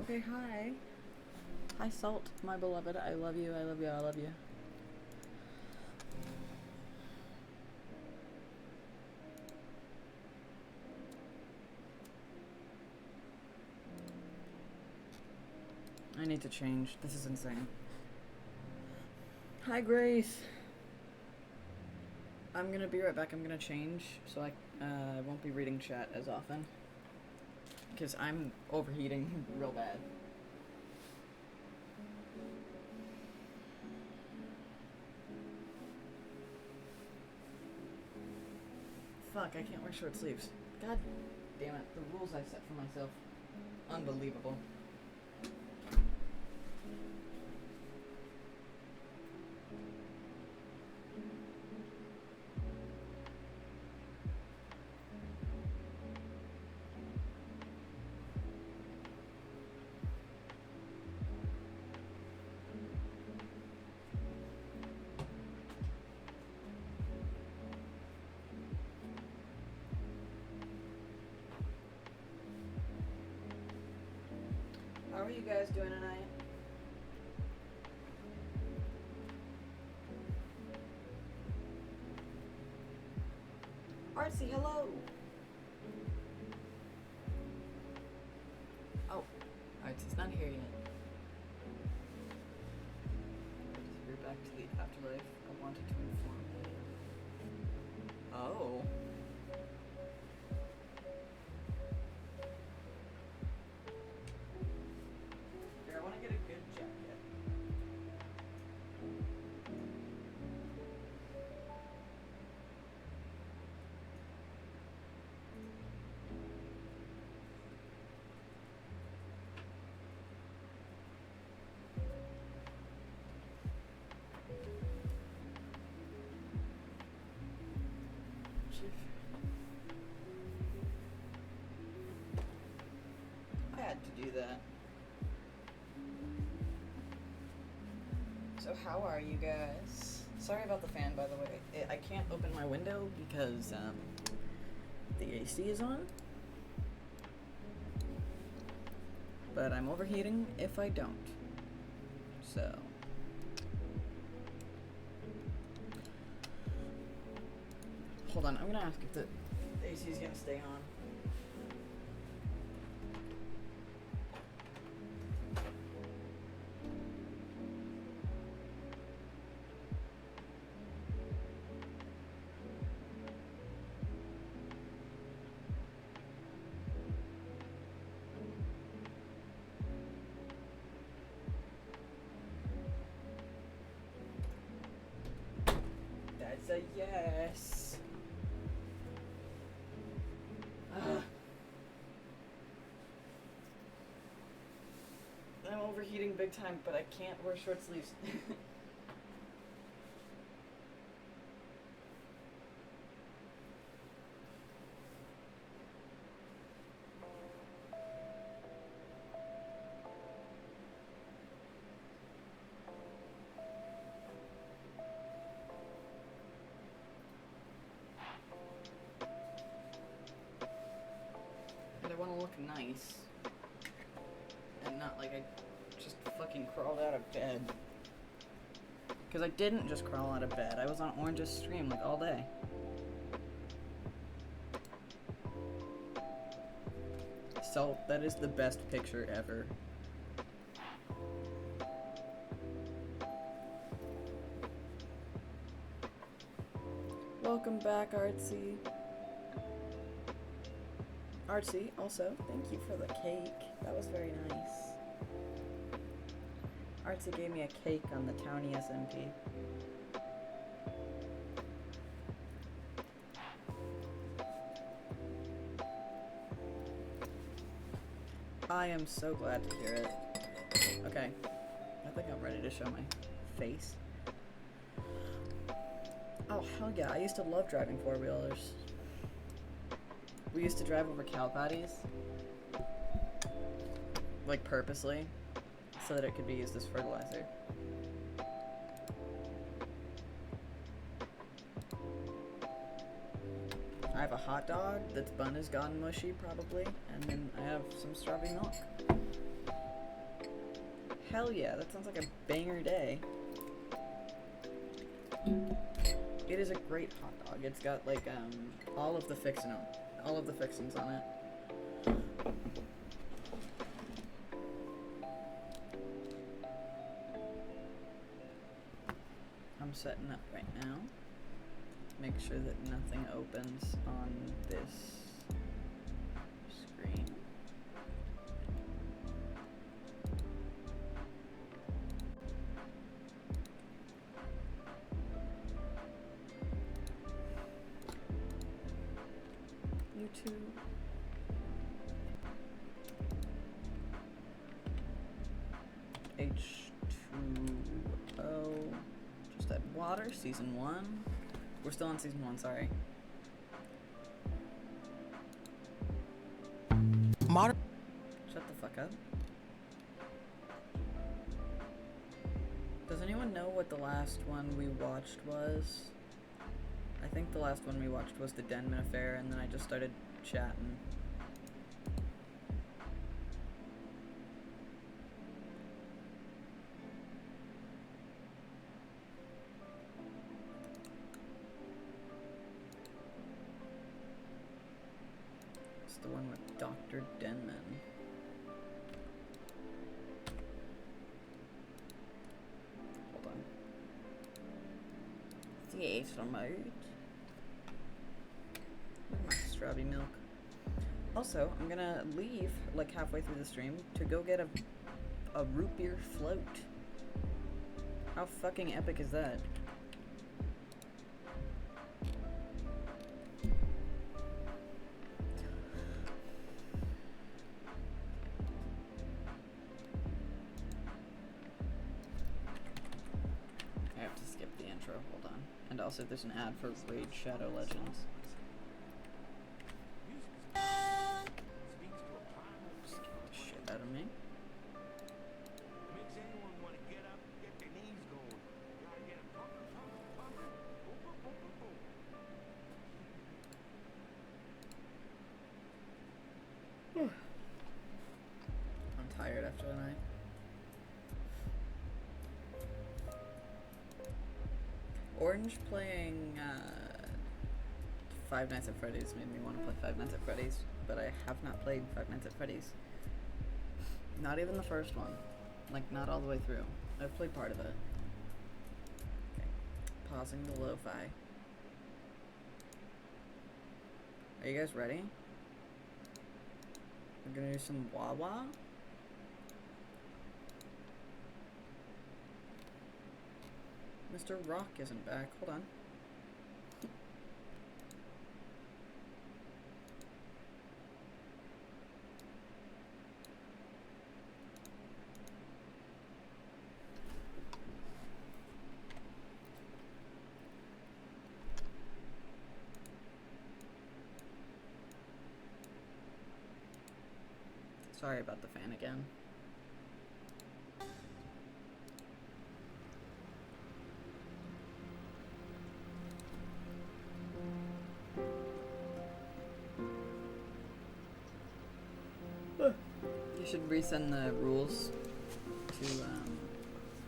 Okay, hi. Hi, Salt, my beloved. I love you, I love you, I love you. I need to change. This is insane. Hi, Grace. I'm gonna be right back. I'm gonna change so I won't be reading chat as often. Because I'm overheating real bad. Fuck, I can't wear short sleeves. God damn it. The rules I set for myself. Unbelievable. How are you guys doing tonight? Artsy, hello! Oh, Artsy's not here yet. We're back to the afterlife. I wanted to inform you. Oh. Here, I want to get a good jacket. I had to do that. So how are you guys? Sorry about the fan, by the way. I can't open my window because the AC is on. But I'm overheating if I don't. So. Hold on, I'm gonna ask if the AC is gonna stay on. That's a yes. I'm overheating. overheating big time, but I can't wear short sleeves. And I want to look nice. And not like I just fucking crawled out of bed. Because I didn't just crawl out of bed. I was on Orange's stream like all day. So that is the best picture ever. Welcome back, Artsy. Artsy, also, thank you for the cake. That was very nice. Artsy gave me a cake on the Townie SMP. I am so glad to hear it. Okay, I think I'm ready to show my face. Oh, hell yeah, I used to love driving four-wheelers. We used to drive over cow patties. Like, purposely. So that it could be used as fertilizer. I have a hot dog that's bun has gone mushy, probably. And then I have some strawberry milk. Hell yeah, that sounds like a banger day. It is a great hot dog. It's got, like, all of the fixings on it. I'm setting up right now. Make sure that nothing opens on this screen. YouTube. H2O. Just add water, season 1. We're still on season 1, sorry. Shut the fuck up. Does anyone know what the last one we watched was? I think the last one we watched was the Denman Affair, and then I just started chatting. It's the one with Dr. Denman. Hold on. Theater mode. My strawberry milk. Also, I'm gonna leave like halfway through the stream to go get a root beer float. How fucking epic is that? I have to skip the intro, hold on. And also there's an ad for Raid Shadow Legends. Out of me. I'm tired after the night. Orange playing Five Nights at Freddy's made me want to play Five Nights at Freddy's, but I have not played Five Nights at Freddy's. Not even the first one. Like, not all the way through. I've played part of it. Okay. Pausing the lo-fi. Are you guys ready? We're gonna do some wah-wah. Mr. Rock isn't back. Hold on. Sorry about the fan again. You should resend the rules to,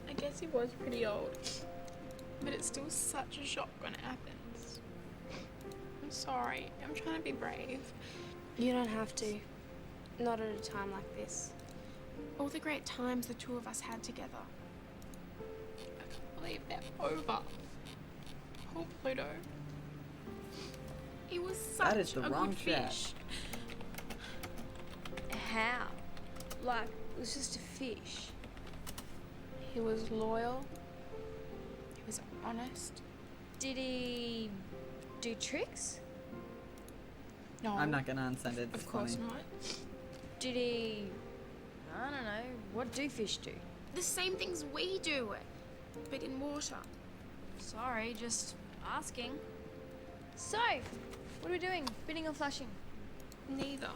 I guess he was pretty old, but it's still such a shock when it happens. I'm sorry. I'm trying to be brave. You don't have to. Not at a time like this. All the great times the two of us had together. I can't believe they're over. Poor Pluto. He was such That is the a wrong good chat. fish. How? Like, it was just a fish. He was loyal. He was honest. Did he do tricks? No. I'm not gonna unsend it. It's Of course funny. not. Did he... I don't know. What do fish do? The same things we do, but in water. Sorry, just asking. So, what are we doing? Bidding or flushing? Neither.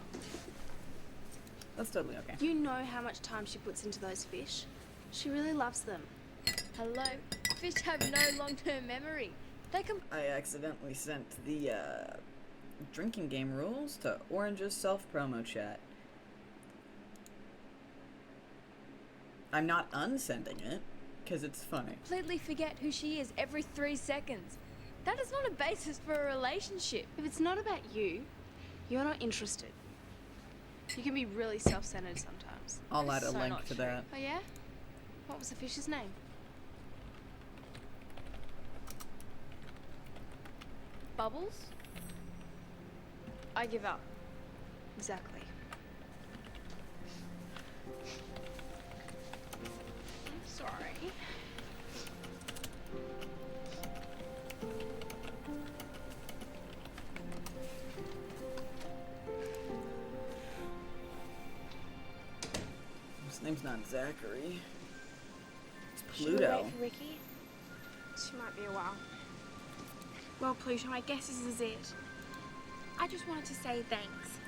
That's totally okay. You know how much time she puts into those fish. She really loves them. Hello? Fish have no long-term memory. They can... I accidentally sent the drinking game rules to Orange's self-promo chat. I'm not unsending it, because it's funny. completely forget who she is every 3 seconds. That is not a basis for a relationship. If it's not about you, you're not interested. You can be really self-centered sometimes. I'll add a So link not to true. that. Oh yeah? What was the fish's name? Bubbles? I give up. Exactly. I'm sorry. His name's not Zachary. It's Should we Pluto. wait for Ricky? She might be a while. Well, Pluto, I guess this is it. I just wanted to say thanks.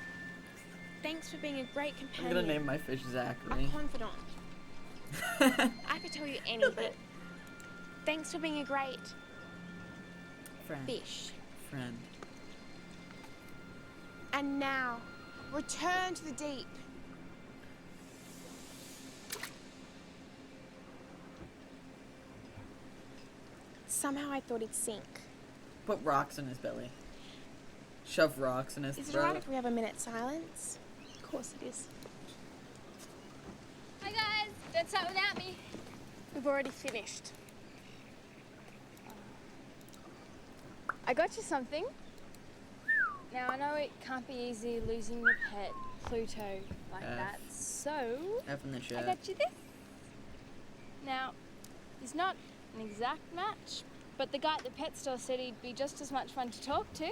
Thanks for being a great I'm companion. gonna name my fish a Zachary. confidant. I could tell you anything. Thanks for being a great Friend. fish. Friend. And now, return to the deep. Somehow I thought he'd sink. Put rocks in his belly. Shove rocks in his Is it throat. alright if we have a minute's silence? Of course it is. Hi guys, don't start without me. We've already finished. I got you something. Now I know it can't be easy losing your pet, Pluto, like F. that. So F in the I chat. got you this. Now, he's not an exact match, but the guy at the pet store said he'd be just as much fun to talk to.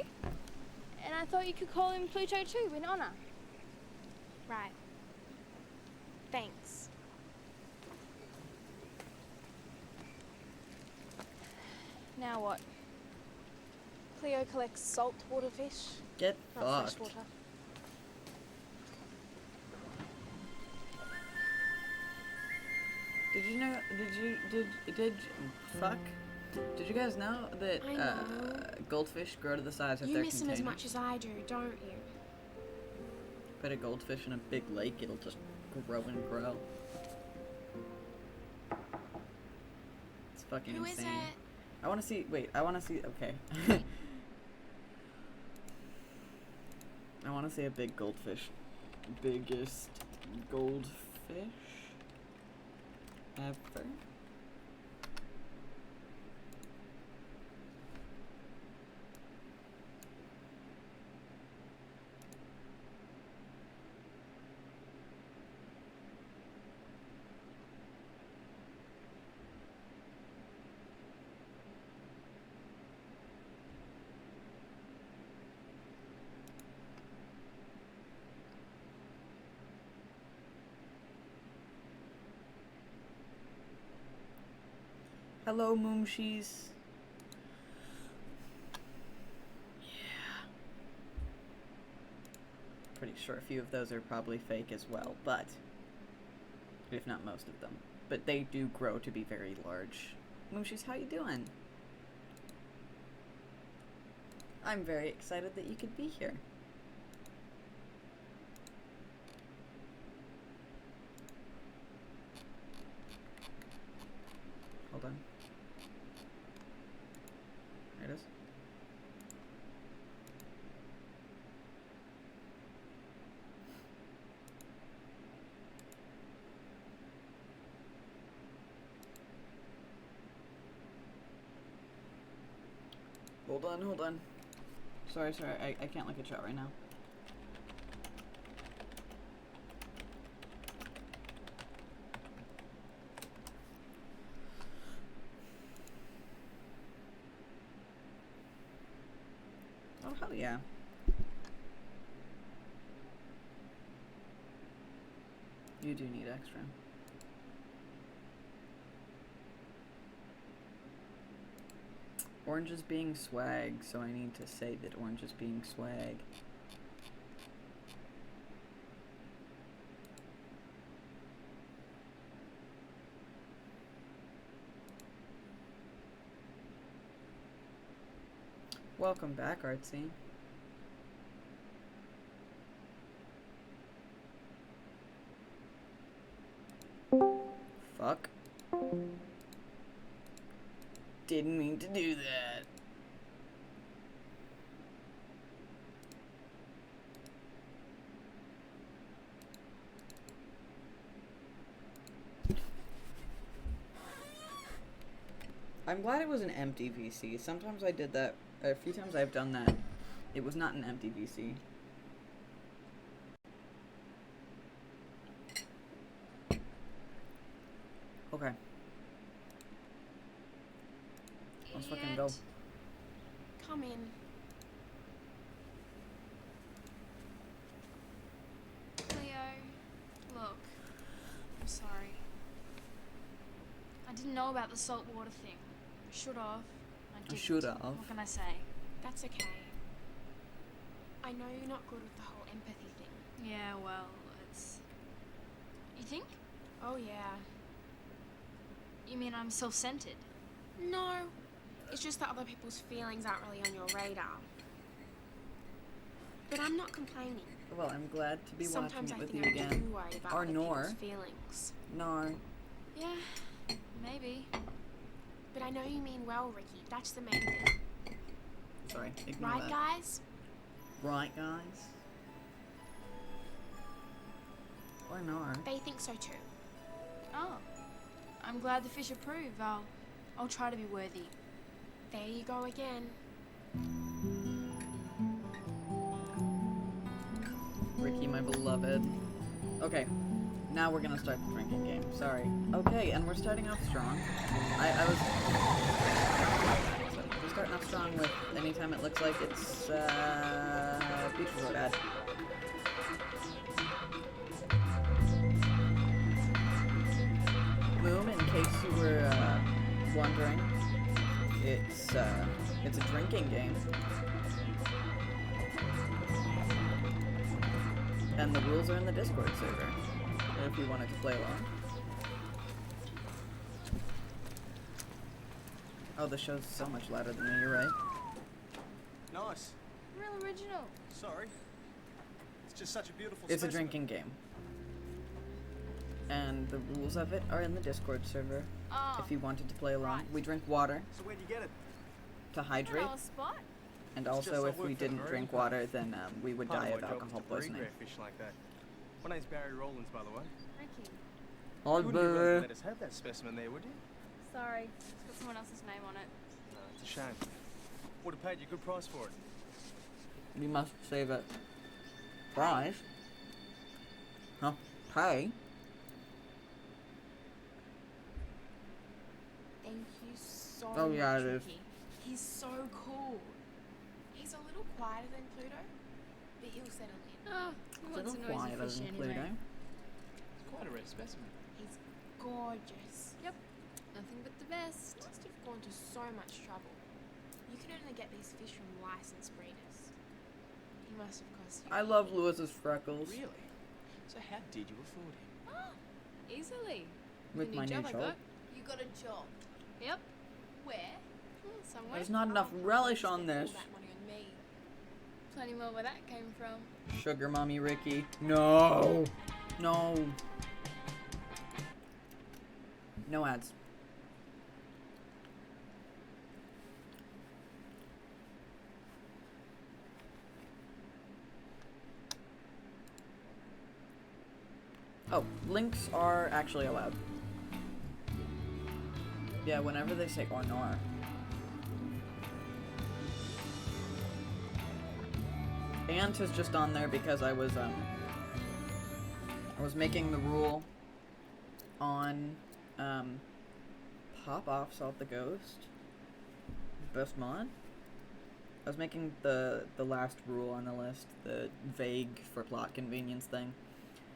And I thought you could call him Pluto too, in honor. Right. Thanks. Now what? Cleo collects saltwater fish, Get not fucked. freshwater. Did you know? Fuck. Did you guys know that I know. goldfish grow to the size of You their miss him container? as much as I do, don't you? Put a goldfish in a big lake, it'll just grow and grow. It's fucking Who is insane. it? I want to see. Wait, I want to see. Okay. I want to see a big goldfish. Biggest goldfish ever. Hello, Moomshies. Yeah. Pretty sure a few of those are probably fake as well, but if not most of them. But they do grow to be very large. Mooshies, how you doing? I'm very excited that you could be here. Hold on. There it is. Hold on. Sorry, I can't look at chat right now. Oh, hell yeah. You do need extra. Orange is being swag, so I need to say that orange is being swag. Welcome back, Artsy. Fuck. Didn't mean to do that. I'm glad it was an empty VC. Sometimes I did that. A few times I've done that. It was not an empty VC. Okay. Let's fucking go. Come in. Leo, look, I'm sorry. I didn't know about the salt water thing. Should have. I didn't. Should have. What can I say? That's okay. I know you're not good with the whole empathy thing. Yeah, well, it's... You think? Oh, yeah. You mean I'm self-centered? No. It's just that other people's feelings aren't really on your radar. But I'm not complaining. Well, I'm glad to be Sometimes watching it I with you think I'm again. too worried about Or other nor. people's feelings. Nor. Yeah, maybe. But I know you mean well, Ricky. That's the main thing. Sorry, ignore Right, that. guys? Right, guys? Or nor. They think so too. Oh, I'm glad the fish approve. I'll try to be worthy. There you go again. Ricky, my beloved. Okay, now we're gonna start the drinking game. Sorry. Okay, and we're starting off strong. We're starting off strong with anytime it looks like it's, beaches are bad. Moon, in case you were, wondering, it's a drinking game. And the rules are in the Discord server, if you wanted to play along. Oh, the show's so much louder than me, you're right. Nice. Real original. Sorry. It's just such a beautiful It's a specimen. drinking game. And the rules of it are in the Discord server, Oh, if you wanted to play along. right. We drink water So where'd you get it? to I hydrate, know a spot. and It's just also I if work we for the didn't marine drink club. water, then we would Part die of of my job alcohol is to breed poisoning. rare fish like that. My name's Barry Rowlands, by the way. Ricky. You wouldn't be willing to let us have that specimen there, would you? Sorry, it's got someone else's name on it. No, it's a shame. Would have paid you a good price for it. You must save it. Price? Huh? Pay? Thank you so Oh, yeah, much, it is. Ricky. He's so cool. He's a little quieter than Pluto, but he'll settle in. Oh, It's he a wants little a noisy quieter fish than anyway. Pluto. It's quite a rare specimen. He's gorgeous. Yep, nothing but the best. Must have gone to so much trouble. You can only get these fish from licensed breeders. He must have cost you. I love Lewis's freckles. Really? So how did you afford him? Oh, easily. With The my new new job I job. got. You got a job? Yep. Where? Somewhere. There's not enough relish on this. All that money on me. Plenty more where that came from. Sugar Mommy Ricky. No. No. No ads. Oh, links are actually allowed. Yeah, whenever they say or nor. Ant is just on there because I was making the rule on Pop Off Solve the Ghost. Best mod. I was making the last rule on the list, the vague for plot convenience thing.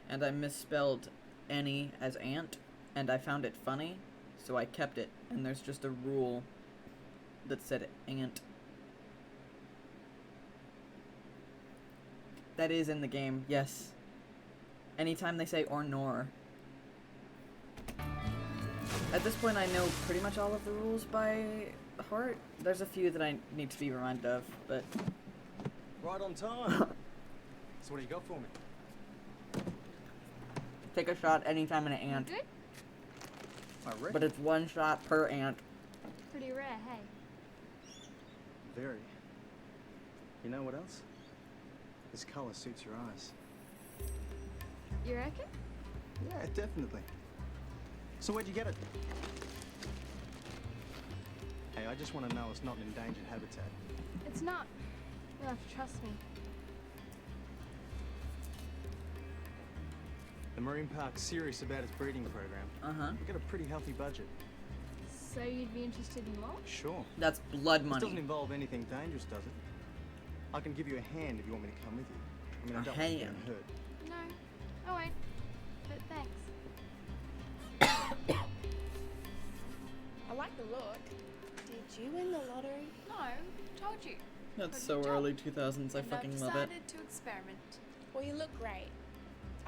And I misspelled any as ant, and I found it funny, so I kept it. And there's just a rule that said ant. That is in the game, yes. Anytime they say or nor. At this point, I know pretty much all of the rules by heart. There's a few that I need to be reminded of, but... Right on time. So what do you got for me? Take a shot anytime an You ant. good? I reckon. But it's one shot per ant. Pretty rare, hey? Very. You know what else? This colour suits your eyes. You reckon? Yeah, definitely. So where'd you get it? Hey, I just want to know it's not an endangered habitat. It's not. You'll have to trust me. The Marine Park's serious about its breeding program. Uh-huh. We've got a pretty healthy budget. So you'd be interested in more? Sure. That's blood This doesn't money. involve anything dangerous, does it? I can give you a hand if you want me to come with you. I mean, I A don't want you hand? getting hurt. No, I won't. But thanks. I like the look. Did you win the lottery? No, told you. That's Good so job. early 2000s. I And fucking I've love it. decided to experiment. Well, you look great.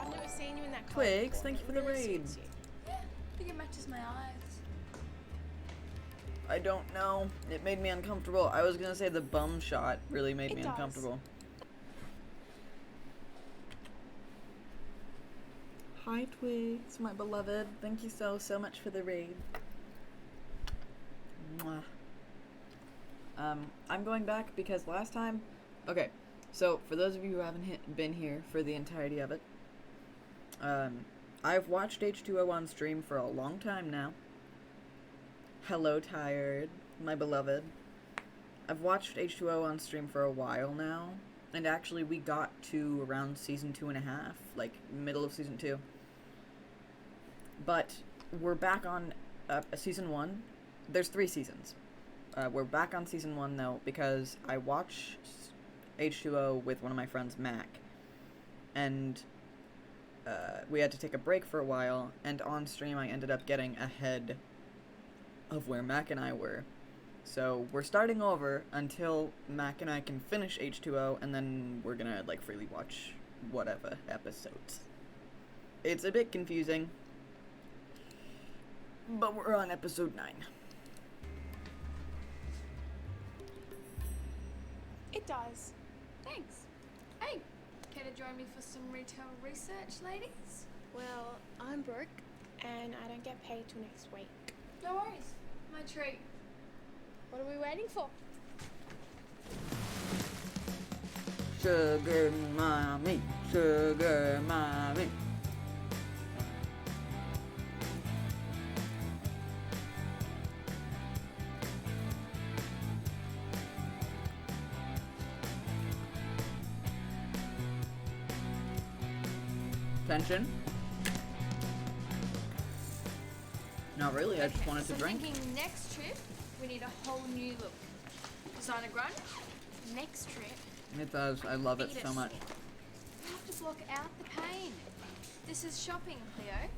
I've never seen you in that colour Twigs, before, thank and you it for the really raid. suits you. Yeah, I think it matches my eyes. I don't know. It made me uncomfortable. I was gonna say the bum shot really made It me does. uncomfortable. Hi, Twigs, my beloved. Thank you so much for the raid. Mwah. I'm going back because last time... Okay, so for those of you who haven't been here for the entirety of it, I've watched H2O on stream for a long time now. Hello, Tired, my beloved. I've watched H2O on stream for a while now, and actually we got to around season 2.5, like middle of season 2. But we're back on season 1. There's 3 seasons. We're back on season 1 though, because I watch H2O with one of my friends, Mac, and we had to take a break for a while, and on stream I ended up getting ahead of where Mac and I were. So we're starting over until Mac and I can finish H2O, and then we're gonna like freely watch whatever episodes. It's a bit confusing, but we're on episode 9. It does. Thanks. Hey, care to join me for some retail research, ladies? Well, I'm broke, and I don't get paid till next week. No worries. My treat. What are we waiting for? Sugar mommy, sugar mommy. Tension? Not really, I just wanted to so drink. Thinking next trip, we need a whole new look. Designer grunt. Next trip, It does, I love it Eat so it. much. You have to block out the pain. This is shopping, Cleo.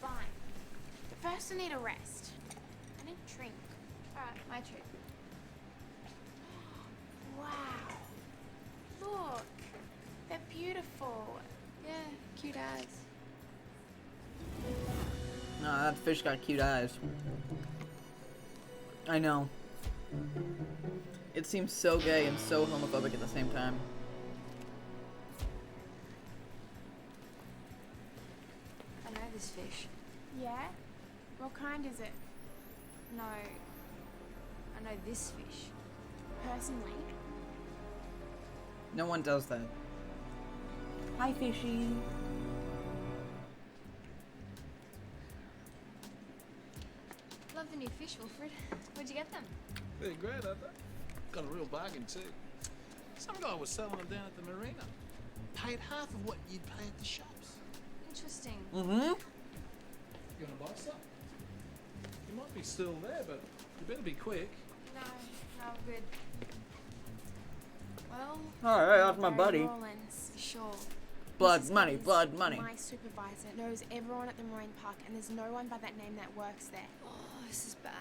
fine. But first I need a rest. I need a drink. Alright, my treat. Wow. Look, they're beautiful. Yeah, cute eyes. No, that fish got cute eyes. I know. It seems so gay and so homophobic at the same time. I know this fish. Yeah? What kind is it? No, I know this fish. Personally? No one does that. Hi, fishy. Love the new fish, Wilfred. Where'd you get them? They're great, aren't they? Got a real bargain too. Some guy was selling them down at the marina. Paid half of what you'd pay at the shops. Interesting. Mm-hmm. You gonna buy some? You might be still there, but you better be quick. No, I'm good. Well, Alright, that's my Gary buddy. Rawlins, sure. Blood Mrs. money, Gibbs, blood money. My supervisor knows everyone at the marine park, and there's no one by that name that works there. oh, this is bad.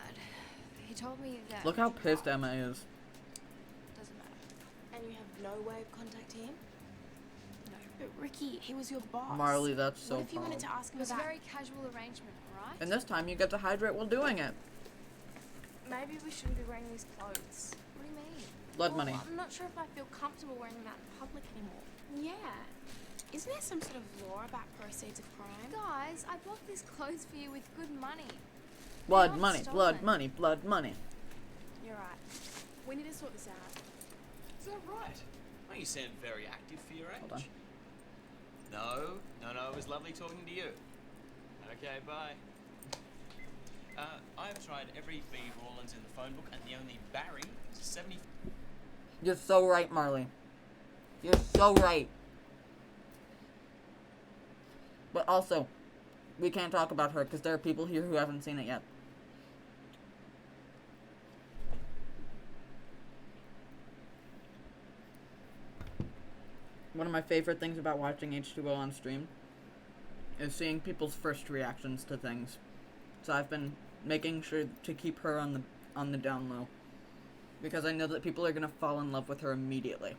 He told me that. Look how pissed Emma is. Doesn't matter. And you have no way of contacting him? No. But Ricky, he was your boss. Marley, that's so What if you wanted cold. to ask It him was a about... very casual arrangement, alright? And this time you get to hydrate while doing it. Maybe we shouldn't be wearing these clothes. What do you mean? Blood Well, money. I'm not sure if I feel comfortable wearing them out in public anymore. Yeah. Isn't there some sort of law about proceeds of crime? Guys, I bought these clothes for you with good money. Blood not money, blood stolen. money, blood money. You're right. We need to sort this out. Is that right? Well, you sound very active for your Hold on. age. No, it was lovely talking to you. Okay, bye. I've tried every B. Rawlins in the phone book, and the only Barry is a 70. You're so right, Marley. You're so right. But also, we can't talk about her because there are people here who haven't seen it yet. One of my favorite things about watching H2O on stream is seeing people's first reactions to things. So I've been making sure to keep her on the down low, because I know that people are gonna fall in love with her immediately.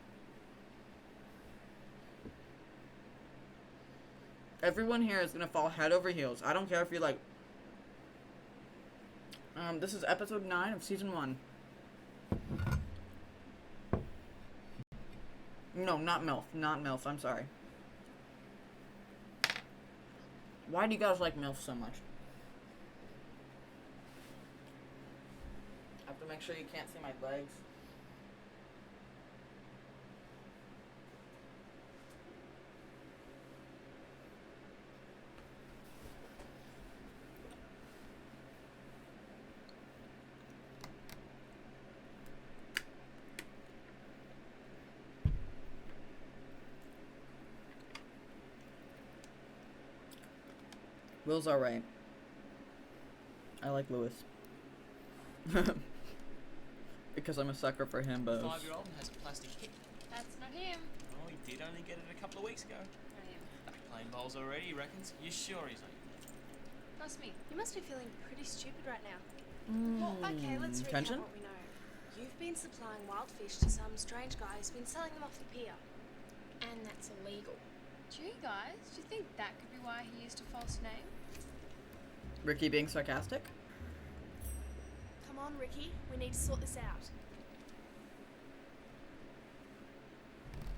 Everyone here is gonna fall head over heels. I don't care if you like. This is episode 9 of season 1. No, not MILF. Not MILF. I'm sorry. Why do you guys like MILF so much? I have to make sure you can't see my legs. Will's alright. I like Lewis. Because I'm a sucker for himbos. 5-year-old and has a plastic hip. That's not him. Oh, he did only get it a couple of weeks ago. Not him. Back playing bowls already, he reckons. You sure he's not? Trust me. You must be feeling pretty stupid right now. Well, Okay, let's recap tension? what we know. You've been supplying wild fish to some strange guy who's been selling them off the pier. And that's illegal. Gee, guys, do you think that could be why he used a false name? Ricky being sarcastic? Come on, Ricky. We need to sort this out.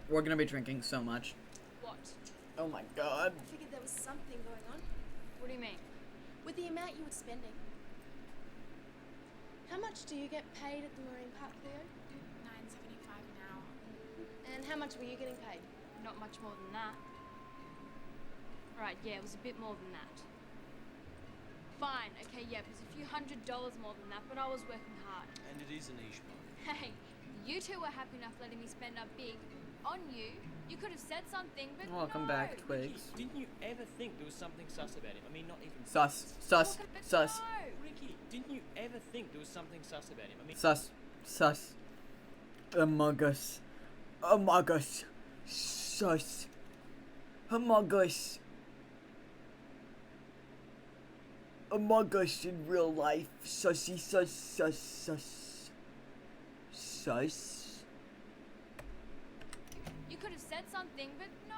We're gonna be drinking so much. What? Oh my god. I figured there was something going on. What do you mean? With the amount you were spending. How much do you get paid at the marine park, Leo? $9.75 an hour. And how much were you getting paid? Not much more than that. Right, yeah, it was a bit more than that. Fine, okay, yeah, it was a few $100s more than that, but I was working hard. And it is a niche market. Hey, you two were happy enough letting me spend a big on you. You could have said something, but Welcome no. back, Twigs. Didn't you ever think there was something sus about him? I mean, not even Sus. But Sus. no. Ricky, didn't you ever think there was something sus about him? I mean, Sus. Among us. Among us. Sus. Among us. Among us in real life. Sussy sus sus sus. Sus. everything, but no.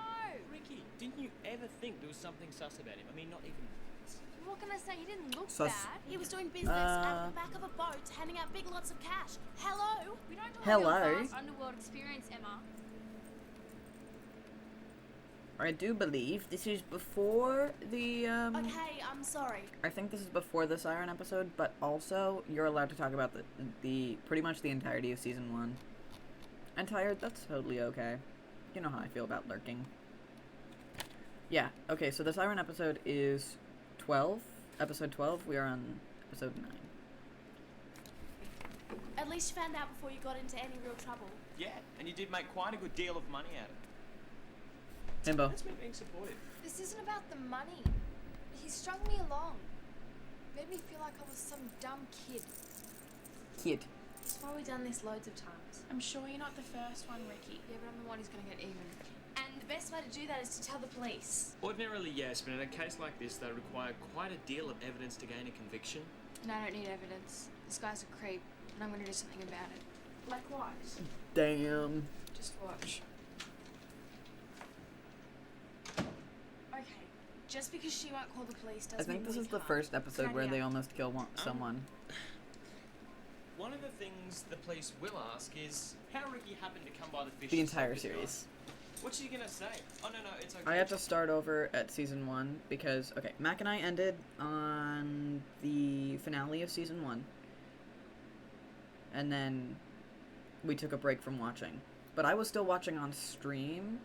Ricky, didn't you ever think there was something sus about him? I mean, not even... What can I say? He didn't look Sus. bad. He was doing business out of the back of a boat, handing out big lots of cash. Hello? We don't do Hello? your vast underworld experience, Emma. I do believe this is before the, Okay, I'm sorry. I think this is before the Siren episode, but also you're allowed to talk about the pretty much the entirety of season 1. I'm tired, that's totally okay. You know how I feel about lurking. Yeah, okay, so the Siren episode is 12. Episode 12, we are on episode 9. At least you found out before you got into any real trouble. Yeah, and you did make quite a good deal of money out of it. Himbo. That's me being supportive. This isn't about the money. He strung me along. Made me feel like I was some dumb kid. Kid. It's why we've done this loads of times. I'm sure you're not the first one, Ricky. Yeah, but I'm the one who's gonna get even. And the best way to do that is to tell the police. Ordinarily, yes, but in a case like this, they require quite a deal of evidence to gain a conviction. And I don't need evidence. This guy's a creep, and I'm gonna do something about it. Like what? Damn. Just watch. Okay, just because she won't call the police I doesn't think this mean is we the can't. first episode Can where ya? they almost kill someone. One of the things the police will ask is how Ricky happened to come by the fish. The to entire save his series. life. What's she gonna say? Oh no, it's okay. I had to start over at season 1 because, okay, Mac and I ended on the finale of season 1. And then we took a break from watching. But I was still watching on stream.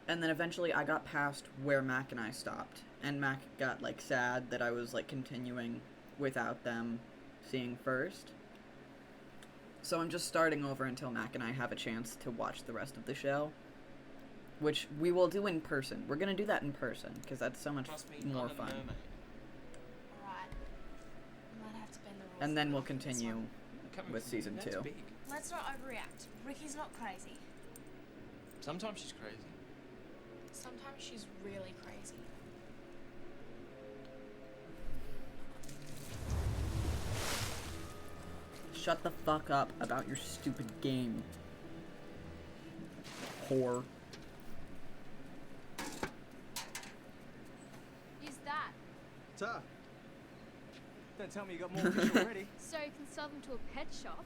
And then eventually I got past where Mac and I stopped. And Mac got, like, sad that I was, like, continuing without them seeing first. So I'm just starting over until Mac and I have a chance to watch the rest of the show. Which we will do in person. We're gonna do that in person, because that's so much Trust me, more I'm a fun. mermaid. Alright. I might have to bend the rules. And then we'll for this continue one. Coming with from season you, that's 2. big. Let's not overreact. Ricky's not crazy. Sometimes she's crazy. Sometimes she's really crazy. Shut the fuck up about your stupid game. Whore. Who's that? Ta. Don't tell me you got more fish already. So you can sell them to a pet shop?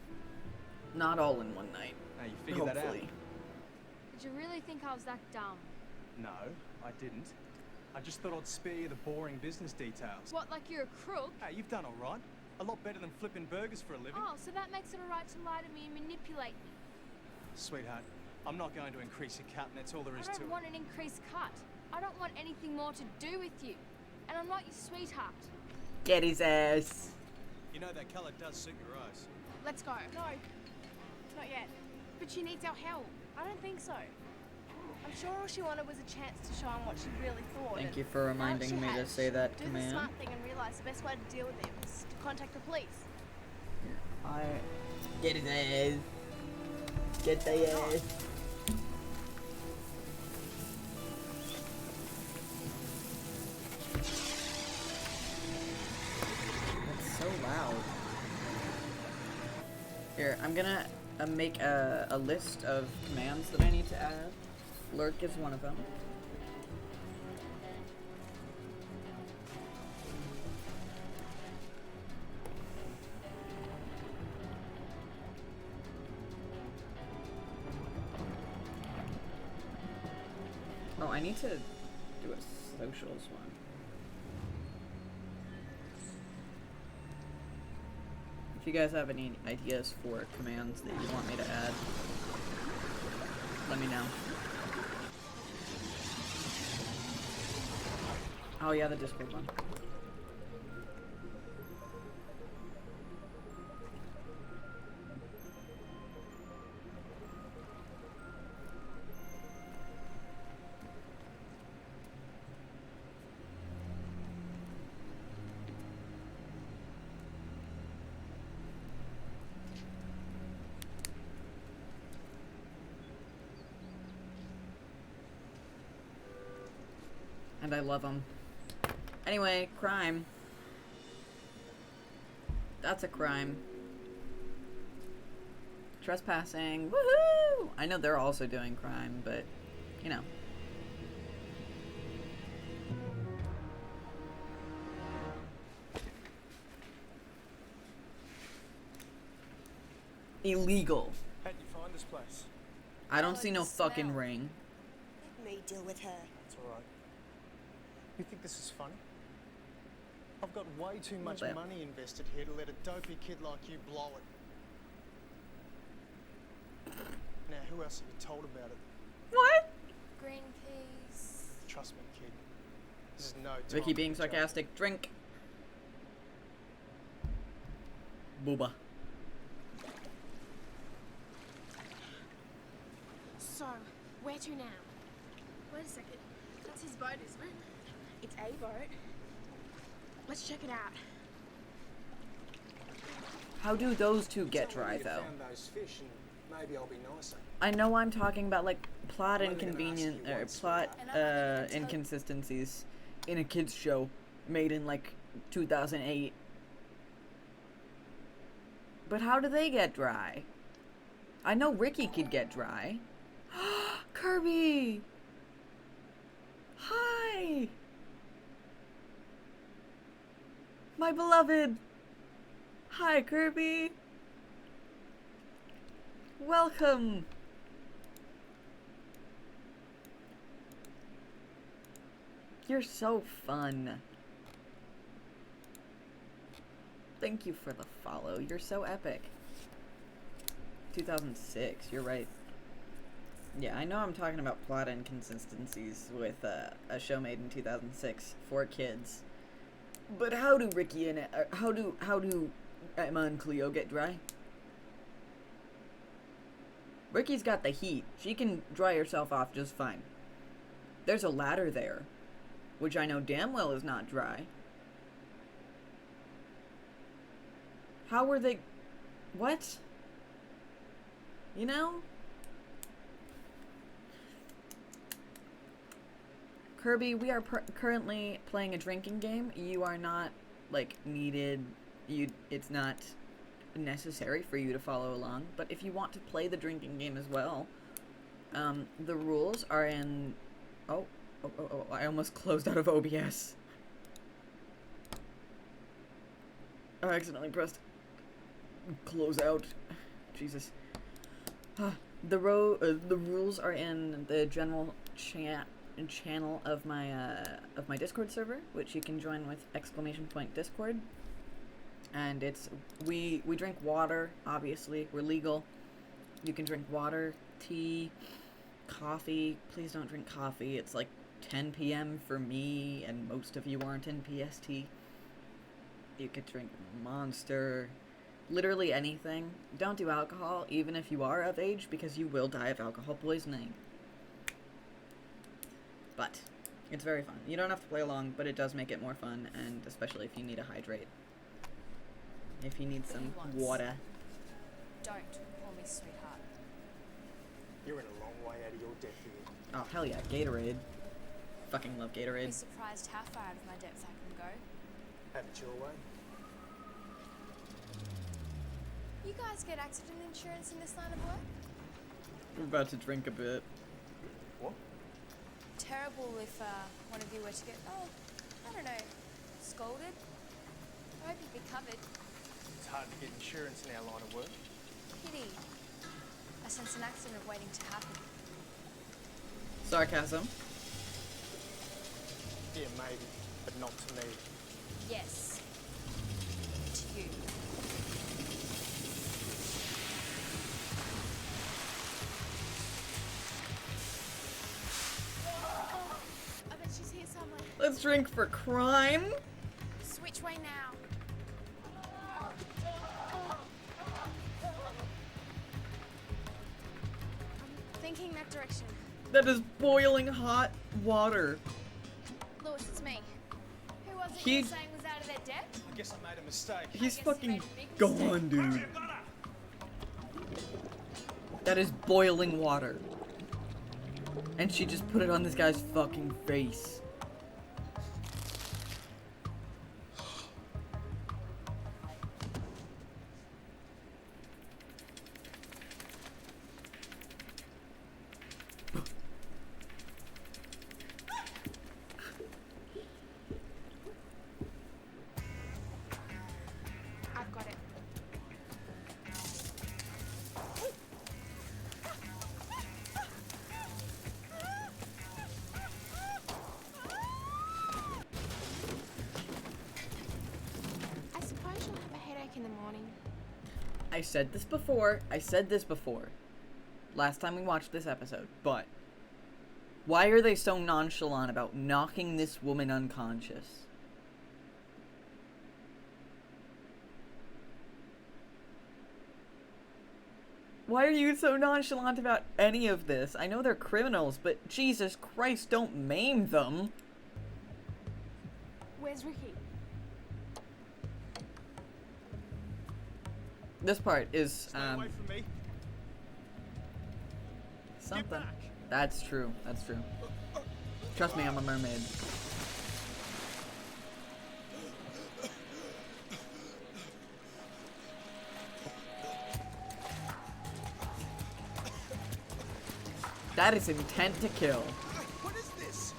Not all in one night. Now you figured that out. Hopefully. Did you really think I was that dumb? No, I didn't. I just thought I'd spare you the boring business details. What, like you're a crook? Hey, you've done all right. A lot better than flipping burgers for a living. Oh, so that makes it alright to lie to me and manipulate me. Sweetheart, I'm not going to increase your cut, and that's all there is I to don't it. want an increased cut. I don't want anything more to do with you. And I'm not your sweetheart. Get his ass. You know that colour does suit your eyes. Let's go. No. Not yet. But she needs our help. I don't think so. I'm sure all she wanted was a chance to show him what she really thought. Thank and you for now that reminding she me to has, say that do the command. smart thing and realize the best way to deal with him is to contact the police. I get his ass. Get the ass. That's so loud. Here, I'm gonna make a list of commands that I need to add. Lurk is one of them. Oh, I need to do a socials one. If you guys have any ideas for commands that you want me to add, let me know. Oh yeah, the Discord one. And I love them. Anyway, crime. That's a crime. Trespassing. Woohoo! I know they're also doing crime, but you know. Illegal. How'd you find this place? I don't Oh, see no the fucking smell. ring. Let me deal with her. It's all right. You think this is funny? I've got way too much bit. money invested here to let a dopey kid like you blow it. Now, who else have you told about it? What? Green peas. Trust me, kid. This is no time Vicky for being a joke. sarcastic. Drink. Booba. So, where to now? Wait a second. That's his boat, isn't it? It's a boat. Let's check it out. How do those two get Tell me dry, you though? found those fish and maybe I'll be nicer. I know I'm talking about, like, plot I'm only gonna ask inconvenient, you or once, plot, And I'm only gonna tell- inconsistencies in a kid's show made in, like, 2008. But how do they get dry? I know Ricky could get dry. Kirby! Hi! My beloved! Hi, Kirby! Welcome! You're so fun. Thank you for the follow. You're so epic. 2006, you're right. Yeah, I know I'm talking about plot inconsistencies with a show made in 2006 for kids. But how do Ricky and how do Emma and Cleo get dry? Ricky's got the heat. She can dry herself off just fine. There's a ladder there, which I know damn well is not dry. How were they... What? You know? Kirby, we are currently playing a drinking game. You are not, like, needed... It's not necessary for you to follow along. But if you want to play the drinking game as well, the rules are in... Oh, I almost closed out of OBS. I accidentally pressed close out. Jesus. The rules are in the general channel of my Discord server, which you can join with !Discord. And it's we drink water. Obviously, we're legal. You can drink water, tea, coffee. Please don't drink coffee. It's like 10 p.m. for me, and most of you aren't in PST. You could drink Monster, literally anything. Don't do alcohol, even if you are of age, because you will die of alcohol poisoning. But it's very fun. You don't have to play along, but it does make it more fun, and especially if you need to hydrate. If you need some water. Don't call me sweetheart. You're in a long way out of your depth here. Oh, hell yeah, Gatorade. Fucking love Be Gatorade. surprised how far out of my depth I can go. Have it your way. You guys get accident insurance in this line of work? We're about to drink a bit. What? Terrible if one of you were to get, I don't know, scolded. I hope you'd be covered. It's hard to get insurance in our line of work. Pity. I sense an accident waiting to happen. Sarcasm. Yeah, maybe, but not to me. Yes. To you. I bet she's here somewhere. Let's drink for crime. Switch way now. I'm thinking that direction. That is boiling hot water. Lewis, it's me. Who was it He- you were saying was out of their depth? I guess I made a mistake. He's guess you fucking made a big gone, dude. That is boiling water. And she just put it on this guy's fucking face. I said this before. Last time we watched this episode, but why are they so nonchalant about knocking this woman unconscious? Why are you so nonchalant about any of this? I know they're criminals, but Jesus Christ, don't maim them. Where's Ricky? This part is, Stay away from me. something. Get back. That's true. That's true. Trust me, I'm a mermaid. That is intent to kill. What is this?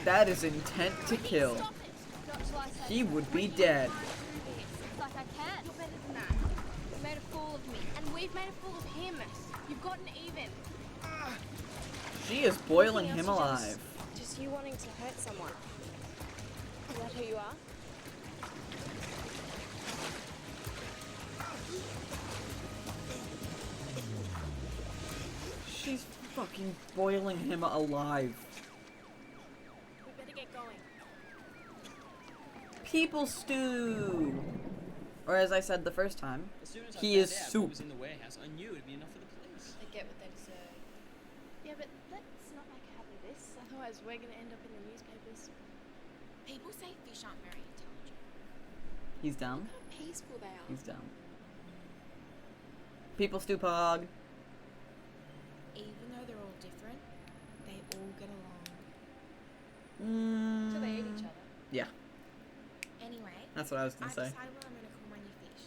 That is intent to kill. Stop it! Not till I say He so. would be Ricky, dead. I can't do this. It's like I can't. You're better than that. You made a fool of me, and we've made a fool of him. You've gotten even. She is boiling Nothing him else alive. Just you wanting to hurt someone. Is that who you are? She's fucking boiling him alive. We better get going. People stew. Or as I said the first time, As soon as I he found is out soup. what was in the warehouse, I knew it'd be enough for the police. They get what they deserve. Yeah, but let's not make a habit of this. Otherwise, we're gonna end up in the newspapers. People say fish aren't very intelligent. He's down. Look how peaceful they are. He's down. People stew pog. Even though they're all different, they all get along. So they eat each other. Yeah, Anyway, that's what I was I gonna say. decided what I'm going to call my new fish.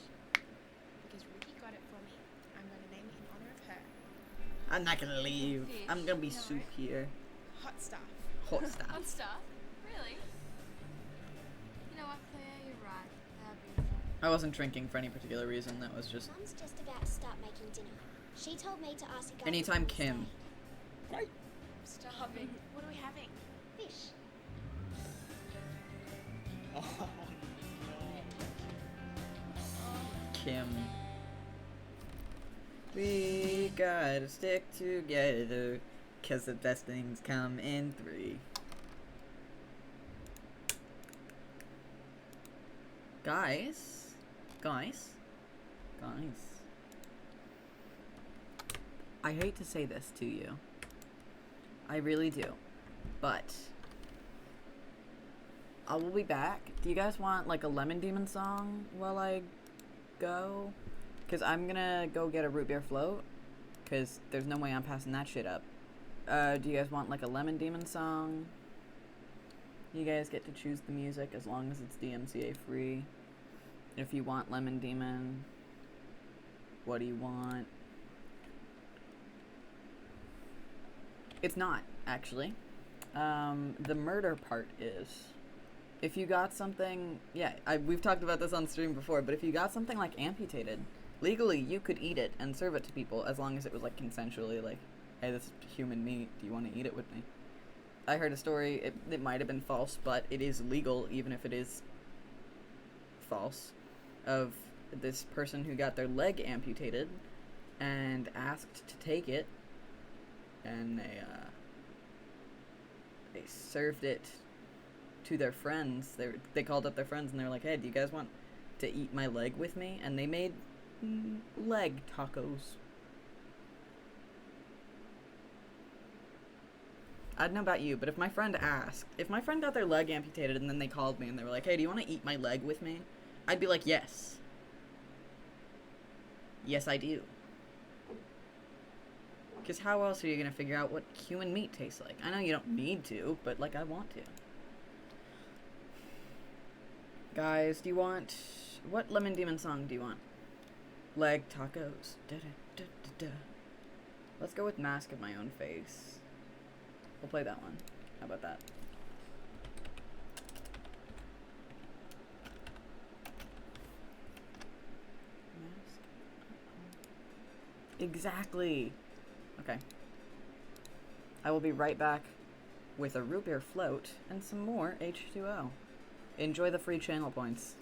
Because Ricky got it for me, I'm going to name it in honor of her. I'm not gonna leave. Fish? I'm gonna be No. soup here. Hot stuff. Hot stuff. On stuff? Really? You know what, Claire? You're right. They're beautiful. I wasn't drinking for any particular reason. That was just Mum's just about to start making dinner. She told me to ask you guys. anytime before we Kim. stay. Great. I'm starving. What are we having? Fish. Oh, Kim. We gotta stick together, 'cause the best things come in three. Guys. I hate to say this to you. I really do. But I will be back. Do you guys want like a Lemon Demon song while I go? Because I'm gonna go get a root beer float. Because there's no way I'm passing that shit up. Do you guys want like a Lemon Demon song? You guys get to choose the music as long as it's DMCA free. If you want Lemon Demon, what do you want? It's not, actually. The murder part is. If you got something, yeah, we've talked about this on stream before, but if you got something like amputated, legally you could eat it and serve it to people as long as it was like consensually, like, hey, this is human meat, do you want to eat it with me? I heard a story, it might have been false, but it is legal even if it is false, of this person who got their leg amputated and asked to take it, and they served it to their friends. They called up their friends and they were like, hey, do you guys want to eat my leg with me? And they made leg tacos. I don't know about you, but if my friend got their leg amputated and then they called me and they were like, hey, do you want to eat my leg with me? I'd be like, yes. Yes, I do. Because how else are you going to figure out what human meat tastes like? I know you don't need to, but, like, I want to. Guys, do you want... What Lemon Demon song do you want? Leg tacos. Da-da-da-da-da. Let's go with Mask of My Own Face. We'll play that one. How about that? Exactly. Okay. I will be right back with a root beer float and some more H2O. Enjoy the free channel points.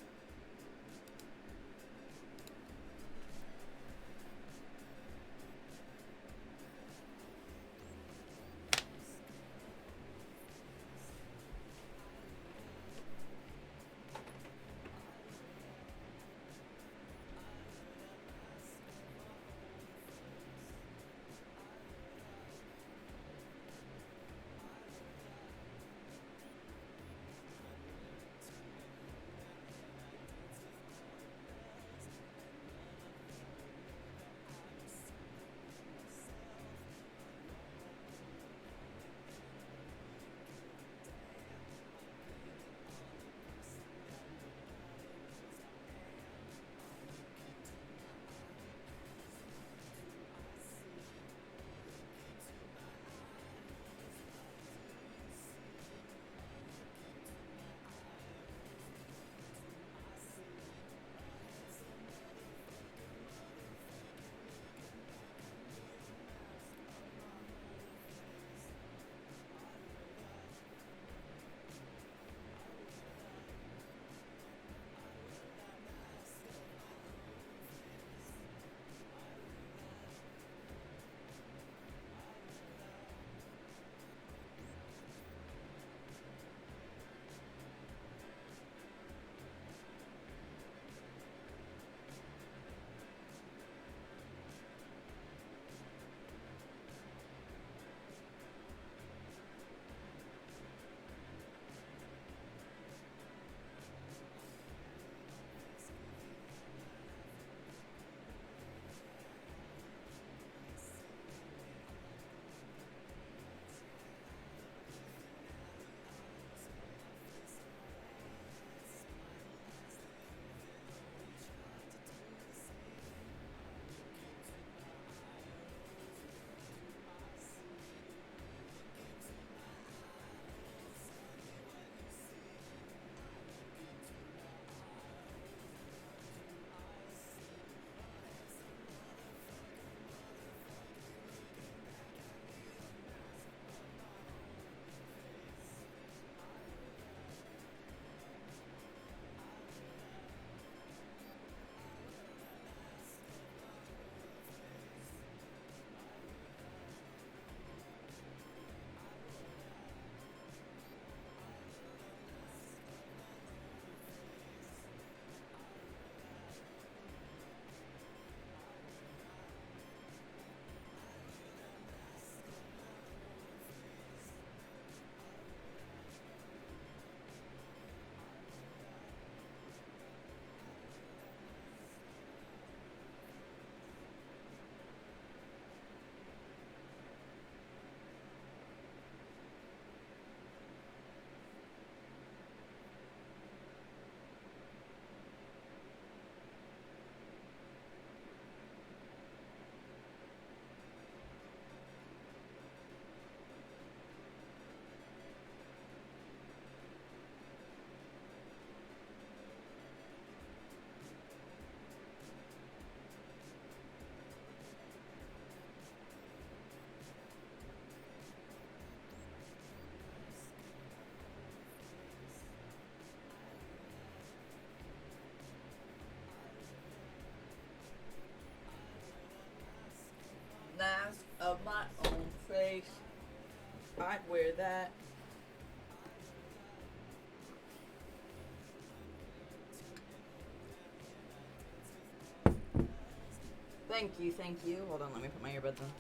Thank you, thank you. Hold on, let me put my earbuds on.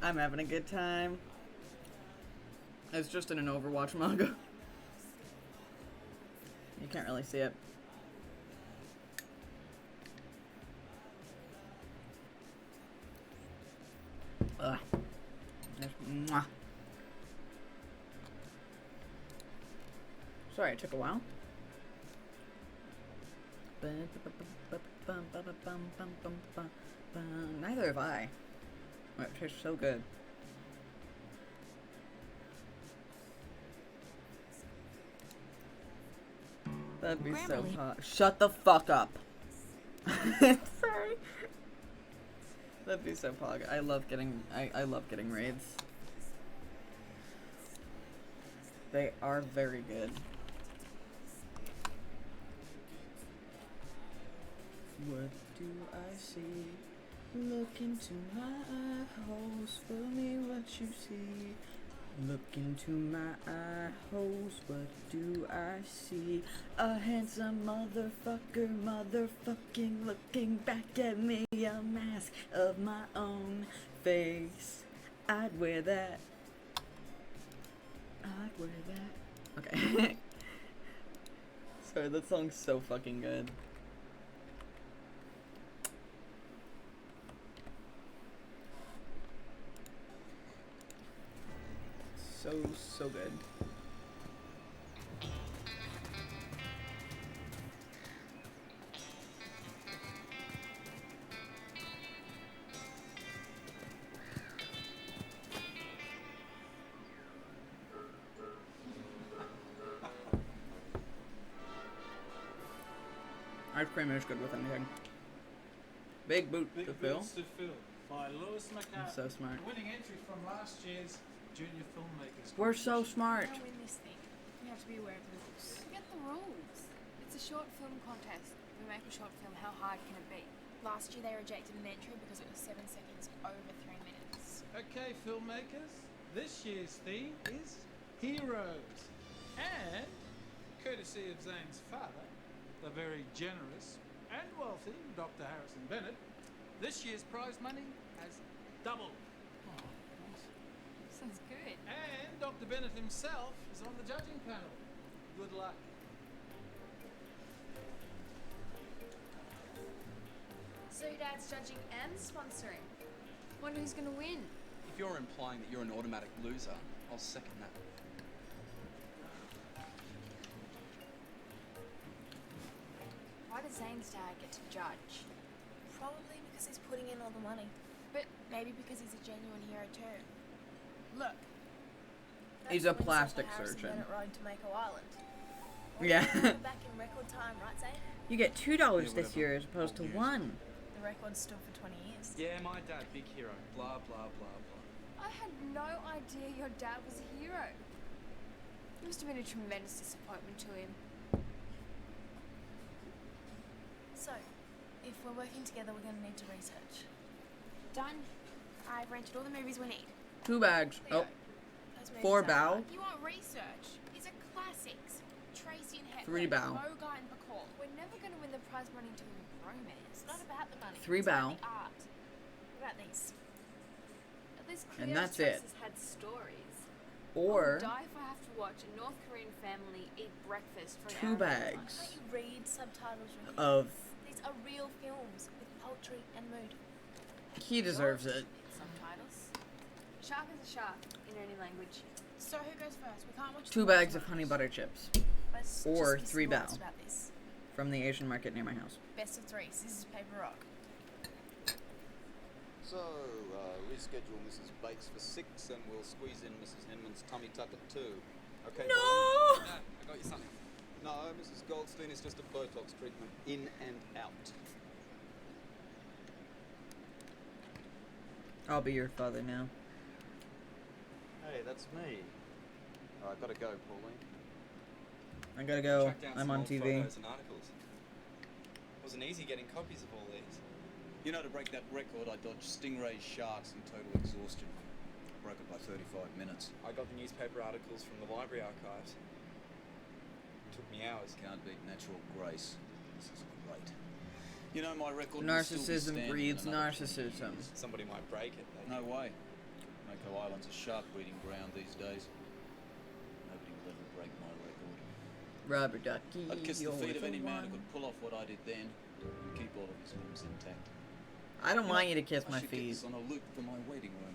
I'm having a good time. It's just in an Overwatch manga. You can't really see it. Ugh. Just, mwah. Sorry, it took a while. Neither have I. It tastes so good. That'd be so hot. Shut the fuck up. Sorry. That'd be so pog. I love getting raids. They are very good. What do I see? Look into my eye holes, for me what you see. Look into my eye holes, what do I see? A handsome motherfucker, motherfucking looking back at me. A mask of my own face. I'd wear that. I'd wear that. Okay. Sorry, that song's so fucking good. So good. Ice cream is good with anything. Big boot to fill. Boots to Fill by Lewis McCarthy. So smart. Winning entry from last year's Junior Filmmakers. We're so smart. To win this thing, we have to be aware of the rules. Forget the rules. It's a short film contest. We make a short film, how hard can it be? Last year they rejected an entry because it was 7 seconds over 3 minutes. Okay, filmmakers, this year's theme is heroes. And, courtesy of Zane's father, the very generous and wealthy Dr. Harrison Bennett, this year's prize money has doubled. Sounds good. And Dr. Bennett himself is on the judging panel. Good luck. So your dad's judging and sponsoring. Wonder who's gonna win. If you're implying that you're an automatic loser, I'll second that. Why does Zane's dad get to judge? Probably because he's putting in all the money. But maybe because he's a genuine hero too. Look. He's a plastic surgeon. Road to Mako Island. Yeah. Back in record time, right, Zane? You get $2 this year as opposed to $1. The record stood for 20 years. Yeah, my dad, big hero. Blah, blah, blah, blah. I had no idea your dad was a hero. It must have been a tremendous disappointment to him. So, if we're working together, we're going to need to research. Done. I've rented all the movies we need. 2 bags. Leo, Oh, those movies 4 aren't bow. hard. You want research? These are classics. Tracy and Hepburn. 3 bow. Bogart and Bacall. We're never going to win the prize money to romance. It's not about the money. 3 it's bow. about the art. What about these? At least And Cleo's that's it. choices had stories. Or I'll die if I have to watch a North Korean family eat breakfast for an 2 hour. bags Why don't you read subtitles? Ricky? of. These are real films with poetry and mood. He deserves it. Subtitles. Shark is a shark in any language. So who goes first? We can't watch 2 the bags first of one. honey butter chips Let's or just be 3 bow civilized about this. from the Asian market near my house. Best of 3. Scissors, paper, rock. So, reschedule Mrs. Bates for 6 and we'll squeeze in Mrs. Henman's tummy tuck at 2. Okay, No! Colin? Dad, I got you something. No, Mrs. Goldstein is just a Botox treatment. In and out. I'll be your father now. Hey, that's me. Alright, gotta go, Pauline. I gotta go. Track down I'm some on old TV. photos and articles. Wasn't easy getting copies of all these. You know, to break that record, I dodged stingrays, sharks, and total exhaustion. Broke it by 35 minutes. I got the newspaper articles from the library archives. Took me hours. Can't beat natural grace. This is great. You know, my record will still be Narcissism standing breeds in another 20 narcissism. years. Somebody might break it. No way. Mako Island's a shark breeding ground these days. Nobody will ever break my record. Rubber ducky. I'd kiss the you're feet of the any man one. who could pull off what I did then and keep all of his limbs intact. I don't want you to kiss I my should get feet. this on a loop for my waiting room.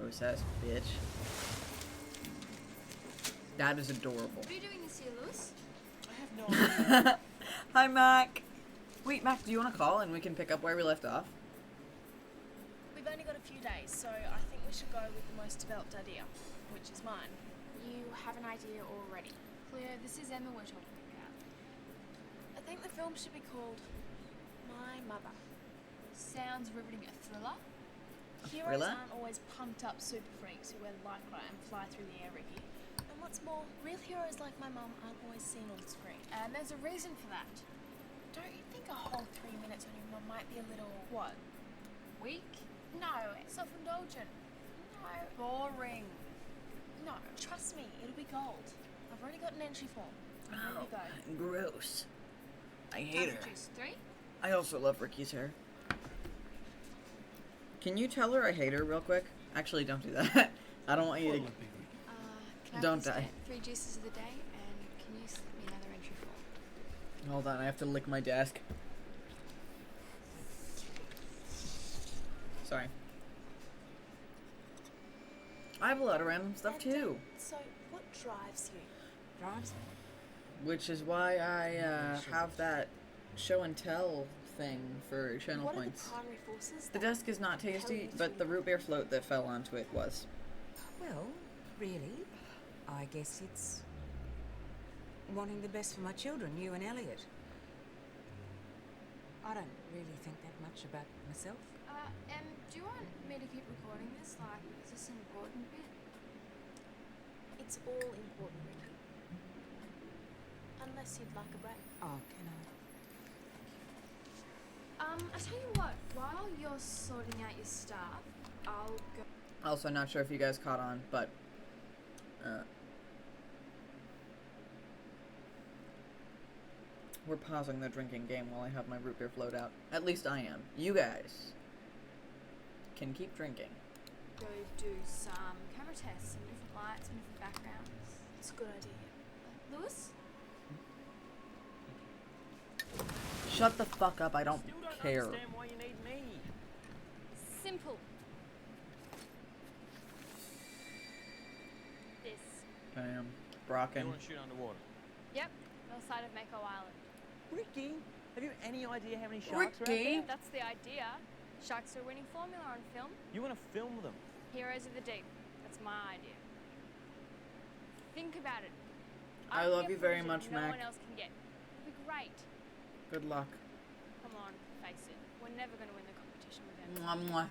Oh, sass bitch. That is adorable. What are you doing this year, Lewis? I have no idea. Hi, Mac. Wait, Mac, do you want to call and we can pick up where we left off? We've only got a few days, so I think we should go with the most developed idea, which is mine. You have an idea already. Claire, this is Emma we're talking about. I think the film should be called My Mother. Sounds riveting. A thriller? Heroes Thriller? aren't always pumped up super freaks who wear lycra and fly through the air, Ricky. And what's more, real heroes like my mum aren't always seen on screen. And there's a reason for that. Don't you think a whole 3 minutes on your mum might be a little... What? Weak? No, self-indulgent. No. Boring. No, trust me, it'll be gold. I've already got an entry form. Oh, Ready to go. gross. I hate her. Juice 3? I also love Ricky's hair. Can you tell her I hate her real quick? Actually, don't do that. I don't want you to... Can I Don't please die. get 3 juices of the day, and can you slip me another entry form? Hold on, I have to lick my desk. Sorry. I have a lot of random stuff too. So, what drives you? Drives me. Which is why I have that show and tell thing for channel What points. are the primary forces? The that desk is not tasty, propel you but through the root beer float that fell onto it was. Well, really, I guess it's wanting the best for my children, you and Elliot. I don't really think that much about myself. Do you want me to keep recording this? Like, is this an important bit? It's all important, Ricky. Unless you'd like a break. Oh, can I tell you what, while you're sorting out your stuff, I'll go. Also, not sure if you guys caught on, but we're pausing the drinking game while I have my root beer float out. At least I am. You guys can keep drinking. Go do some camera tests, some different lights, some different backgrounds. It's a good idea. Lewis? Shut the fuck up, I don't care. Why you need me. Simple. This. Damn. Brocken. You want to shoot underwater? Yep, north side of Mako Island. Ricky, have you any idea how many sharks are out Ricky? there? That's the idea. Sharks are a winning formula on film. You want to film them? Heroes of the deep. That's my idea. Think about it. I can love get you very footage much, that no Mac. one else can get. It'll be great. Good luck. Come on, face it. We're never going to win the competition with them. Mwah, mwah.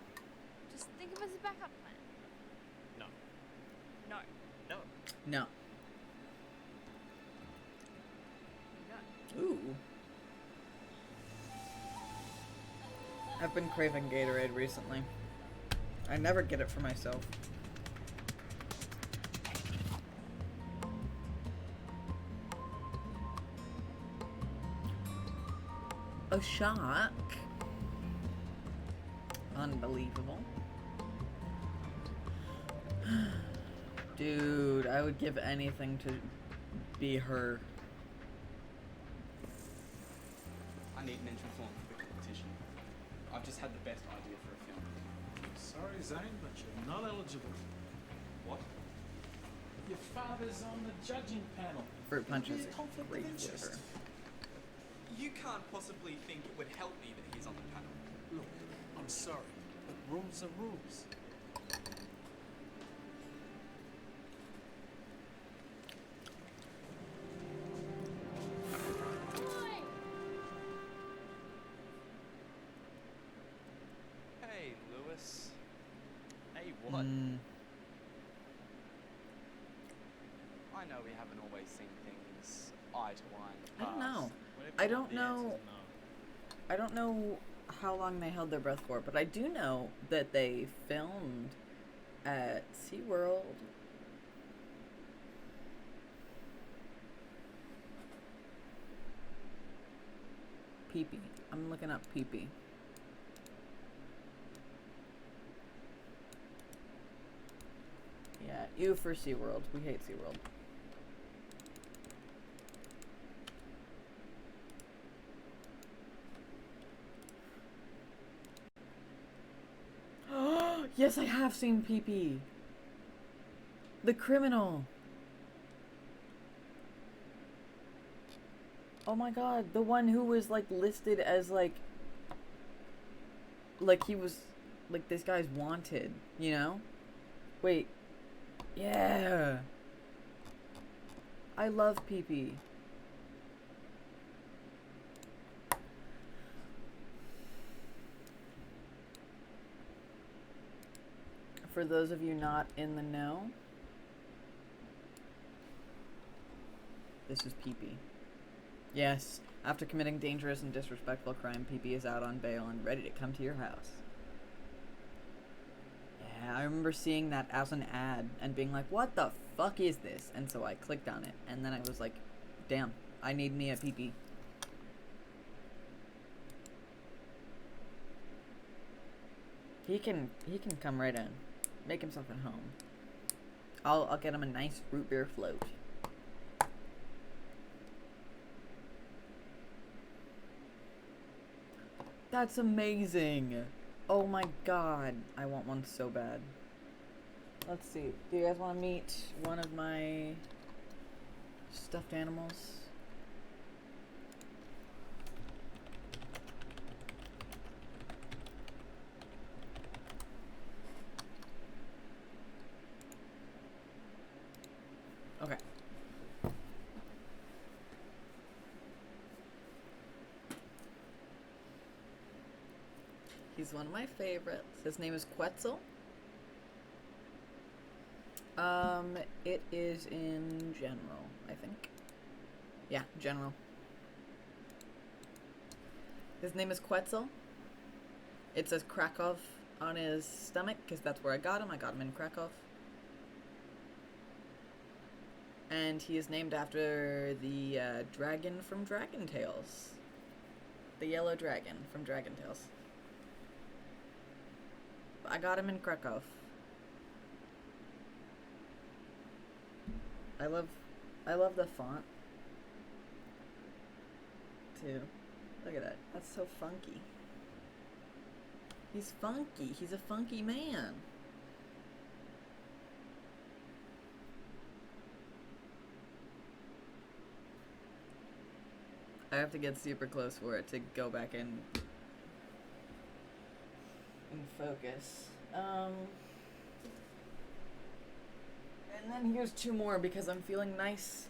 Just think of it as a backup plan. No. No. No. No. No. Ooh. I've been craving Gatorade recently. I never get it for myself. A shark. Unbelievable. Dude, I would give anything to be her. I need an entry form for the competition. I've just had the best idea for a film. Sorry, Zane, but you're not eligible. What? Your father's on the judging panel. Fruit punch It'd is be a a conflict great of interest. flavor. You can't possibly think it would help me that he's on the panel. Look, I'm sorry, but rules are rules. What? Mm. I know we haven't always seen things eye to eye in the I don't past. know. Whatever I you don't want, the answer's know. no. I don't know how long they held their breath for, but I do know that they filmed at SeaWorld. Pee-pee. I'm looking up pee-pee. Yeah, you for SeaWorld. We hate SeaWorld. Yes, I have seen pee-pee. The criminal. Oh my god, the one who was like listed as like he was like this guy's wanted, you know? Wait. Yeah. I love pee-pee. For those of you not in the know, this is pee-pee. Yes, after committing dangerous and disrespectful crime, pee-pee is out on bail and ready to come to your house. Yeah, I remember seeing that as an ad and being like, what the fuck is this? And so I clicked on it, and then I was like, damn, I need me a pee-pee. He can come right in. Make himself at home. I'll get him a nice root beer float. That's amazing. Oh my god. I want one so bad. Let's see. Do you guys want to meet one of my stuffed animals? Okay. He's one of my favorites. His name is Quetzal. It is in general, I think. Yeah, general. His name is Quetzal. It says Krakow on his stomach, because that's where I got him. I got him in Krakow. And he is named after the dragon from Dragon Tales. The yellow dragon from Dragon Tales. I got him in Krakow. I love the font too. Look at that. That's so funky. He's funky. He's a funky man. I have to get super close for it to go back in focus. And then here's two more because I'm feeling nice.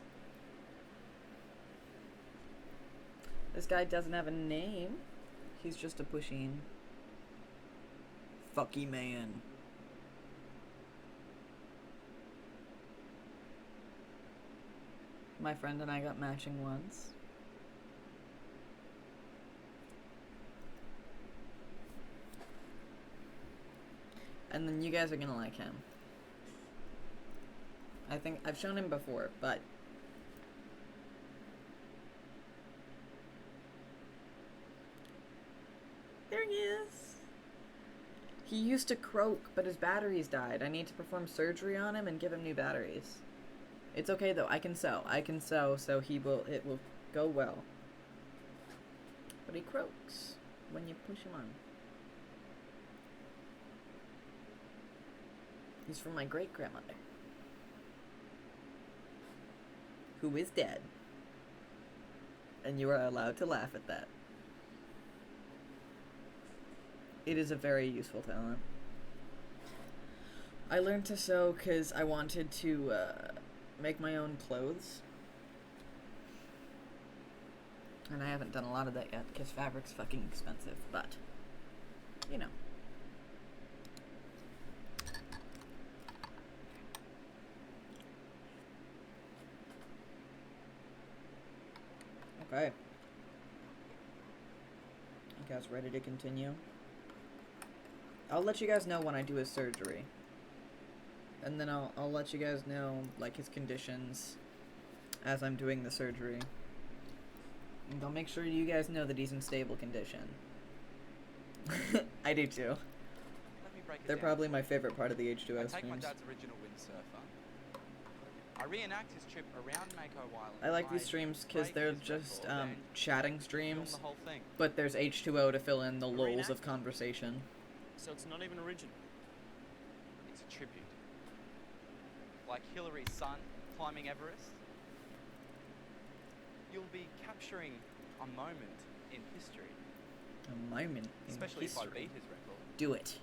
This guy doesn't have a name. He's just a pusheen. Fucky man. My friend and I got matching ones. And then you guys are gonna like him. I think I've shown him before, but there he is. He used to croak, but his batteries died. I need to perform surgery on him and give him new batteries. It's okay though, I can sew, so it will go well. But he croaks when you push him on. He's from my great-grandmother, who is dead. And you are allowed to laugh at that. It is a very useful talent. I learned to sew because I wanted to make my own clothes. And I haven't done a lot of that yet because fabric's fucking expensive, but, you know. Okay. You guys ready to continue? I'll let you guys know when I do his surgery. And then I'll let you guys know, like, his conditions as I'm doing the surgery. And I'll make sure you guys know that he's in stable condition. I do too. Let me break it They're down. probably my favorite part of the H2O I take my streams. dad's original windsurfer. I reenact his trip around Mako Island. I like these I streams because break they're his just record and chatting film streams, the whole thing. but there's H2O to fill in the lulls Reenact? of conversation. So it's not even original. It's a tribute. Like Hillary's son climbing Everest. You'll be capturing a moment in history. A moment in Especially if I history. beat his record. Do it.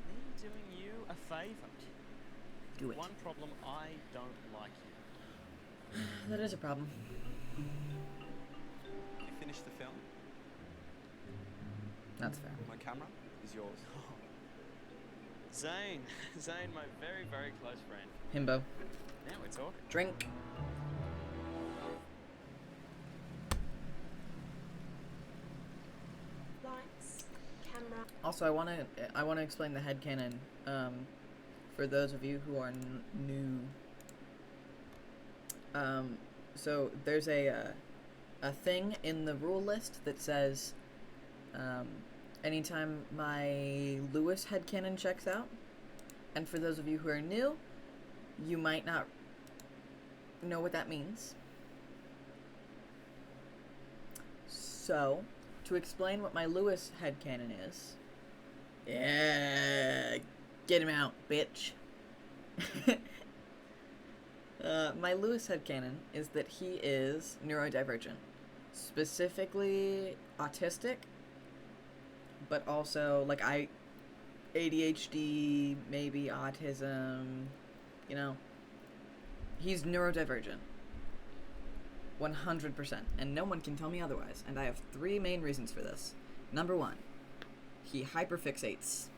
Me doing you a favour. Do it. One problem, I don't like you. That is a problem. You finished the film? That's fair. My camera is yours. Zane. Zane, my very, very close friend. Himbo. Now we're talking. Drink. Lights, camera. Also, I wanna explain the headcanon for those of you who are new. So there's a thing in the rule list that says anytime my Lewis headcanon checks out, and for those of you who are new, you might not know what that means. So, to explain what my Lewis headcanon is, yeah, get him out, bitch. My Lewis headcanon is that he is neurodivergent, specifically autistic, but also, like, ADHD, maybe autism, you know. He's neurodivergent. 100%. And no one can tell me otherwise. And I have 3 main reasons for this. Number 1, he hyperfixates.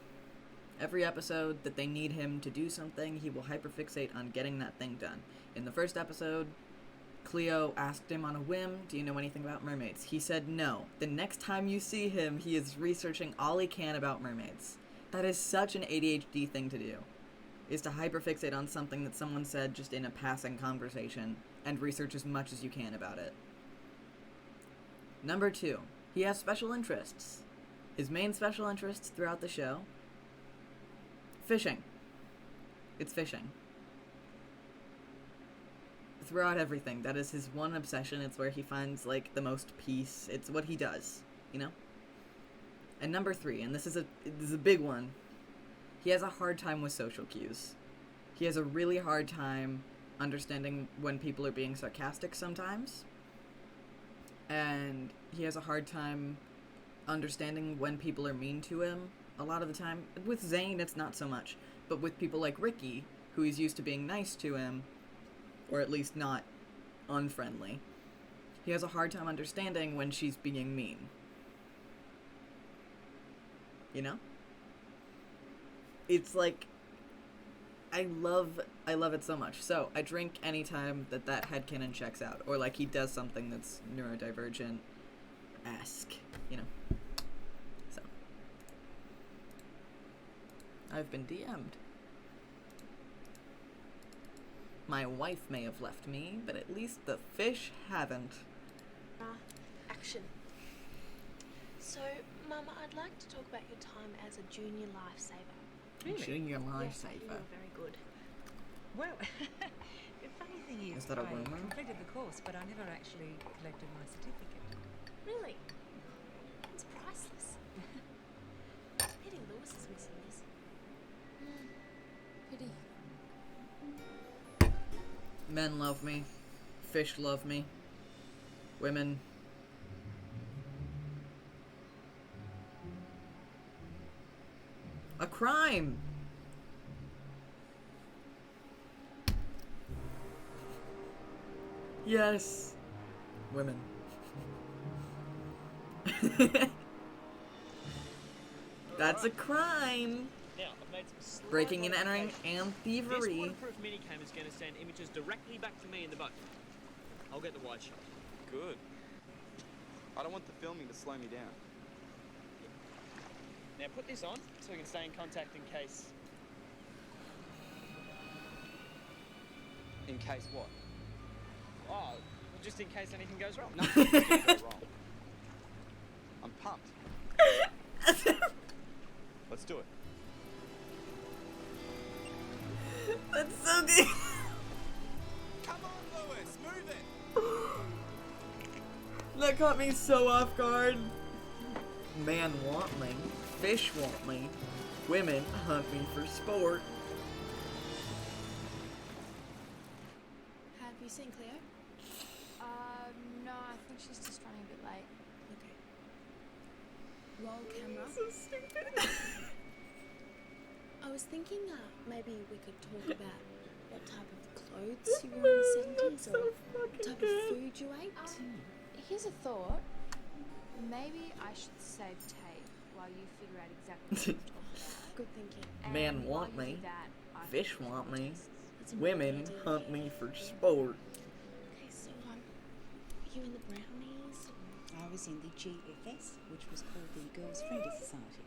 Every episode that they need him to do something, he will hyperfixate on getting that thing done. In the first episode, Cleo asked him on a whim, do you know anything about mermaids? He said no. The next time you see him, he is researching all he can about mermaids. That is such an ADHD thing to do, is to hyperfixate on something that someone said just in a passing conversation and research as much as you can about it. Number 2, he has special interests. His main special interests throughout the show, fishing. It's fishing. Throughout everything, that is his one obsession. It's where he finds, like, the most peace. It's what he does, you know? And number 3, and this is a big one, he has a hard time with social cues. He has a really hard time understanding when people are being sarcastic sometimes. And he has a hard time understanding when people are mean to him a lot of the time. With Zane, it's not so much. But with people like Ricky, who he's used to being nice to him, or at least not unfriendly, he has a hard time understanding when she's being mean. You know? It's like, I love it so much. So, I drink anytime that headcanon checks out. Or, like, he does something that's neurodivergent-esque, you know? So. I've been DM'd. My wife may have left me, but at least the fish haven't. Action. So, Mama, I'd like to talk about your time as a junior lifesaver. Junior Yes, you lifesaver. were very good. Well, the funny thing Is that a I rumor? completed the course, but I never actually collected my certificate. Really? It's priceless. Pity Lewis is missing this. Pity. Men love me. Fish love me. Women. A crime! Yes. Women. That's a crime! Now, I've made some slight Breaking and entering modifications. and This thievery. waterproof minicam is going to send images directly back to me in the boat. I'll get the wide shot. Good. I don't want the filming to slow me down. Now put this on so we can stay in contact in case. In case what? Oh, just in case anything goes wrong. Nothing's gonna go wrong. I'm pumped. Let's do it. That's so good. Come on, Lewis, move it! That caught me so off guard. Man want me. Fish want me. Women hunt me for sport. Have you seen Cleo? No, I think she's just running a bit late. Okay. Roll camera. So stupid. I was thinking maybe we could talk about what type of clothes you wore in the 70s or what type of food you ate. Here's a thought. Maybe I should save tape while you figure out exactly what I'm talking about. Good thinking. And Man while want you do me. that, I Fish can want me. That's a Women good idea. hunt me for sport. Okay, so you in the brownies? I was in the GFS, which was called the Girls Friendly Society.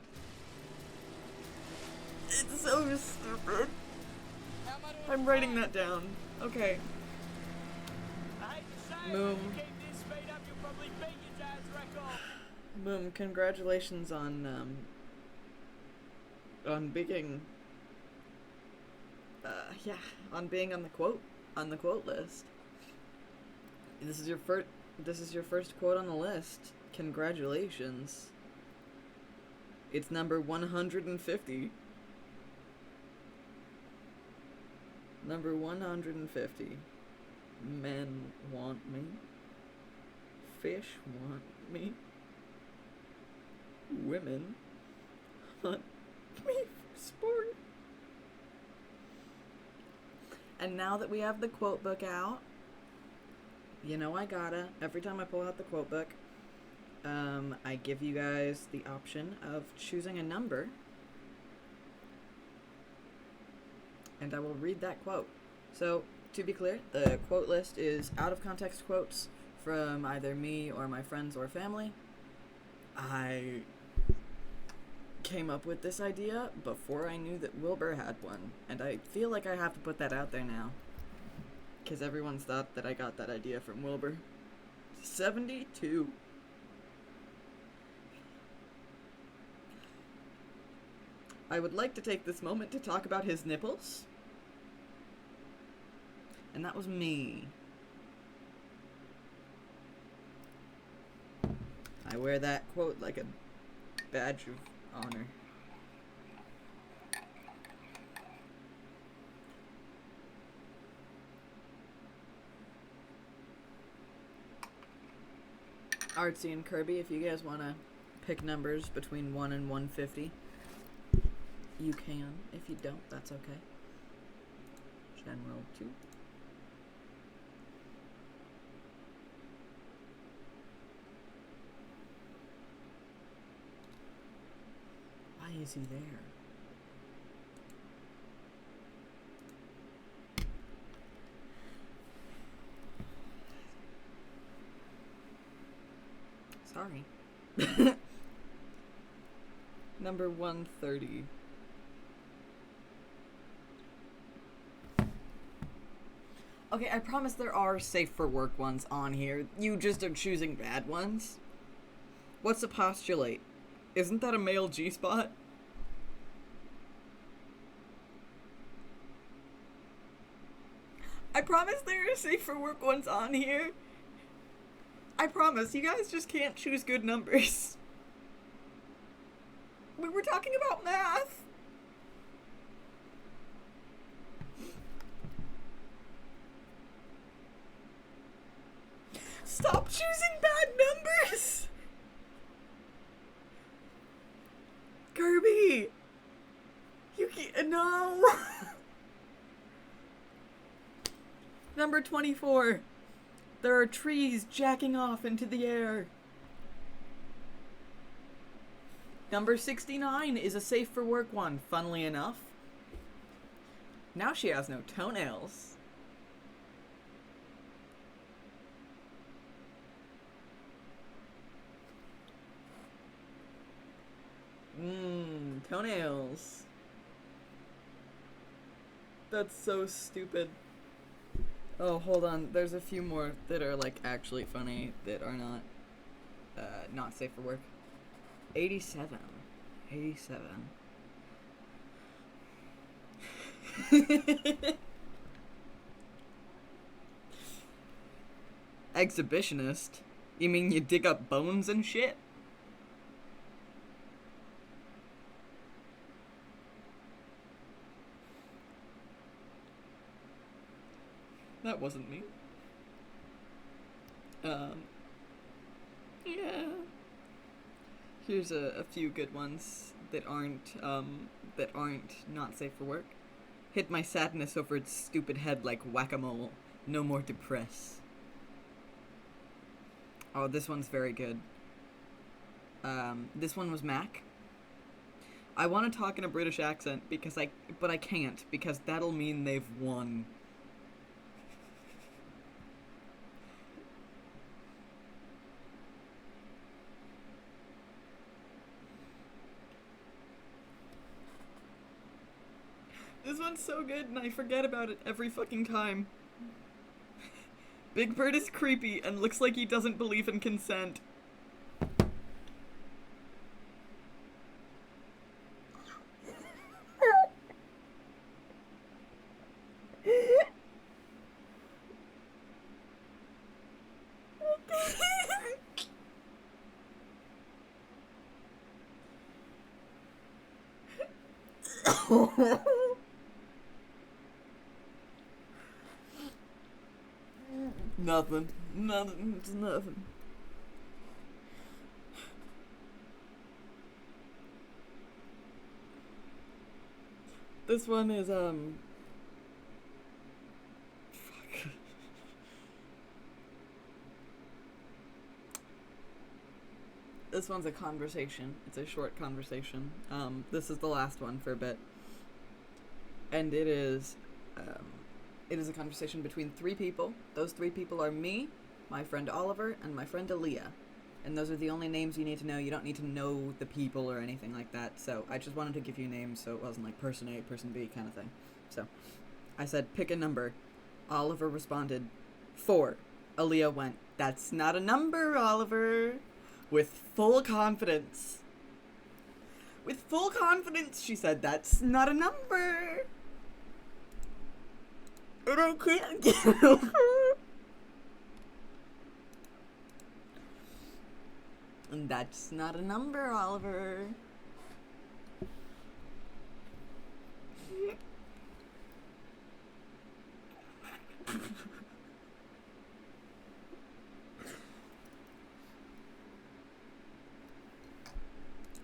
It's so stupid. I'm writing that down. Okay. Moom. Moom, congratulations on being on being on the quote list. This is your first quote on the list. Congratulations. It's number 150. Number 150. Men want me. Fish want me. Women hunt me for sport. And now that we have the quote book out, you know I gotta, every time I pull out the quote book, I give you guys the option of choosing a number. And I will read that quote. So, to be clear, the quote list is out of context quotes from either me or my friends or family. I came up with this idea before I knew that Wilbur had one, and I feel like I have to put that out there now. Because everyone's thought that I got that idea from Wilbur. 72. I would like to take this moment to talk about his nipples. And that was me. I wear that quote like a badge of honor. Artsy and Kirby, if you guys want to pick numbers between 1 and 150, you can. If you don't, that's okay. General 2. Why is he there? Sorry. Number 130. Okay, I promise there are safe for work ones on here. You just are choosing bad ones. What's a postulate? Isn't that a male G-spot? I promise there are safe for work ones on here. I promise, you guys just can't choose good numbers. We were talking about math. Stop choosing bad numbers! Kirby! You can't, no! Number 24. There are trees jacking off into the air. Number 69 is a safe for work one, funnily enough. Now she has no toenails. Toenails. That's so stupid. Oh, hold on. There's a few more that are like actually funny that are not safe for work. 87. 87. Exhibitionist? You mean you dig up bones and shit? That wasn't me. Yeah. Here's a few good ones that aren't not safe for work. Hit my sadness over its stupid head like whack-a-mole. No more depress. Oh, this one's very good. This one was Mac. I want to talk in a British accent but I can't because that'll mean they've won. This one's so good and I forget about it every fucking time. Big Bird is creepy and looks like he doesn't believe in consent. Nothing. It's nothing. This one is, fuck. This one's a conversation. It's a short conversation. This is the last one for a bit. And it is a conversation between 3 people. Those 3 people are me, my friend Oliver, and my friend Aaliyah. And those are the only names you need to know. You don't need to know the people or anything like that. So I just wanted to give you names so it wasn't like person A, person B kind of thing. So I said, pick a number. Oliver responded, 4. Aaliyah went, that's not a number, Oliver. With full confidence. With full confidence, she said, that's not a number. And I can't get over it. And that's not a number, Oliver.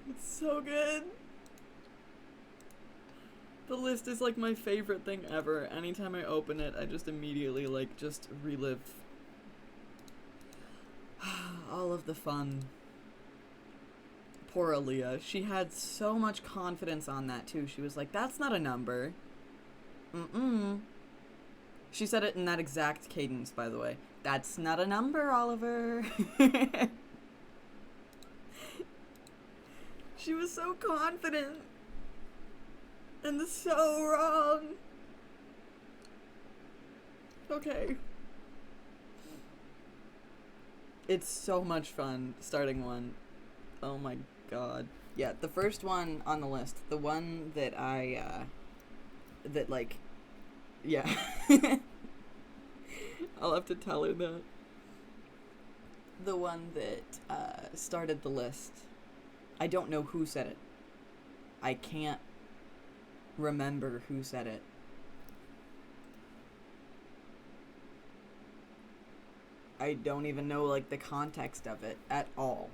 It's so good. The list is like my favorite thing ever. Anytime I open it, I just immediately like just relive all of the fun. Poor Aaliyah. She had so much confidence on that too. She was like, that's not a number. She said it in that exact cadence, by the way. That's not a number, Oliver. She was so confident. And so wrong. Okay. It's so much fun starting one. Oh my god. Yeah, the first one on the list, the one that yeah. I'll have to tell her that. The one that started the list. I don't know who said it. I can't remember who said it. I don't even know like the context of it at all.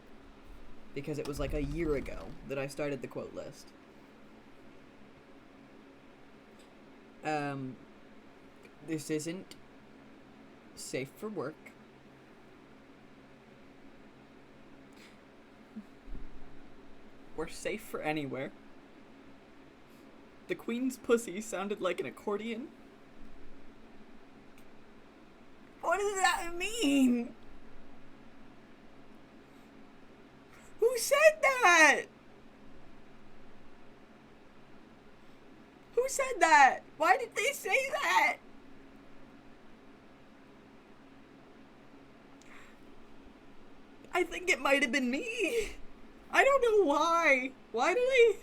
Because it was like a year ago that I started the quote list. This isn't safe for work. We're safe for anywhere. The Queen's pussy sounded like an accordion. What does that mean? Who said that? Who said that? Why did they say that? I think it might have been me. I don't know why. Why did I...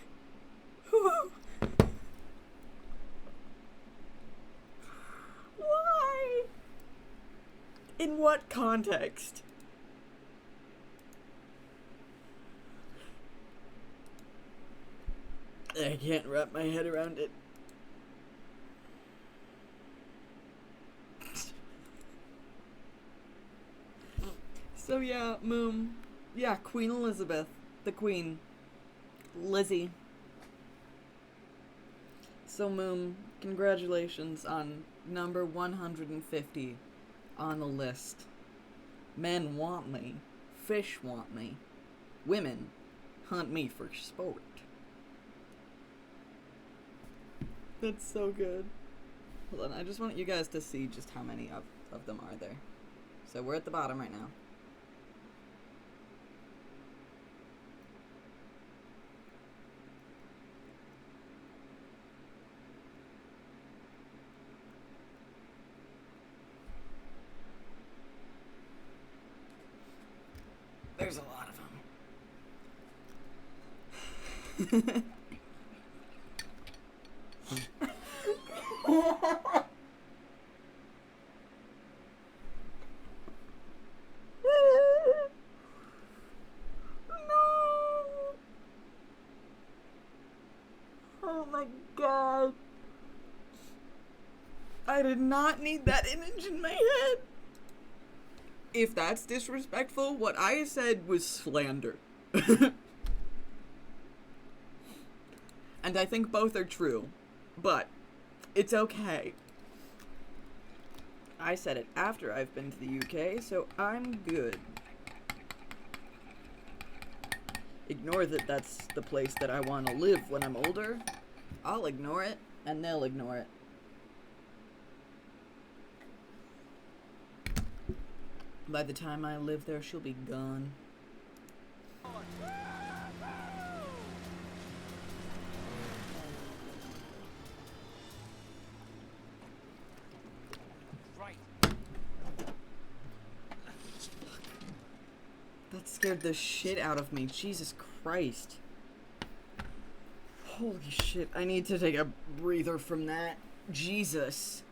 Why? In what context? I can't wrap my head around it. So yeah, Moom. Yeah, Queen Elizabeth. The Queen. Lizzie. So Moom, congratulations on number 150 on the list. Men want me. Fish want me. Women hunt me for sport. That's so good. Hold on, I just want you guys to see just how many of them are there. So we're at the bottom right now. There's a lot of them. No. Oh my god. I did not need that image in my head. If that's disrespectful, what I said was slander. And I think both are true. But it's okay. I said it after I've been to the UK, so I'm good. Ignore that that's the place that I want to live when I'm older. I'll ignore it, and they'll ignore it. By the time I live there, she'll be gone. Right. That scared the shit out of me. Jesus Christ. Holy shit. I need to take a breather from that. Jesus.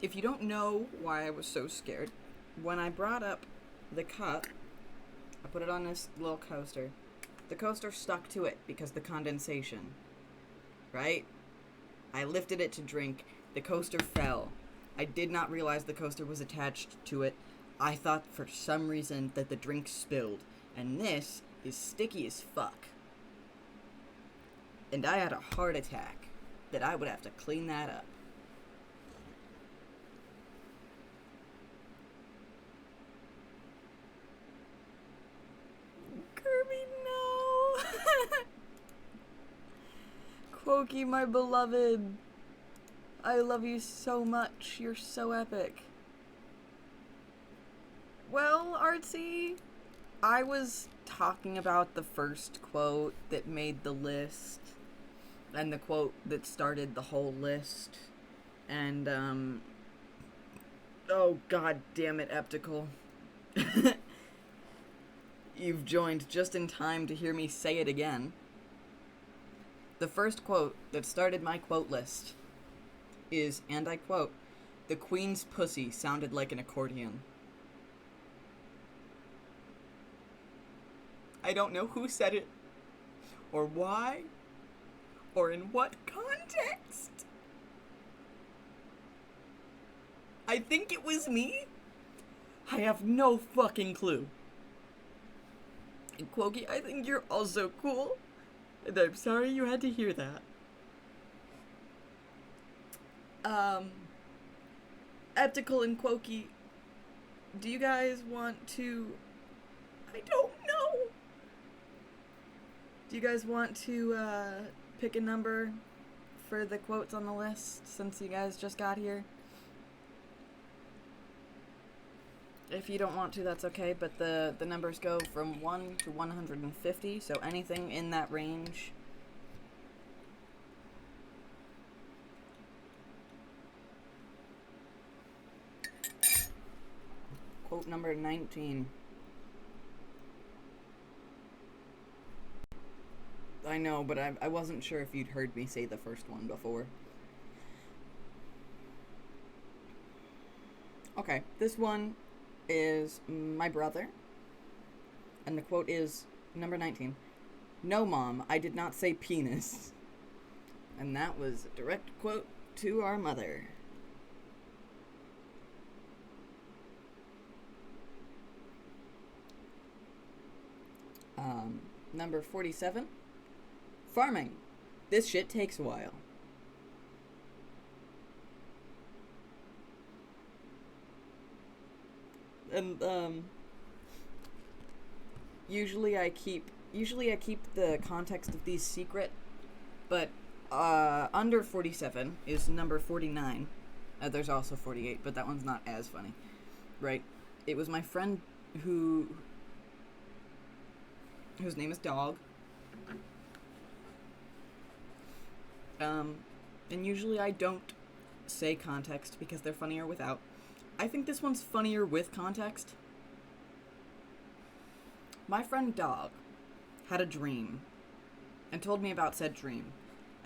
If you don't know why I was so scared, when I brought up the cup, I put it on this little coaster. The coaster stuck to it because the condensation, right? I lifted it to drink. The coaster fell. I did not realize the coaster was attached to it. I thought for some reason that the drink spilled. And this is sticky as fuck. And I had a heart attack that I would have to clean that up. Kirby, no! Quokey, my beloved. I love you so much. You're so epic. Well, Artsy, I was talking about the first quote that made the list, and the quote that started the whole list, and, oh, god damn it, Eptical. You've joined just in time to hear me say it again. The first quote that started my quote list is, and I quote, "The Queen's pussy sounded like an accordion." I don't know who said it, or why, or in what context. I think it was me. I have no fucking clue. And Quokey, I think you're also cool. And I'm sorry you had to hear that. Eptical and Quokey, do you guys want to... I don't know. Do you guys want to, pick a number for the quotes on the list, since you guys just got here? If you don't want to, that's okay, but the numbers go from 1 to 150, so anything in that range. Quote number 19. I know, but I wasn't sure if you'd heard me say the first one before. Okay, this one is my brother, and the quote is number 19. "No, Mom, I did not say penis." And that was a direct quote to our mother. Number 47. "Farming. This shit takes a while." And usually I keep the context of these secret, but under 47 is number 49. There's also 48, but that one's not as funny, right? It was my friend whose name is Dog. And usually I don't say context because they're funnier without. I think this one's funnier with context. My friend Dog had a dream and told me about said dream,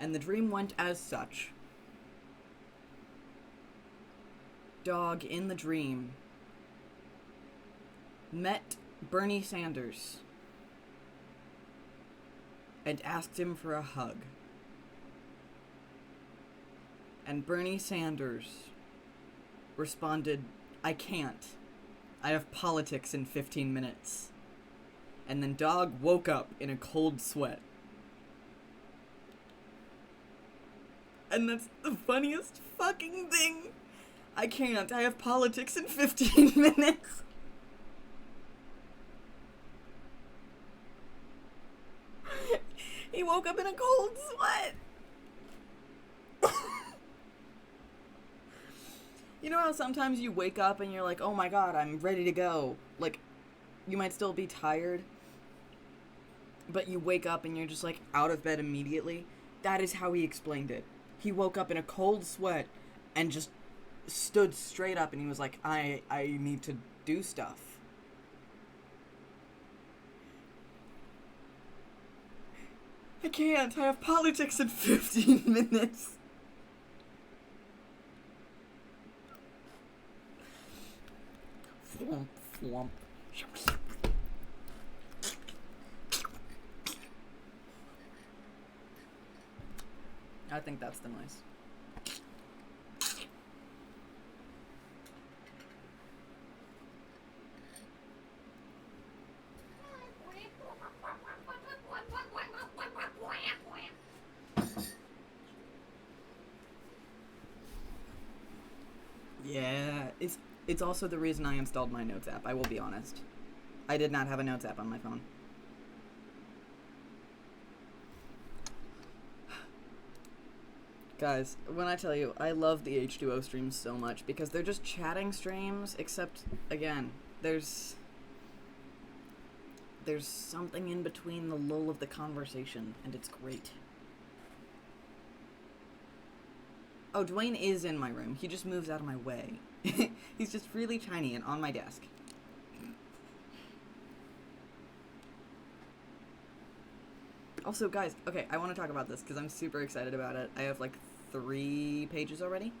and the dream went as such. Dog, in the dream, met Bernie Sanders and asked him for a hug. And Bernie Sanders responded, "I can't. I have politics in 15 minutes." And then Dog woke up in a cold sweat. And that's the funniest fucking thing. I can't. I have politics in 15 minutes. He woke up in a cold sweat. You know how sometimes you wake up and you're like, oh my god, I'm ready to go. Like, you might still be tired, but you wake up and you're just like out of bed immediately? That is how he explained it. He woke up in a cold sweat and just stood straight up and he was like, I need to do stuff. I can't. I have politics in 15 minutes. Flump, flump. I think that's the noise. Yeah, it's also the reason I installed my Notes app, I will be honest. I did not have a Notes app on my phone. Guys, when I tell you, I love the H2O streams so much because they're just chatting streams, except, again, there's something in between the lull of the conversation, and it's great. Oh, Dwayne is in my room. He just moves out of my way. He's just really tiny and on my desk. Also, guys, okay, I want to talk about this because I'm super excited about it. I have like 3 pages already.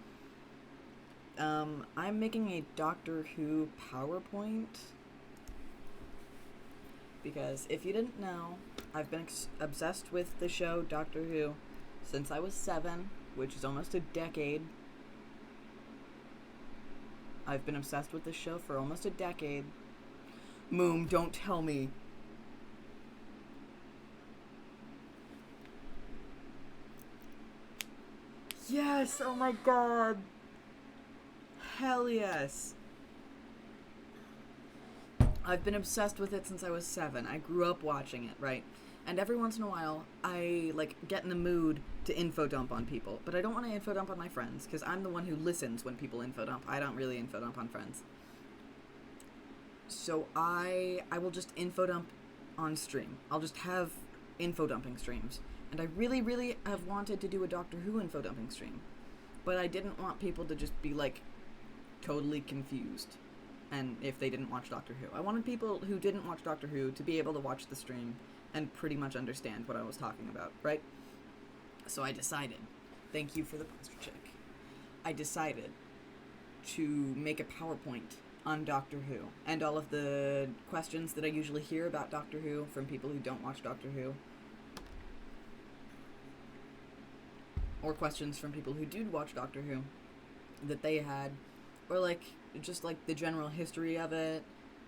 I'm making a Doctor Who PowerPoint because if you didn't know, I've been obsessed with the show Doctor Who since I was 7, which is almost a decade. I've been obsessed with this show for almost a decade. Moom, don't tell me. Yes, oh my god. Hell yes. I've been obsessed with it since I was 7. I grew up watching it, right? And every once in a while, I, like, get in the mood to info dump on people. But I don't want to info dump on my friends, because I'm the one who listens when people info dump. I don't really info dump on friends. So I will just info dump on stream. I'll just have info dumping streams. And I really, really have wanted to do a Doctor Who info dumping stream. But I didn't want people to just be, like, totally confused. And if they didn't watch Doctor Who. I wanted people who didn't watch Doctor Who to be able to watch the stream and pretty much understand what I was talking about, right? So I decided, thank you for the poster check, I decided to make a PowerPoint on Doctor Who, and all of the questions that I usually hear about Doctor Who from people who don't watch Doctor Who, or questions from people who do watch Doctor Who that they had, or like just like the general history of it,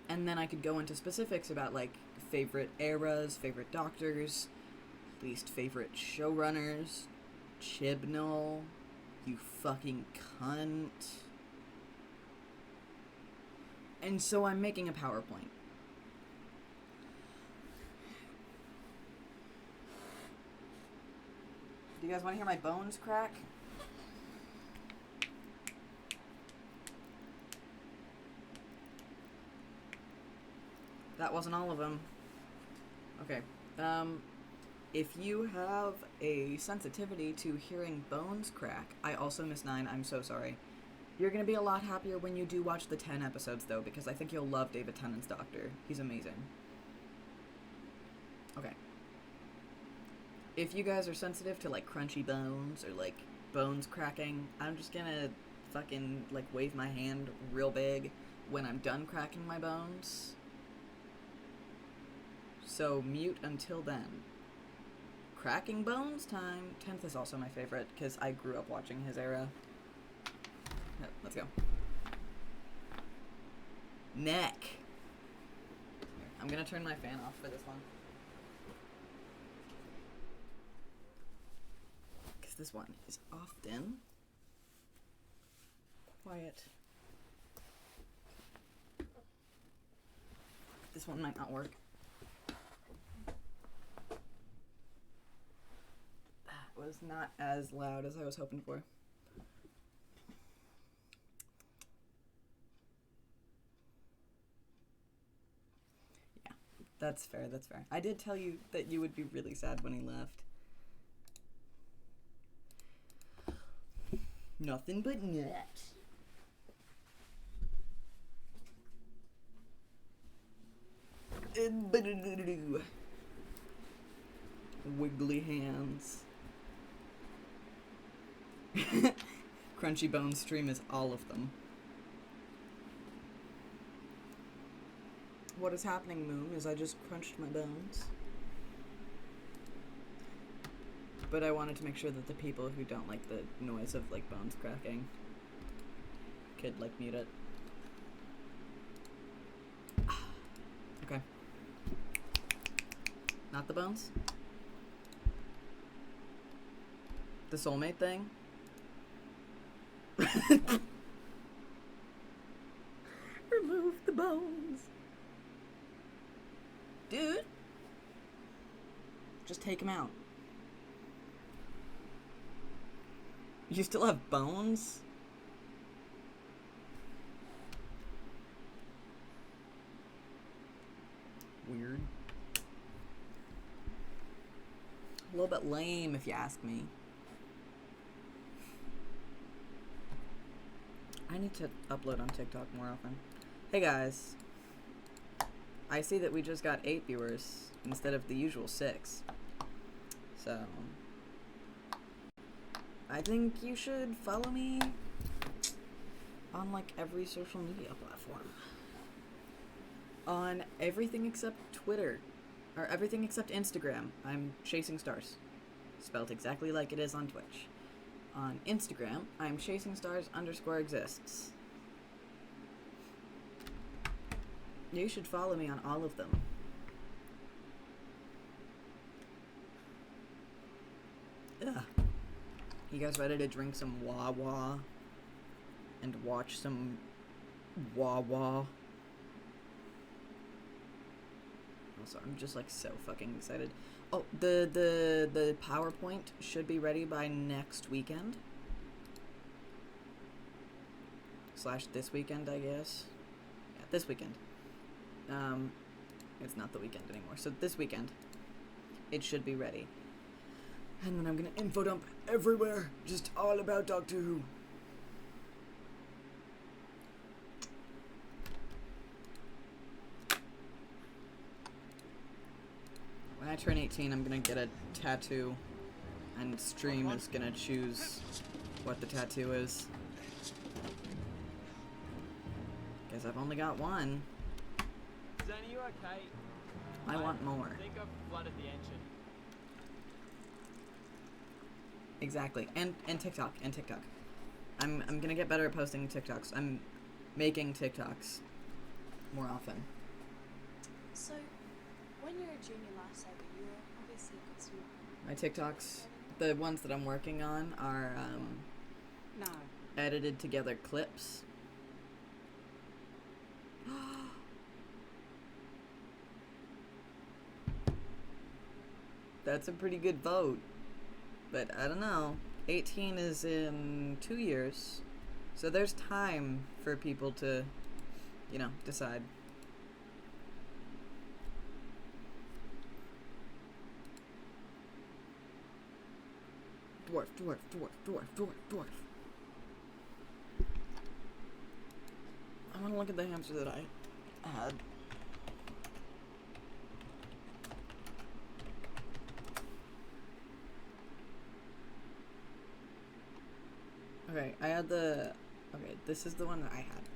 and then I could go into specifics about like favorite eras, favorite doctors, least favorite showrunners, Chibnall, you fucking cunt. And so I'm making a PowerPoint. Do you guys want to hear my bones crack? That wasn't all of them. Okay. If you have a sensitivity to hearing bones crack, I also miss 9, I'm so sorry. You're gonna be a lot happier when you do watch the 10 episodes, though, because I think you'll love David Tennant's Doctor. He's amazing. Okay. If you guys are sensitive to, like, crunchy bones or, like, bones cracking, I'm just gonna fucking, like, wave my hand real big when I'm done cracking my bones. So, mute until then. Cracking bones time. 10th is also my favorite, because I grew up watching his era. Let's go. Neck. Here, I'm gonna turn my fan off for this one. Because this one is often quiet. This one might not work. That was not as loud as I was hoping for. That's fair, that's fair. I did tell you that you would be really sad when he left. Nothing but net. Wiggly hands. Crunchy Bones stream is all of them. What is happening, Moon, is I just crunched my bones. But I wanted to make sure that the people who don't like the noise of, like, bones cracking could, like, mute it. Okay. Not the bones? The soulmate thing? Remove the bones. Dude. Just take them out. You still have bones? Weird. A little bit lame, if you ask me. I need to upload on TikTok more often. Hey guys. I see that we just got 8 viewers instead of the usual 6. So, I think you should follow me on, like, every social media platform. On everything except Twitter. Or everything except Instagram. I'm Chasing Stars. Spelled exactly like it is on Twitch. On Instagram, I'm ChasingStars_exists. You should follow me on all of them. Ugh. You guys ready to drink some Wawa? And watch some Wawa? Also, I'm just like so fucking excited. Oh, the PowerPoint should be ready by next weekend. / this weekend, I guess. Yeah, this weekend. It's not the weekend anymore. So this weekend, it should be ready. And then I'm gonna info dump everywhere, just all about Doctor Who. When I turn 18, I'm gonna get a tattoo, and Stream is gonna choose what the tattoo is. Guess I've only got one. Zane, are you okay? I want more. I think I've flooded the engine. Exactly. And TikTok. I'm gonna get better at posting TikToks. I'm making TikToks more often. So, when you're a junior lifesaver, you're obviously a good swimmer. My TikToks, the ones that I'm working on, are No. edited together clips. That's a pretty good vote. But I don't know. 18 is in 2 years. So there's time for people to, you know, decide. Dwarf. I want to look at the hamster that I had. Okay, I had the... Okay, this is the one that I had.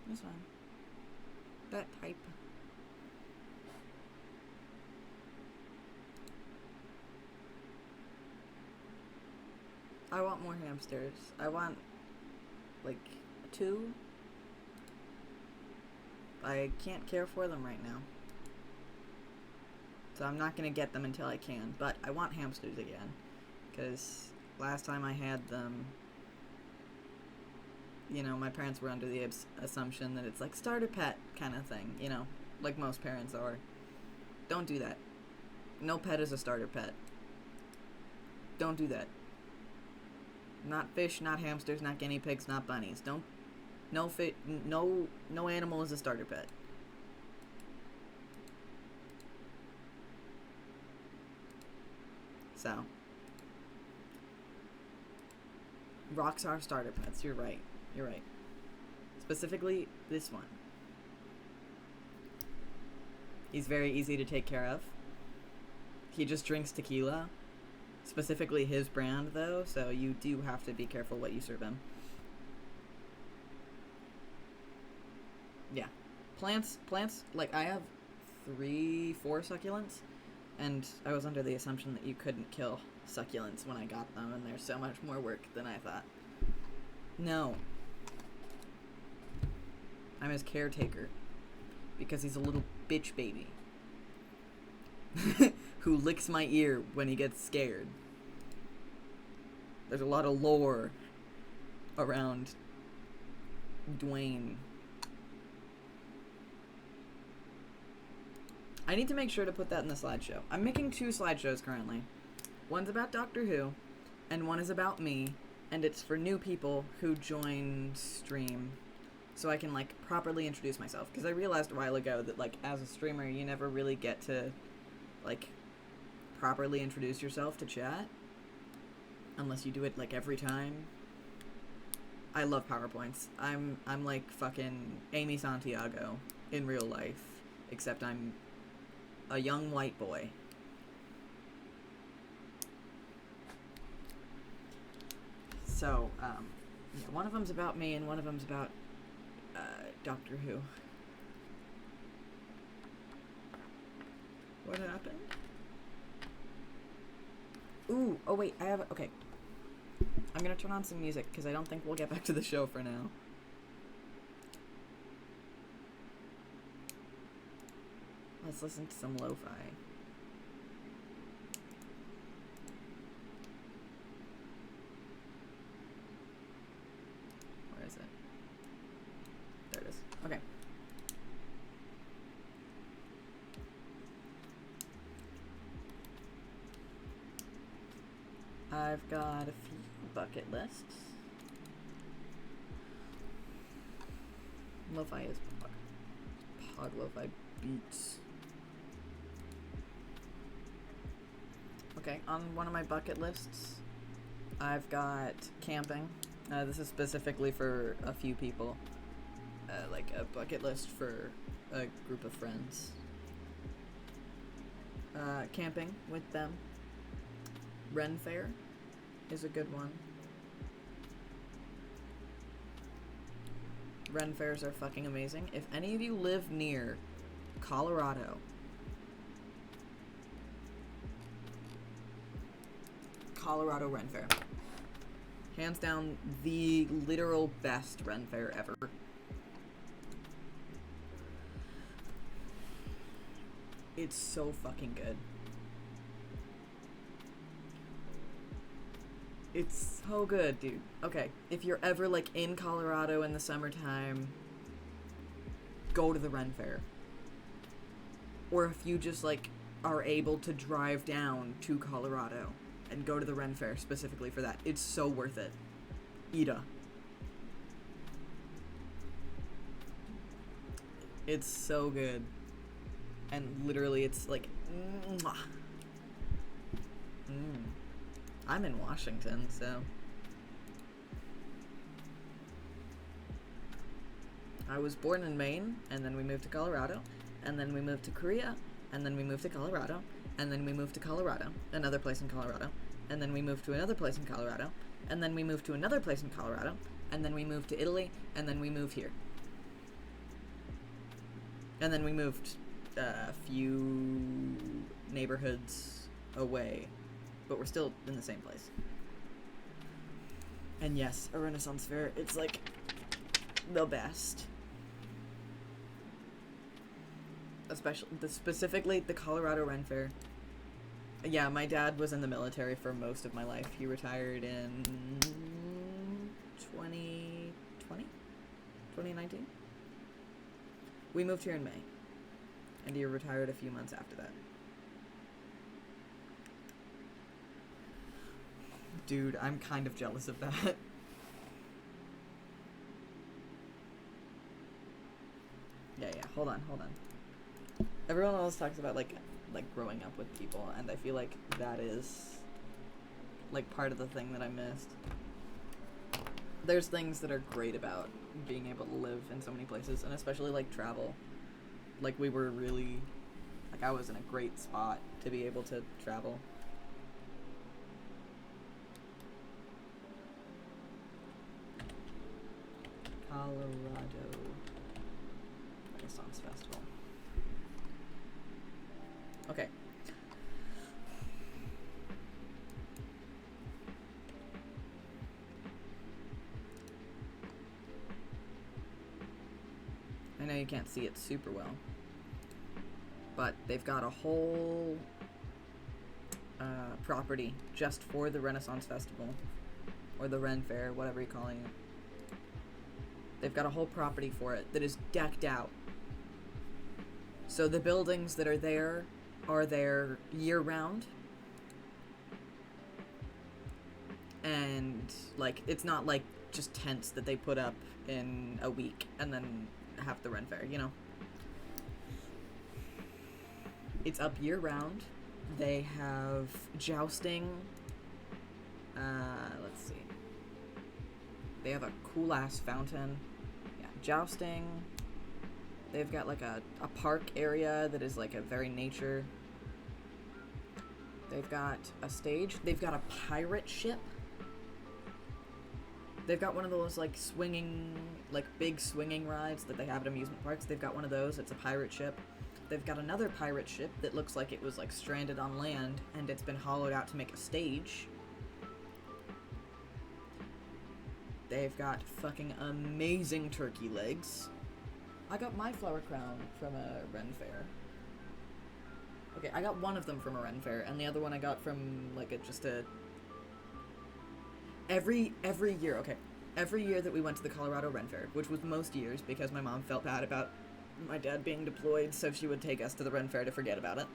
This one. That type. I want more hamsters. I want, like, 2. I can't care for them right now. So I'm not gonna get them until I can. But I want hamsters again. Because last time I had them, you know, my parents were under the assumption that it's like starter pet kind of thing, you know, like most parents are. Don't do that. No pet is a starter pet. Don't do that. Not fish, not hamsters, not guinea pigs, not bunnies. Don't. No animal is a starter pet. So. Rocks are starter pets. You're right. You're right. Specifically, this one. He's very easy to take care of. He just drinks tequila. Specifically his brand, though, so you do have to be careful what you serve him. Yeah. Plants, like, I have 3-4 succulents, and I was under the assumption that you couldn't kill succulents when I got them, and there's so much more work than I thought. No. I'm his caretaker, because he's a little bitch baby. Who licks my ear when he gets scared. There's a lot of lore around Dwayne. I need to make sure to put that in the slideshow. I'm making 2 slideshows currently. One's about Doctor Who, and one is about me, and it's for new people who join stream, so I can, like, properly introduce myself. Because I realized a while ago that, like, as a streamer, you never really get to, like, properly introduce yourself to chat. Unless you do it, like, every time. I love PowerPoints. I'm like fucking Amy Santiago in real life. Except I'm a young white boy. So, yeah, one of them's about me and one of them's about, Doctor Who. What happened? Ooh, oh wait, I have, okay. I'm gonna turn on some music, because I don't think we'll get back to the show for now. Let's listen to some lo-fi. Where is it? There it is. Okay. I've got a few bucket lists. Lo-fi is Pog Lo-fi beats. Okay, on one of my bucket lists, I've got camping. This is specifically for a few people. Like a bucket list for a group of friends. Camping with them. Ren Fair is a good one. Ren fairs are fucking amazing. If any of you live near Colorado, Colorado Ren Fair. Hands down, the literal best Ren Fair ever. It's so fucking good. It's so good, dude. Okay, if you're ever, like, in Colorado in the summertime, go to the Ren Fair. Or if you just, like, are able to drive down to Colorado and go to the Ren Fair specifically for that. It's so worth it. Ida. It's so good. And literally, it's like, mwah. I'm in Washington, so I was born in Maine, and then we moved to Colorado, and then we moved to Korea, and then we moved to Colorado, and then we moved to Colorado, another place in Colorado, and then we moved to another place in Colorado, and then we moved to another place in Colorado, and then we moved to Italy, and then we moved here. And then we moved a few neighborhoods away, but we're still in the same place. And yes, a Renaissance fair, it's like the best. Especially, specifically the Colorado Ren Fair. Yeah, my dad was in the military for most of my life. He retired in 2019? We moved here in May, and he retired a few months after that. Dude, I'm kind of jealous of that. Yeah, hold on. Everyone always talks about, like growing up with people, and I feel like that is, like, part of the thing that I missed. There's things that are great about being able to live in so many places, and especially, like, travel. Like, we were really, like, I was in a great spot to be able to travel. Colorado Renaissance Festival. Okay. I know you can't see it super well, but they've got a whole property just for the Renaissance Festival, or the Ren Fair, whatever you're calling it. They've got a whole property for it that is decked out. So the buildings that are there year-round. And, like, it's not like just tents that they put up in a week and then have the Ren Fair, you know? It's up year-round. They have jousting. Let's see. They have a cool-ass fountain. Yeah, jousting. They've got, like, a park area that is, like, a very nature. They've got a stage. They've got a pirate ship. They've got one of those, like, swinging, like, big swinging rides that they have at amusement parks. They've got one of those. It's a pirate ship. They've got another pirate ship that looks like it was, like, stranded on land, and it's been hollowed out to make a stage. They've got fucking amazing turkey legs. I got my flower crown from a Ren Fair. Okay, I got one of them from a Ren Fair, and the other one I got from, like, every year, okay. Every year that we went to the Colorado Ren Fair, which was most years because my mom felt bad about my dad being deployed, so she would take us to the Ren Fair to forget about it.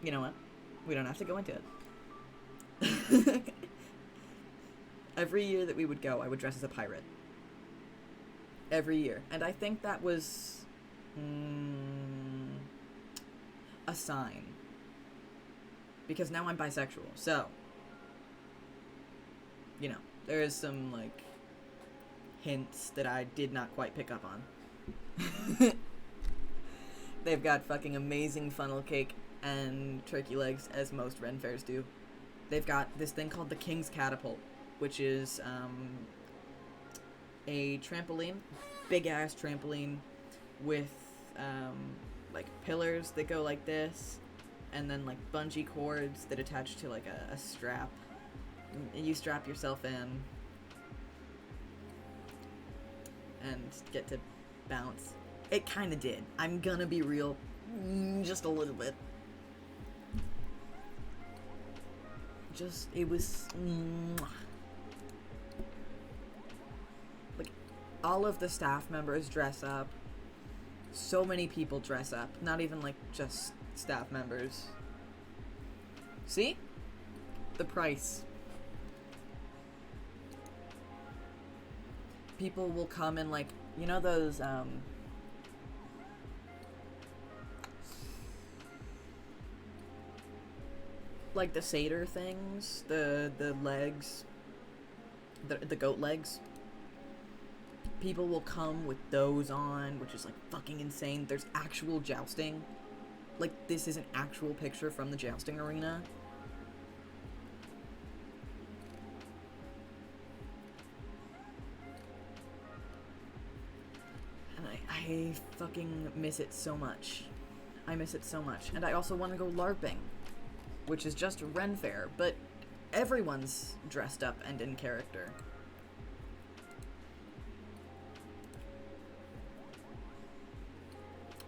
You know what? We don't have to go into it. Every year that we would go, I would dress as a pirate. Every year. And I think that was a sign. Because now I'm bisexual, so you know, there is some, like, hints that I did not quite pick up on. They've got fucking amazing funnel cake and turkey legs, as most Ren fairs do. They've got this thing called the King's Catapult, which is, a trampoline, big-ass trampoline with, like, pillars that go like this, and then, like, bungee cords that attach to, like, a strap. And you strap yourself in and get to bounce. It kinda did. I'm gonna be real, just a little bit. It was, like, all of the staff members dress up. So many people dress up. Not even, like, just staff members. See? The price. People will come in, like, you know those, like the satyr things? The legs? The goat legs? People will come with those on, which is, like, fucking insane. There's actual jousting. Like, this is an actual picture from the jousting arena. I fucking miss it so much. I miss it so much. And I also want to go LARPing, which is just Ren Fair, but everyone's dressed up and in character.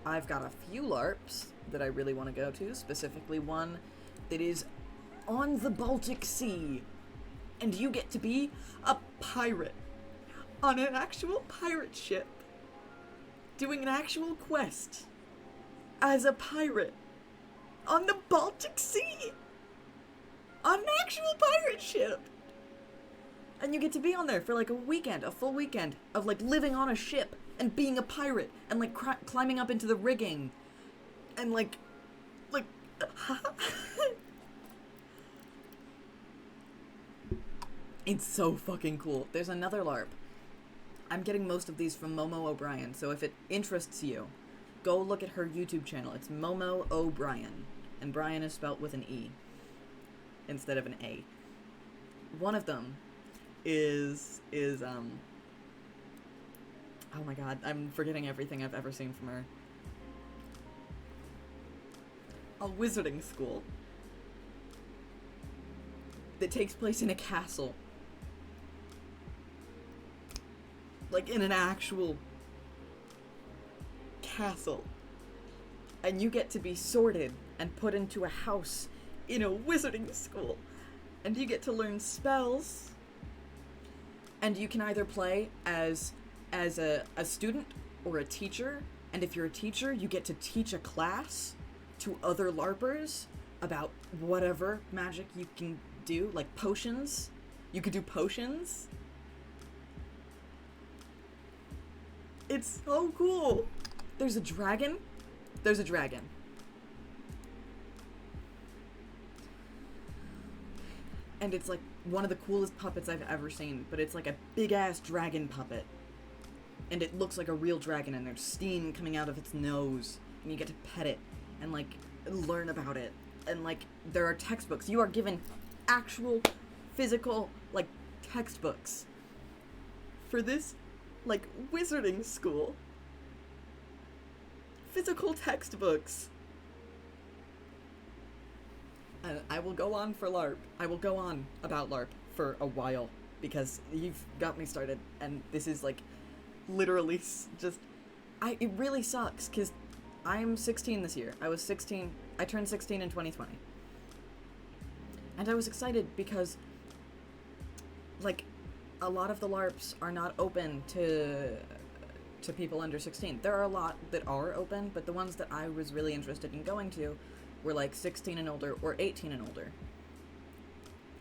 I've got a few LARPs that I really want to go to, specifically one that is on the Baltic Sea, and you get to be a pirate on an actual pirate ship, doing an actual quest as a pirate on the Baltic Sea on an actual pirate ship. And you get to be on there for like a weekend, a full weekend of like living on a ship and being a pirate and like climbing up into the rigging and like it's so fucking cool. There's another LARP. I'm getting most of these from Momo O'Brien, so if it interests you, go look at her YouTube channel. It's Momo O'Brien, and Brian is spelt with an E instead of an A. One of them is oh my god, I'm forgetting everything I've ever seen from her. A wizarding school that takes place in a castle. Like in an actual castle. And you get to be sorted and put into a house in a wizarding school. And you get to learn spells. And you can either play as a student or a teacher. And if you're a teacher, you get to teach a class to other LARPers about whatever magic you can do, like potions. You could do potions. It's so cool. There's a dragon. There's a dragon. And it's like one of the coolest puppets I've ever seen, but it's like a big-ass dragon puppet. And it looks like a real dragon, and there's steam coming out of its nose. And you get to pet it and like learn about it. And like there are textbooks. You are given actual physical like textbooks for this like wizarding school. Physical textbooks. And I will go on for LARP. I will go on about LARP for a while because you've got me started, and this is like literally just it really sucks because I'm 16 this year. I turned 16 in 2020. And I was excited because like a lot of the LARPs are not open to people under 16. There are a lot that are open, but the ones that I was really interested in going to were like 16 and older or 18 and older.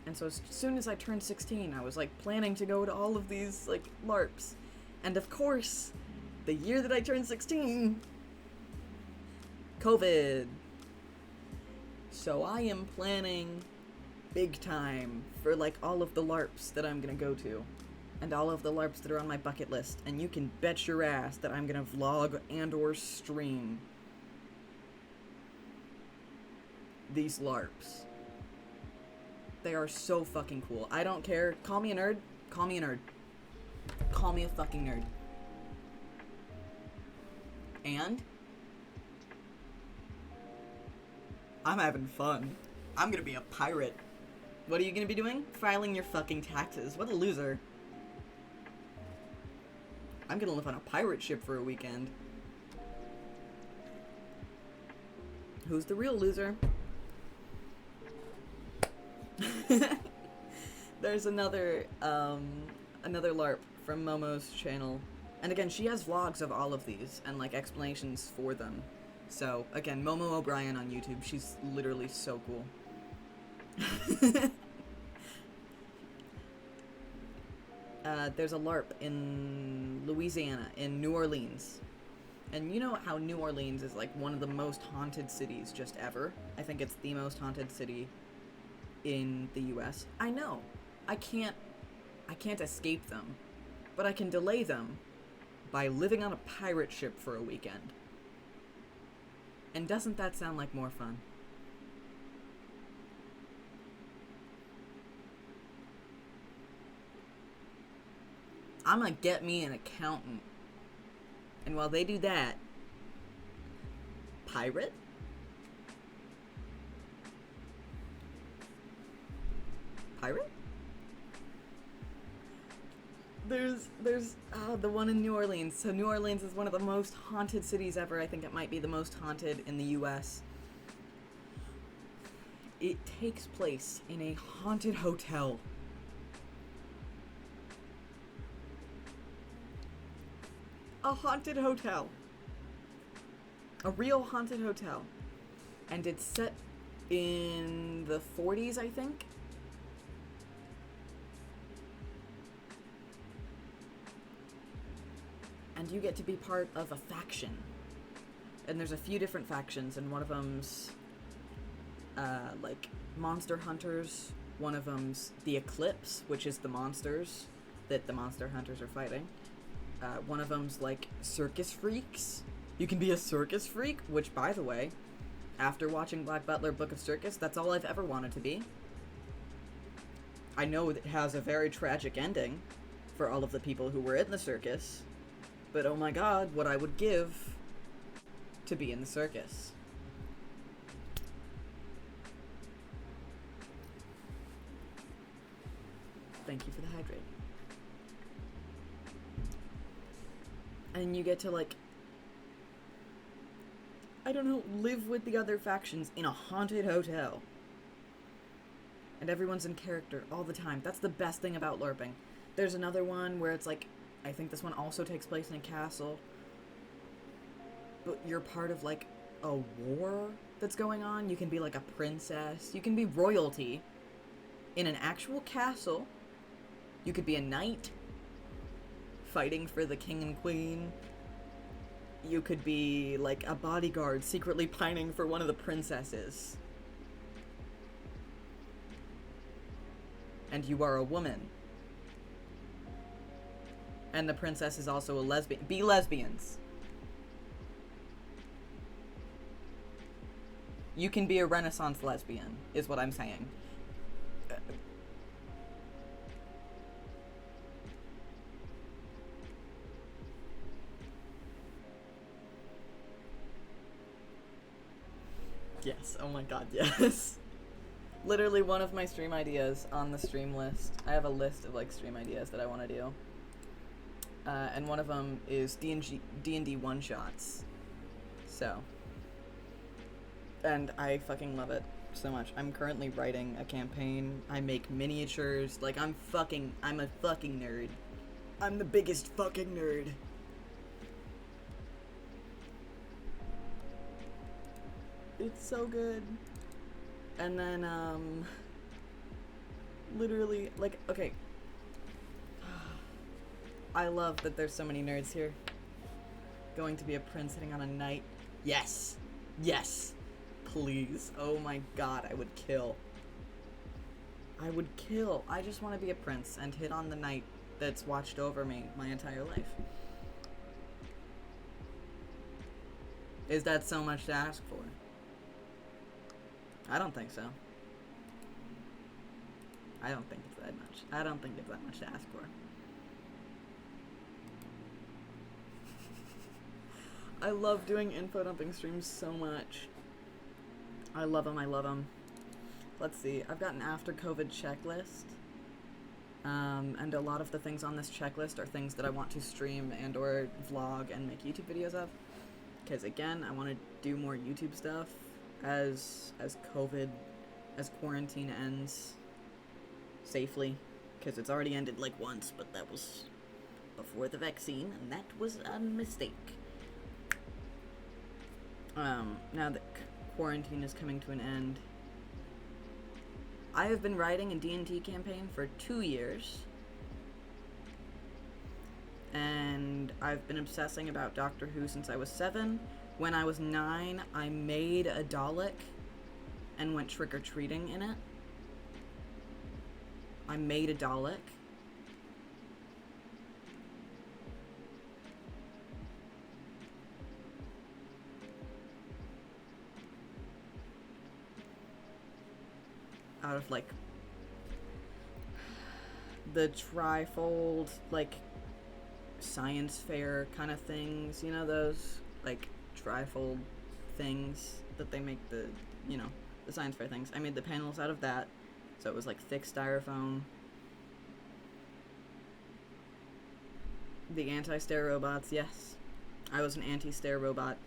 And so as soon as I turned 16, I was like planning to go to all of these like LARPs. And of course, the year that I turned 16, COVID. So I am planning big time for like all of the LARPs that I'm gonna go to. And all of the LARPs that are on my bucket list. And you can bet your ass that I'm gonna vlog and or stream these LARPs. They are so fucking cool. I don't care. Call me a nerd. Call me a nerd. Call me a fucking nerd. And I'm having fun. I'm gonna be a pirate. What are you gonna be doing? Filing your fucking taxes. What a loser. I'm gonna live on a pirate ship for a weekend. Who's the real loser? There's another LARP from Momo's channel. And again, she has vlogs of all of these and like explanations for them. So again, Momo O'Brien on YouTube. She's literally so cool. There's a LARP in Louisiana, in New Orleans. And you know how New Orleans is like one of the most haunted cities just ever? I think it's the most haunted city in the US. I know. I can't escape them. But I can delay them by living on a pirate ship for a weekend. And doesn't that sound like more fun? I'm gonna get me an accountant. And while they do that, pirate? Pirate? There's the one in New Orleans. So New Orleans is one of the most haunted cities ever. I think it might be the most haunted in the US. It takes place in a haunted hotel. A haunted hotel. A real haunted hotel. And it's set in the 40s, I think. And you get to be part of a faction. And there's a few different factions, and one of them's like monster hunters. One of them's the Eclipse, which is the monsters that the monster hunters are fighting. One of them's like circus freaks. You can be a circus freak, which, by the way, after watching Black Butler Book of Circus, that's all I've ever wanted to be. I know it has a very tragic ending for all of the people who were in the circus, but oh my god, what I would give to be in the circus. Thank you for the hydrate. And you get to, like, I don't know, live with the other factions in a haunted hotel. And everyone's in character all the time. That's the best thing about LARPing. There's another one where it's like, I think this one also takes place in a castle. But you're part of, like, a war that's going on. You can be, like, a princess. You can be royalty in an actual castle. You could be a knight fighting for the king and queen. You could be, like, a bodyguard secretly pining for one of the princesses. And you are a woman. And the princess is also a lesbian. Be lesbians. You can be a Renaissance lesbian, is what I'm saying. Yes, oh my god, yes. Literally one of my stream ideas on the stream list. I have a list of, like, stream ideas that I want to do. And one of them is D&D one-shots. So. And I fucking love it so much. I'm currently writing a campaign. I make miniatures. Like, I'm a fucking nerd. I'm the biggest fucking nerd. It's so good. And then, Literally, like, okay. I love that there's so many nerds here. Going to be a prince sitting on a knight. Yes! Yes! Please. Oh my god, I would kill. I would kill. I just want to be a prince and hit on the knight that's watched over me my entire life. Is that so much to ask for? I don't think so. I don't think it's that much. I don't think it's that much to ask for. I love doing info dumping streams so much. I love them, I love them. Let's see, I've got an after COVID checklist. And a lot of the things on this checklist are things that I want to stream and or vlog and make YouTube videos of. Because again, I want to do more YouTube stuff as quarantine ends safely. Because it's already ended like once, but that was before the vaccine, and that was a mistake. Now that quarantine is coming to an end, I have been writing a D&T campaign for 2 years, and I've been obsessing about Doctor Who since I was 7. When I was 9, I made a Dalek and went trick-or-treating in it. I made a Dalek. Out of, like, the trifold, like, science fair kind of things, you know, those, like, trifold things that they make the, you know, the science fair things. I made the panels out of that, so it was, like, thick styrofoam. The anti-stare robots, yes. I was an anti-stare robot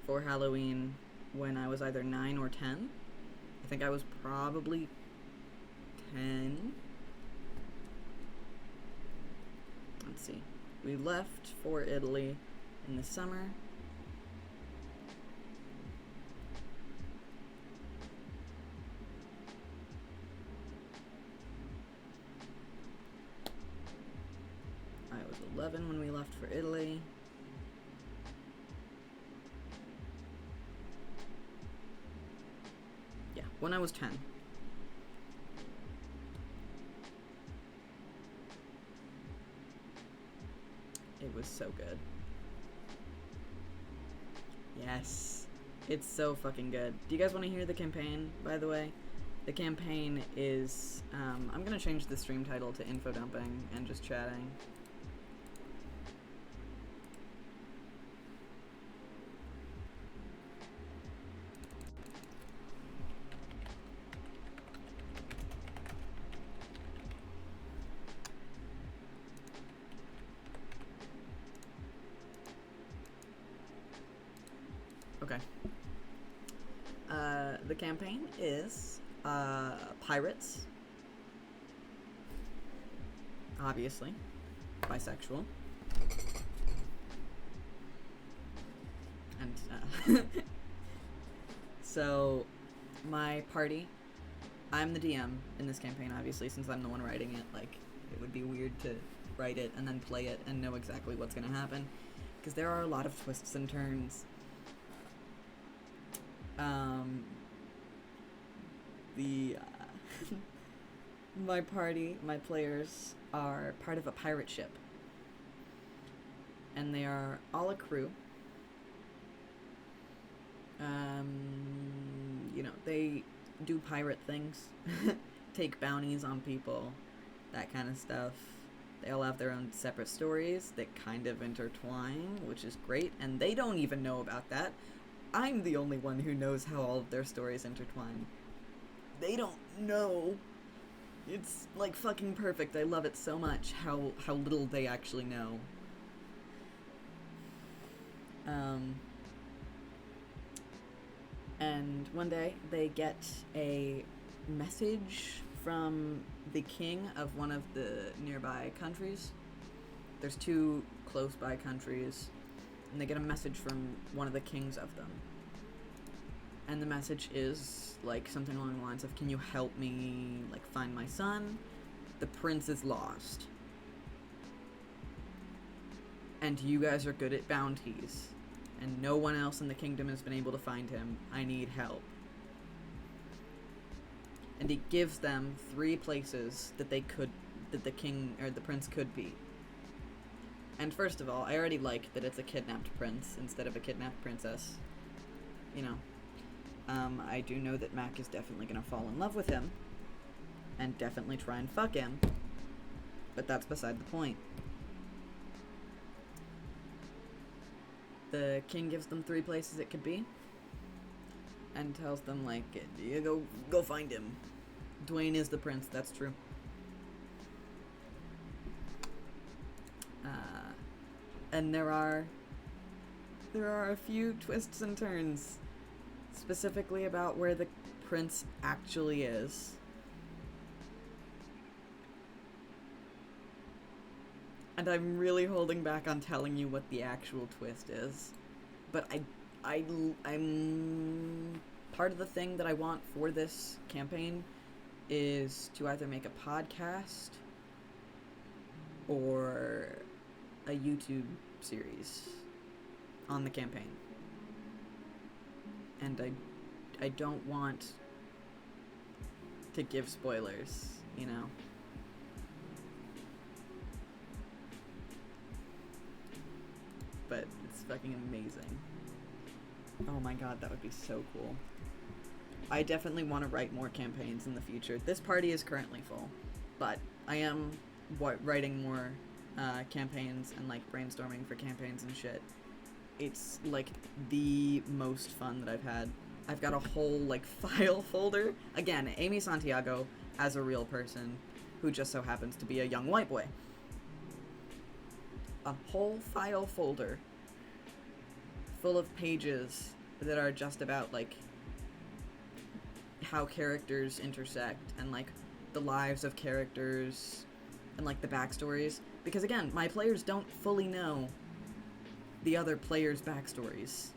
for Halloween when I was either 9 or 10. I think I was probably 10. Let's see. We left for Italy in the summer. I was 11 when we left for Italy. Yeah, when I was 10. It was so good. Yes. It's so fucking good. Do you guys want to hear the campaign, by the way? The campaign is, I'm gonna change the stream title to Info Dumping and just chatting. Okay. The campaign is, pirates. Obviously. Bisexual. And, so, my party, I'm the DM in this campaign, obviously, since I'm the one writing it. Like, it would be weird to write it and then play it and know exactly what's gonna happen. Because there are a lot of twists and turns. My party, my players, are part of a pirate ship. And they are all a crew. You know, they do pirate things. Take bounties on people. That kind of stuff. They all have their own separate stories that kind of intertwine, which is great. And they don't even know about that. I'm the only one who knows how all of their stories intertwine. They don't know. It's, like, fucking perfect. I love it so much, how little they actually know. And one day, they get a message from the king of one of the nearby countries. There's 2 close-by countries, and they get a message from one of the kings of them. And the message is, like, something along the lines of, can you help me, like, find my son? The prince is lost. And you guys are good at bounties. And no one else in the kingdom has been able to find him. I need help. And he gives them 3 places that the king, or the prince could be. And first of all, I already like that it's a kidnapped prince instead of a kidnapped princess. You know. I do know that Mac is definitely gonna fall in love with him. And definitely try and fuck him. But that's beside the point. The king gives them 3 places it could be. And tells them, like, you go find him. Dwayne is the prince, that's true. And there are a few twists and turns, specifically about where the prince actually is. And I'm really holding back on telling you what the actual twist is. But I'm part of the thing that I want for this campaign is to either make a podcast or a YouTube series on the campaign. And I don't want to give spoilers, you know. But it's fucking amazing. Oh my god, that would be so cool. I definitely want to write more campaigns in the future. This party is currently full, but I am writing more campaigns and, like, brainstorming for campaigns and shit. It's, like, the most fun that I've had. I've got a whole, like, file folder. Again, Amy Santiago as a real person who just so happens to be a young white boy. A whole file folder full of pages that are just about, like, how characters intersect and, like, the lives of characters and, like, the backstories. Because, again, my players don't fully know the other players' backstories.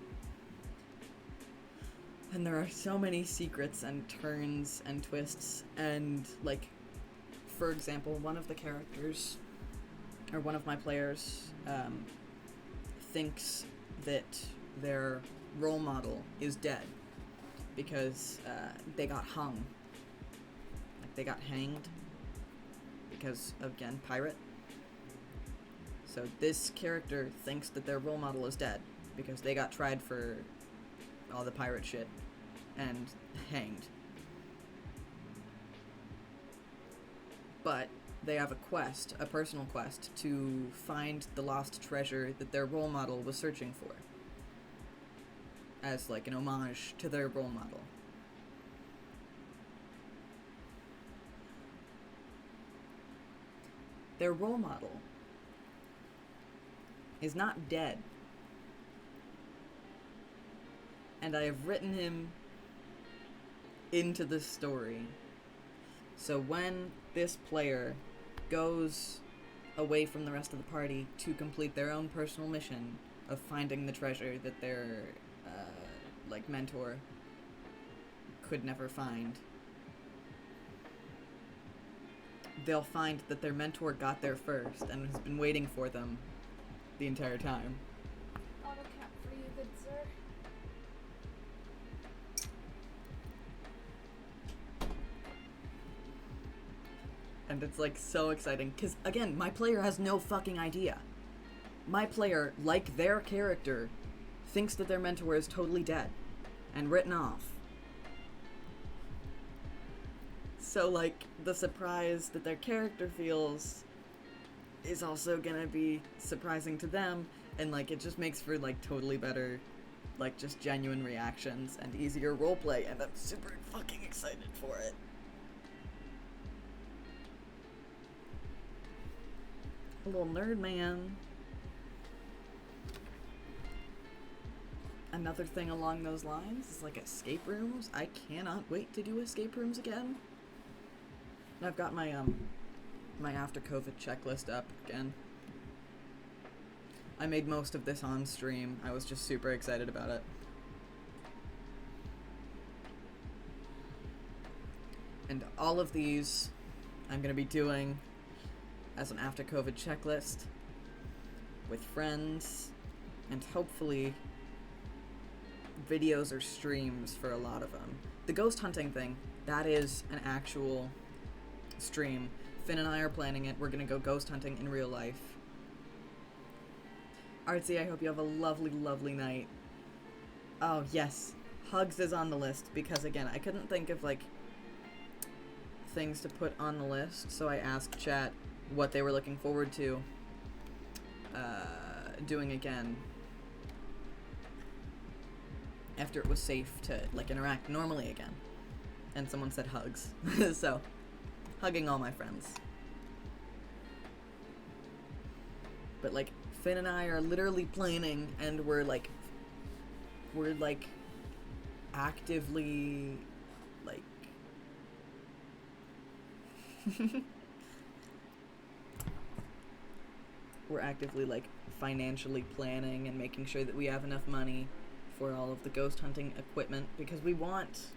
And there are so many secrets and turns and twists, and, like, for example, one of the characters, or one of my players, thinks that their role model is dead because they got hung. Like, they got hanged because, again, pirate. So this character thinks that their role model is dead because they got tried for all the pirate shit and hanged. But they have a quest, a personal quest, to find the lost treasure that their role model was searching for, as, like, an homage to their role model. Their role model is not dead. And I have written him into the story. So when this player goes away from the rest of the party to complete their own personal mission of finding the treasure that their, like, mentor could never find, they'll find that their mentor got there first and has been waiting for them the entire time. I'll look out for you, good sir. And it's, like, so exciting, because, again, my player has no fucking idea. My player, like their character, thinks that their mentor is totally dead and written off. So, like, the surprise that their character feels is also gonna be surprising to them, and, like, it just makes for, like, totally better, like, just genuine reactions and easier roleplay, and I'm super fucking excited for it. A little nerd man. Another thing along those lines is, like, escape rooms. I cannot wait to do escape rooms again. And I've got my my after COVID checklist up again. I made most of this on stream. I was just super excited about it. And all of these I'm going to be doing as an after COVID checklist with friends, and hopefully videos or streams for a lot of them. The ghost hunting thing, that is an actual stream. Finn and I are planning it. We're going to go ghost hunting in real life. Artsy, I hope you have a lovely, lovely night. Oh, yes. Hugs is on the list because, again, I couldn't think of, like, things to put on the list, so I asked chat what they were looking forward to doing again after it was safe to, like, interact normally again. And someone said hugs. So, hugging all my friends. But, like, Finn and I are literally planning, and we're actively, like, we're actively, like, financially planning and making sure that we have enough money for all of the ghost hunting equipment, because we want...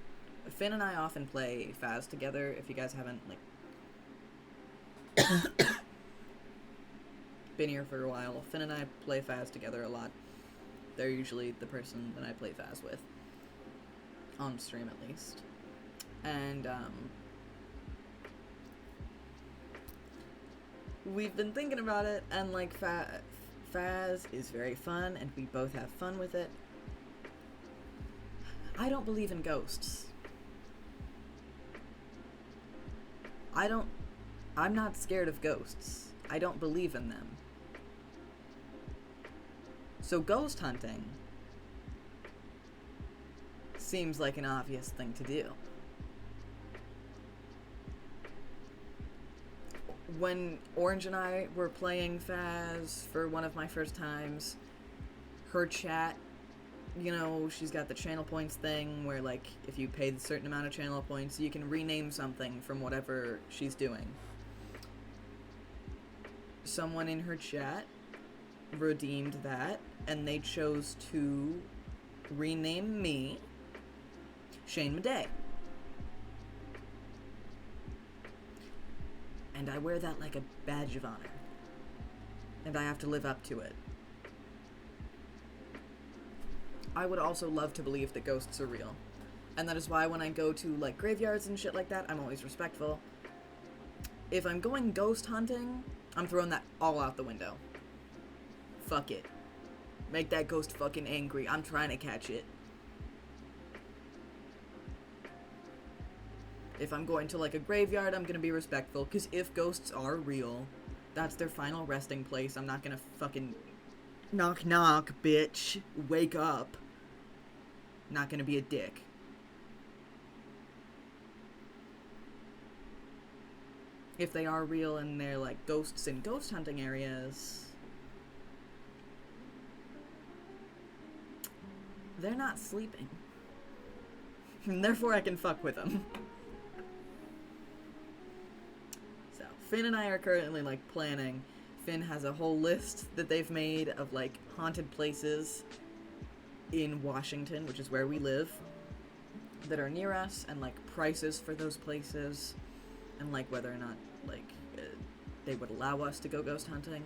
Finn and I often play Phas together, if you guys haven't, like, been here for a while. Finn and I play Phas together a lot. They're usually the person that I play Phas with. On stream, at least. And, we've been thinking about it, and, like, Phas is very fun, and we both have fun with it. I don't believe in ghosts. I'm not scared of ghosts. I don't believe in them. So ghost hunting seems like an obvious thing to do. When Orange and I were playing Phas for one of my first times, her chat, you know, she's got the channel points thing where, like, if you pay a certain amount of channel points, you can rename something from whatever she's doing. Someone in her chat redeemed that, and they chose to rename me Shane Madej. And I wear that like a badge of honor. And I have to live up to it. I would also love to believe that ghosts are real. And that is why when I go to, like, graveyards and shit like that, I'm always respectful. If I'm going ghost hunting, I'm throwing that all out the window. Fuck it. Make that ghost fucking angry. I'm trying to catch it. If I'm going to, like, a graveyard, I'm gonna be respectful, because if ghosts are real, that's their final resting place. I'm not gonna fucking knock knock, bitch. Wake up. Not gonna be a dick. If they are real and they're, like, ghosts in ghost hunting areas, they're not sleeping. And therefore I can fuck with them. So, Finn and I are currently, like, planning. Finn has a whole list that they've made of, like, haunted places in Washington, which is where we live, that are near us, and, like, prices for those places, and, like, whether or not, like, they would allow us to go ghost hunting.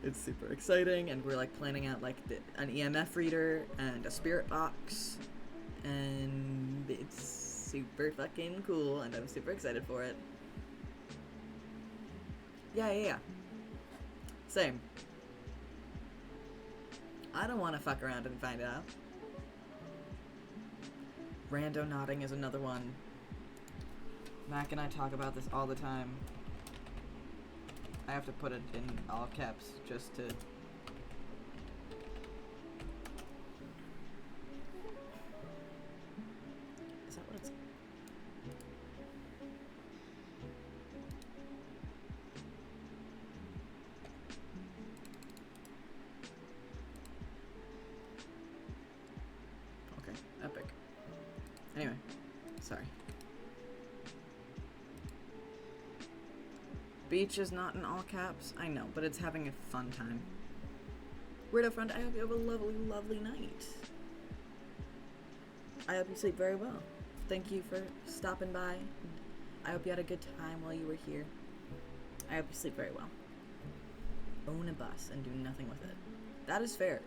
It's super exciting, and we're, like, planning out, like, an EMF reader and a spirit box, and it's super fucking cool, and I'm super excited for it. Yeah. Same. I don't want to fuck around and find out. Rando nodding is another one. Mac and I talk about this all the time. I have to put it in all caps just to... Is that what it's... Okay, epic. Anyway, sorry. Beach is not in all caps, I know, but it's having a fun time. Weirdo friend, I hope you have a lovely, lovely night. I hope you sleep very well. thank you for stopping by. I hope you had a good time while you were here. I hope you sleep very well. Own a bus and do nothing with it. That is fair.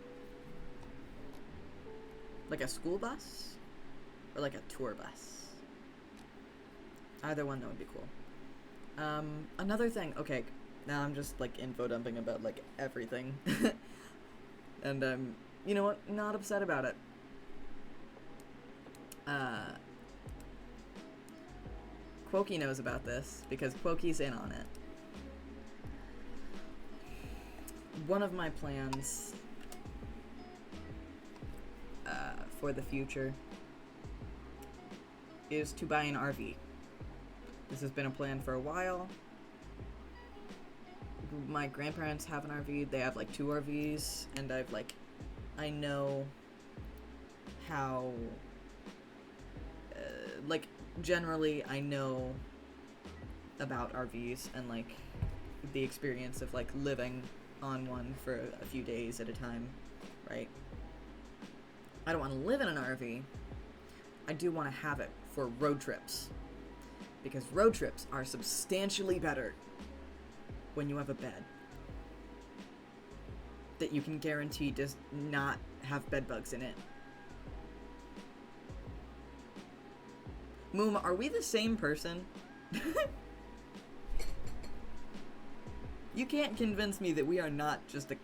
Like a school bus? Or like a tour bus? Either one, that would be cool. Another thing, okay, now I'm just like info dumping about like everything. And you know what? Not upset about it. Quokey knows about this because Quokey's in on it. One of my plans for the future is to buy an RV. This has been a plan for a while. My grandparents have an RV. They have like 2 RVs, and I know how, like, generally I know about RVs and like the experience of like living on one for a few days at a time, right? I don't want to live in an RV. I do want to have it for road trips, because road trips are substantially better when you have a bed that you can guarantee does not have bed bugs in it. Moom, are we the same person? You can't convince me that we are not just a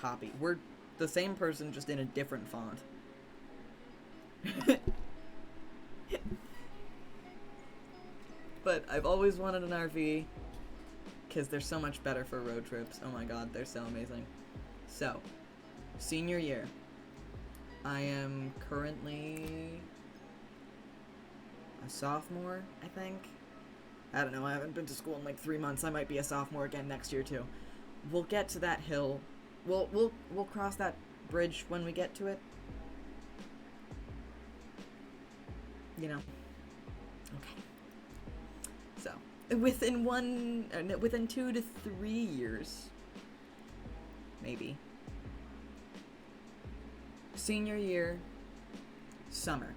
copy. We're the same person, just in a different font. But I've always wanted an RV because they're so much better for road trips. Oh my god, they're so amazing. So, senior year. I am currently a sophomore, I think. I don't know, I haven't been to school in like 3 months. I might be a sophomore again next year too. We'll get to that hill. We'll cross that bridge when we get to it. You know. Okay. So, within 2 to 3 years, maybe. Senior year, summer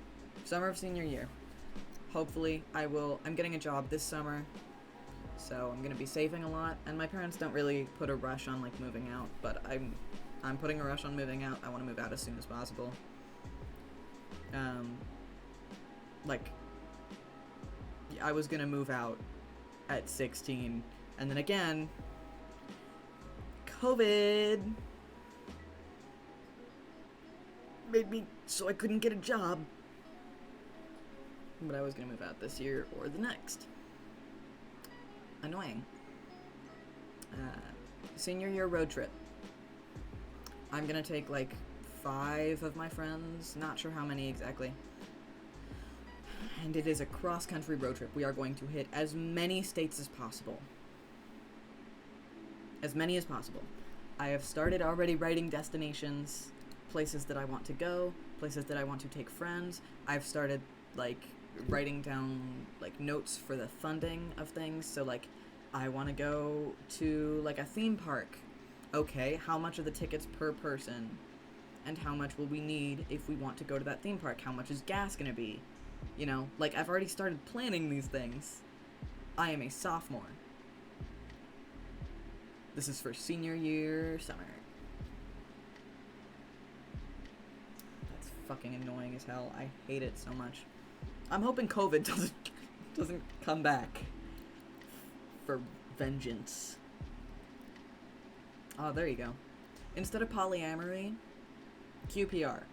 of senior year. Hopefully, I'm getting a job this summer, so I'm gonna be saving a lot, and my parents don't really put a rush on, like, moving out, but I'm putting a rush on moving out. I want to move out as soon as possible. Like, I was gonna move out at 16, and then again, COVID made me so I couldn't get a job. But I was gonna move out this year or the next. Annoying. Senior year road trip. I'm gonna take like 5 of my friends, not sure how many exactly. And it is a cross-country road trip. We are going to hit as many states as possible. As many as possible. I have started already writing destinations, places that I want to go, places that I want to take friends. I've started, like, writing down, like, notes for the funding of things. So, like, I want to go to, like, a theme park. Okay, how much are the tickets per person? And how much will we need if we want to go to that theme park? How much is gas gonna be? You know, like, I've already started planning these things. I am a sophomore. This is for senior year summer. That's fucking annoying as hell. I hate it so much. I'm hoping COVID doesn't come back for vengeance. Oh, there you go. Instead of polyamory, QPR.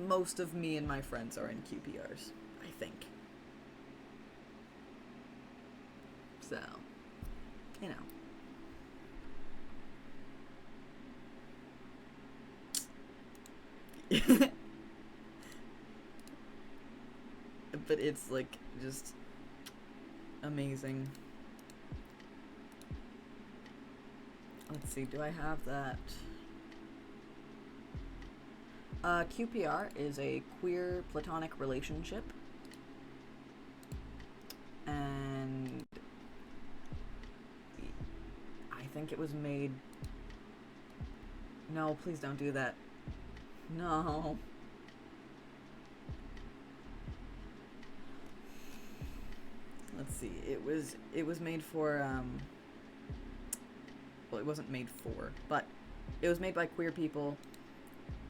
Most of me and my friends are in QPRs, I think. So, you know. But it's, like, just amazing. Let's see, do I have that? QPR is a queer platonic relationship. And I think it was made No, please don't do that. No. Let's see. It was made for well, it wasn't made for, but it was made by queer people,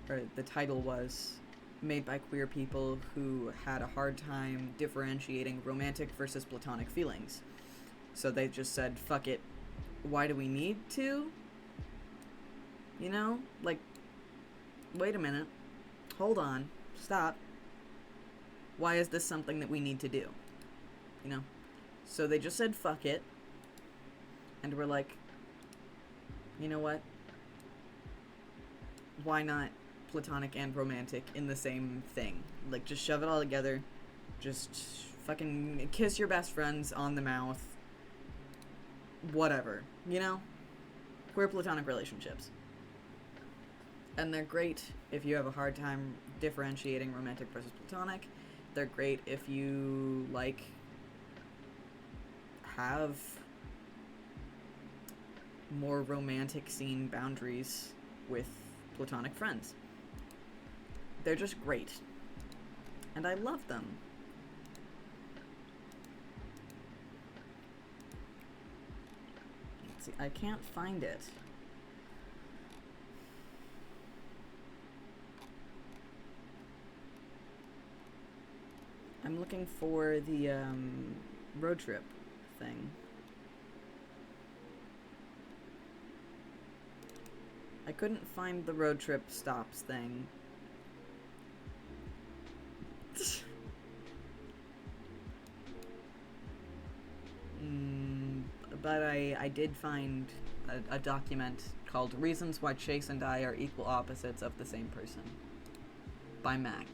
or the title was made by queer people who had a hard time differentiating romantic versus platonic feelings. So they just said, fuck it. Why do we need to? You know? Like, wait a minute. Hold on. Stop. Why is this something that we need to do? You know? So they just said, fuck it. And we're like, you know what? Why not platonic and romantic in the same thing? Like, just shove it all together. Just fucking kiss your best friends on the mouth. Whatever. You know? Queer platonic relationships. And they're great if you have a hard time differentiating romantic versus platonic. They're great if you, like, have more romantic scene boundaries with platonic friends. They're just great. And I love them. Let's see, I can't find it. I'm looking for the road trip thing. I couldn't find the road trip stops thing. But I did find a document called Reasons Why Chase and I Are Equal Opposites of the Same Person by Mac.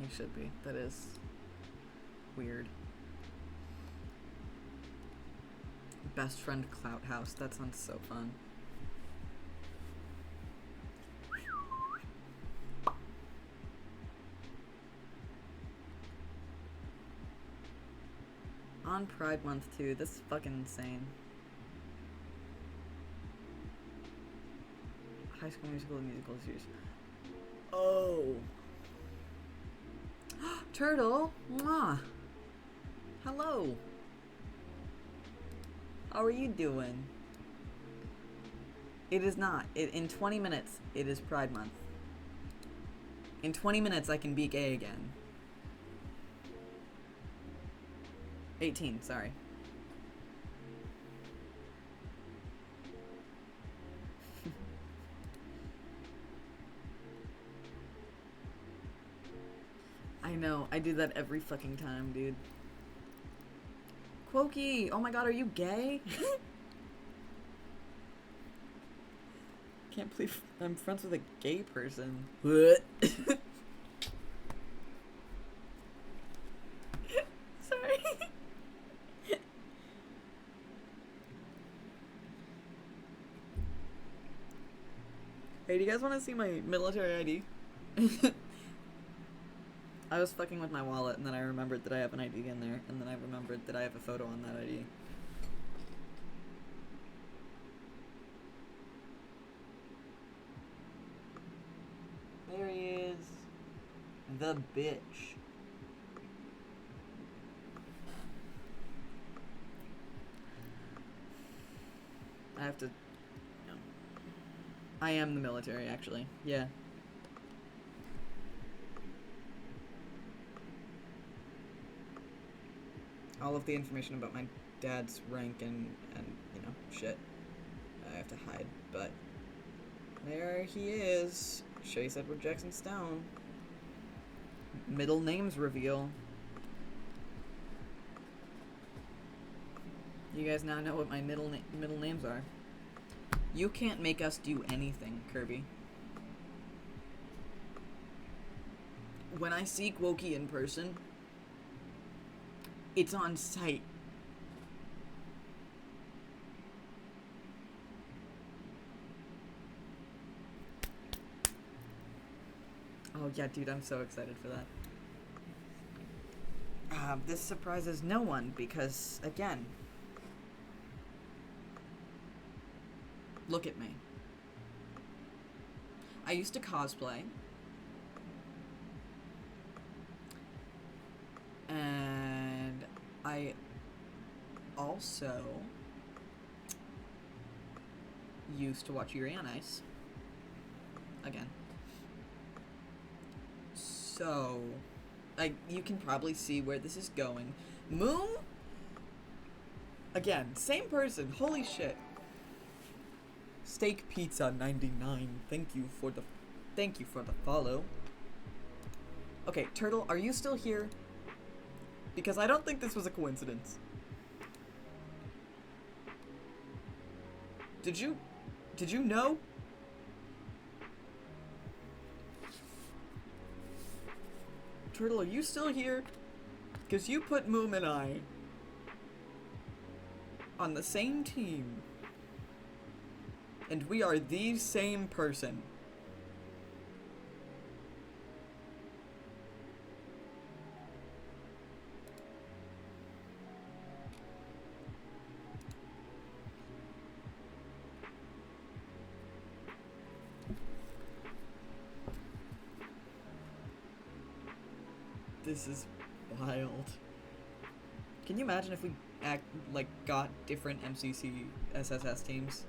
You should be. That is weird. Best friend clout house. That sounds so fun. On Pride Month too. This is fucking insane. High School Musical and musical series. Oh. Turtle. Mwah. Hello. How are you doing? It is not. In 20 minutes, it is Pride Month. In 20 minutes, I can be gay again. 18, sorry. I know, I do that every fucking time, dude. Quokey! Oh my god, are you gay? Can't believe I'm friends with a gay person. What? Sorry. Hey, do you guys want to see my military ID? I was fucking with my wallet, and then I remembered that I have an ID in there, and then I remembered that I have a photo on that ID. There he is. The bitch. I have to... I am the military, actually. Yeah. All of the information about my dad's rank and you know, shit, I have to hide, but there he is. Chase Edward Jackson Stone. Middle names reveal. You guys now know what my middle names are. You can't make us do anything, Kirby. When I see Quokey in person, it's on sight. Oh Oh yeah, dude, I'm so excited for that. This surprises no one because, again, look at me. I used to cosplay. And I also used to watch Yuri on Ice. Again. So, you can probably see where this is going. Moon? Again, same person. Holy shit. Steak Pizza 99. Thank you for the follow. Okay, Turtle, are you still here? Because I don't think this was a coincidence. Did you know? Turtle, are you still here? Because you put Moom and I on the same team. And we are the same person. This is wild. Can you imagine if we got different MCC SSS teams?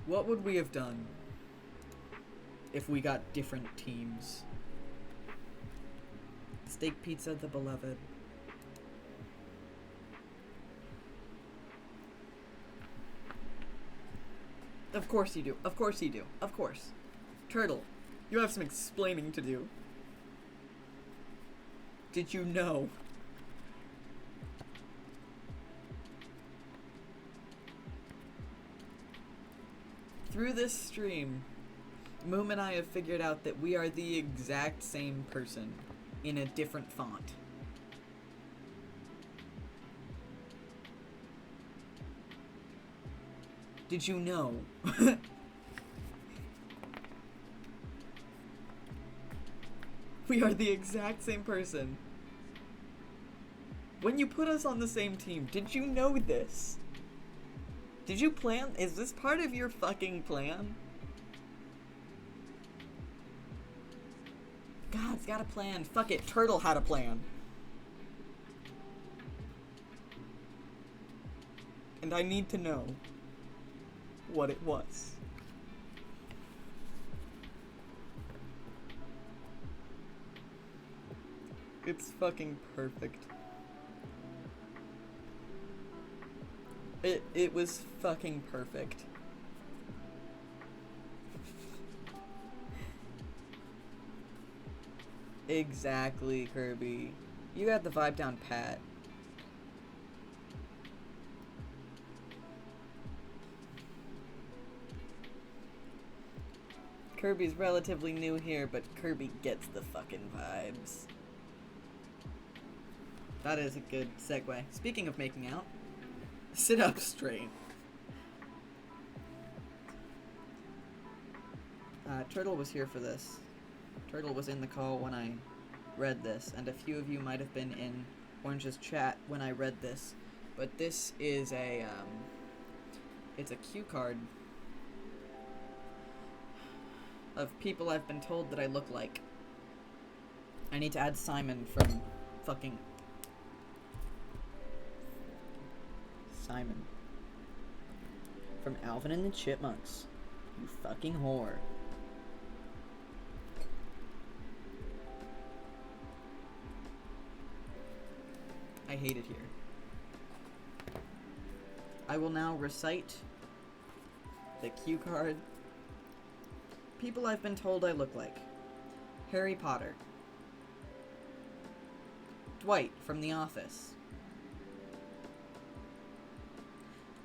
What would we have done if we got different teams? Steak Pizza the Beloved. Of course you do. Of course you do. Of course. Turtle, you have some explaining to do. Did you know? Through this stream, Moom and I have figured out that we are the exact same person in a different font. Did you know? We are the exact same person. When you put us on the same team, did you know this? Did you plan? Is this part of your fucking plan? God's got a plan. Fuck it, Turtle had a plan. And I need to know what it was. It's fucking perfect. It was fucking perfect. Exactly, Kirby. You got the vibe down pat. Kirby's relatively new here, but Kirby gets the fucking vibes. That is a good segue. Speaking of making out, sit up straight. Turtle was here for this. Turtle was in the call when I read this, and a few of you might have been in Orange's chat when I read this. But this is a, it's a cue card of people I've been told that I look like. I need to add Simon from fucking... Simon. From Alvin and the Chipmunks. You fucking whore. I hate it here. I will now recite the cue card. People I've been told I look like. Harry Potter. Dwight from The Office.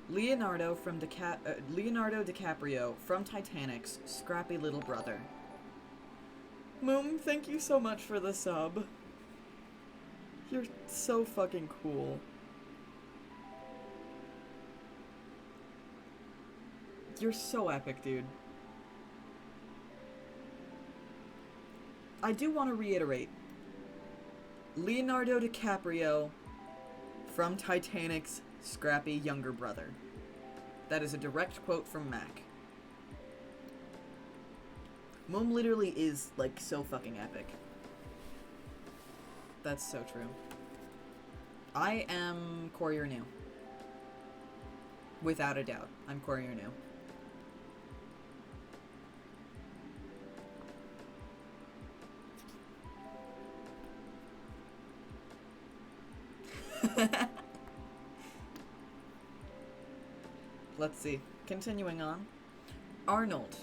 Leonardo DiCaprio from Titanic's scrappy little brother. Moom, thank you so much for the sub. You're so fucking cool. You're so epic, dude. I do want to reiterate. Leonardo DiCaprio from Titanic's scrappy younger brother. That is a direct quote from Mac. Mom literally is, like, so fucking epic. That's so true. I am Courier New. Without a doubt, I'm Courier New. Let's see. Continuing on. Arnold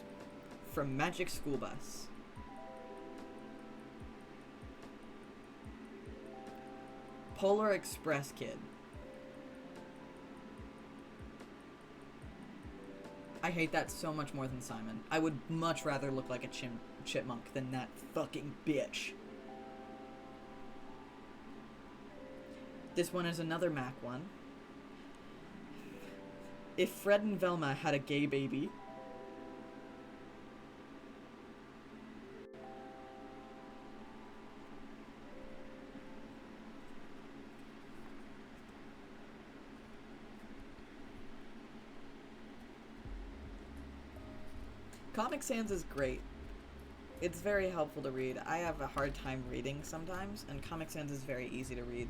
from Magic School Bus. Polar Express Kid. I hate that so much more than Simon. I would much rather look like a chipmunk than that fucking bitch. This one is another Mac one. If Fred and Velma had a gay baby. Comic Sans is great. It's very helpful to read. I have a hard time reading sometimes, and Comic Sans is very easy to read.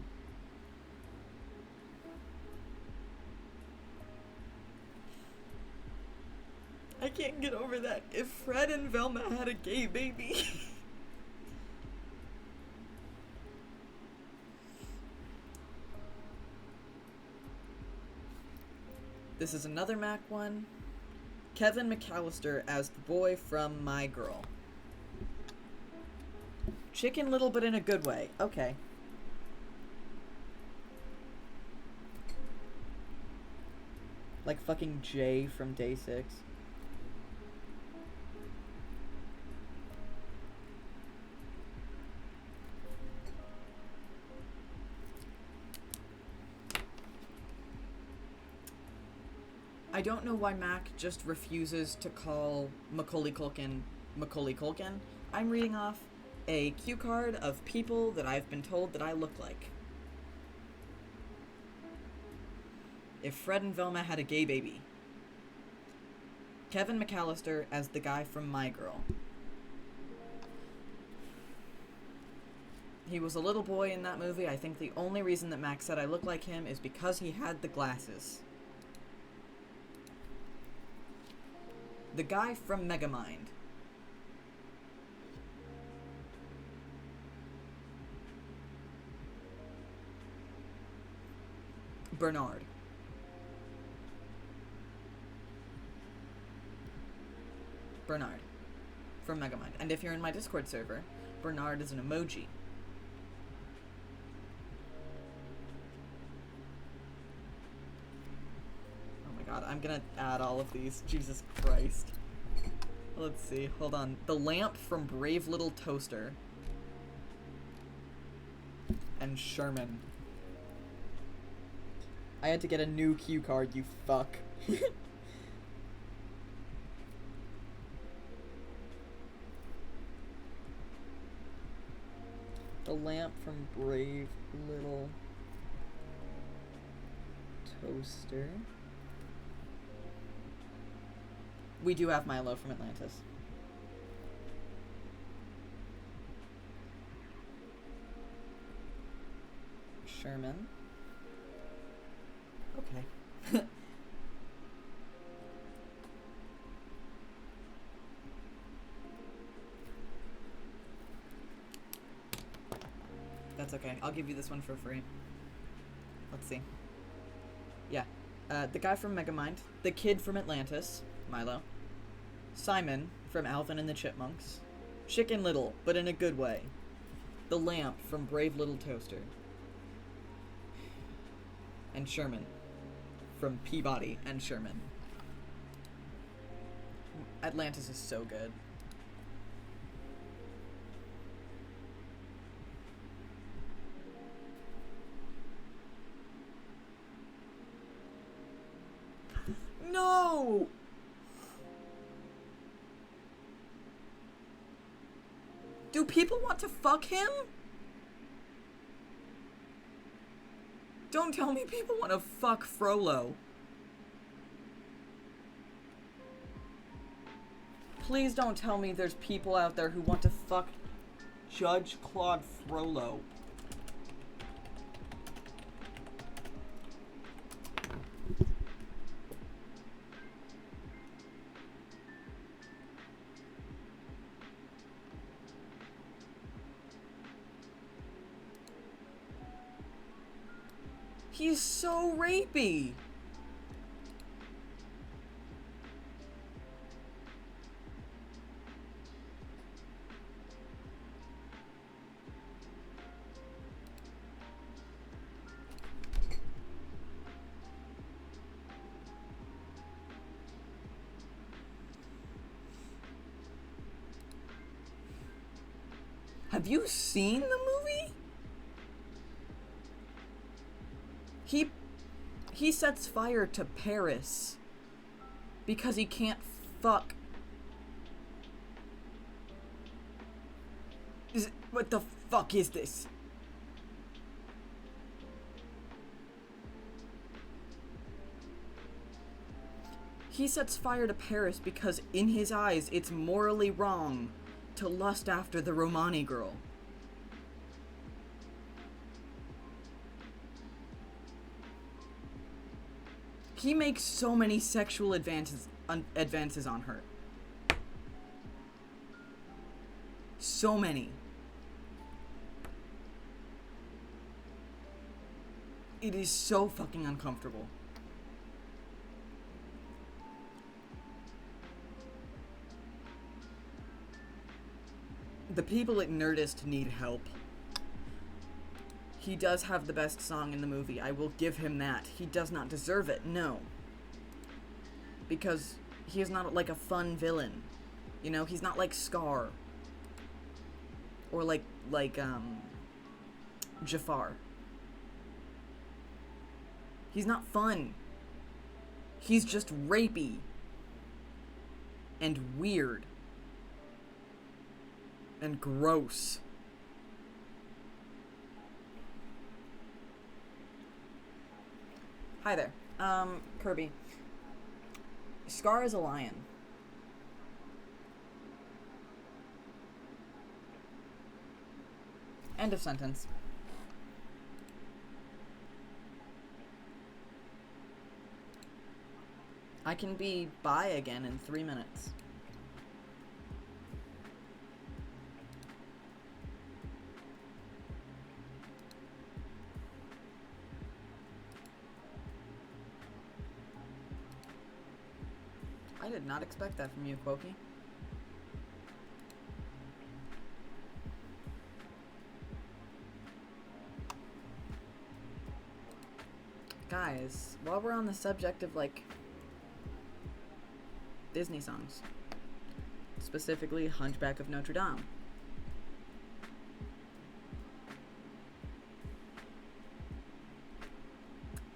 I can't get over that. If Fred and Velma had a gay baby. This is another Mac one. Kevin McAllister as the boy from My Girl. Chicken Little, but in a good way. Okay. Like fucking Jay from Day 6. I don't know why Mac just refuses to call Macaulay Culkin Macaulay Culkin. I'm reading off a cue card of people that I've been told that I look like. If Fred and Velma had a gay baby. Kevin McAllister as the guy from My Girl. He was a little boy in that movie. I think the only reason that Max said I look like him is because he had the glasses. The guy from Megamind. Bernard. Bernard. From Megamind. And if you're in my Discord server, Bernard is an emoji. God, I'm gonna add all of these. Jesus Christ. Let's see. Hold on. The lamp from Brave Little Toaster. And Sherman. I had to get a new cue card, you fuck. The lamp from Brave Little Toaster. We do have Milo from Atlantis. Sherman. Okay. That's okay. I'll give you this one for free. Let's see. Yeah. The guy from Megamind. The kid from Atlantis. Milo. Simon from Alvin and the Chipmunks. Chicken Little, but in a good way. The lamp from Brave Little Toaster. And Sherman from Peabody and Sherman. Atlantis is so good. No! Do people want to fuck him? Don't tell me people want to fuck Frollo. Please don't tell me there's people out there who want to fuck Judge Claude Frollo. He's so rapey. Have you seen the movie? He sets fire to Paris because he can't fuck. What the fuck is this? He sets fire to Paris because in his eyes it's morally wrong to lust after the Romani girl. He makes so many sexual advances on her. So many. It is so fucking uncomfortable. The people at Nerdist need help. He does have the best song in the movie. I will give him that. He does not deserve it, no. Because he is not like a fun villain. You know, he's not like Scar. Or like Jafar. He's not fun. He's just rapey. And weird. And gross. Hi there. Kirby. Scar is a lion. End of sentence. I can be bi again in 3 minutes. I did not expect that from you, Quokey. Guys, while we're on the subject of, like, Disney songs, specifically Hunchback of Notre Dame,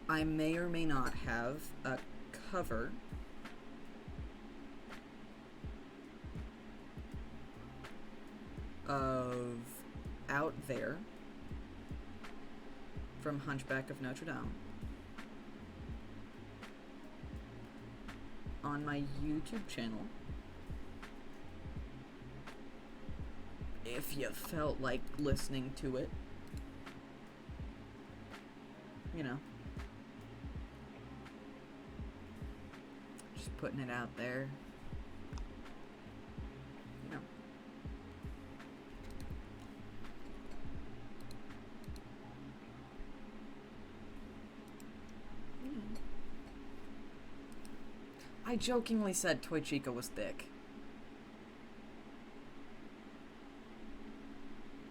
I may or may not have a cover of Out There from Hunchback of Notre Dame on my YouTube channel if you felt like listening to it. You know, just putting it out there. You know. I jokingly said Toy Chica was thick.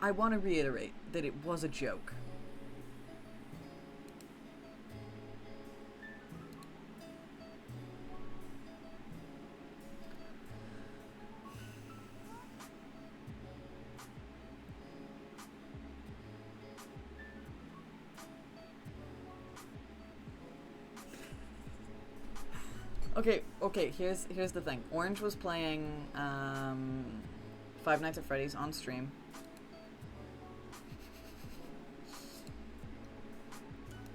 I want to reiterate that it was a joke. Okay, here's the thing. Orange was playing Five Nights at Freddy's on stream.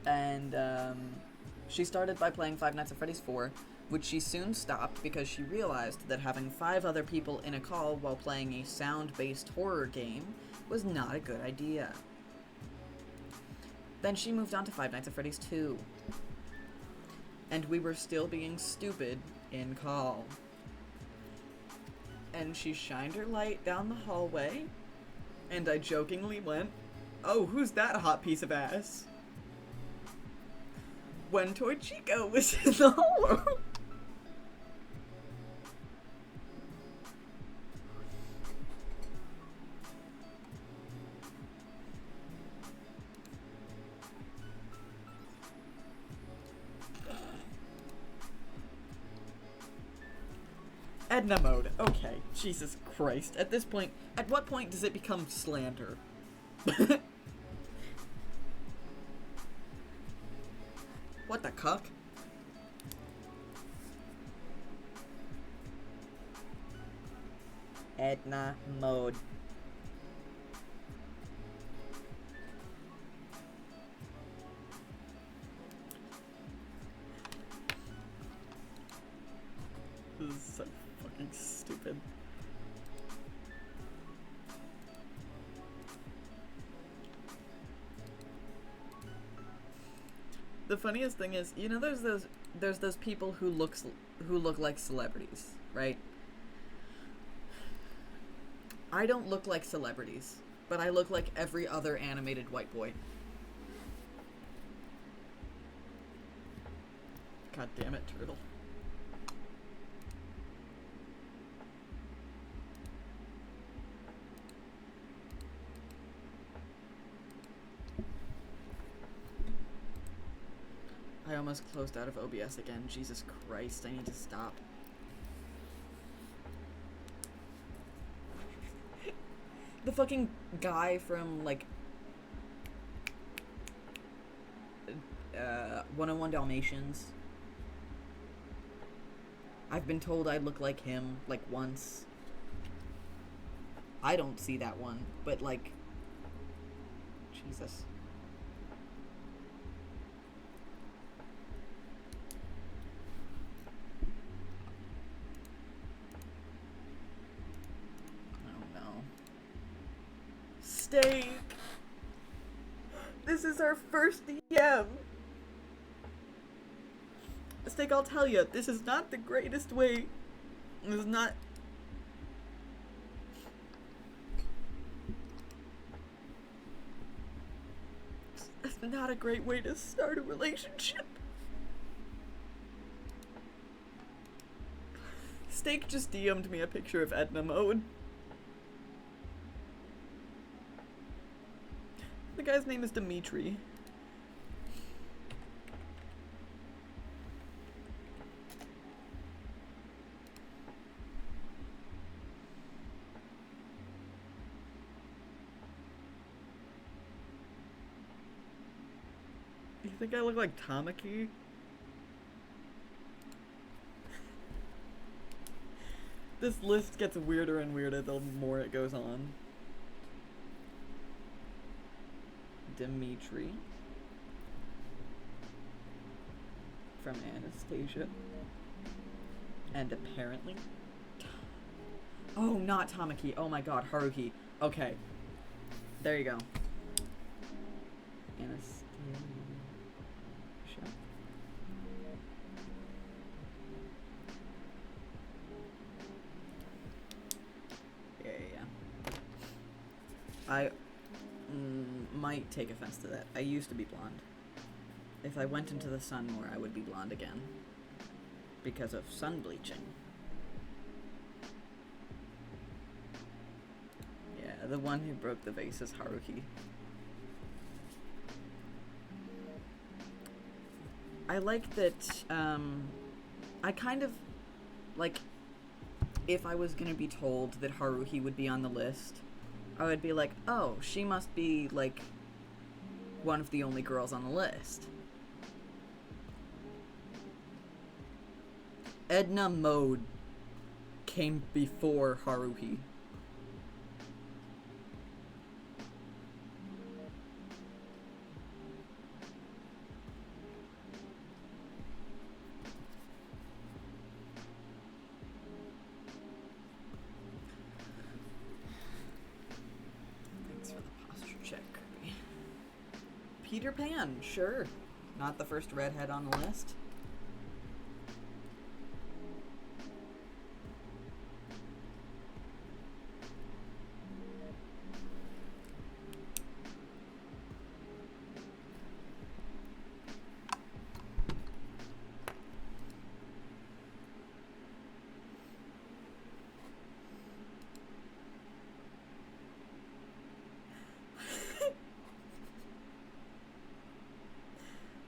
And she started by playing Five Nights at Freddy's 4, which she soon stopped because she realized that having 5 other people in a call while playing a sound-based horror game was not a good idea. Then she moved on to Five Nights at Freddy's 2. And we were still being stupid in call. And she shined her light down the hallway, and I jokingly went, "Oh, who's that hot piece of ass?" When Toy Chico was in the hallway. Edna mode. Okay, Jesus Christ. At this point, at what point does it become slander? What the cuck? Edna mode. This is so fucking stupid. The funniest thing is, you know, there's those people who look like celebrities, right? I don't look like celebrities, but I look like every other animated white boy. God damn it, turtle. I almost closed out of OBS again. Jesus Christ, I need to stop. The fucking guy from, like, 101 Dalmatians. I've been told I look like him, like, once. I don't see that one, but, like, Jesus. Steak. This is our first DM. Steak, I'll tell you, this is not the greatest way. This is not. It's not a great way to start a relationship. Steak just DM'd me a picture of Edna mode. The guy's name is Dimitri. You think I look like Tamaki? This list gets weirder and weirder the more it goes on. Dimitri from Anastasia, and apparently not Tamaki. Oh my god, Haruhi. Okay, there you go. Anastasia. Yeah. I might take offense to that. I used to be blonde. If I went into the sun more, I would be blonde again. Because of sun bleaching. Yeah, the one who broke the vase is Haruhi. I like that, I kind of, like, if I was gonna be told that Haruhi would be on the list, I would be like, oh, she must be, like, one of the only girls on the list. Edna mode came before Haruhi. Peter Pan, sure. Not the first redhead on the list.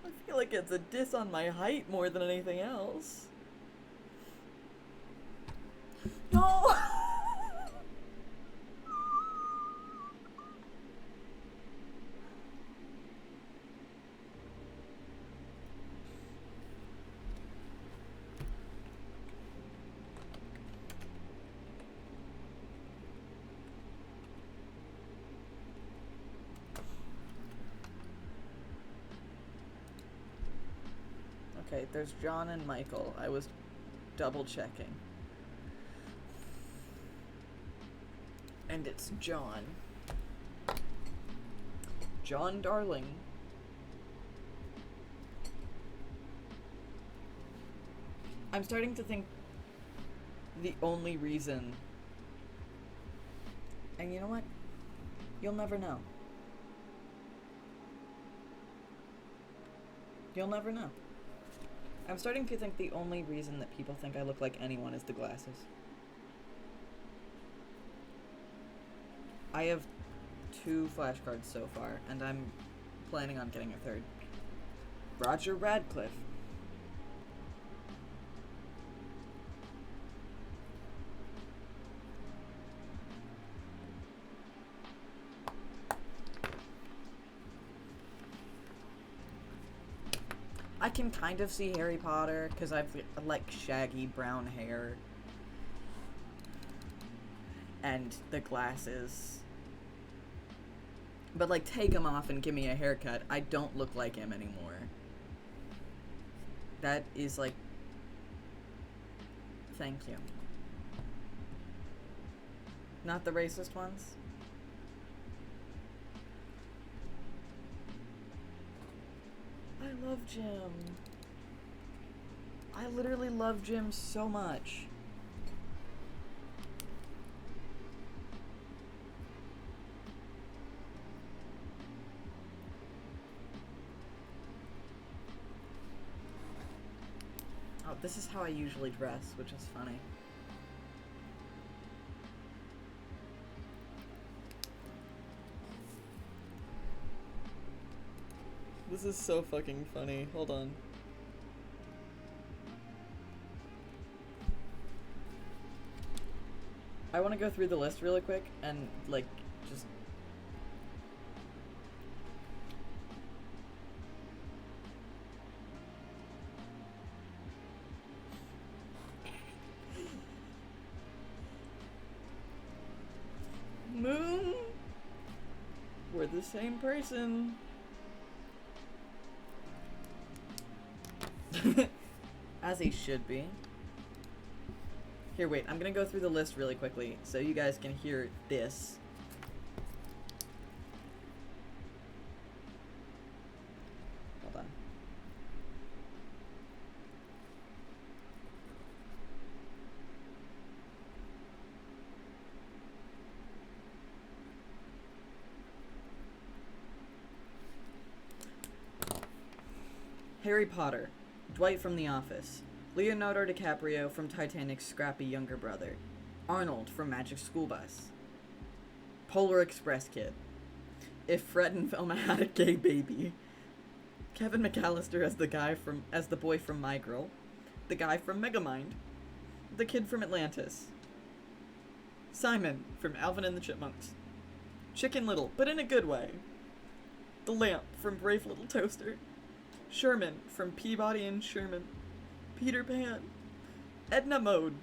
I feel like it's a diss on my height more than anything else. No! Okay, there's John and Michael. I was double checking. And it's John. John Darling. I'm starting to think the only reason... And you know what? You'll never know. You'll never know. I'm starting to think the only reason that people think I look like anyone is the glasses. I have 2 flashcards so far, and I'm planning on getting a 3rd. Roger Radcliffe. I can kind of see Harry Potter, because I've, like, shaggy brown hair. And the glasses. But, like, take them off and give me a haircut. I don't look like him anymore. That is, like... Thank you. Not the racist ones? I love Jim. I literally love Jim so much. Oh, this is how I usually dress, which is funny. This is so fucking funny. Hold on. I want to go through the list really quick and, like, just... Moon! We're the same person. As he should be. Here, wait, I'm gonna go through the list really quickly so you guys can hear this. Hold on. Harry Potter. Dwight from The Office. Leonardo DiCaprio from Titanic's scrappy younger brother. Arnold from Magic School Bus. Polar Express Kid. If Fred and Velma Had a Gay Baby. Kevin McAllister as the boy from My Girl. The guy from Megamind. The kid from Atlantis. Simon from Alvin and the Chipmunks. Chicken Little, but in a good way. The Lamp from Brave Little Toaster. Sherman from Peabody and Sherman. Peter Pan. Edna Mode.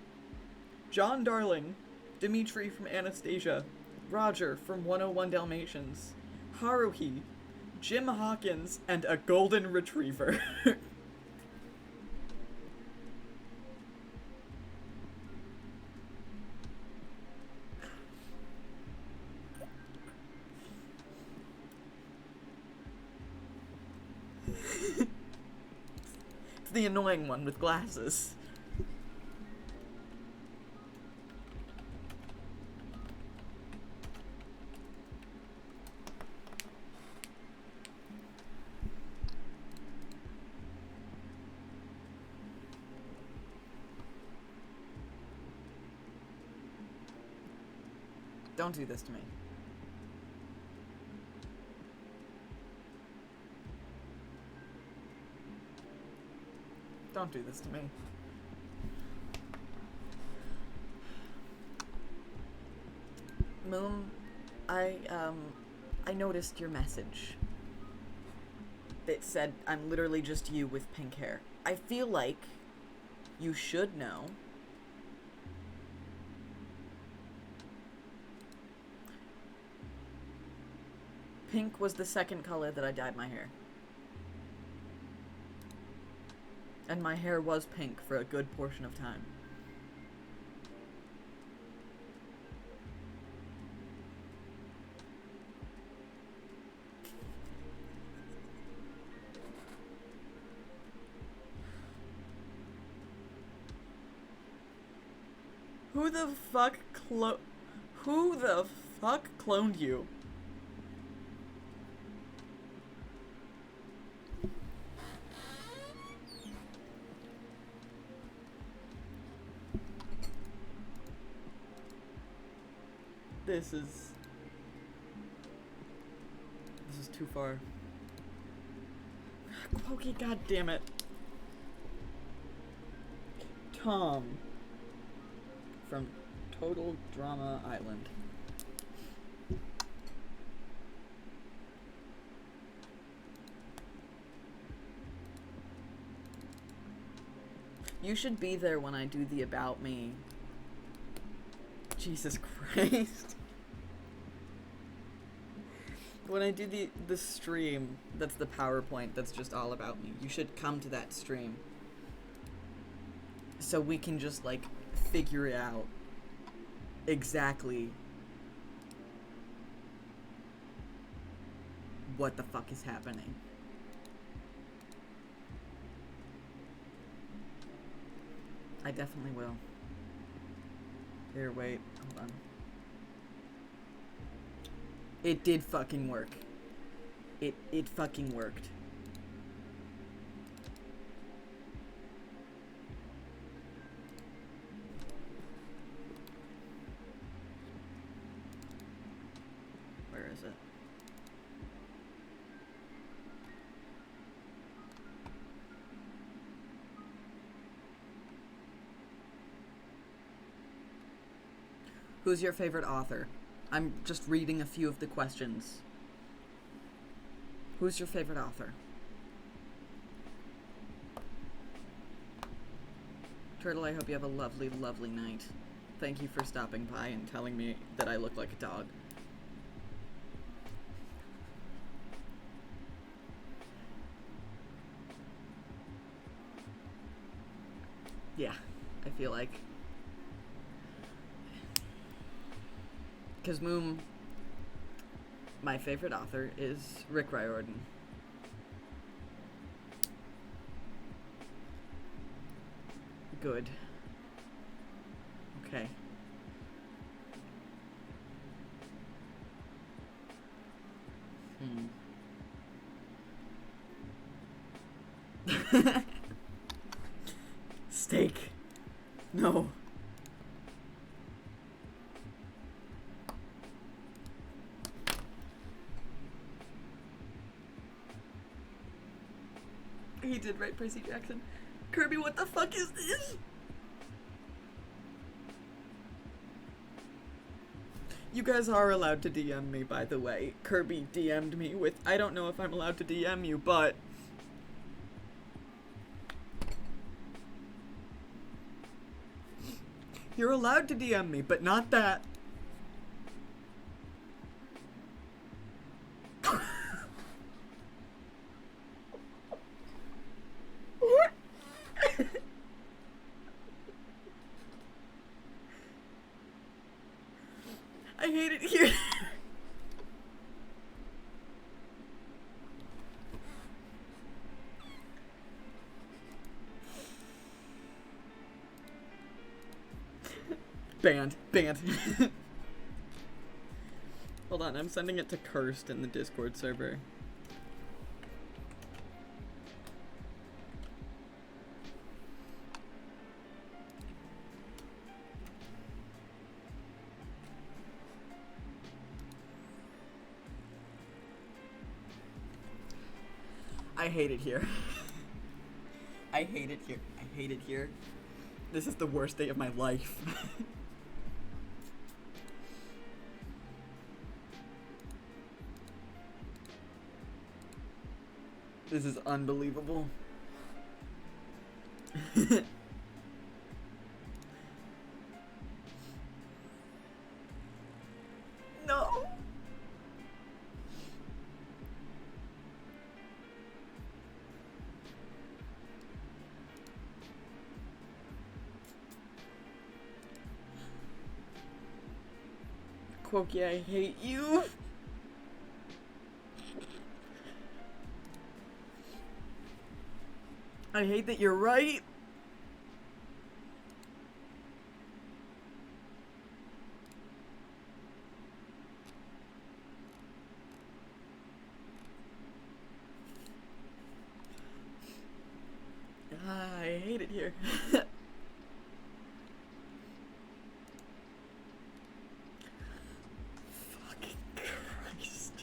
John Darling. Dimitri from Anastasia. Roger from 101 Dalmatians. Haruhi. Jim Hawkins, and a golden retriever. the annoying one with glasses. Don't do this to me. Don't do this to me. Moon, I noticed your message. It said, I'm literally just you with pink hair. I feel like you should know. Pink was the second color that I dyed my hair. And my hair was pink for a good portion of time. Who the fuck cloned you? This is too far. Pokey, god damn it. Tom from Total Drama Island. You should be there when I do the About Me. Jesus Christ. When I do the stream, that's the PowerPoint that's just all about me. You should come to that stream. So we can just, like, figure it out exactly what the fuck is happening. I definitely will. Here, wait, hold on. It did fucking work. It fucking worked. Where is it? Who's your favorite author? I'm just reading a few of the questions. Who's your favorite author? Turtle, I hope you have a lovely, lovely night. Thank you for stopping by and telling me that I look like a dog. Yeah, I feel like. Because Moom, my favorite author is Rick Riordan. Good. Okay. Steak. No. He did write Percy Jackson. Kirby, what the fuck is this? You guys are allowed to DM me, by the way. Kirby DM'd me with, I don't know if I'm allowed to DM you, but... You're allowed to DM me, but not that. I hate it here. Banned. Hold on, I'm sending it to Cursed in the Discord server. I hate it here. I hate it here. I hate it here. This is the worst day of my life. This is unbelievable. No. Quokey, I hate you. I hate that you're right. I hate it here. Fucking Christ.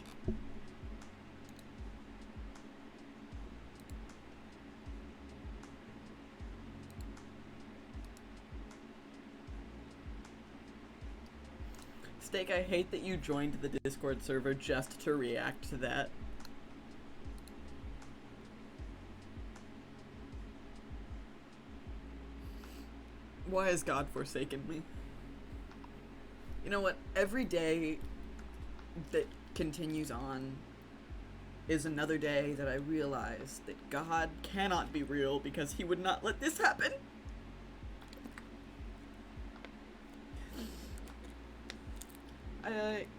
Steak, I hate that you joined the Discord server just to react to that. Why has God forsaken me? You know what? Every day that continues on is another day that I realize that God cannot be real because he would not let this happen.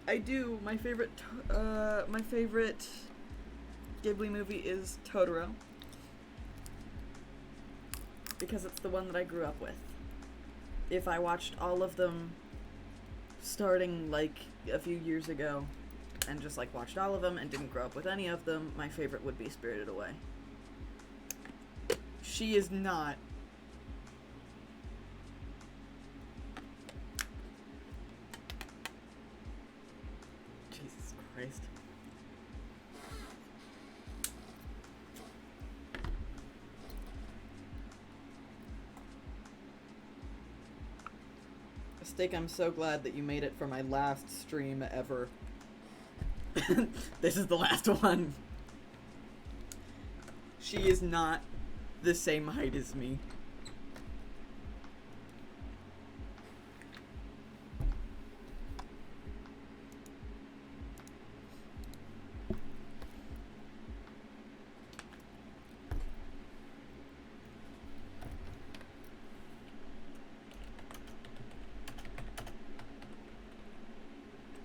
I do. My favorite Ghibli movie is Totoro. Because it's the one that I grew up with. If I watched all of them starting like a few years ago and just like watched all of them and didn't grow up with any of them, my favorite would be Spirited Away. She is not. Jesus Christ. Steak, I'm so glad that you made it for my last stream ever. This is the last one. She is not the same height as me.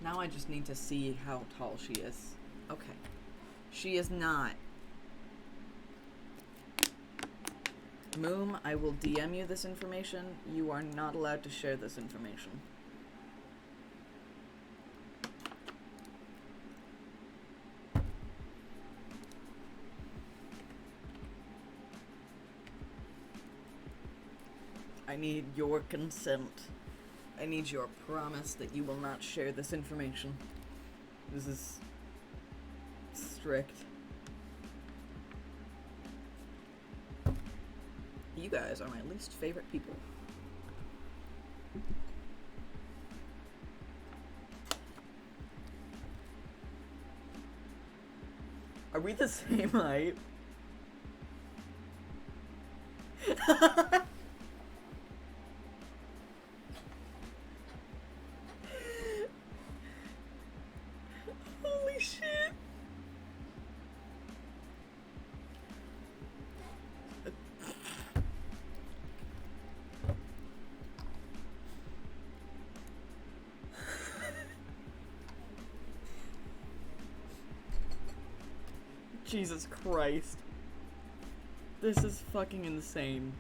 Now I just need to see how tall she is. Okay. She is not. Moom, I will DM you this information. You are not allowed to share this information. I need your consent. I need your promise that you will not share this information. This is strict. You guys are my least favorite people. Are we the same height? Holy shit. Jesus Christ. This is fucking insane.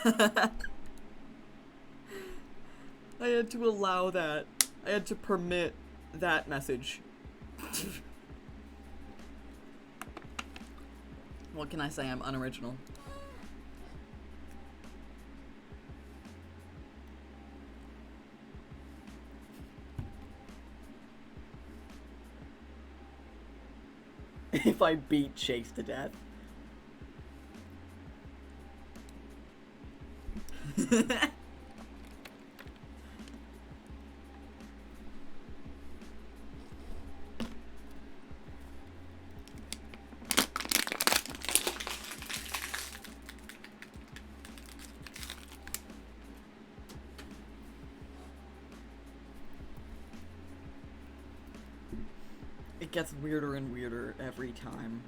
I had to allow that. I had to permit that message. What can I say? I'm unoriginal. If I beat Chase to death. It gets weirder and weirder every time.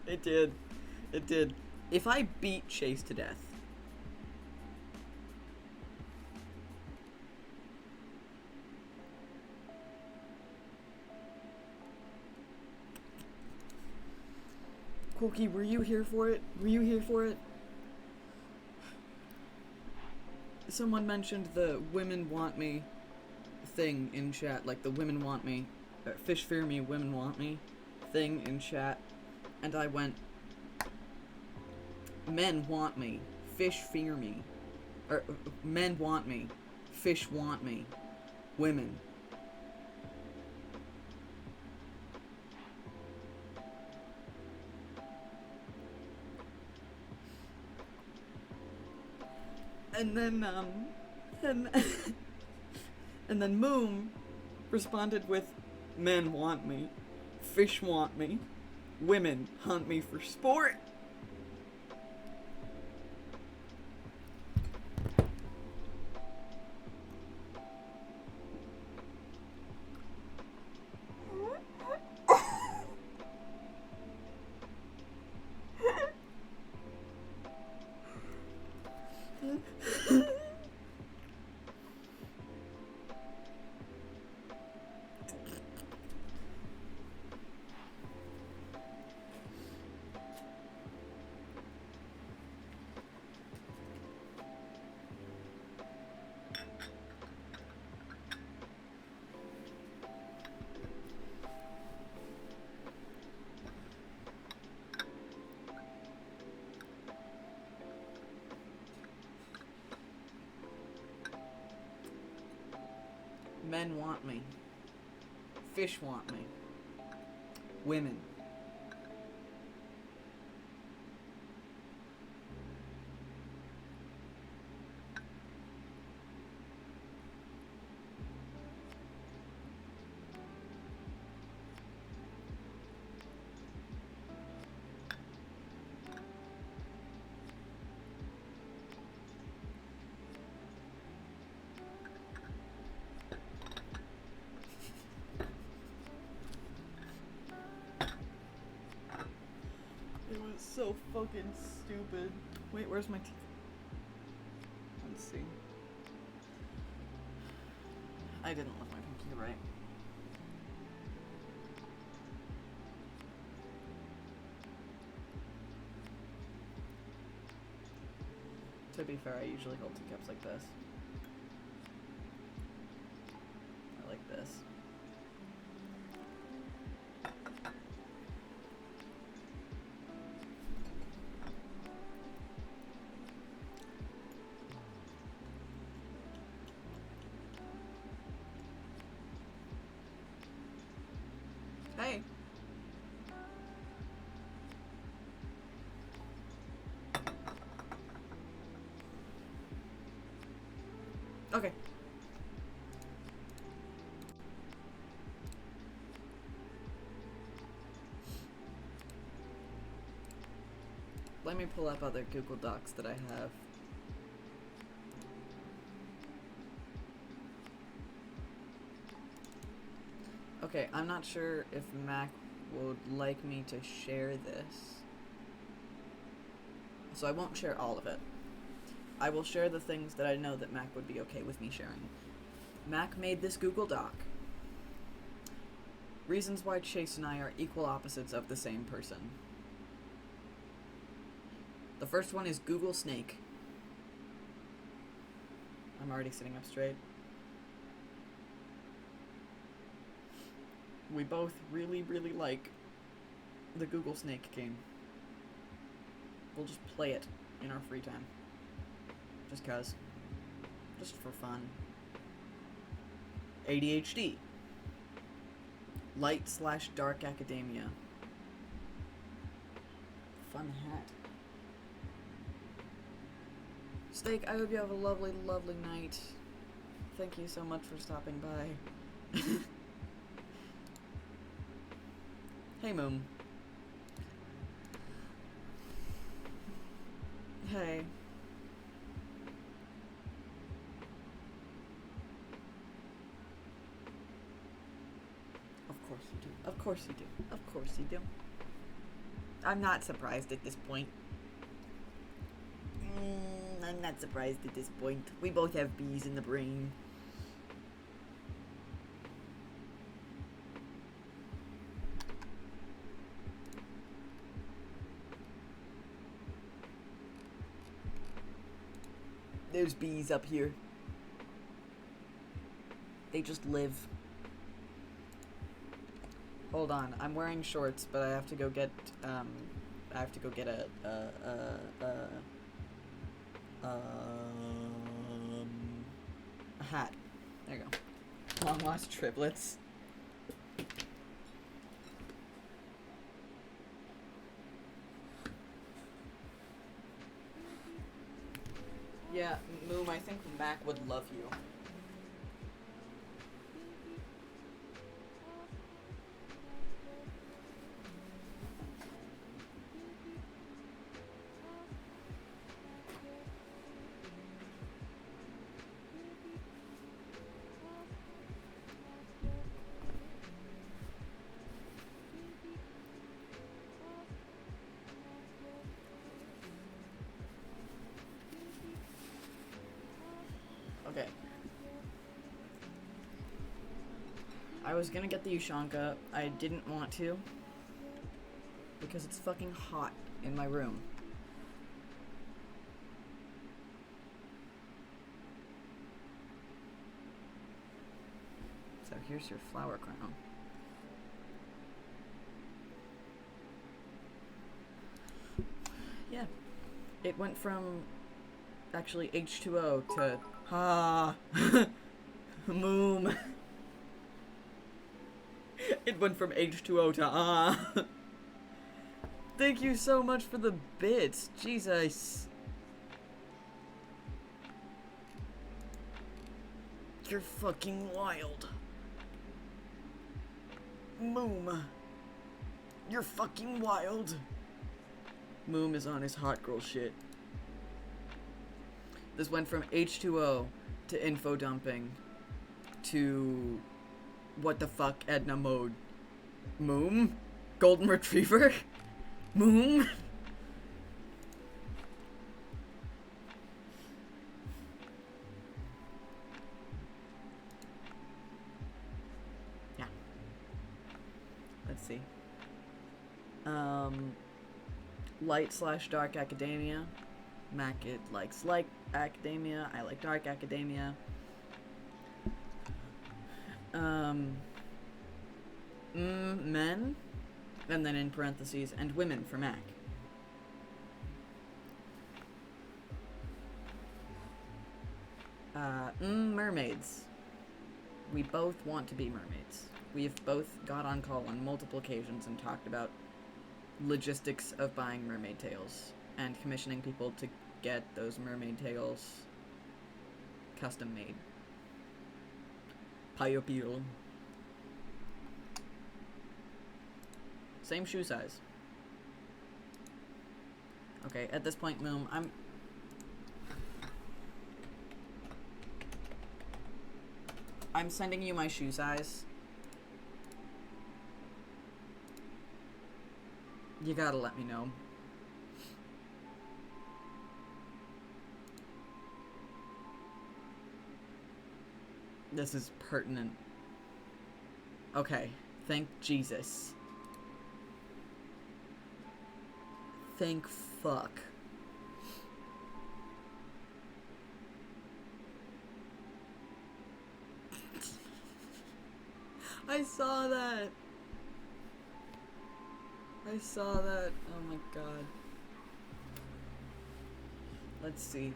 It did. It did. If I beat Chase to death, Corky, were you here for it? Were you here for it? Someone mentioned the women want me thing in chat, like the women want me, fish fear me, women want me thing in chat, and I went, men want me, fish fear me, or men want me, fish want me, women. And then, and then Moom responded with, men want me, fish want me, women hunt me for sport. Men want me. Fish want me. Women. It was so fucking stupid. Wait, where's my teeth? Let's see. I didn't lift my pinky, right? To be fair, I usually hold two cups like this. I like this. Hey. Okay. Let me pull up other Google Docs that I have. Okay, I'm not sure if Mac would like me to share this. So I won't share all of it. I will share the things that I know that Mac would be okay with me sharing. Mac made this Google Doc. Reasons why Chase and I are equal opposites of the same person. The first one is Google Snake. I'm already sitting up straight. We both really, really like the Google Snake game. We'll just play it in our free time. Just cause. Just for fun. ADHD. Light/dark academia. Fun hat. Steak, I hope you have a lovely, lovely night. Thank you so much for stopping by. Hey, Moom. Hey. Of course you do. Of course you do. Of course you do. I'm not surprised at this point. I'm not surprised at this point. We both have bees in the brain. There's bees up here. They just live. Hold on, I'm wearing shorts, but I have to go get a hat. There you go. Long lost triplets. Yeah, Moom, I think Mac would love you. Okay. I was gonna get the Ushanka. I didn't want to. Because it's fucking hot in my room. So here's your flower crown. Yeah. It went from actually H2O to Moom. It went from H2O to Thank you so much for the bits. Jesus. You're fucking wild. Moom. You're fucking wild. Moom is on his hot girl shit. This went from H2O to info dumping to what the fuck Edna mode. Moom? Golden Retriever? Moom? Yeah. Let's see. Light/dark academia. Mac it likes light academia. I like dark academia. Men, and then in parentheses, and women for Mac. Mermaids. We both want to be mermaids. We've both got on call on multiple occasions and talked about logistics of buying mermaid tails and commissioning people to get those mermaid tails custom made. Payopil. Same shoe size. Okay, at this point, Moom, I'm sending you my shoe size. You gotta let me know. This is pertinent. Okay, thank Jesus. Thank fuck. I saw that. I saw that. Oh my god. Let's see.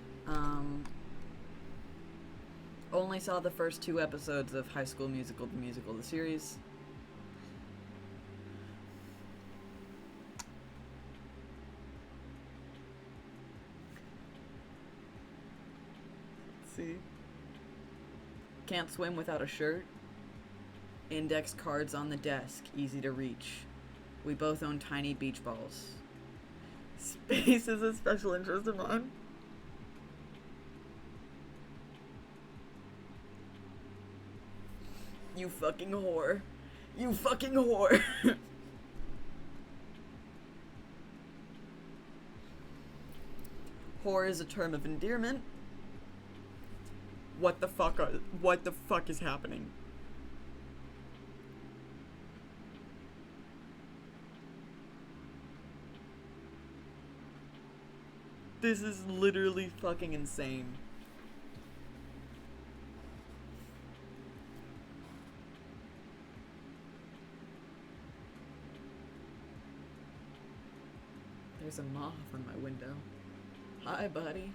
Only saw the first 2 episodes of High School Musical, the series. Let's see. Can't swim without a shirt. Index cards on the desk, easy to reach. We both own tiny beach balls. Space is a special interest of mine. You fucking whore. You fucking whore. Whore is a term of endearment. What the fuck is happening? This is literally fucking insane. There's a moth on my window. Hi, buddy.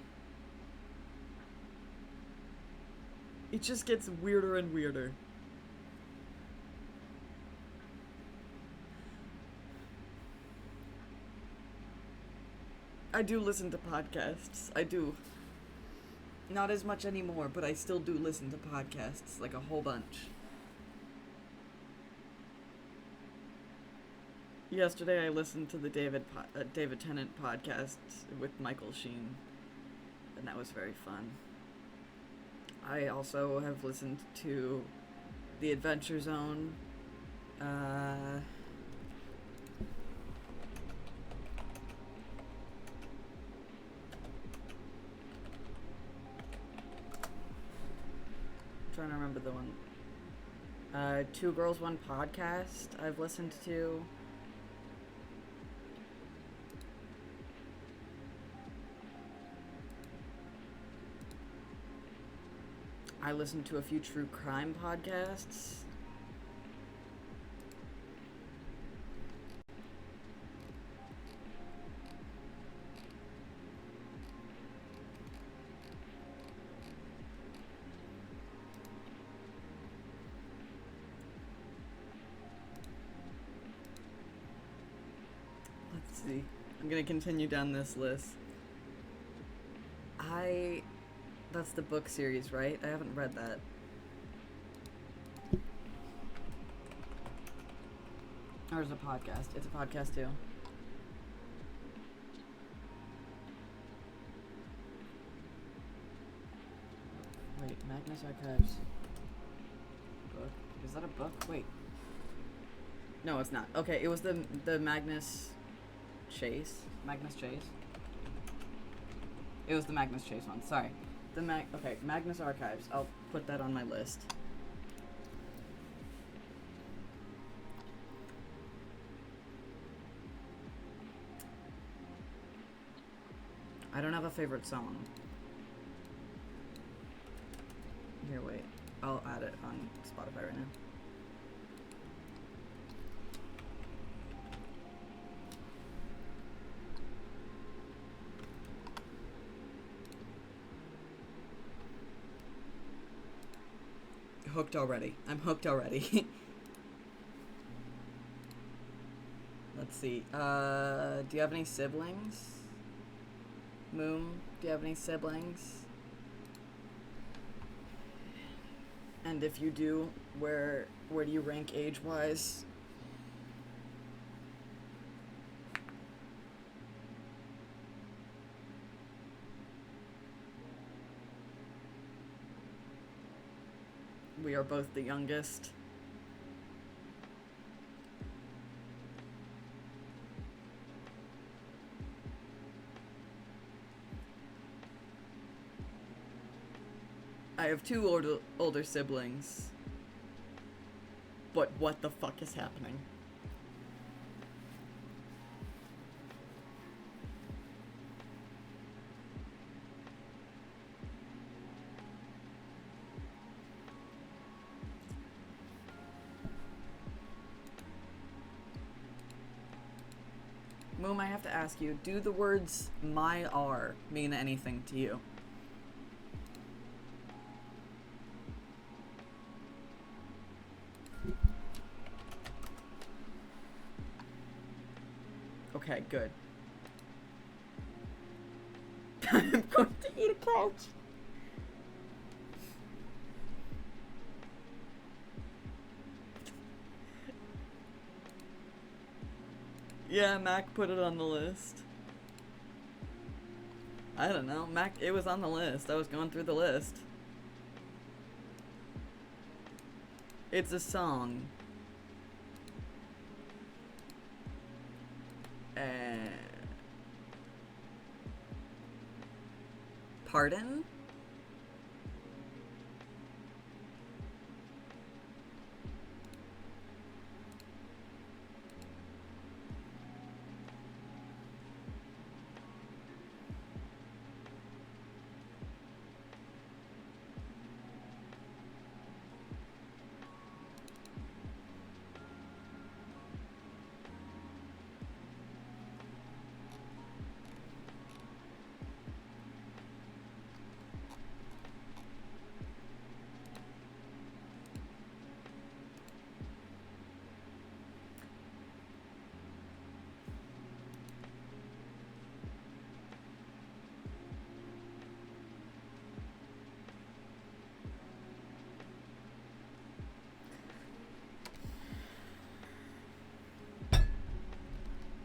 It just gets weirder and weirder. I do listen to podcasts. I do. Not as much anymore, but I still do listen to podcasts, like a whole bunch. Yesterday I listened to the David Tennant podcast with Michael Sheen, and that was very fun. I also have listened to The Adventure Zone, trying to remember the one. Two Girls, One Podcast I've listened to. I listened to a few true crime podcasts. Let's see. I'm gonna continue down this list. That's the book series, right? I haven't read that. Or is it a podcast? It's a podcast too. Wait, Magnus Archives. Book? Is that a book? Wait. No, it's not. Okay, it was the Magnus Chase. Magnus Chase? It was the Magnus Chase one, sorry. Okay, Magnus Archives. I'll put that on my list. I don't have a favorite song. Here, wait. I'll add it on Spotify right now. Hooked already. I'm hooked already. Let's see. Do you have any siblings? Moon, do you have any siblings? And if you do, where do you rank age-wise? We are both the youngest. I have two older siblings. But what the fuck is happening? Moom, I have to ask you, do the words my R mean anything to you? Okay, good. I'm going to eat a couch. Yeah, Mac put it on the list. I don't know. Mac, it was on the list. I was going through the list. It's a song. Pardon?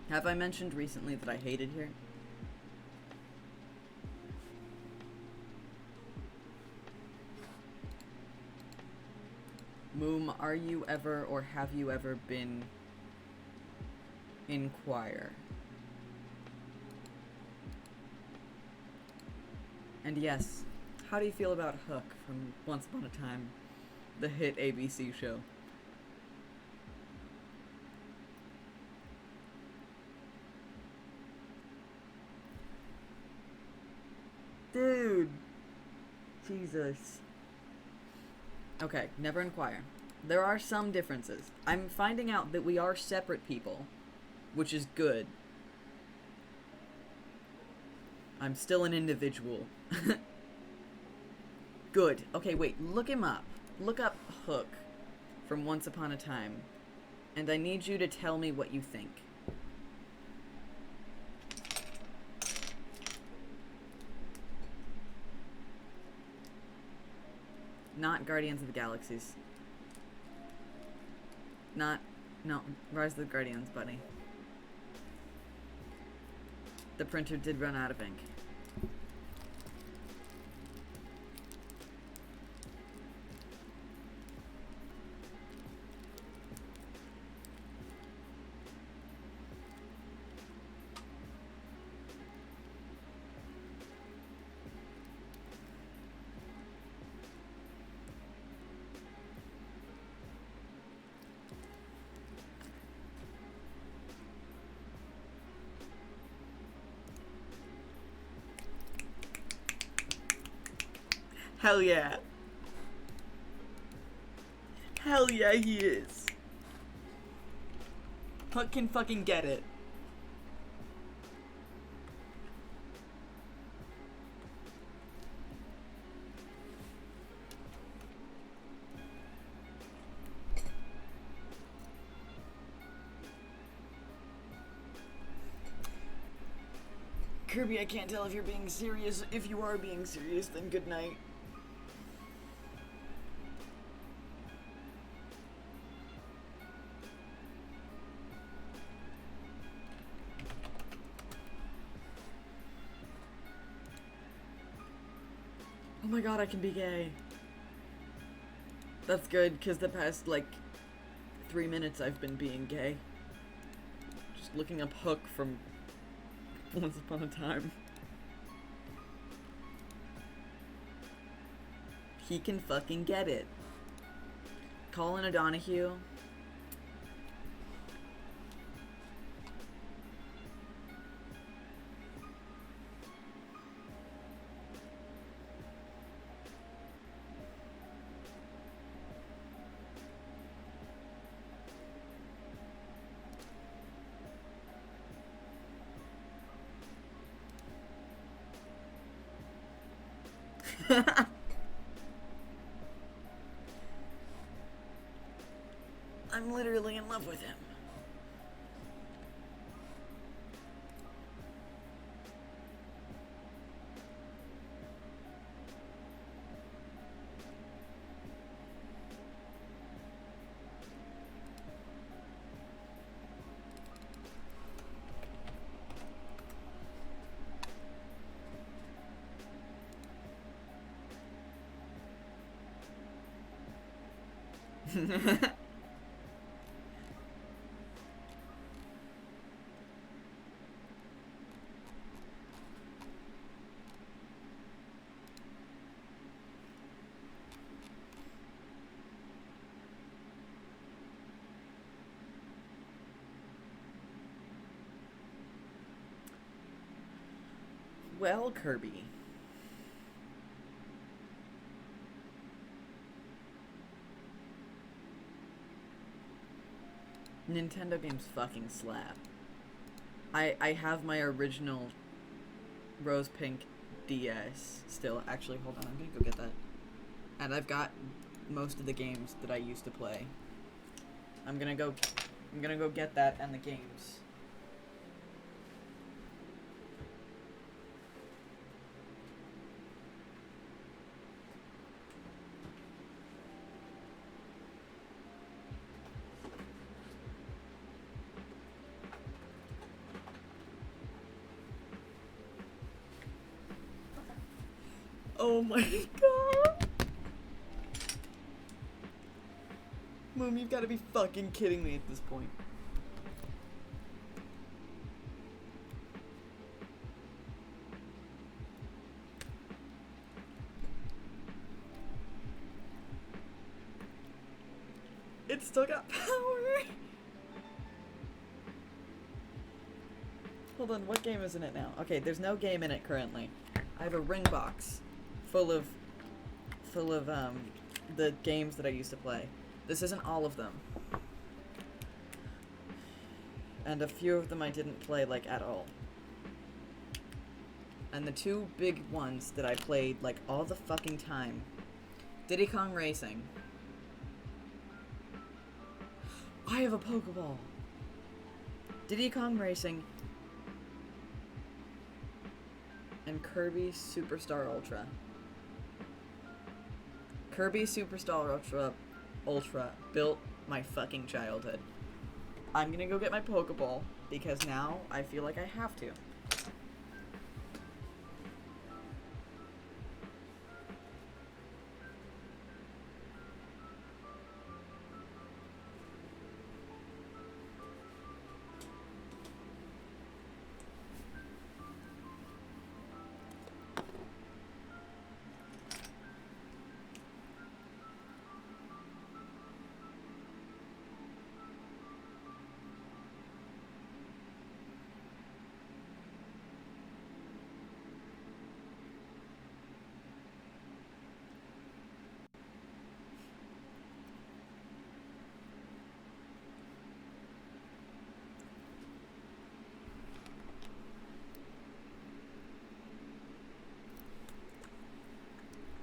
Have I mentioned recently that I hated here? Moom, are you ever or have you ever been in choir? And yes, how do you feel about Hook from Once Upon a Time, the hit ABC show? Dude. Jesus. Okay, never inquire. There are some differences. I'm finding out that we are separate people, which is good. I'm still an individual. Good. Okay, wait, look him up. Look up Hook from Once Upon a Time. And I need you to tell me what you think. Not Guardians of the Galaxies. No, Rise of the Guardians, buddy. The printer did run out of ink. Hell yeah. Hell yeah, he is. Hook can fucking get it. Kirby, I can't tell if you're being serious. If you are being serious, then good night. Oh my god, I can be gay. That's good, because the past, 3 minutes I've been being gay. Just looking up Hook from Once Upon a Time. He can fucking get it. Colin O'Donoghue. I'm literally in love with him. Well, Kirby. Nintendo games fucking slap. I have my original rose pink DS still. Actually, hold on, I'm gonna go get that. And I've got most of the games that I used to play. I'm gonna go get that and the games. Oh my god. Mom, you've got to be fucking kidding me at this point. It's still got power. Hold on, what game is in it now? Okay, there's no game in it currently. I have a ring box full of the games that I used to play. This isn't all of them. And a few of them I didn't play, like, at all. And the two big ones that I played, like, all the fucking time. Diddy Kong Racing. I have a Pokeball! Diddy Kong Racing. And Kirby Superstar Ultra. Kirby Superstar Ultra built my fucking childhood. I'm gonna go get my Pokeball because now I feel like I have to.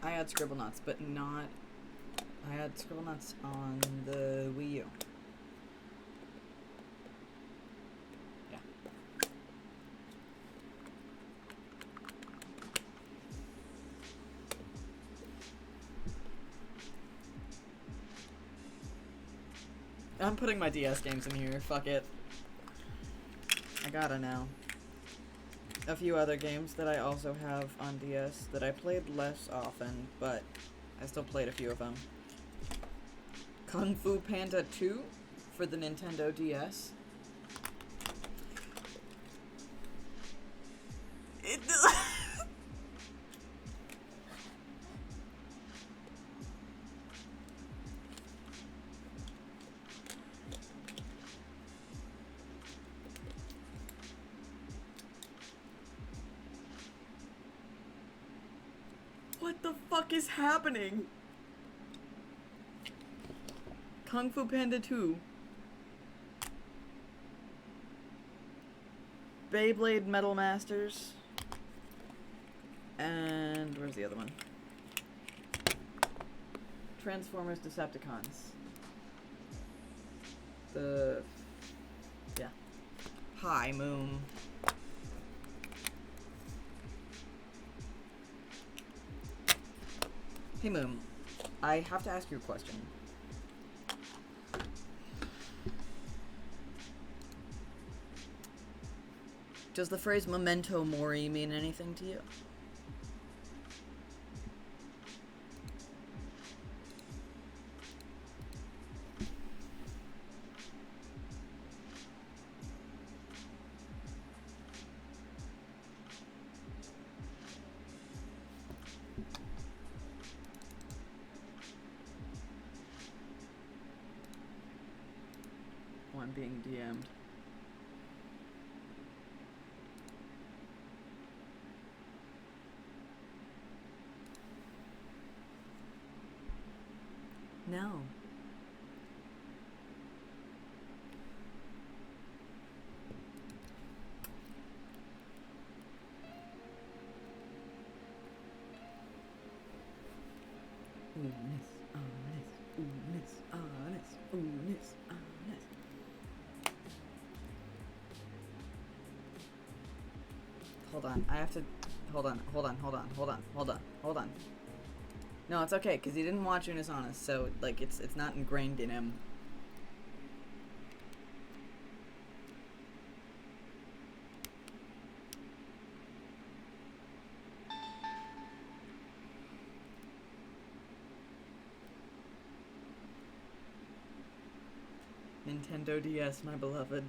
I had Scribblenauts, but not... I had Scribblenauts on the Wii U. Yeah. I'm putting my DS games in here, fuck it. I gotta now. A few other games that I also have on DS that I played less often, but I still played a few of them. Kung Fu Panda 2 for the Nintendo DS. What the fuck is happening? Kung Fu Panda 2. Beyblade Metal Masters. And where's the other one? Transformers Decepticons. Yeah. Hi, Moon. Hey, Moon. I have to ask you a question. Does the phrase memento mori mean anything to you? I'm being DM'd. No. Honest. Hold on, I have to... Hold on. No, it's okay, because he didn't watch Unis Honest, so, like, it's not ingrained in him. Nintendo DS, my beloved.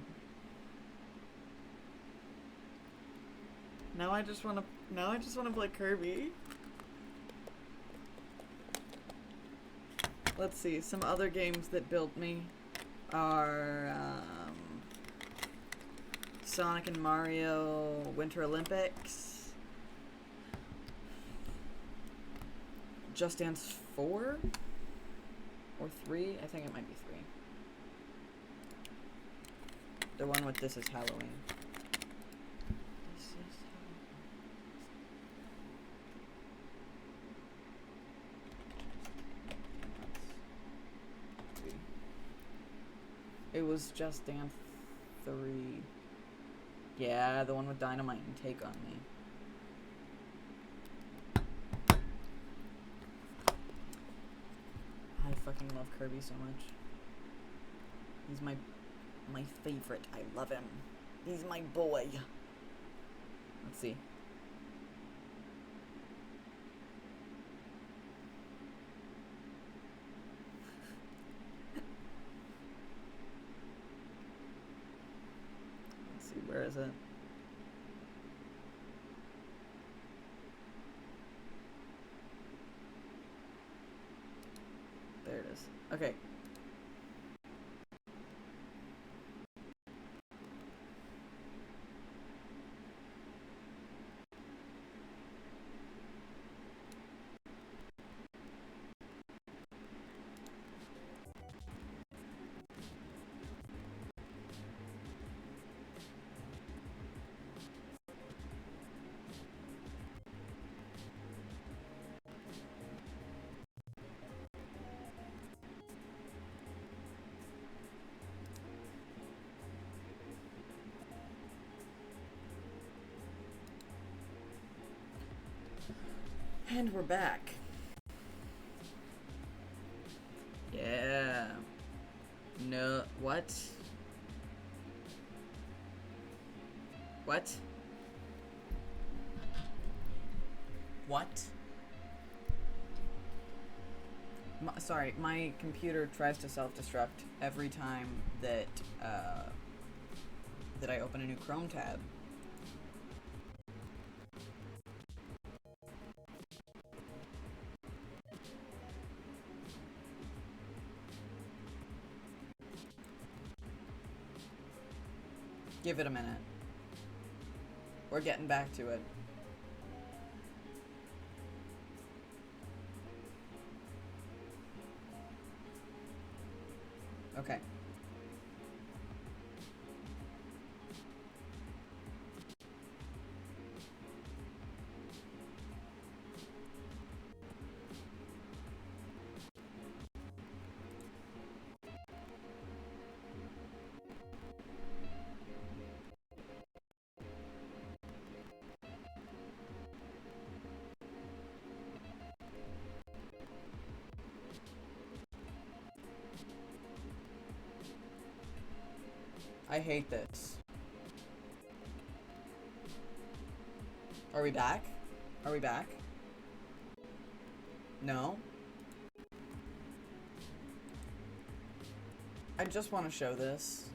Now I just wanna play Kirby. Let's see, some other games that built me are Sonic and Mario Winter Olympics, Just Dance 4 or 3, I think it might be 3. The one with This Is Halloween. It was Just Dance 3. Yeah, the one with Dynamite and Take On Me. I fucking love Kirby so much. He's my favorite. I love him. He's my boy. Let's see. Where is it? There it is. Okay. And we're back. Yeah. No, what? What? What? Sorry, my computer tries to self-destruct every time that that I open a new Chrome tab. Give it a minute. We're getting back to it. Okay. I hate this. Are we back? Are we back? No? I just want to show this.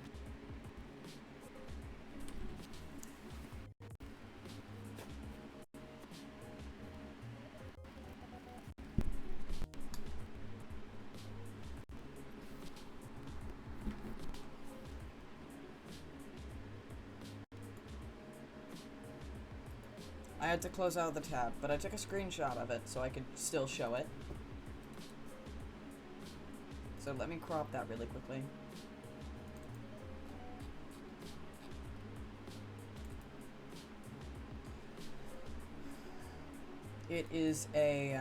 I had to close out the tab, but I took a screenshot of it so I could still show it. So let me crop that really quickly. It is a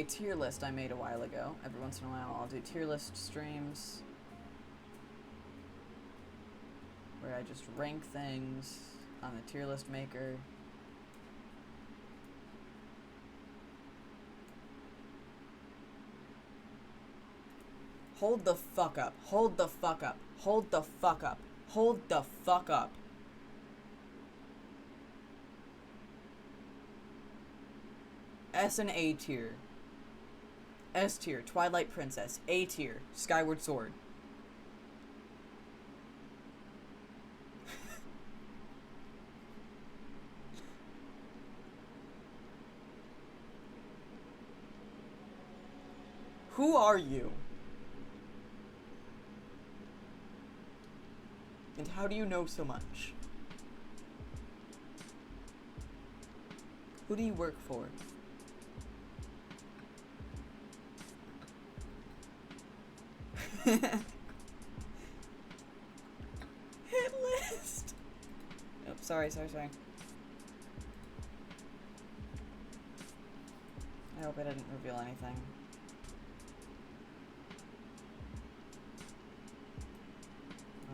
tier list I made a while ago. Every once in a while I'll do tier list streams where I just rank things on the tier list maker. Hold the fuck up. Hold the fuck up. Hold the fuck up. Hold the fuck up. S and A tier. S tier, Twilight Princess. A tier, Skyward Sword. Who are you? And how do you know so much? Who do you work for? Hit list! Oh, sorry. I hope I didn't reveal anything.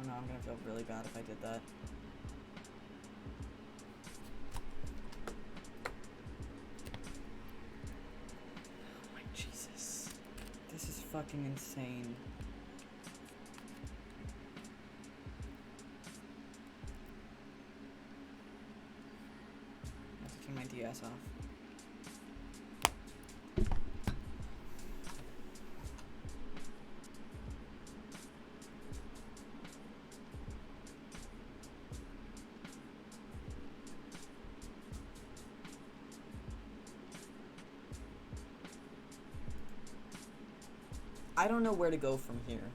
Oh no, I'm gonna feel really bad if I did that. Oh my Jesus. This is fucking insane. I have to turn my DS off. I don't know where to go from here.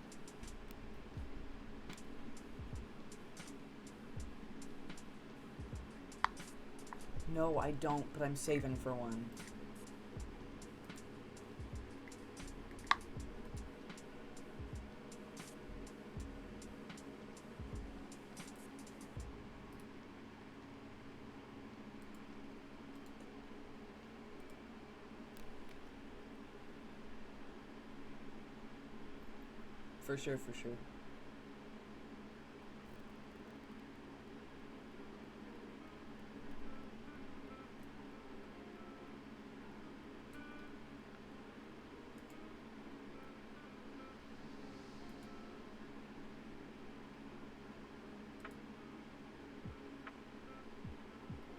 No, I don't, but I'm saving for one. For sure.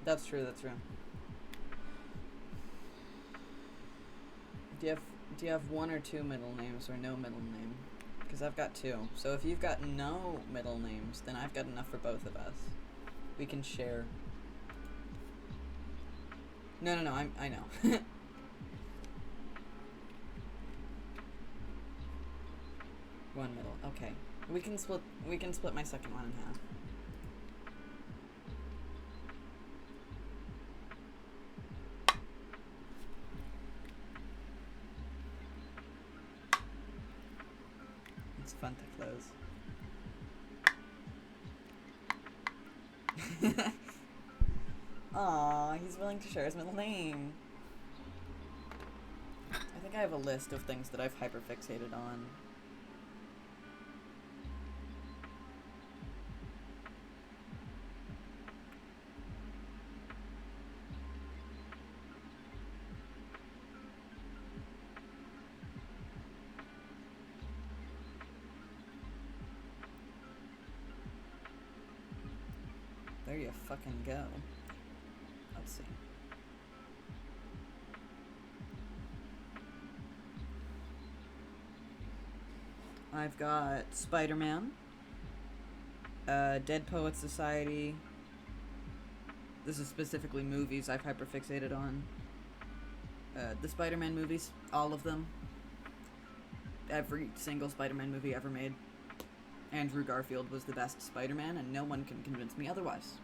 That's true. Do you have one or two middle names or no middle name? Because I've got two. So if you've got no middle names, then I've got enough for both of us. We can share. No, I know. One middle. Okay. We can split my second one in half. fun to close. Aw, he's willing to share his middle name. I think I have a list of things that I've hyperfixated on. There you fucking go. Let's see. I've got Spider-Man, Dead Poets Society. This is specifically movies I've hyperfixated on. The Spider-Man movies, all of them. Every single Spider-Man movie ever made. Andrew Garfield was the best Spider-Man, and no one can convince me otherwise.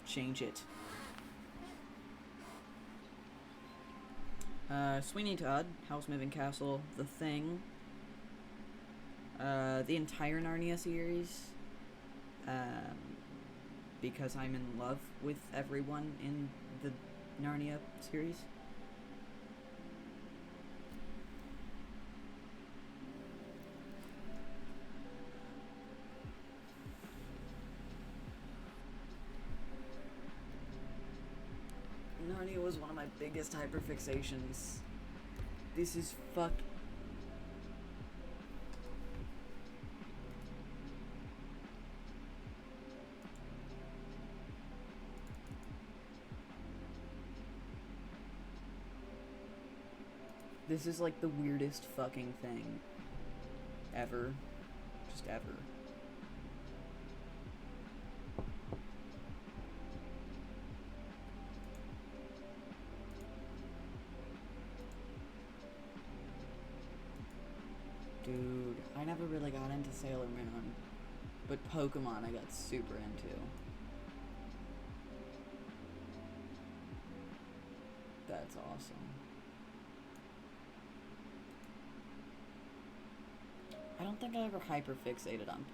Change it. Sweeney Todd, House Moving Castle, The Thing, the entire Narnia series, because I'm in love with everyone in the Narnia series. Narnia was one of my biggest hyperfixations. This is fuck. This is like the weirdest fucking thing ever. Just ever. Dude, I never really got into Sailor Moon, but Pokemon I got super into. That's awesome. I don't think I ever hyperfixated on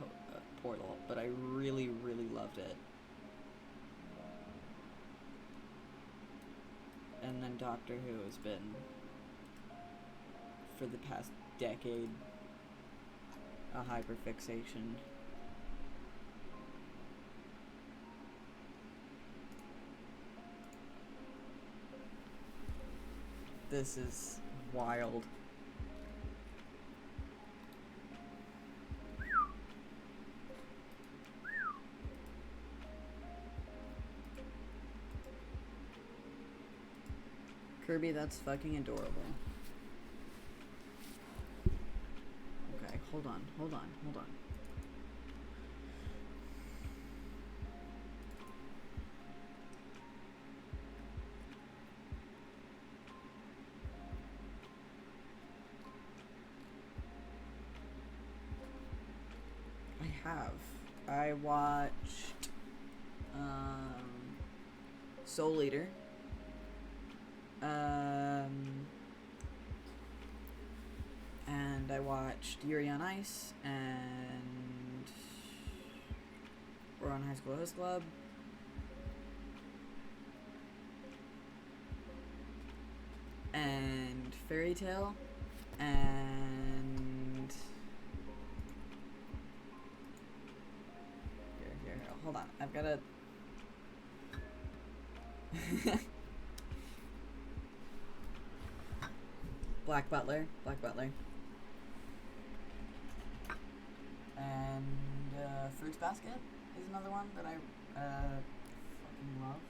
Portal, but I really, really loved it. And then Doctor Who has been, for the past decade, a hyperfixation. This is wild. Kirby, that's fucking adorable. Okay, hold on. I watched Soul Eater. And I watched Yuri on Ice and We're on High School Host Club. And Fairy Tale. And here, hold on. I've gotta Black Butler. And Fruits Basket is another one that I fucking love.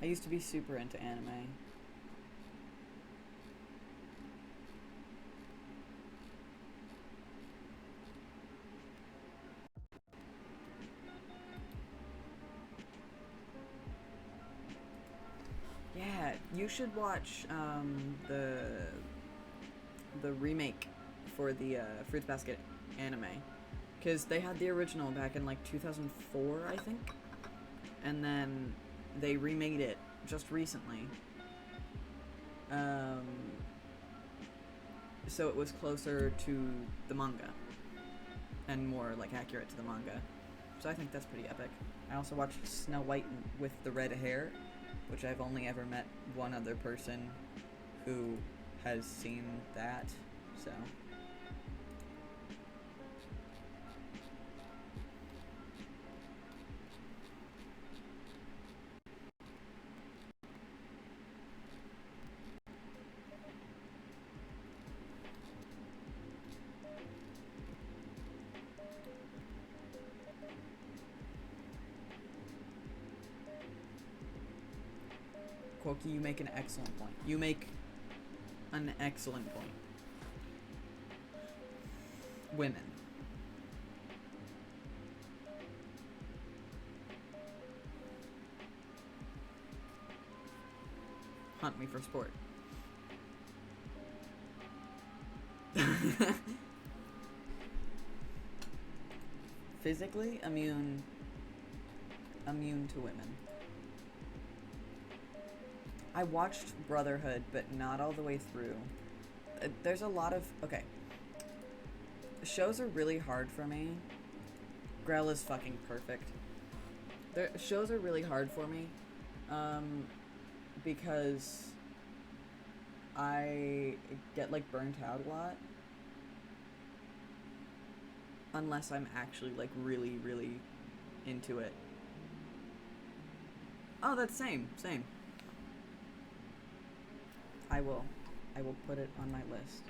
I used to be super into anime. you should watch the remake for the Fruits Basket anime, because they had the original back in like 2004, I think, and then they remade it just recently. So it was closer to the manga and more like accurate to the manga. So I think that's pretty epic. I also watched Snow White with the red hair, which I've only ever met one other person who has seen that, so. Corky, you make an excellent point. You make an excellent point. Women. Hunt me for sport. Physically immune to women. I watched Brotherhood, but not all the way through. There's a lot of... Okay. Shows are really hard for me. Grell is fucking perfect. Shows are really hard for me. Because I get, like, burnt out a lot. Unless I'm actually, like, really, really into it. Oh, that's same. I will put it on my list.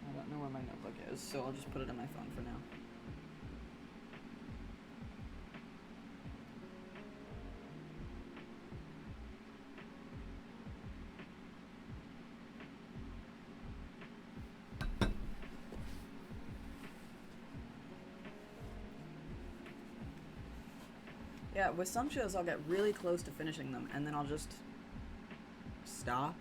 I don't know where my notebook is, so I'll just put it on my phone for now. Yeah, with some shows I'll get really close to finishing them, and then I'll just stop.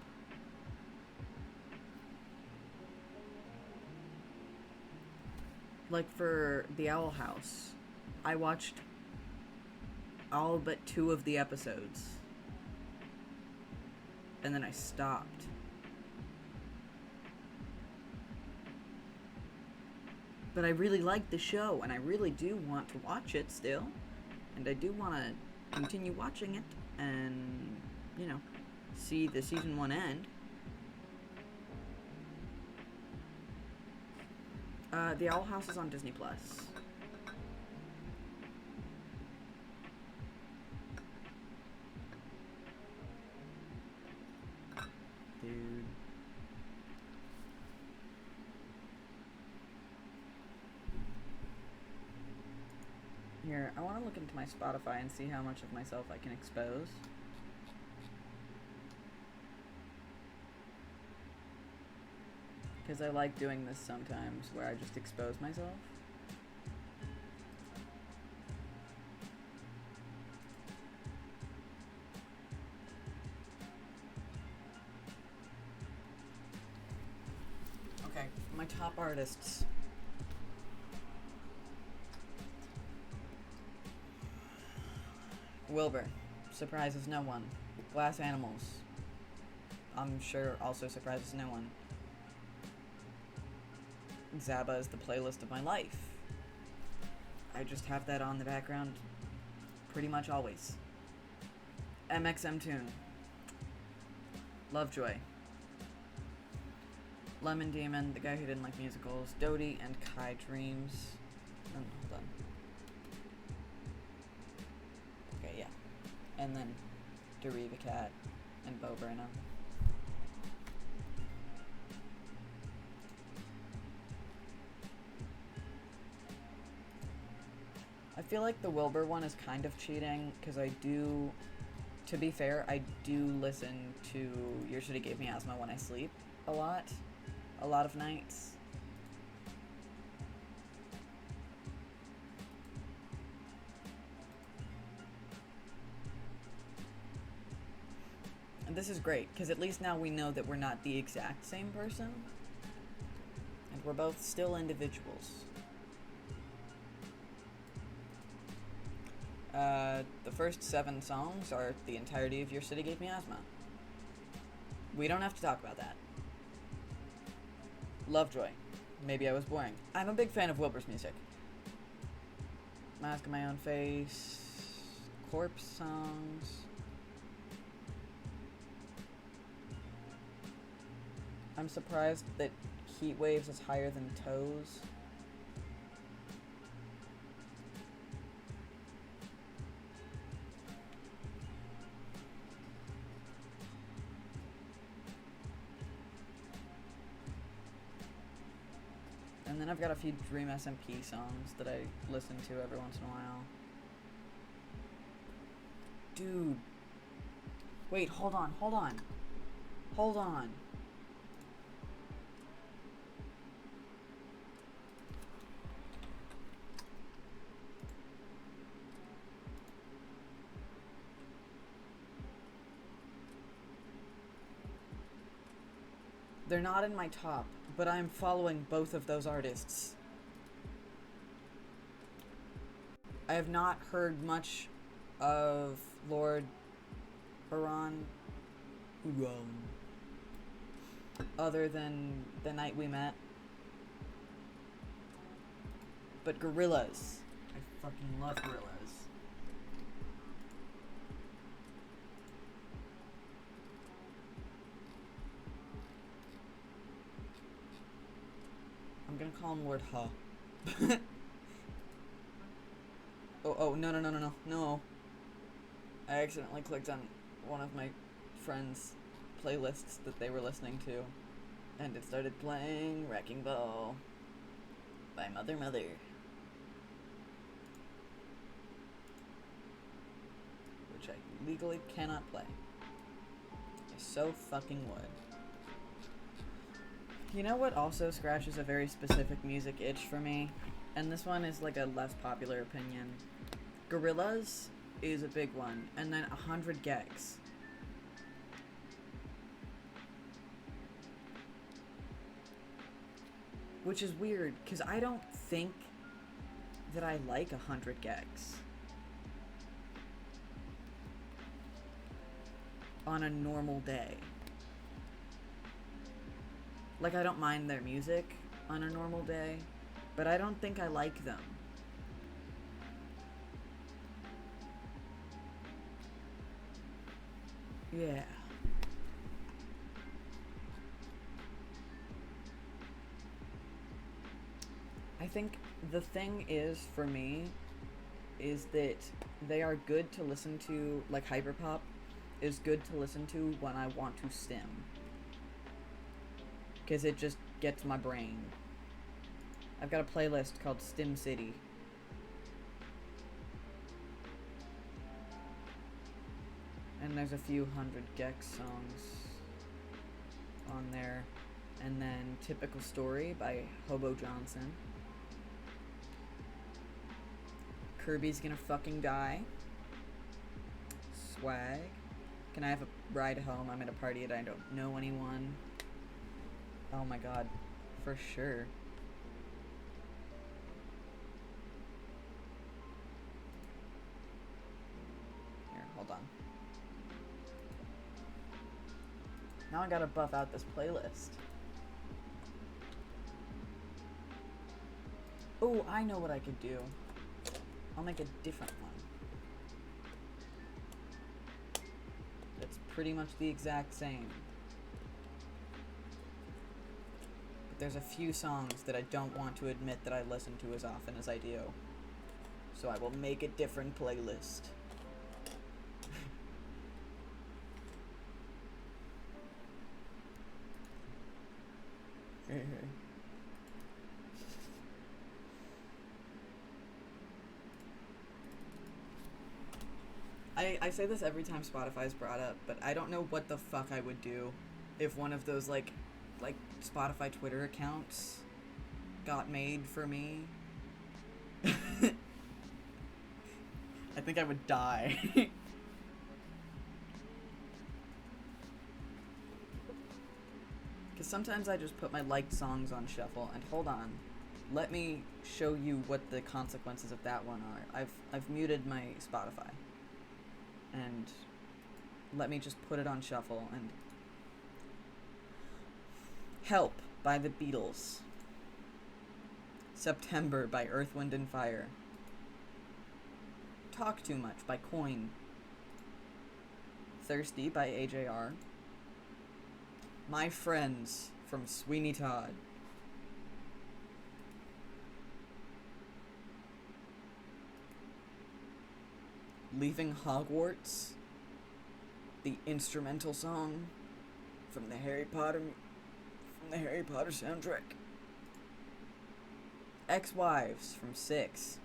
Like for The Owl House, I watched all but 2 of the episodes, and then I stopped. But I really like the show, and I really do want to watch it still. And I do want to continue watching it and, you know, see the season 1 end. The Owl House is on Disney+. Dude. Here, I want to look into my Spotify and see how much of myself I can expose. Because I like doing this sometimes, where I just expose myself. Okay, my top artists. Wilbur surprises no one. Glass Animals, I'm sure, also surprises no one. Zaba is the playlist of my life. I just have that on the background pretty much always. MXM Tune. Lovejoy. Lemon Demon, the guy who didn't like musicals. Dodie and Kai Dreams. Hold on. Okay, yeah. And then Deriva Cat and Bo Burnham. I feel like the Wilbur one is kind of cheating, because I do, to be fair, I do listen to Your City Gave Me Asthma When I Sleep a lot. a lot of nights. And this is great, because at least now we know that we're not the exact same person. And we're both still individuals. The first 7 songs are The Entirety of Your City Gave Me Asthma. We don't have to talk about that. Lovejoy. Maybe I Was Boring. I'm a big fan of Wilbur's music. Mask of My Own Face. Corpse songs. I'm surprised that Heat Waves is higher than Toes. And then I've got a few Dream SMP songs that I listen to every once in a while. Dude. Wait, hold on. Hold on. They're not in my top, but I'm following both of those artists. I have not heard much of Lord Huron other than The Night We Met. But Gorillaz. I fucking love Gorillaz. I'm gonna call him Lord Ha. No. I accidentally clicked on one of my friends' playlists that they were listening to, and it started playing Wrecking Ball by Mother. Which I legally cannot play. I so fucking would. You know what also scratches a very specific music itch for me? And this one is like a less popular opinion. Gorillaz is a big one, and then 100 Gex. Which is weird, because I don't think that I like 100 Gex. On a normal day. Like, I don't mind their music on a normal day, but I don't think I like them. Yeah. I think the thing is, for me, is that they are good to listen to, like hyperpop is good to listen to when I want to stim. Because it just gets my brain. I've got a playlist called Stim City. And there's a few 100 Gex songs on there. And then Typical Story by Hobo Johnson. Kirby's Gonna Fucking Die. Swag. Can I Have a Ride Home? I'm at a party and I don't know anyone. Oh my god. For sure. Here, hold on. Now I gotta buff out this playlist. Oh, I know what I could do. I'll make a different one. That's pretty much the exact same. But there's a few songs that I don't want to admit that I listen to as often as I do. So I will make a different playlist. I say this every time Spotify's brought up, but I don't know what the fuck I would do if one of those, like, like, Spotify Twitter accounts got made for me, I think I would die. Because sometimes I just put my liked songs on shuffle, and hold on, let me show you what the consequences of that one are. I've muted my Spotify, and let me just put it on shuffle, and Help by the Beatles. September by Earth, Wind and Fire. Talk Too Much by Coin. Thirsty by AJR. My Friends from Sweeney Todd. Leaving Hogwarts, the instrumental song from the Harry Potter soundtrack. Ex-Wives from 6.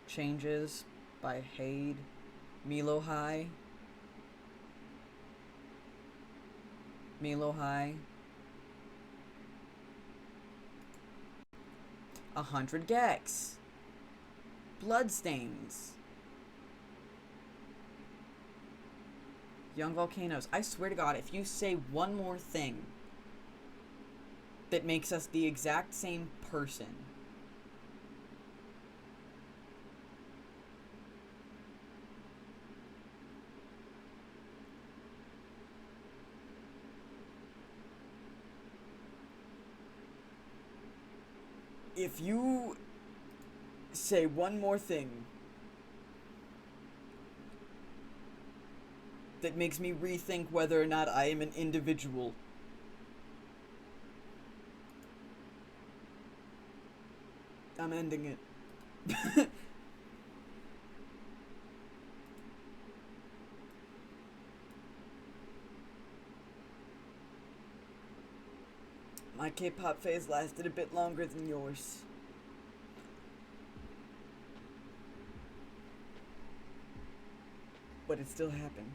Changes by Hade. Milo High. 100 Gex. Bloodstains. Young Volcanoes. I swear to God, if you say one more thing that makes us the exact same person, if you say one more thing that makes me rethink whether or not I am an individual, I'm ending it. My K-pop phase lasted a bit longer than yours. But it still happened.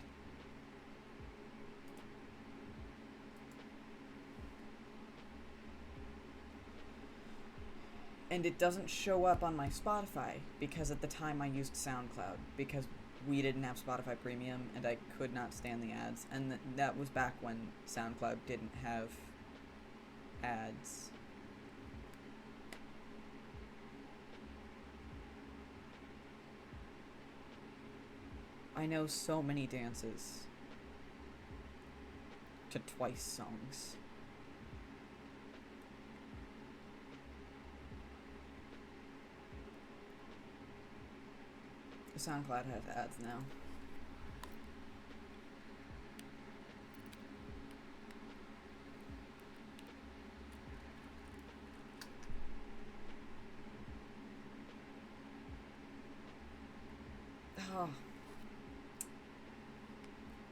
And it doesn't show up on my Spotify, because at the time I used SoundCloud, because we didn't have Spotify Premium, and I could not stand the ads, and that was back when SoundCloud didn't have ads. I know so many dances to Twice songs. SoundCloud has ads now. Oh.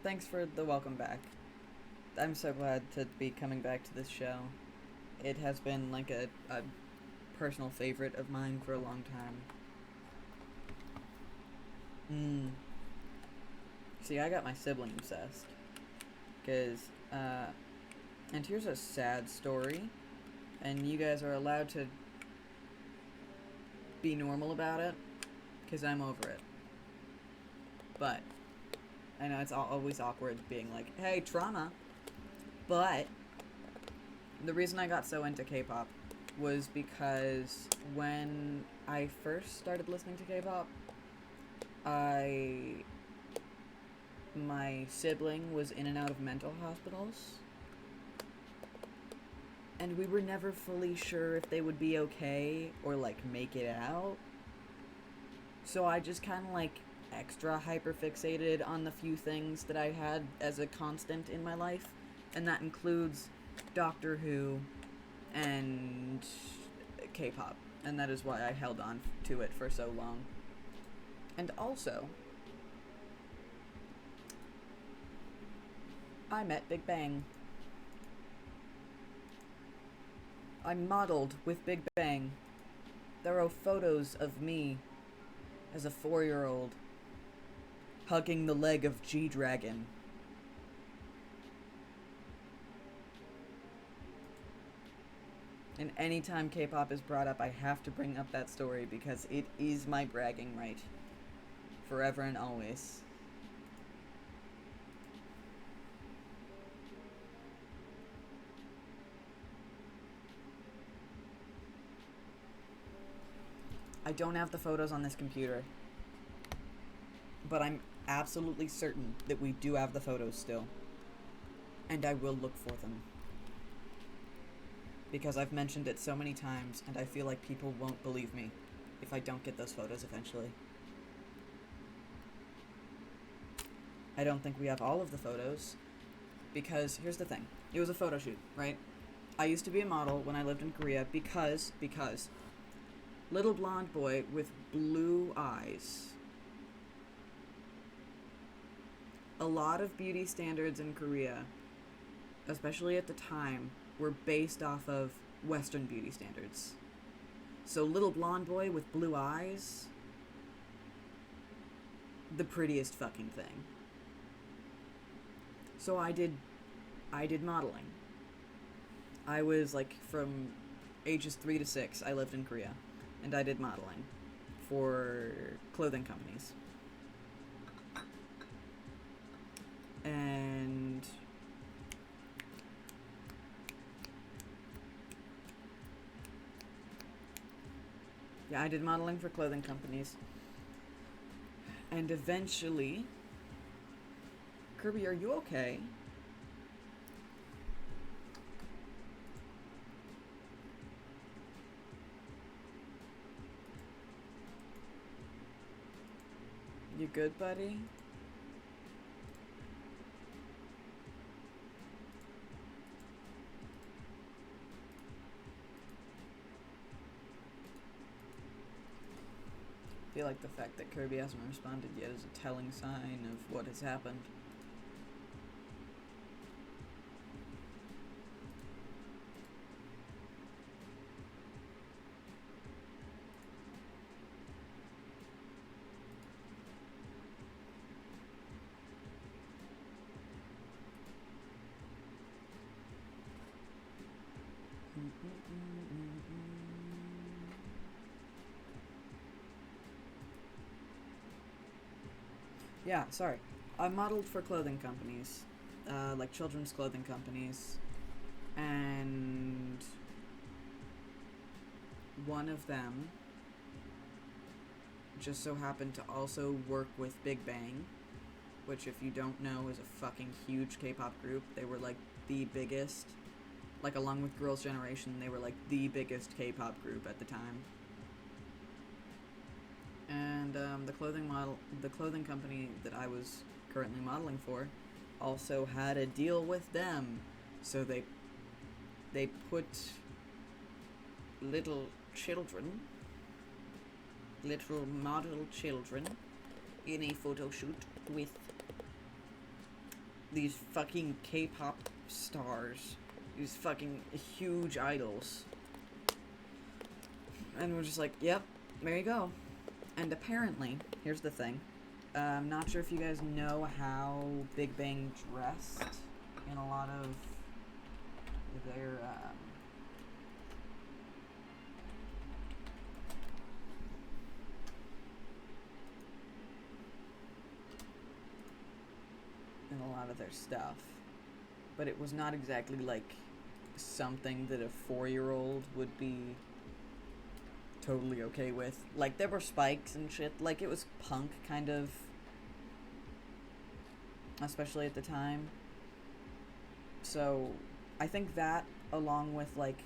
Thanks for the welcome back. I'm so glad to be coming back to this show. It has been like a personal favorite of mine for a long time. See, I got my sibling obsessed. Because, and here's a sad story, and you guys are allowed to be normal about it, because I'm over it. But I know it's always awkward being like, hey, trauma. But the reason I got so into K-pop was because when I first started listening to K-pop, my sibling was in and out of mental hospitals, and we were never fully sure if they would be okay or, like, make it out. So I just kind of, like, extra hyper-fixated on the few things that I had as a constant in my life, and that includes Doctor Who and K-pop, and that is why I held on to it for so long. And also, I met Big Bang. I modeled with Big Bang. There are photos of me as a 4-year-old hugging the leg of G-Dragon. And anytime K-pop is brought up, I have to bring up that story because it is my bragging right. Forever and always. I don't have the photos on this computer, but I'm absolutely certain that we do have the photos still. And I will look for them. Because I've mentioned it so many times, and I feel like people won't believe me if I don't get those photos eventually. I don't think we have all of the photos, because here's the thing. It was a photo shoot, right? I used to be a model when I lived in Korea because little blonde boy with blue eyes. A lot of beauty standards in Korea, especially at the time, were based off of Western beauty standards. So little blonde boy with blue eyes, the prettiest fucking thing. So I did modeling. I was like from ages 3 to 6, I lived in Korea, and I did modeling for clothing companies. And yeah, I did modeling for clothing companies. And eventually, Kirby, are you okay? You good, buddy? I feel like the fact that Kirby hasn't responded yet is a telling sign of what has happened. Yeah, sorry. I modeled for clothing companies, like children's clothing companies, and one of them just so happened to also work with Big Bang, which, if you don't know, is a fucking huge K-pop group. They were like the biggest, like along with Girls' Generation, they were like the biggest K-pop group at the time. And the clothing company that I was currently modeling for also had a deal with them, so they put little model children in a photo shoot with these fucking K-pop stars, these fucking huge idols, and we're just like, yep, there you go. And apparently, here's the thing, I'm not sure if you guys know how Big Bang dressed in a lot of their, stuff, but it was not exactly like something that a 4-year-old would be totally okay with. Like, there were spikes and shit, like it was punk kind of, especially at the time. So I think that, along with like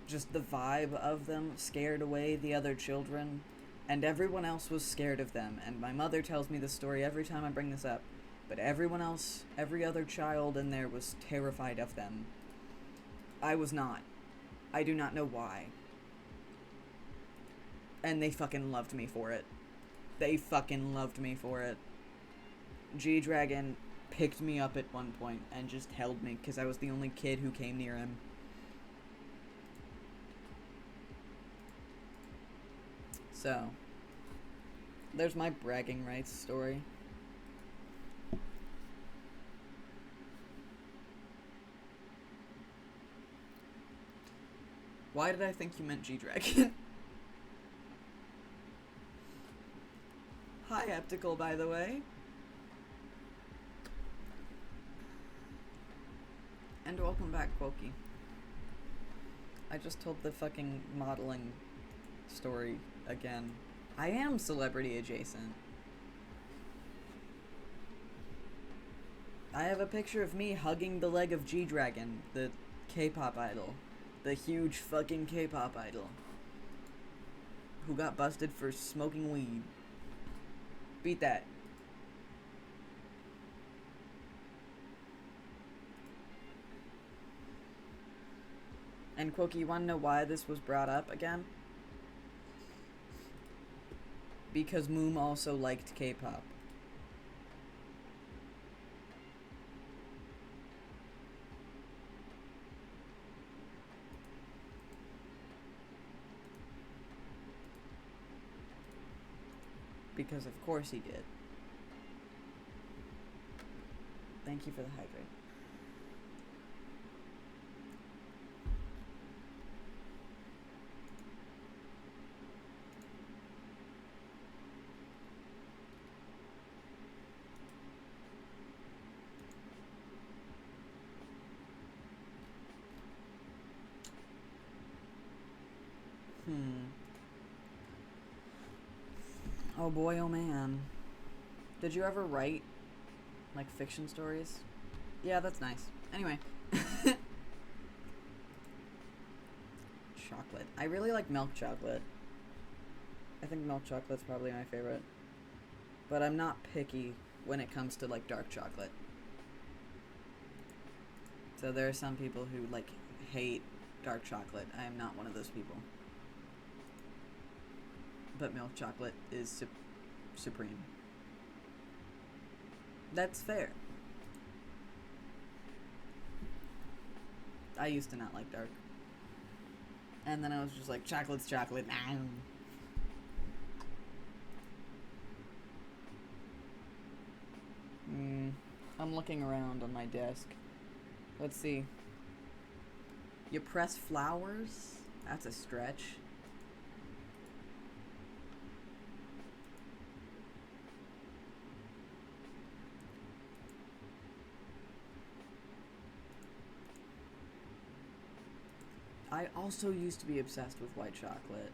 just the vibe of them, scared away the other children, and everyone else was scared of them. And my mother tells me this story every time I bring this up, but everyone else, every other child in there was terrified of them. I was not. I do not know why. And they fucking loved me for it. They fucking loved me for it. G-Dragon picked me up at one point and just held me because I was the only kid who came near him. So, there's my bragging rights story. Why did I think you meant G-Dragon? Hi, Heptical, by the way. And welcome back, Quokey. I just told the fucking modeling story again. I am celebrity adjacent. I have a picture of me hugging the leg of G-Dragon, the K-pop idol. The huge fucking K-pop idol. Who got busted for smoking weed. Beat that. And Quokey, you wanna know why this was brought up again? Because Moom also liked K-pop. Because of course he did. Thank you for the hydrate. Oh boy, oh man. Did you ever write, like, fiction stories? Yeah, that's nice. Anyway. Chocolate. I really like milk chocolate. I think milk chocolate's probably my favorite. But I'm not picky when it comes to, like, dark chocolate. So there are some people who, like, hate dark chocolate. I am not one of those people. But milk chocolate is supreme. That's fair. I used to not like dark. And then I was just like, chocolate's chocolate. I'm looking around on my desk. Let's see. You press flowers? That's a stretch. I also used to be obsessed with white chocolate.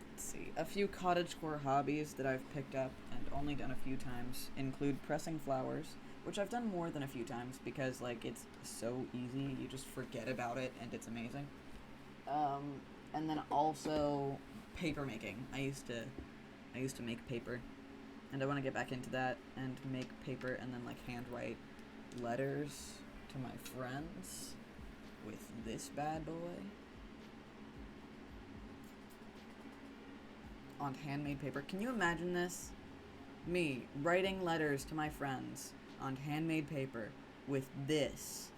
Let's see. A few cottagecore hobbies that I've picked up and only done a few times include pressing flowers, which I've done more than a few times because, like, it's so easy. You just forget about it and it's amazing. And then also paper making. I used to make paper, and I want to get back into that and make paper and then, like, handwrite letters to my friends with this bad boy on handmade paper. Can you imagine this? Me writing letters to my friends on handmade paper with this,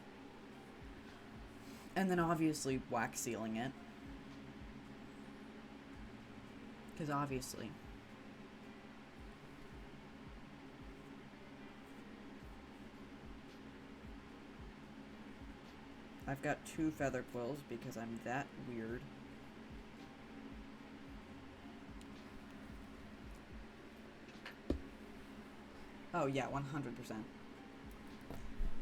and then obviously wax sealing it, because obviously. I've got 2 feather quills because I'm that weird. Oh yeah, 100%.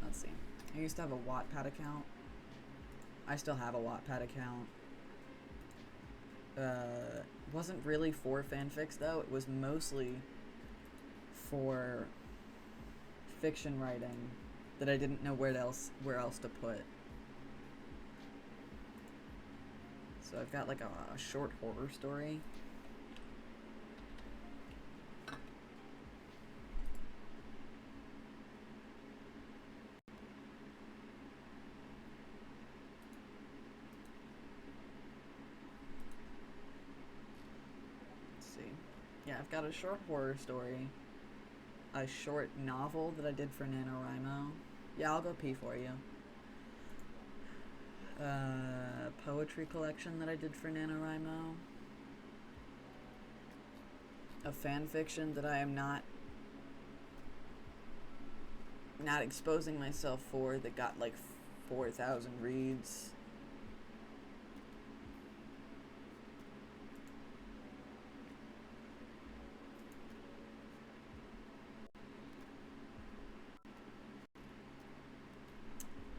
Let's see. I used to have a Wattpad account. I still have a Wattpad account. Wasn't really for fanfics though. It was mostly for fiction writing that I didn't know where else to put. So I've got like a short horror story. Let's see. Yeah, I've got a short horror story. A short novel that I did for NaNoWriMo. Yeah, I'll go pee for you. Poetry collection that I did for NaNoWriMo. A fan fiction that I am not exposing myself for that got like 4,000 reads.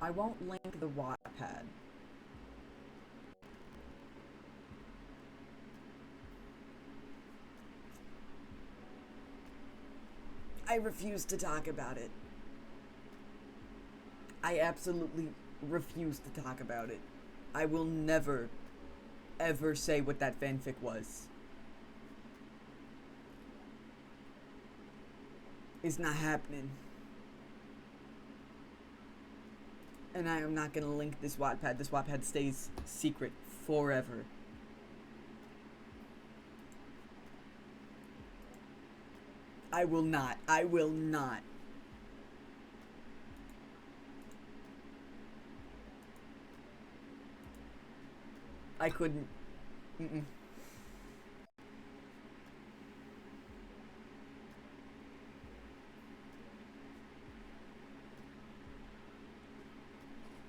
I won't link the Wattpad. I refuse to talk about it. I absolutely refuse to talk about it. I will never, ever say what that fanfic was. It's not happening. And I am not gonna link this Wattpad. This Wattpad stays secret forever. I will not. I will not. I couldn't. Mm-mm.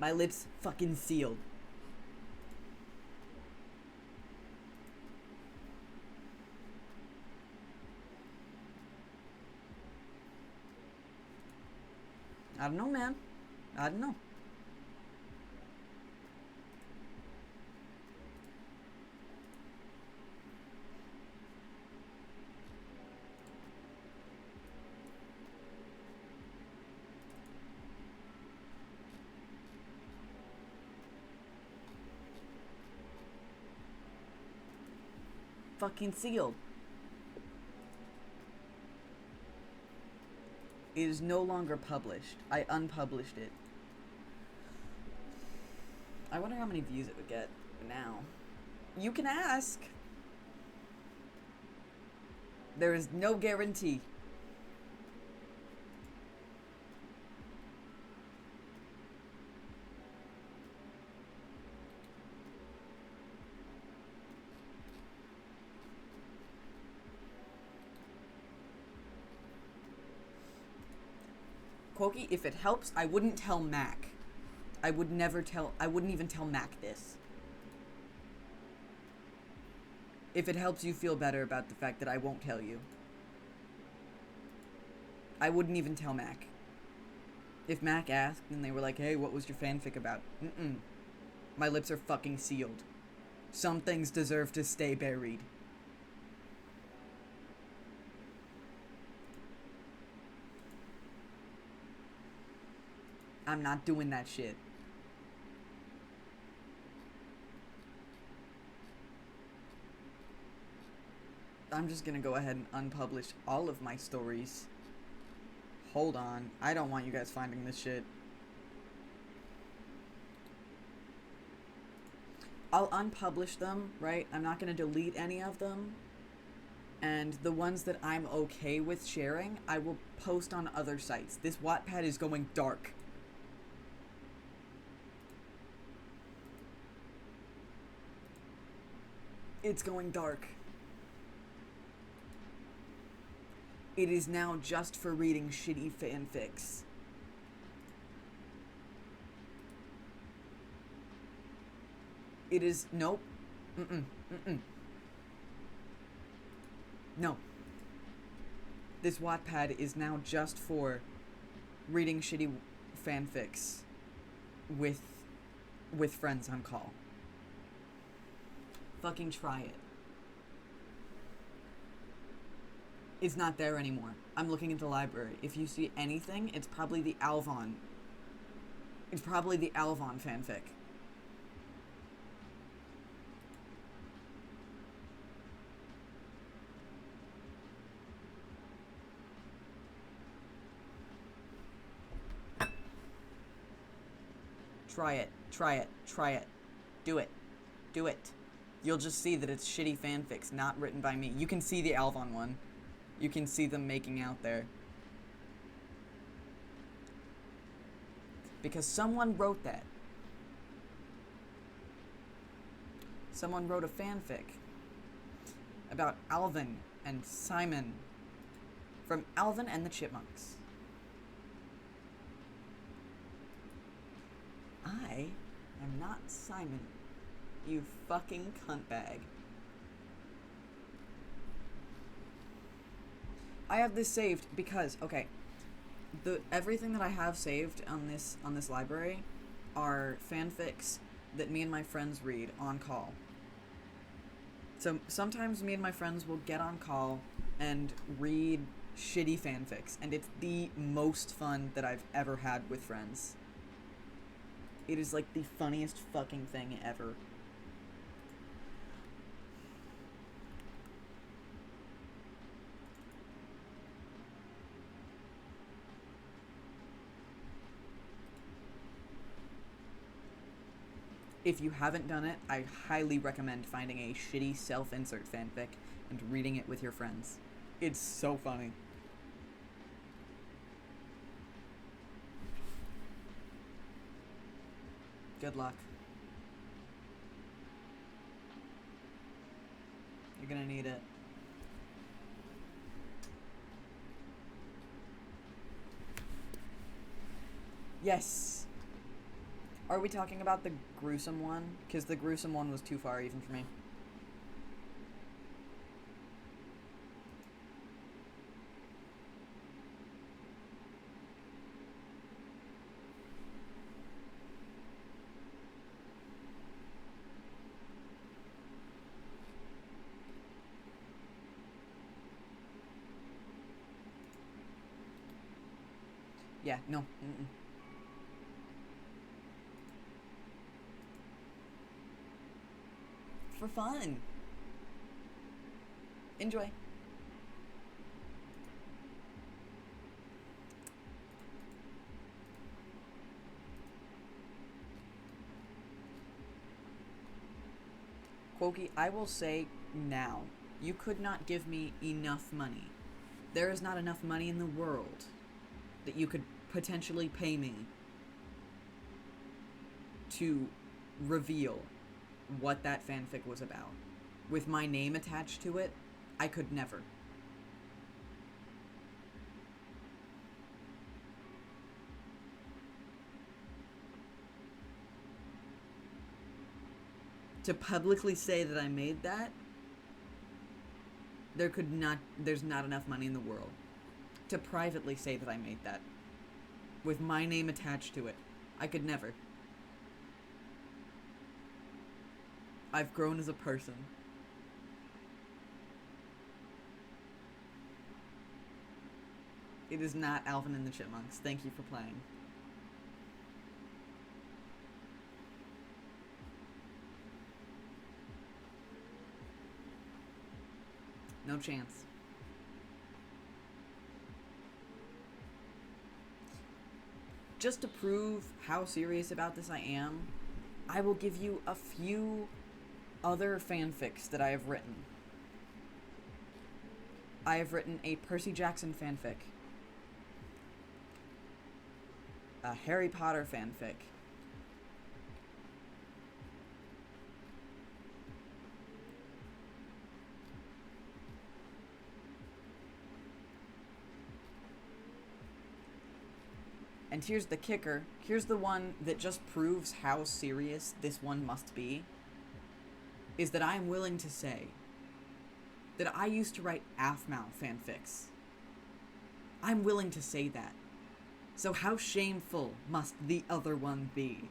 My lips fucking sealed. I don't know, man. I don't know. Fucking sealed. It is no longer published. I unpublished it. I wonder how many views it would get now. You can ask. There is no guarantee. Quokey, if it helps, I wouldn't tell Mac. I wouldn't even tell Mac this. If it helps you feel better about the fact that I won't tell you. I wouldn't even tell Mac. If Mac asked and they were like, hey, what was your fanfic about? Mm-mm. My lips are fucking sealed. Some things deserve to stay buried. I'm not doing that shit. I'm just gonna go ahead and unpublish all of my stories. Hold on. I don't want you guys finding this shit. I'll unpublish them, right? I'm not gonna delete any of them. And the ones that I'm okay with sharing, I will post on other sites. This Wattpad is going dark. It's going dark. It is now just for reading shitty fanfics. It is, nope. No. This Wattpad is now just for reading shitty fanfics with friends on call. Fucking try it. It's not there anymore. I'm looking at the library. If you see anything, it's probably the Alvon. It's probably the Alvon fanfic. Try it. Try it. Try it. Do it. Do it. You'll just see that it's shitty fanfics, not written by me. You can see the Alvon one. You can see them making out there. Because someone wrote that. Someone wrote a fanfic about Alvin and Simon from Alvin and the Chipmunks. I am not Simon, you fucking cuntbag. I have this saved because, okay, everything that I have saved on this library are fanfics that me and my friends read on call. So sometimes me and my friends will get on call and read shitty fanfics, and it's the most fun that I've ever had with friends. It is like the funniest fucking thing ever. If you haven't done it, I highly recommend finding a shitty self-insert fanfic and reading it with your friends. It's so funny. Good luck. You're gonna need it. Yes! Are we talking about the gruesome one? Because the gruesome one was too far even for me. Yeah, no. Mm-mm. For fun. Enjoy. Quokey, I will say now, you could not give me enough money. There is not enough money in the world that you could potentially pay me to reveal what that fanfic was about. With my name attached to it, I could never. To publicly say that I made that, there's not enough money in the world. To privately say that I made that, with my name attached to it, I could never. I've grown as a person. It is not Alvin and the Chipmunks. Thank you for playing. No chance. Just to prove how serious about this I am, I will give you a few other fanfics that I have written. I have written a Percy Jackson fanfic, a Harry Potter fanfic, and here's the kicker, here's the one that just proves how serious this one must be, is that I'm willing to say that I used to write Aphmau fanfics. I'm willing to say that. So how shameful must the other one be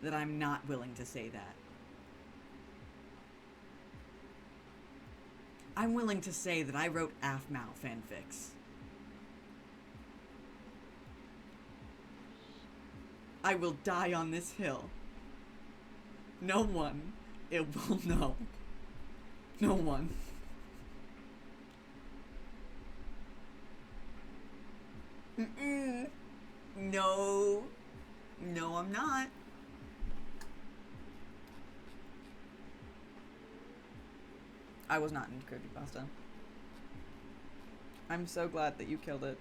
that I'm not willing to say that? I'm willing to say that I wrote Aphmau fanfics. I will die on this hill. No one, it will know. No one. Mm-mm. No. No, I'm not. I was not into creepypasta. I'm so glad that you killed it.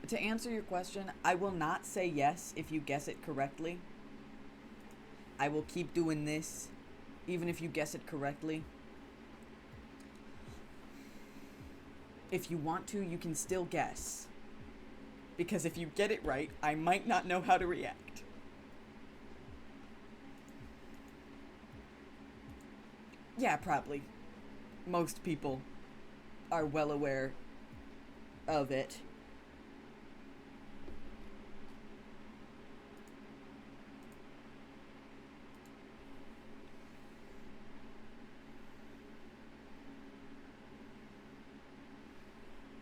To answer your question, I will not say yes if you guess it correctly. I will keep doing this, even if you guess it correctly. If you want to, you can still guess. Because if you get it right, I might not know how to react. Yeah, probably. Most people are well aware of it.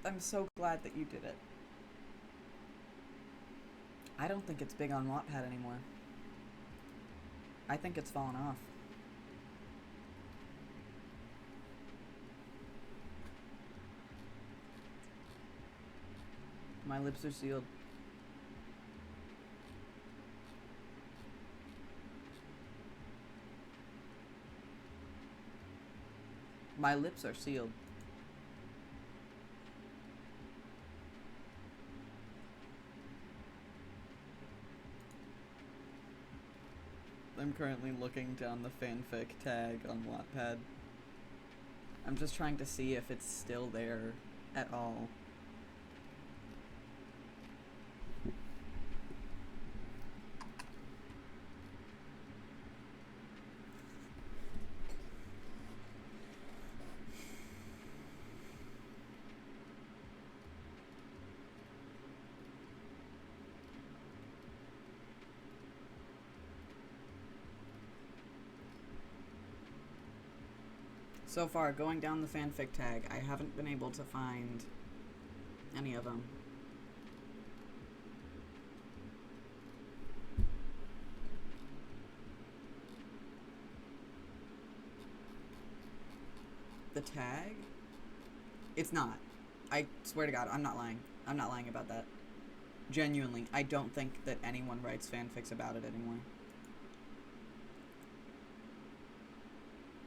I'm so glad that you did it. I don't think it's big on Wattpad anymore. I think it's fallen off. My lips are sealed. My lips are sealed. I'm currently looking down the fanfic tag on Wattpad. I'm just trying to see if it's still there at all. So far, going down the fanfic tag, I haven't been able to find any of them. The tag? It's not. I swear to God, I'm not lying. I'm not lying about that. Genuinely, I don't think that anyone writes fanfics about it anymore.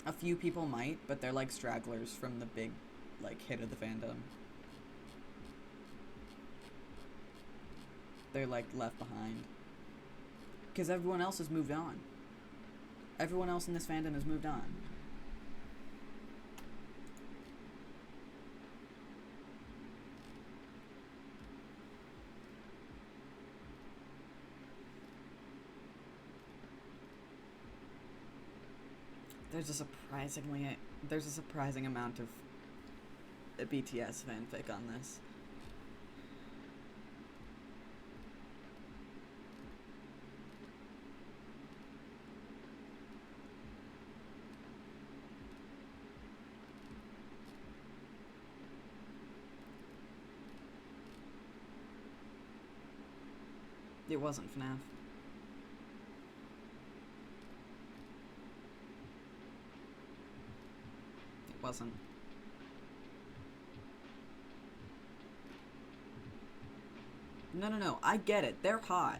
A few people might, but they're like stragglers from the big, like, hit of the fandom. They're, like, left behind. Because everyone else has moved on. Everyone else in this fandom has moved on. There's a surprising amount of BTS fanfic on this. It wasn't FNAF. Wasn't. No, I get it. They're hot.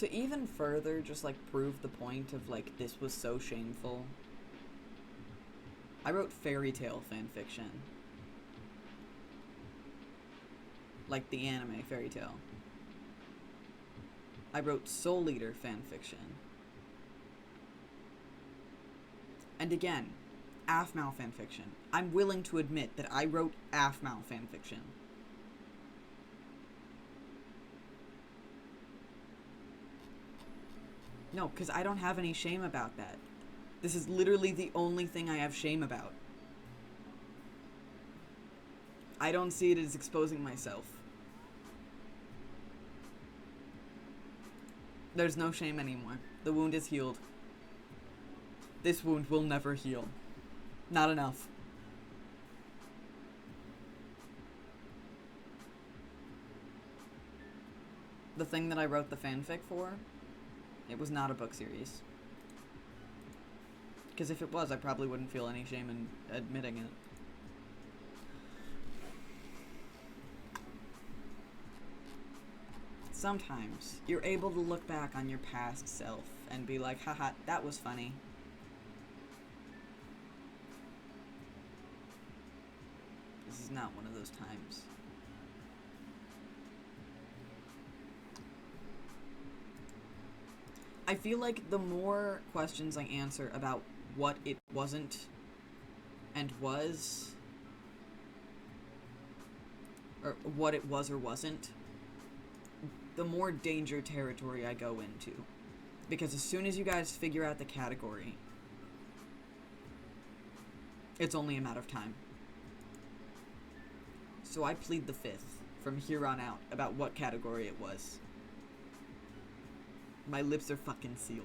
To even further just, like, prove the point of, like, this was so shameful, I wrote fairy tale fanfiction. Like the anime fairy tale. I wrote Soul Eater fanfiction. And again, Aphmau fanfiction. I'm willing to admit that I wrote Aphmau fanfiction. No, because I don't have any shame about that. This is literally the only thing I have shame about. I don't see it as exposing myself. There's no shame anymore. The wound is healed. This wound will never heal. Not enough. The thing that I wrote the fanfic for, it was not a book series. Because if it was, I probably wouldn't feel any shame in admitting it. Sometimes, you're able to look back on your past self and be like, haha, that was funny. This is not one of those times. I feel like the more questions I answer about what it wasn't and was, or what it was or wasn't, the more danger territory I go into. Because as soon as you guys figure out the category, it's only a matter of time. So I plead the fifth from here on out about what category it was. My lips are fucking sealed.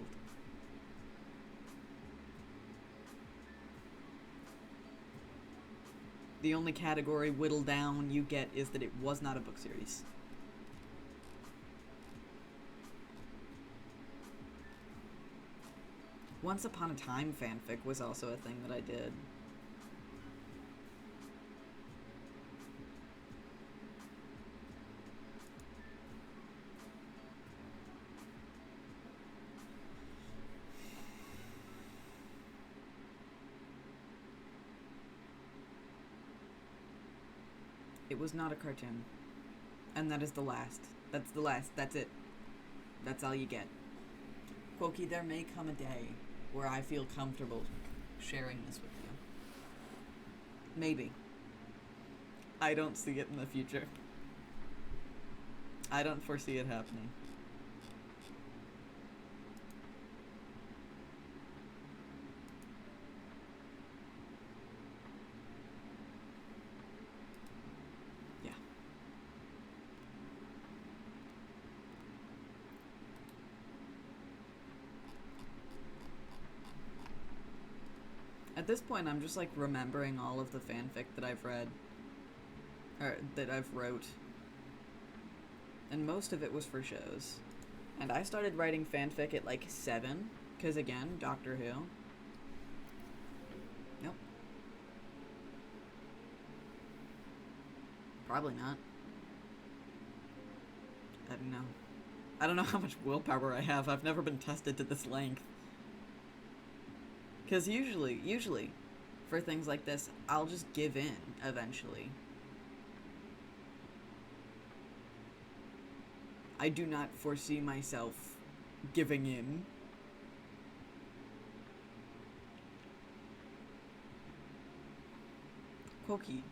The only category whittled down you get is that it was not a book series. Once Upon a Time fanfic was also a thing that I did. It was not a cartoon. And that is the last. That's the last. That's it. That's all you get. Quokey, there may come a day where I feel comfortable sharing this with you. Maybe. I don't see it in the future. I don't foresee it happening. Yeah. At this point, I'm just like remembering all of the fanfic that I've read. Or that I've wrote. And most of it was for shows. And I started writing fanfic at like 7, because again, Doctor Who. Nope. Probably not. I don't know. I don't know how much willpower I have. I've never been tested to this length. Because usually, for things like this, I'll just give in eventually. I do not foresee myself giving in. Quokey.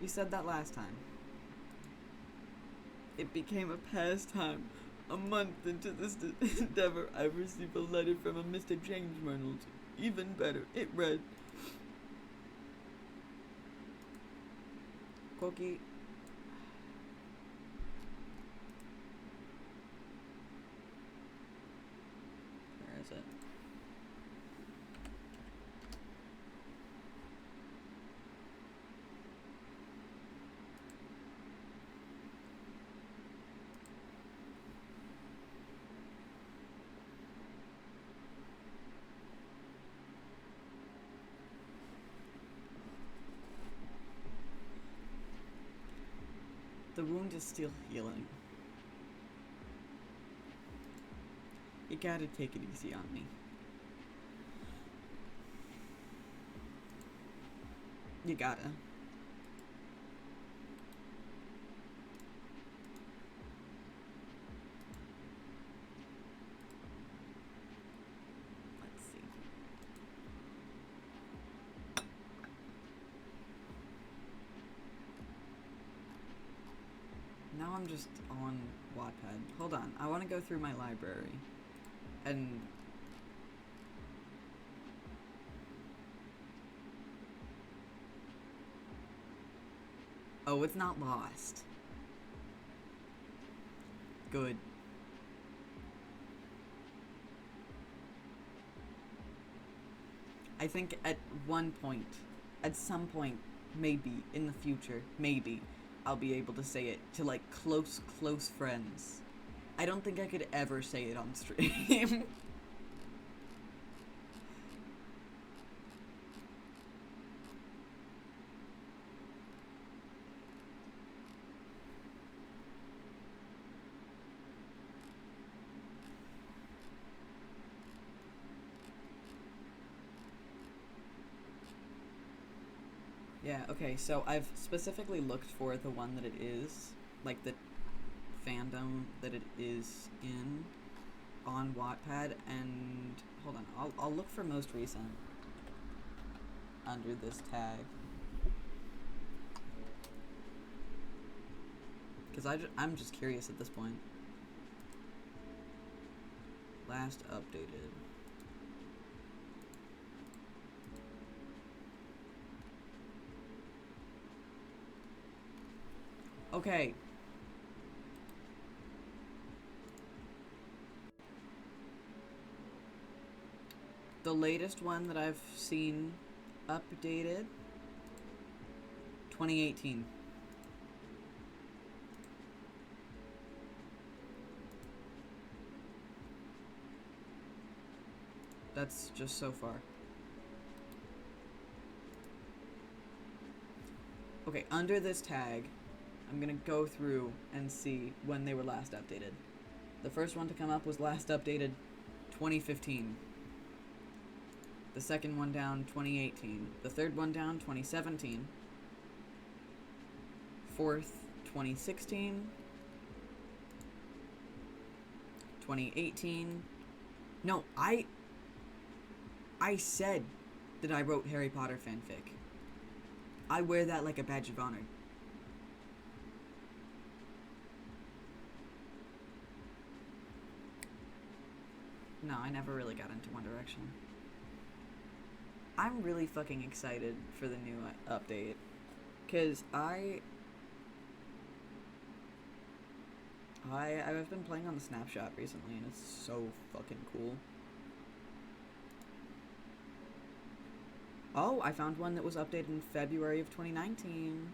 You said that last time. It became a pastime. A month into this endeavor, I received a letter from a Mr. James Reynolds. Even better, it read, Quokey, where is it? The wound is still healing. You gotta take it easy on me. You gotta. Let's see. Now I'm just on Wattpad. Hold on, I want to go through my library. And... oh, it's not lost. Good. I think at one point, at some point, maybe, in the future, maybe, I'll be able to say it to, like, close friends. I don't think I could ever say it on stream. Yeah, okay, so I've specifically looked for the one that it is, like the fandom that it is in on Wattpad, and hold on, I'll look for most recent under this tag. Because I'm just curious at this point. Last updated. Okay. The latest one that I've seen updated, 2018. That's just so far. Okay, under this tag, I'm gonna go through and see when they were last updated. The first one to come up was last updated 2015. The second one down, 2018. The third one down, 2017. Fourth, 2016. 2018. No, I said that I wrote Harry Potter fanfic. I wear that like a badge of honor. No, I never really got into One Direction. I'm really fucking excited for the new update. Because I've been playing on the Snapshot recently, and it's so fucking cool. Oh, I found one that was updated in February of 2019.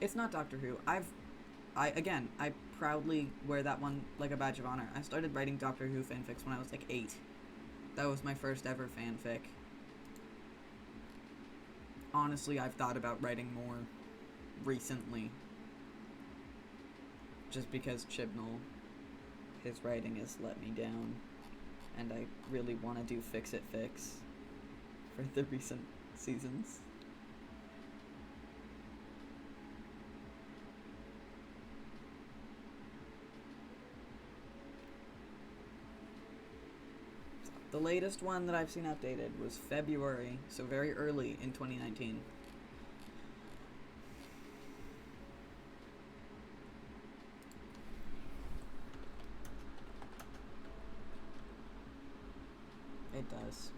It's not Doctor Who. I proudly wear that one like a badge of honor. I started writing Doctor Who fanfics when I was like 8. That was my first ever fanfic. Honestly, I've thought about writing more recently. Just because Chibnall, his writing has let me down. And I really want to do Fix-It Fix for the recent seasons. The latest one that I've seen updated was February, so very early in 2019. It does.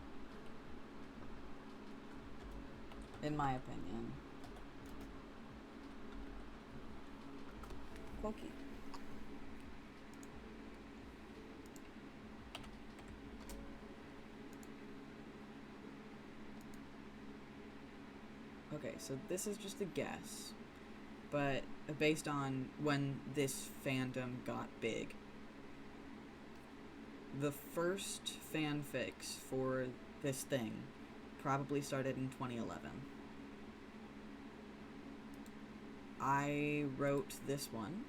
In my opinion. Quokey. Okay, so this is just a guess, but based on when this fandom got big. The first fanfics for this thing probably started in 2011. I wrote this one.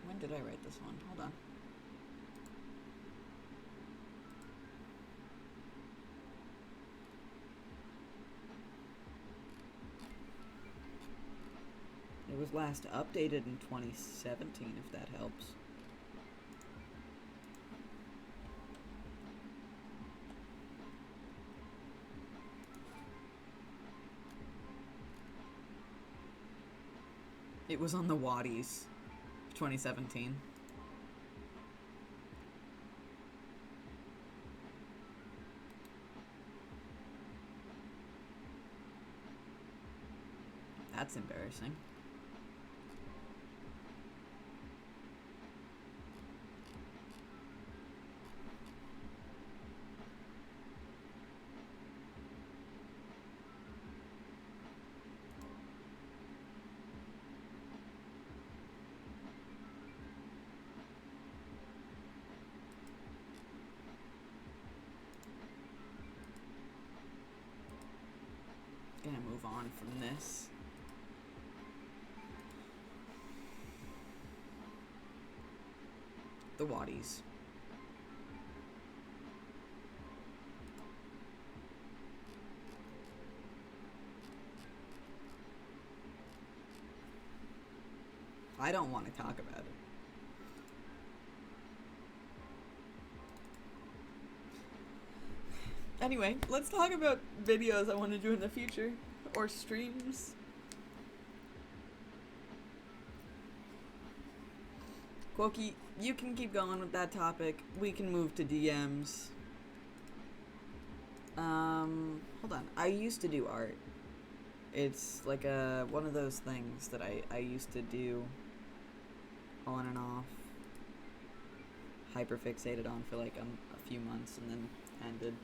When did I write this one? Hold on. It was last updated in 2017, if that helps. It was on the Waddies, 2017. That's embarrassing. Gonna move on from this. the Waddies. I don't want to talk about it. Anyway, let's talk about videos I want to do in the future. Or streams. Quokey, you can keep going with that topic. We can move to DMs. Hold on. I used to do art. It's like one of those things that I used to do on and off. Hyperfixated on for like a few months and then ended.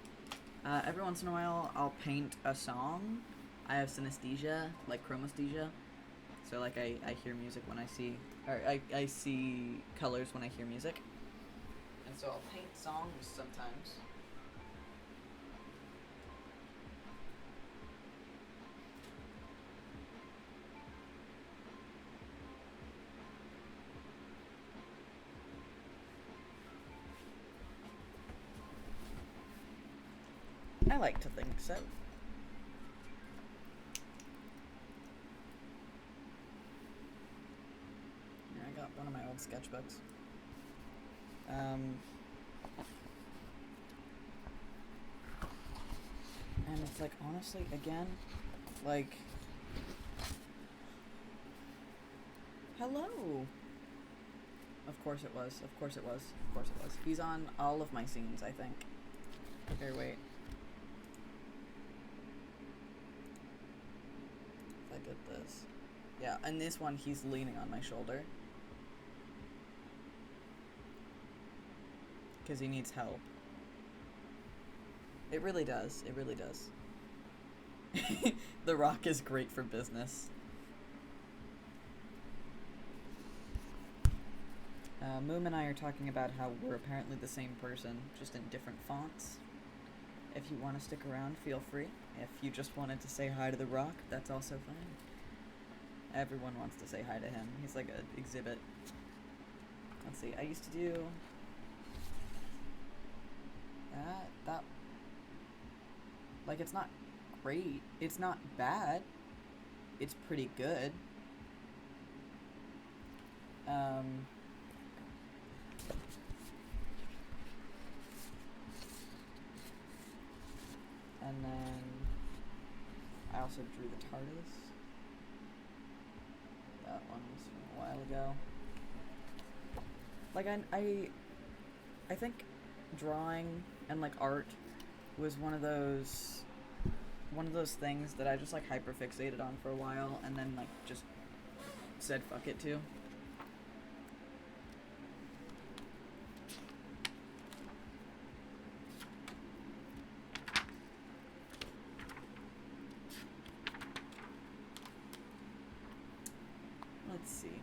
Every once in a while, I'll paint a song. I have synesthesia, like chromesthesia. So like I hear music when I see, or I see colors when I hear music. And so I'll paint songs sometimes. I like to think so. Yeah, I got one of my old sketchbooks. And it's like, honestly, again, like, hello. Of course it was. Of course it was. Of course it was. He's on all of my scenes, I think. Here, wait. I did this. Yeah, and this one he's leaning on my shoulder. Because he needs help. It really does. It really does. The Rock is great for business. Moom and I are talking about how we're apparently the same person, just in different fonts. If you want to stick around, feel free. If you just wanted to say hi to The Rock, that's also fine. Everyone wants to say hi to him. He's like an exhibit. Let's see, I used to do that. Like, it's not great. It's not bad. It's pretty good. And then I also drew the TARDIS. That one was from a while ago. Like, I think drawing and like art was one of those things that I just like hyperfixated on for a while and then like just said fuck it to. Let's see.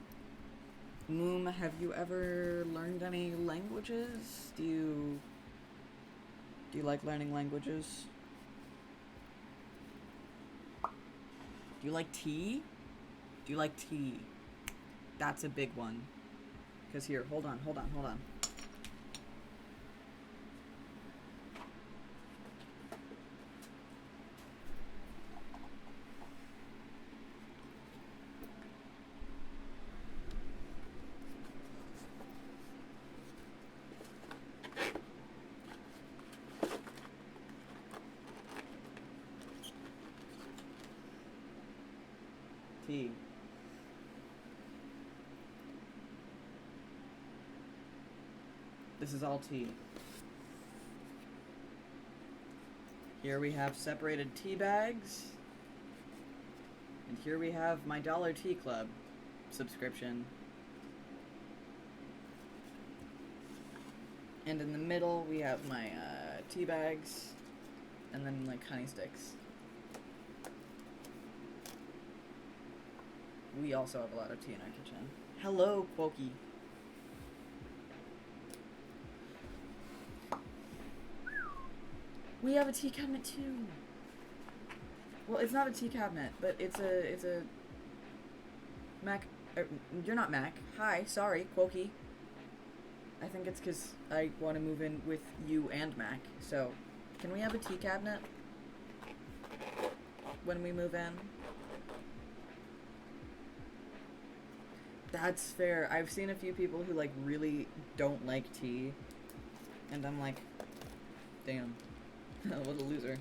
Moom, have you ever learned any languages? Do you like learning languages? Do you like tea? Do you like tea? That's a big one. Because here, hold on. Tea. This is all tea. Here we have separated tea bags. And here we have my Dollar Tea Club subscription. And in the middle we have my tea bags. And then like honey sticks. We also have a lot of tea in our kitchen. Hello, Quokey. We have a tea cabinet too. Well, it's not a tea cabinet, but it's a Mac. You're not Mac. Hi, sorry, Quokey. I think it's because I want to move in with you and Mac. So, can we have a tea cabinet when we move in? That's fair. I've seen a few people who, like, really don't like tea. And I'm like, damn. What a loser.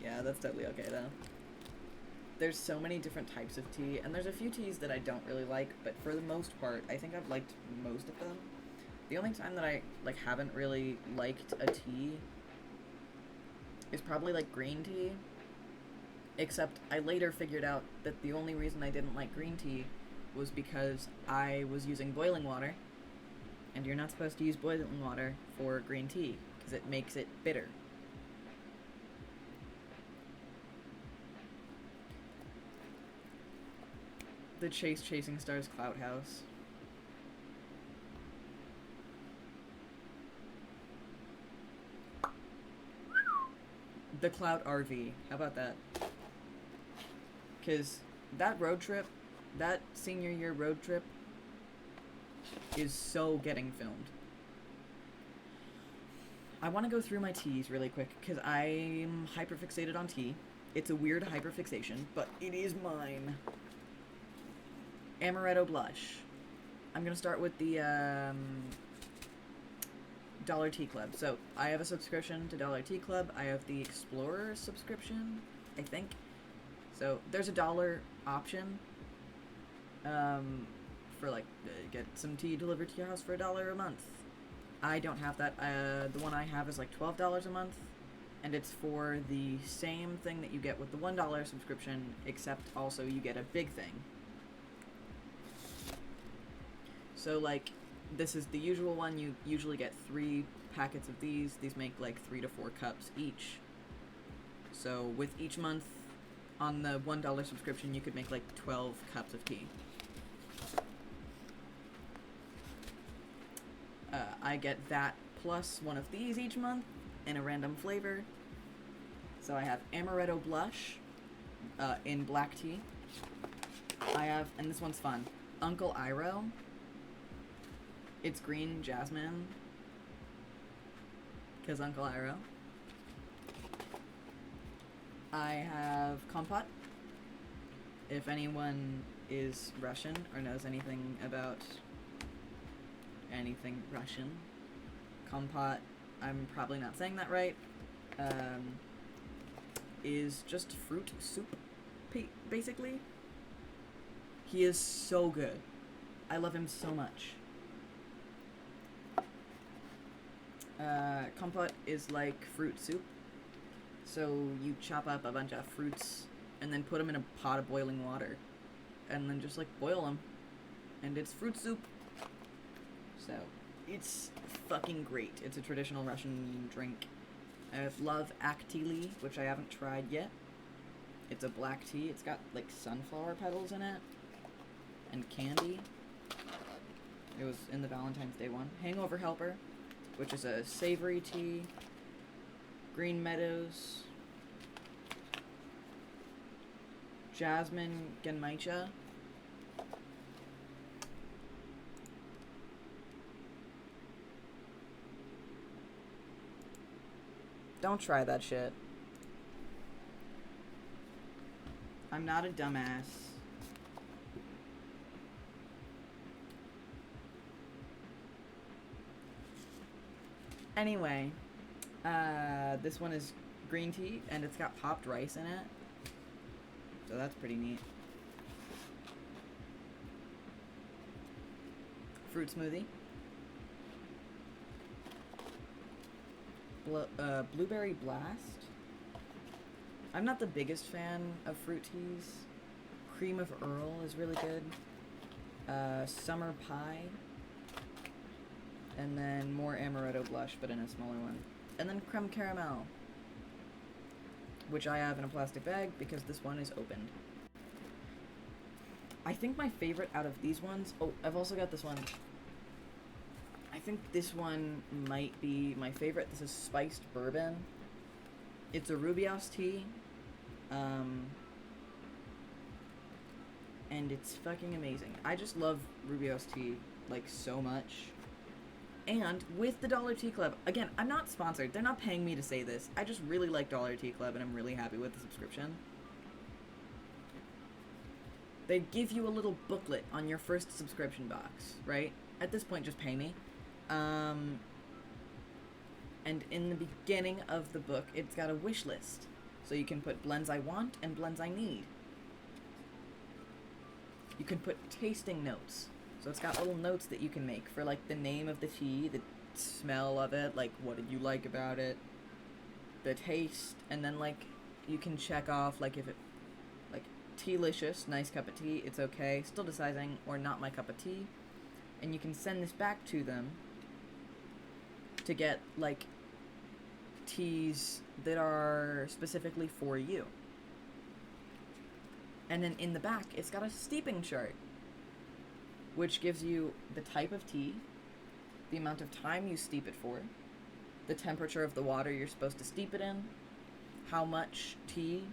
Yeah, that's totally okay, though. There's so many different types of tea, and there's a few teas that I don't really like, but for the most part, I think I've liked most of them. The only time that I, like, haven't really liked a tea is probably, like, green tea. Except I later figured out that the only reason I didn't like green tea was because I was using boiling water, and you're not supposed to use boiling water for green tea, because it makes it bitter. The Chasing Stars Clout House. The Clout RV. How about that? Because that road trip, that senior year road trip, is so getting filmed. I want to go through my teas really quick, because I'm hyperfixated on tea. It's a weird hyperfixation, but it is mine. Amaretto Blush. I'm going to start with the Dollar Tea Club. So, I have a subscription to Dollar Tea Club. I have the Explorer subscription, I think. So, there's a $1 option for, like, get some tea delivered to your house for $1 a month. I don't have that. The one I have is, like, $12 a month, and it's for the same thing that you get with the $1 subscription, except also you get a big thing. So, like, this is the usual one. You usually get 3 packets of these. These make, like, 3 to 4 cups each. So, with each month, on the $1 subscription, you could make, like, 12 cups of tea. I get that plus one of these each month in a random flavor. So I have Amaretto Blush in black tea. I have, and this one's fun, Uncle Iroh. It's green jasmine, because Uncle Iroh. I have Kompot. If anyone is Russian or knows anything about anything Russian, Kompot, I'm probably not saying that right, is just fruit soup, basically. He is so good. I love him so much. Kompot is like fruit soup. So you chop up a bunch of fruits and then put them in a pot of boiling water. And then just, like, boil them. And it's fruit soup. So, it's fucking great. It's a traditional Russian drink. I love Aktili, which I haven't tried yet. It's a black tea. It's got, like, sunflower petals in it. And candy. It was in the Valentine's Day one. Hangover Helper, which is a savory tea. Green Meadows. Jasmine Genmaicha. Don't try that shit. I'm not a dumbass. Anyway, this one is green tea, and it's got popped rice in it. So that's pretty neat. Fruit smoothie. Blueberry Blast. I'm not the biggest fan of fruit teas. Cream of Earl is really good. Summer Pie. And then more Amaretto Blush, but in a smaller one. And then Creme Caramel, which I have in a plastic bag because this one is opened. I think my favorite out of these ones... Oh, I've also got this one. I think this one might be my favorite. This is Spiced Bourbon. It's a Rubios tea. and it's fucking amazing. I just love Rubio's tea, like, so much. And with the Dollar Tea Club, again, I'm not sponsored. They're not paying me to say this. I just really like Dollar Tea Club, and I'm really happy with the subscription. They give you a little booklet on your first subscription box, right? At this point, just pay me. And in the beginning of the book, it's got a wish list. So you can put blends I want and blends I need. You can put tasting notes. So it's got little notes that you can make for, like, the name of the tea, the smell of it, like, what did you like about it, the taste, and then, like, you can check off, like, if it, like, tealicious, nice cup of tea, it's okay, still deciding, or not my cup of tea, and you can send this back to them to get, like, teas that are specifically for you. And then in the back, it's got a steeping chart, which gives you the type of tea, the amount of time you steep it for, the temperature of the water you're supposed to steep it in, how much tea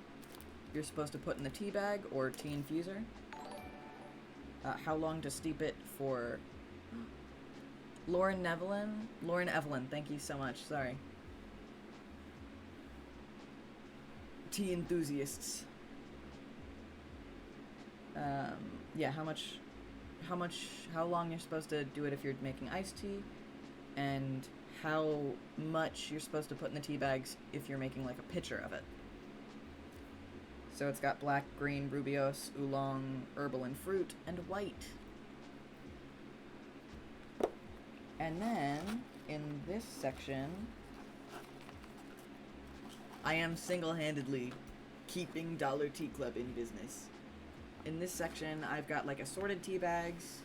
you're supposed to put in the tea bag or tea infuser, how long to steep it for. Lauren Evelyn, thank you so much, sorry. Tea enthusiasts. Yeah, how long you're supposed to do it if you're making iced tea, and how much you're supposed to put in the tea bags if you're making, like, a pitcher of it. So it's got black, green, Rubios, oolong, herbal and fruit, and white. And then, in this section, I am single-handedly keeping Dollar Tea Club in business. In this section, I've got, like, assorted tea bags.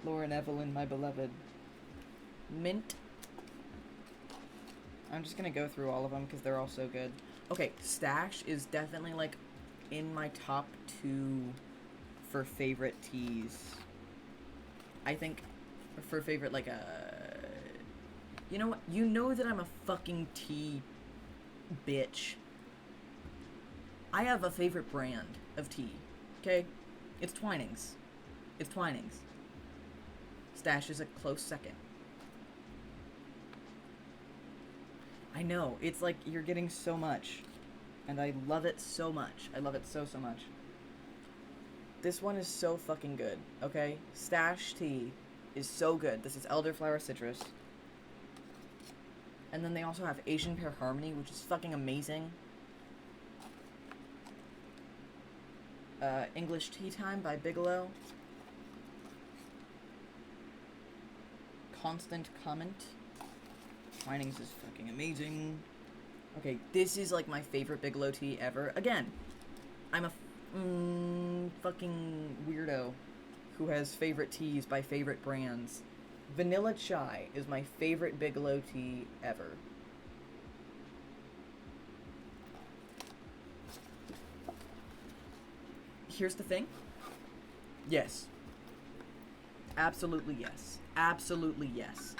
Lauren Evelyn, my beloved. Mint. I'm just gonna go through all of them because they're all so good. Okay, Stash is definitely, like, in my top 2 for favorite teas. I think for favorite, like, you know what? You know that I'm a fucking tea bitch. I have a favorite brand of tea, okay? It's Twinings. Stash is a close second. I know, it's like you're getting so much, and I love it so much. I love it so much. This one is so fucking good, okay? Stash tea is so good. This is elderflower citrus. And then they also have Asian Pear Harmony, which is fucking amazing. English Tea Time by Bigelow. Constant Comment. Twinings is fucking amazing. Okay, this is, like, my favorite Bigelow tea ever. Again, I'm a fucking weirdo who has favorite teas by favorite brands. Vanilla Chai is my favorite Bigelow tea ever. Here's the thing. Yes. Absolutely yes. Absolutely yes.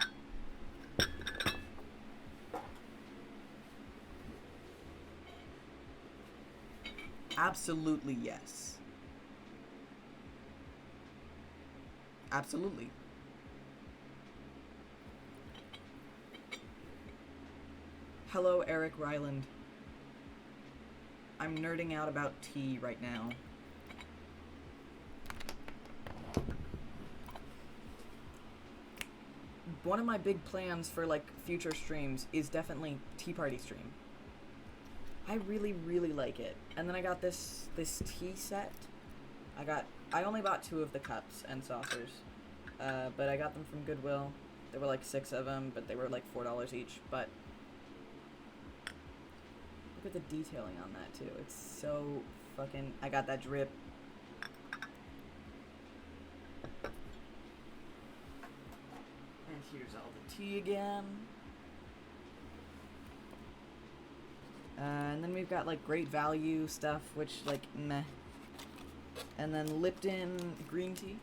Absolutely yes. Absolutely. Hello, Eric Ryland. I'm nerding out about tea right now. One of my big plans for, like, future streams is definitely Tea Party stream. I really, really like it. And then I got this tea set. I only bought 2 of the cups and saucers. But I got them from Goodwill. There were, like, 6 of them, but they were, like, $4 each. But look at the detailing on that, too. It's so fucking... I got that drip. And here's all the tea again. And then we've got, like, Great Value stuff, which, like, meh. And then Lipton green tea.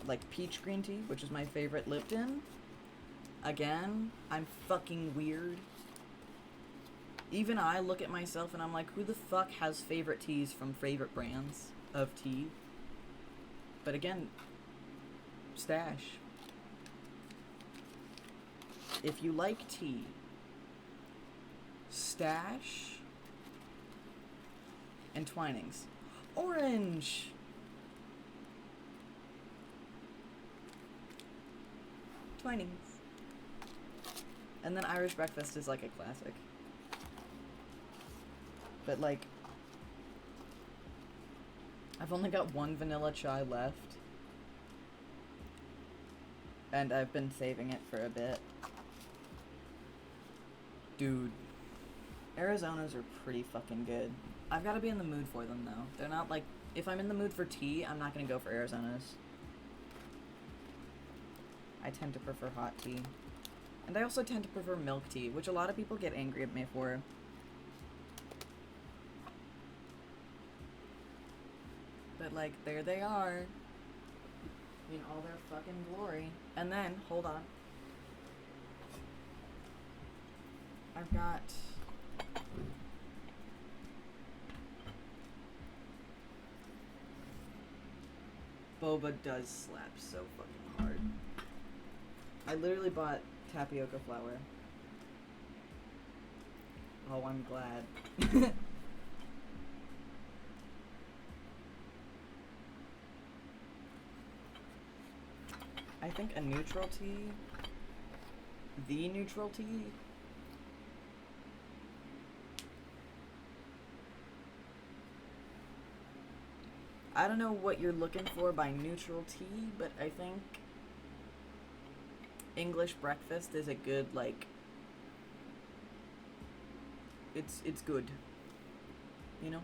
Like peach green tea, which is my favorite Lipton. Again, I'm fucking weird. Even I look at myself and I'm like, who the fuck has favorite teas from favorite brands of tea? But again, Stash. If you like tea, Stash and Twinings. Orange! Twinings. And then Irish Breakfast is like a classic. But like, I've only got one vanilla chai left. And I've been saving it for a bit. Dude, Arizonas are pretty fucking good. I've got to be in the mood for them though. They're not like, if I'm in the mood for tea, I'm not going to go for Arizonas. I tend to prefer hot tea. And I also tend to prefer milk tea, which a lot of people get angry at me for. But like, there they are. In all their fucking glory. And then, hold on. I've got... Boba does slap so fucking hard. I literally bought tapioca flour. Oh, I'm glad. I think a neutral tea, the neutral tea, I don't know what you're looking for by neutral tea, but I think English breakfast is a good, like, it's good, you know?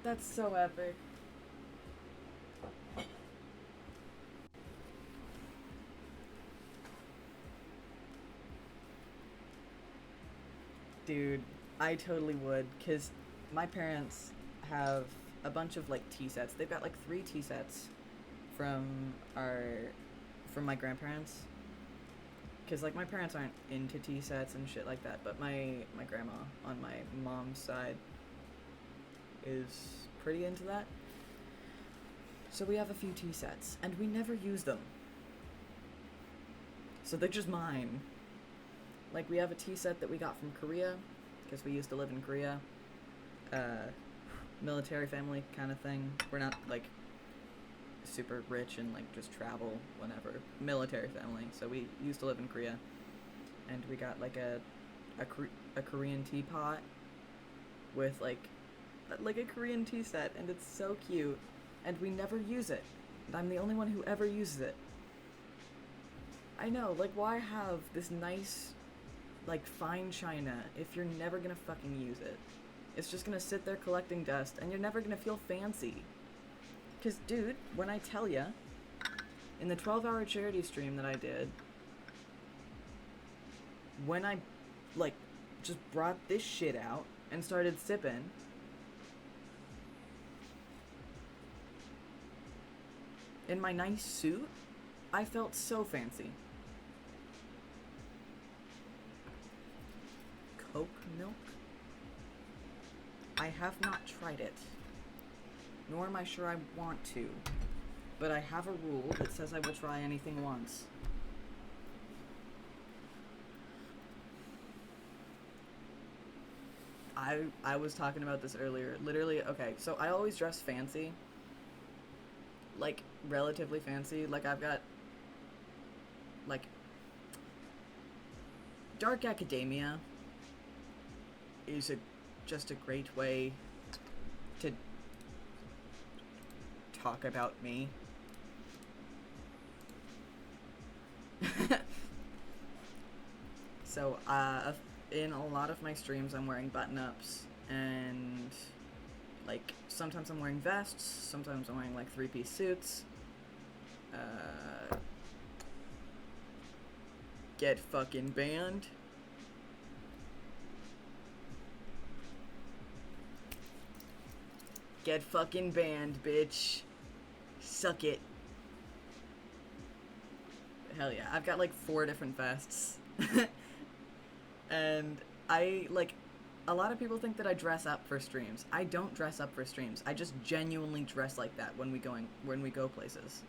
That's so epic. Dude, I totally would, because my parents have a bunch of, like, tea sets. They've got, like, 3 tea sets from my grandparents. Because, like, my parents aren't into tea sets and shit like that, but my grandma on my mom's side is pretty into that. So we have a few tea sets, and we never use them. So they're just mine. Like, we have a tea set that we got from Korea, because we used to live in Korea. Military family kind of thing. We're not, like, super rich and, like, just travel whenever. Military family. So we used to live in Korea. And we got, like, a Korean teapot with, like a Korean tea set. And it's so cute. And we never use it. And I'm the only one who ever uses it. I know, like, why have this nice, like, fine china if you're never gonna fucking use it? It's just gonna sit there collecting dust, and you're never gonna feel fancy. Cause, dude, when I tell ya, in the 12-hour charity stream that I did, when I, like, just brought this shit out and started sipping, in my nice suit, I felt so fancy. Coke milk? I have not tried it, nor am I sure I want to, but I have a rule that says I will try anything once. I was talking about this earlier. Literally, okay, so I always dress fancy. Like, relatively fancy. Like, I've got, like, dark academia is just a great way to talk about me. So, in a lot of my streams, I'm wearing button-ups, and, like, sometimes I'm wearing vests, sometimes I'm wearing, like, 3-piece suits. Get fucking banned. Get fucking banned, bitch. Suck it. Hell yeah. I've got like 4 different vests. And I, like, a lot of people think that I dress up for streams. I don't dress up for streams. I just genuinely dress like that when we go places.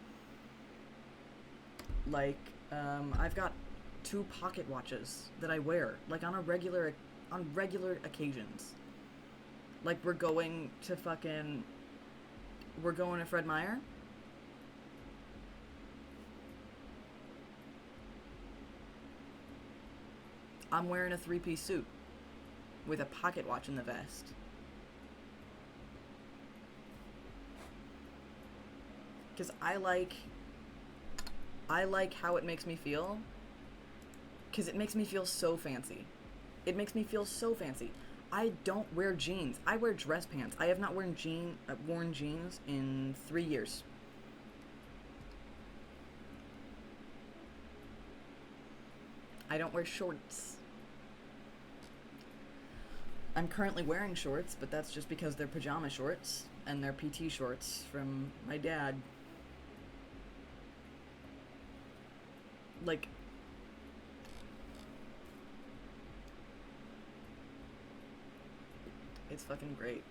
Like, I've got 2 pocket watches that I wear, like, on regular occasions. Like, we're going to Fred Meyer. I'm wearing a 3-piece suit with a pocket watch in the vest. Because I like how it makes me feel. Because it makes me feel so fancy. It makes me feel so fancy. I don't wear jeans. I wear dress pants. I have not worn jeans in 3 years. I don't wear shorts. I'm currently wearing shorts, but that's just because they're pajama shorts, and they're PT shorts from my dad. Like, it's fucking great.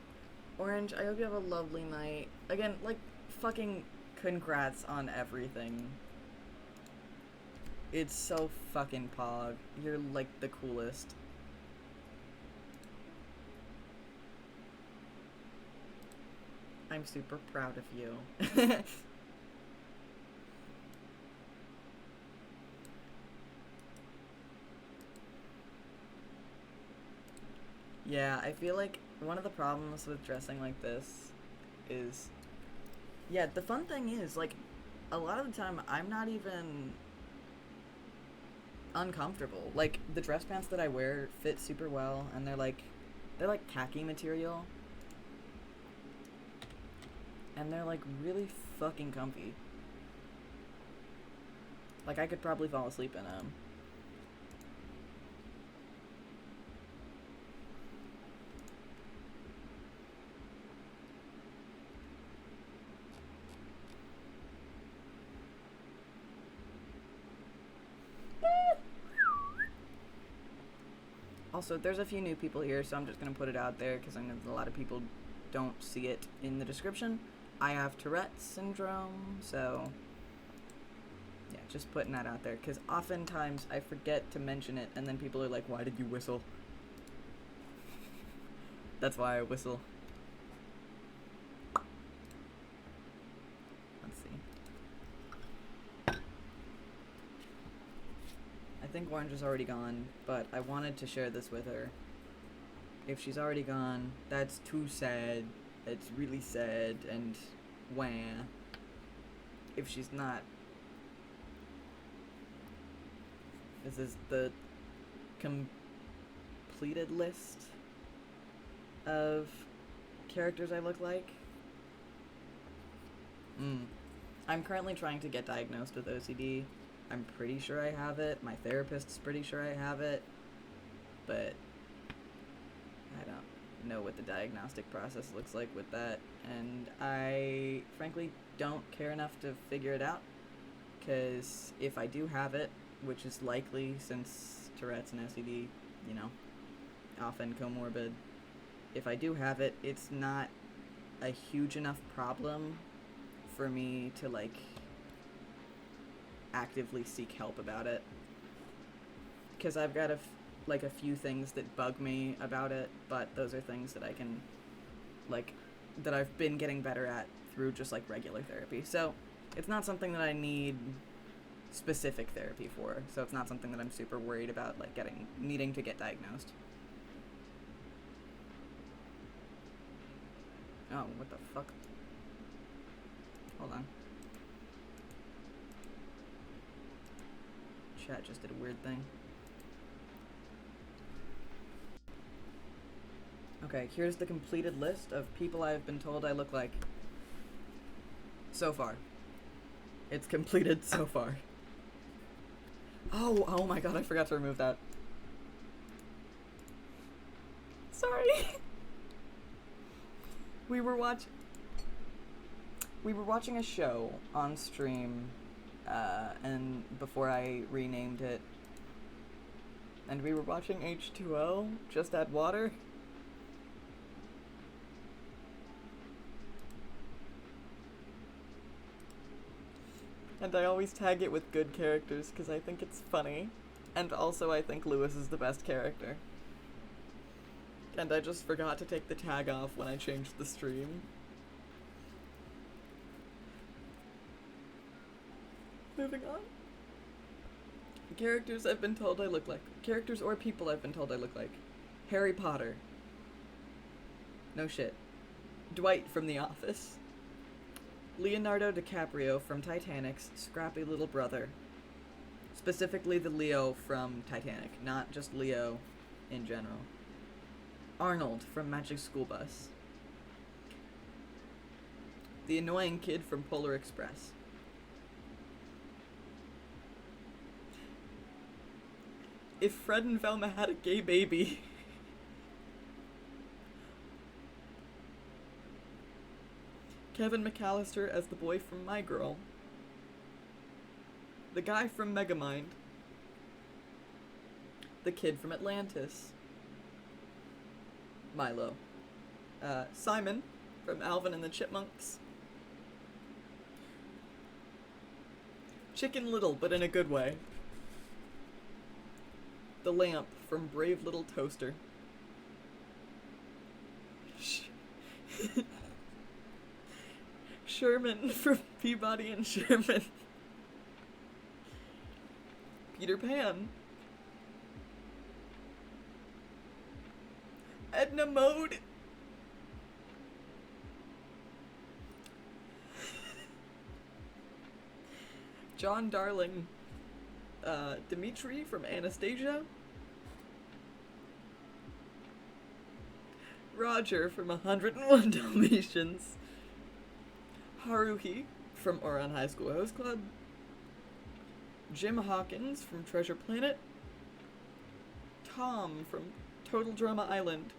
Orange, I hope you have a lovely night. Again, like, fucking congrats on everything. It's so fucking pog. You're, like, the coolest. I'm super proud of you. Yeah, I feel like one of the problems with dressing like this is... Yeah, the fun thing is, like, a lot of the time, I'm not even uncomfortable. Like, the dress pants that I wear fit super well, and they're like khaki material. And they're, like, really fucking comfy. Like, I could probably fall asleep in them. Also, there's a few new people here, so I'm just going to put it out there because I know that a lot of people don't see it in the description. I have Tourette's syndrome, so yeah, just putting that out there because oftentimes I forget to mention it and then people are like, why did you whistle? That's why I whistle. Let's see. I think Orange is already gone, but I wanted to share this with her. If she's already gone, that's too sad. It's really sad, and wah. If she's not, this is the completed list of characters I look like. I'm currently trying to get diagnosed with OCD. I'm pretty sure I have it. My therapist's pretty sure I have it. But I don't know what the diagnostic process looks like with that. And I frankly don't care enough to figure it out. Because if I do have it, which is likely since Tourette's and OCD, you know, often comorbid. If I do have it, it's not a huge enough problem for me to, like, actively seek help about it. Because I've got a few things that bug me about it, but those are things that I can, like, that I've been getting better at through just, like, regular therapy. So it's not something that I need specific therapy for, so it's not something that I'm super worried about, like, needing to get diagnosed. Oh, what the fuck? Hold on. Chat just did a weird thing. Okay, here's the completed list of people I've been told I look like. So far. It's completed so far. Oh my god, I forgot to remove that. Sorry. We were watching a show on stream, and before I renamed it. And we were watching H2O, Just Add Water. And I always tag it with good characters because I think it's funny. And also I think Lewis is the best character. And I just forgot to take the tag off when I changed the stream. Moving on. Characters I've been told I look like. Characters or people I've been told I look like. Harry Potter. No shit. Dwight from The Office. Leonardo DiCaprio from Titanic's scrappy little brother. Specifically the Leo from Titanic, not just Leo in general. Arnold from Magic School Bus. The annoying kid from Polar Express. If Fred and Velma had a gay baby. Kevin McAllister as the boy from My Girl. The guy from Megamind. The kid from Atlantis. Milo. Simon from Alvin and the Chipmunks. Chicken Little, but in a good way. The lamp from Brave Little Toaster. Sherman from Peabody and Sherman. Peter Pan. Edna Mode. John Darling. Dimitri from Anastasia. Roger from 101 Dalmatians. Haruhi from Oran High School Host Club. Jim Hawkins from Treasure Planet. Tom from Total Drama Island.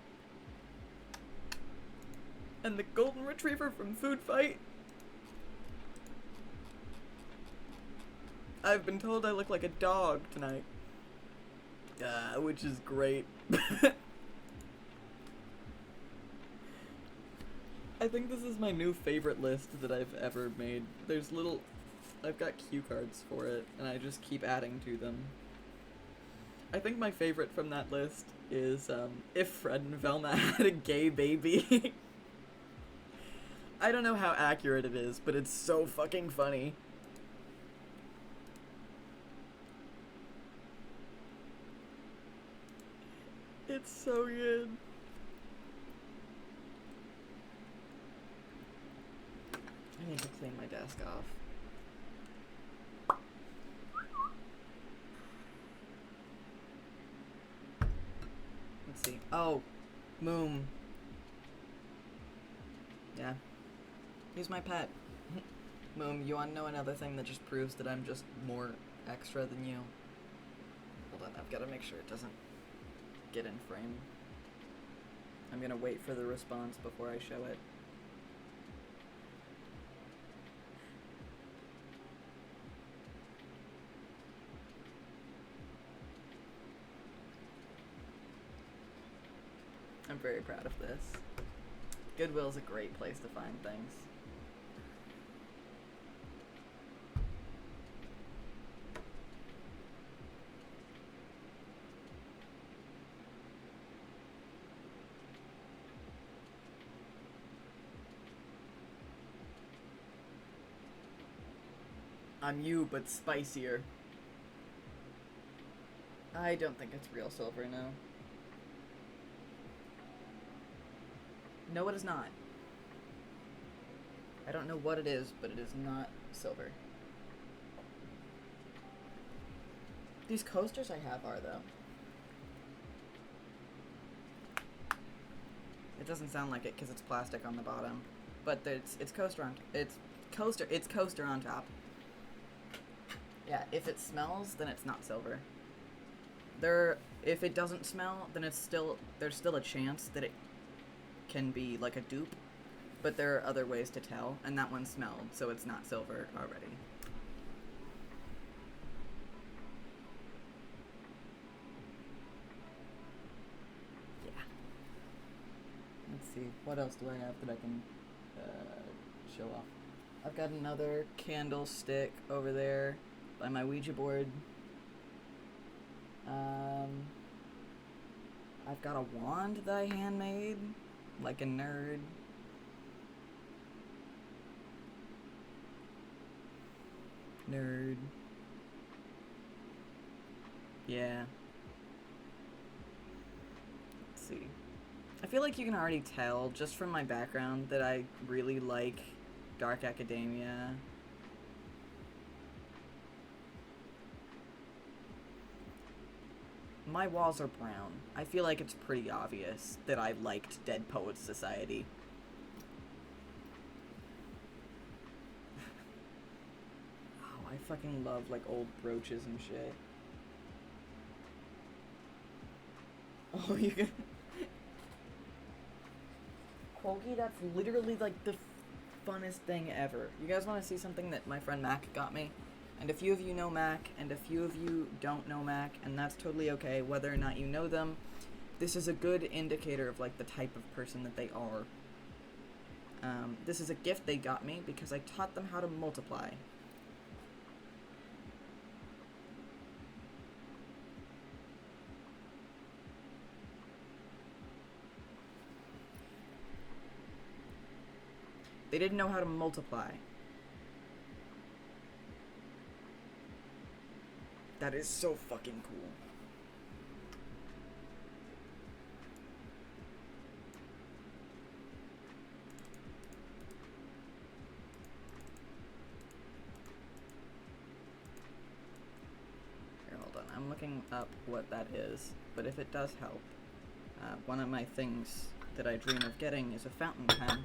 And the Golden Retriever from Food Fight. I've been told I look like a dog tonight. Which is great. I think this is my new favorite list that I've ever made. I've got cue cards for it, and I just keep adding to them. I think my favorite from that list is, if Fred and Velma had a gay baby. I don't know how accurate it is, but it's so fucking funny. It's so good. I need to clean my desk off. Let's see. Oh, Moom. Yeah. He's my pet. Moom, you wanna know another thing that just proves that I'm just more extra than you? Hold on, I've gotta make sure it doesn't get in frame. I'm gonna wait for the response before I show it. I'm very proud of this. Goodwill's a great place to find things. I'm you, but spicier. I don't think it's real silver, no. No, it is not. I don't know what it is, but it is not silver. These coasters I have are, though. It doesn't sound like it because it's plastic on the bottom, but it's coaster on top. Yeah, if it smells, then it's not silver. If it doesn't smell, then there's still a chance that it can be like a dupe, but there are other ways to tell, and that one smelled, so it's not silver already. see. What else do I have that I can show off? I've got another candlestick over there by my Ouija board. I've got a wand that I handmade, like a nerd. Nerd. Yeah. Let's see. I feel like you can already tell, just from my background, that I really like dark academia. My walls are brown. I feel like it's pretty obvious that I liked Dead Poets Society. Oh, I fucking love, like, old brooches and shit. Oh, you can... Kogi, that's literally, like, the funnest thing ever. You guys want to see something that my friend Mac got me? And a few of you know Mac, and a few of you don't know Mac, and that's totally okay, whether or not you know them. This is a good indicator of, like, the type of person that they are. This is a gift they got me because I taught them how to multiply. They didn't know how to multiply. That is so fucking cool. Here, hold on. I'm looking up what that is, but if it does help, one of my things that I dream of getting is a fountain pen.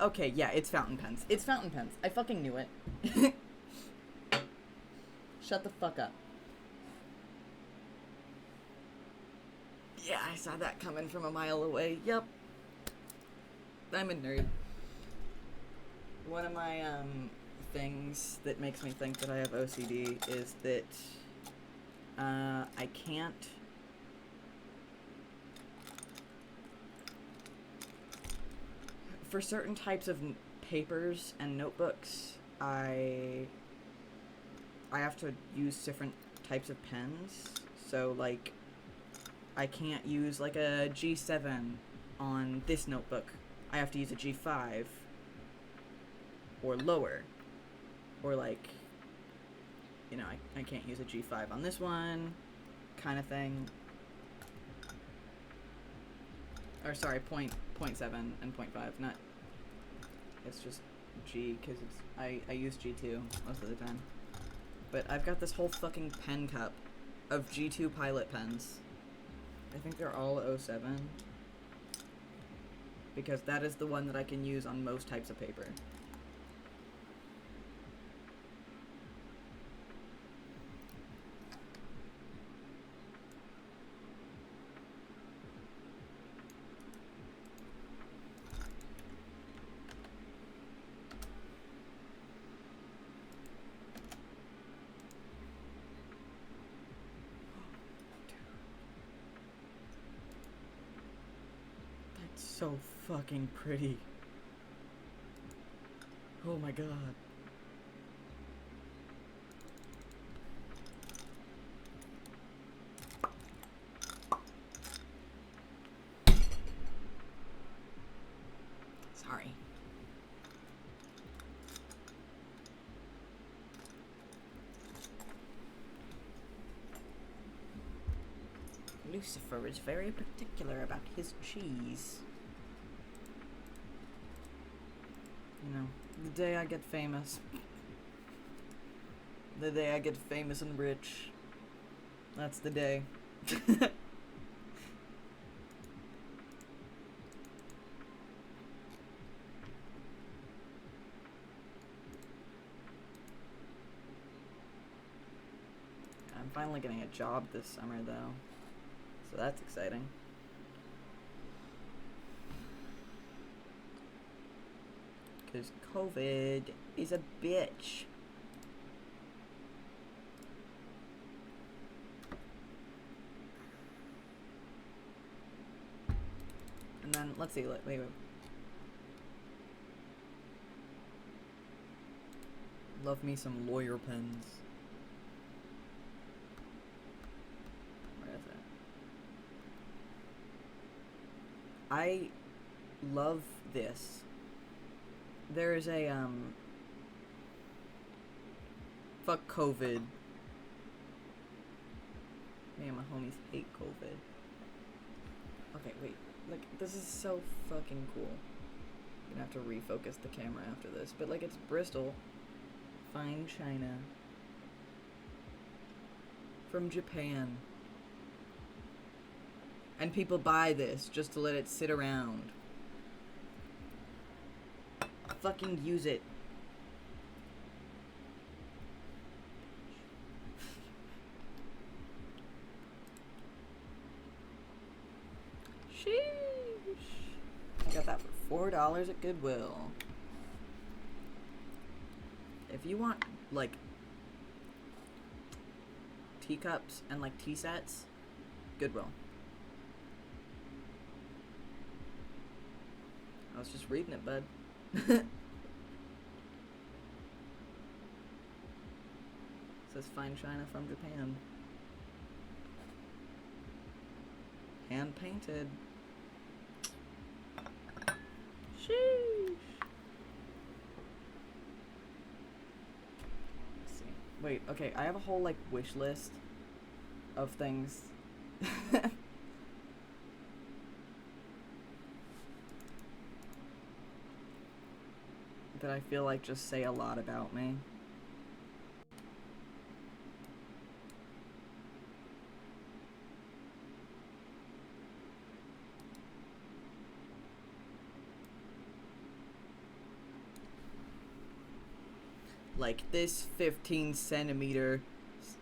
Okay, yeah, it's fountain pens. It's fountain pens. I fucking knew it. Shut the fuck up. Yeah, I saw that coming from a mile away. Yep. I'm a nerd. One of my, things that makes me think that I have OCD is that, I can't... For certain types of papers and notebooks, I have to use different types of pens. So, like, I can't use, like, a G7 on this notebook. I have to use a G5 or lower. Or, like, you know, I can't use a G5 on this one, kind of thing. Or, sorry, 0.7 and 0.5, not... It's just G, because it's... I use G2 most of the time. But I've got this whole fucking pen cup of G2 pilot pens. I think they're all 07. Because that is the one that I can use on most types of paper. So fucking pretty. Oh my god. Sorry. Lucifer is very particular about his cheese. You know, the day I get famous. The day I get famous and rich. That's the day. I'm finally getting a job this summer, though. So that's exciting. Because COVID is a bitch. And then, let's see, wait. Love me some lawyer pens. Where is it? I love this. There's a, fuck COVID. Me and my homies hate COVID. Okay, wait. Like, this is so fucking cool. I'm gonna have to refocus the camera after this. But, like, it's Bristol. Fine china. From Japan. And people buy this just to let it sit around. Fucking use it. Sheesh. I got that for $4 at Goodwill. If you want, like, teacups and, like, tea sets, Goodwill. I was just reading it, bud. It says fine china from Japan. Hand painted. Sheesh. Let's see. Wait, okay, I have a whole, like, wish list of things. That I feel like just say a lot about me. Like this 15-centimeter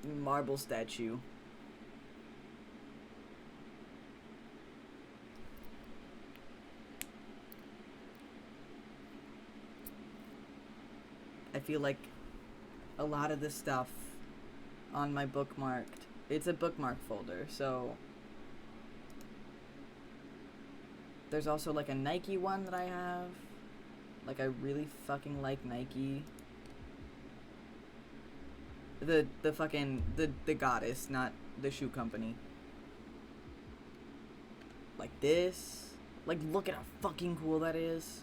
marble statue. I feel like a lot of the stuff on my bookmarked, it's a bookmark folder, so there's also like a Nike one that I have. Like, I really fucking like Nike. The fucking, the goddess, not the shoe company. Like this. Like, look at how fucking cool that is.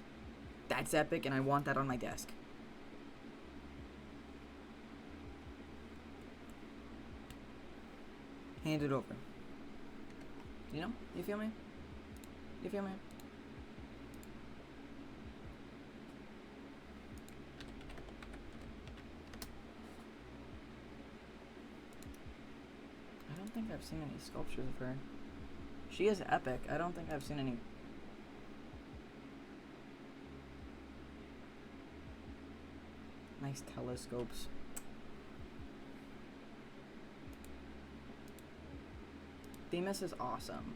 That's epic, and I want that on my desk. Hand it over. You know? You feel me? You feel me? I don't think I've seen any sculptures of her. She is epic. I don't think I've seen any. Nice telescopes. Themis is awesome.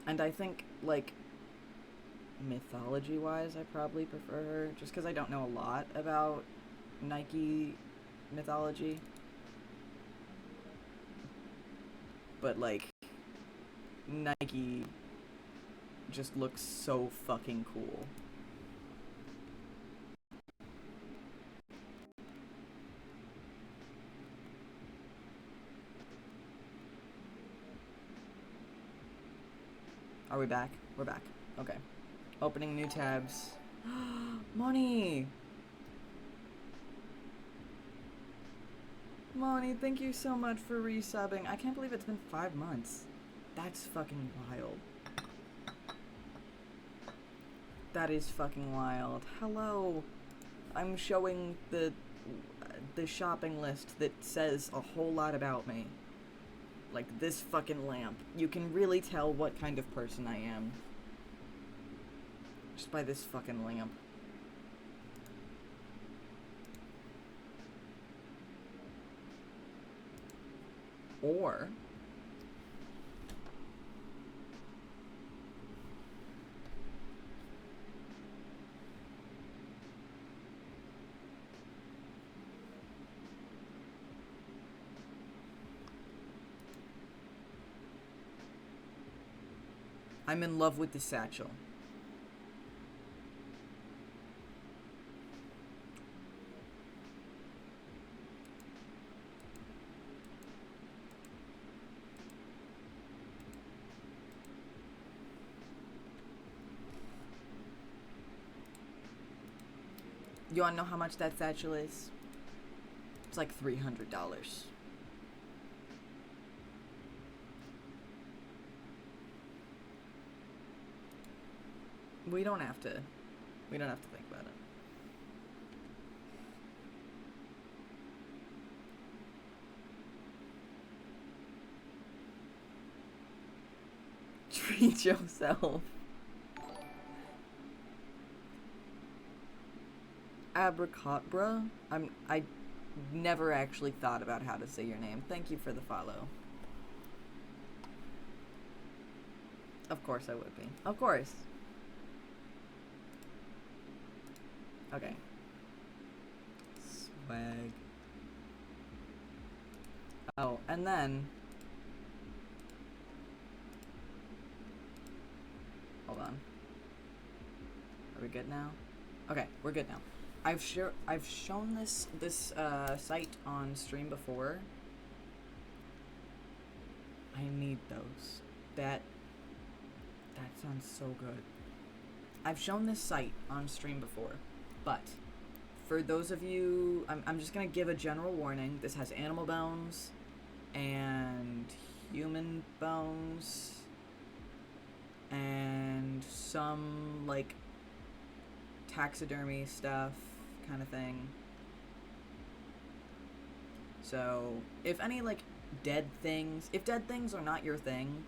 And I think, like, mythology-wise, I probably prefer her, just because I don't know a lot about Nike mythology. But, like, Nike just looks so fucking cool. Are we back? We're back. Okay. Opening new tabs. Money! Money, thank you so much for resubbing. I can't believe it's been 5 months. That's fucking wild. That is fucking wild. Hello. I'm showing the shopping list that says a whole lot about me. Like this fucking lamp. You can really tell what kind of person I am. Just by this fucking lamp. Or I'm in love with the satchel. You wanna know how much that satchel is? It's like $300. We don't have to think about it. Treat yourself. Abracadabra? I never actually thought about how to say your name. Thank you for the follow. Of course I would be. Of course. Okay. Swag. Oh, and then... Hold on. Are we good now? Okay, we're good now. I've shown this site on stream before. I need those. That sounds so good. I've shown this site on stream before, but for those of you, I'm just gonna give a general warning. This has animal bones and human bones and some like taxidermy stuff kind of thing. So if any like if dead things are not your thing,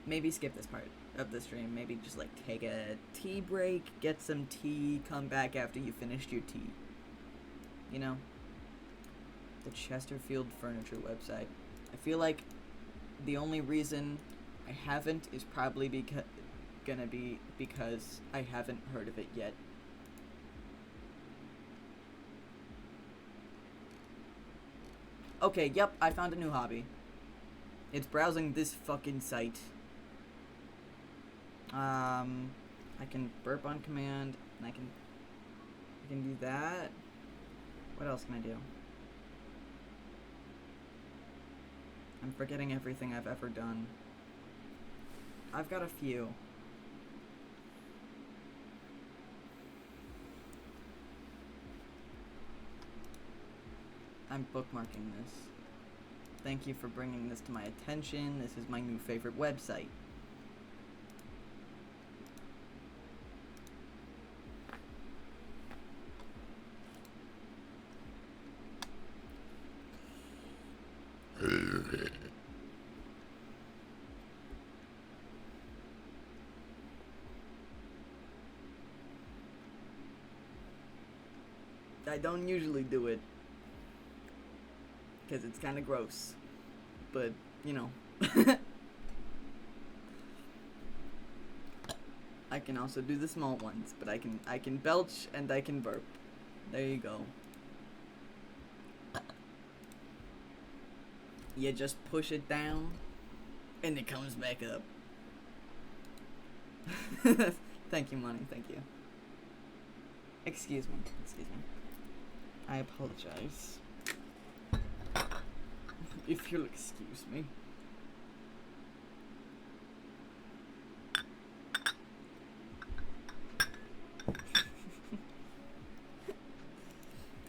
maybe skip this part of the stream. Maybe just like take a tea break, get some tea, come back after you finished your tea. You know? The Chesterfield Furniture website. I feel like the only reason I haven't is probably because I haven't heard of it yet. Okay, yep, I found a new hobby. It's browsing this fucking site. I can burp on command, and I can do that. What else can I do? I'm forgetting everything I've ever done. I've got a few. I'm bookmarking this. Thank you for bringing this to my attention. This is my new favorite website. I don't usually do it because it's kind of gross, but you know. I can also do the small ones, but I can belch and I can burp. There you go. You just push it down and it comes back up. Thank you, Money, thank you. Excuse me. I apologize. If you'll excuse me.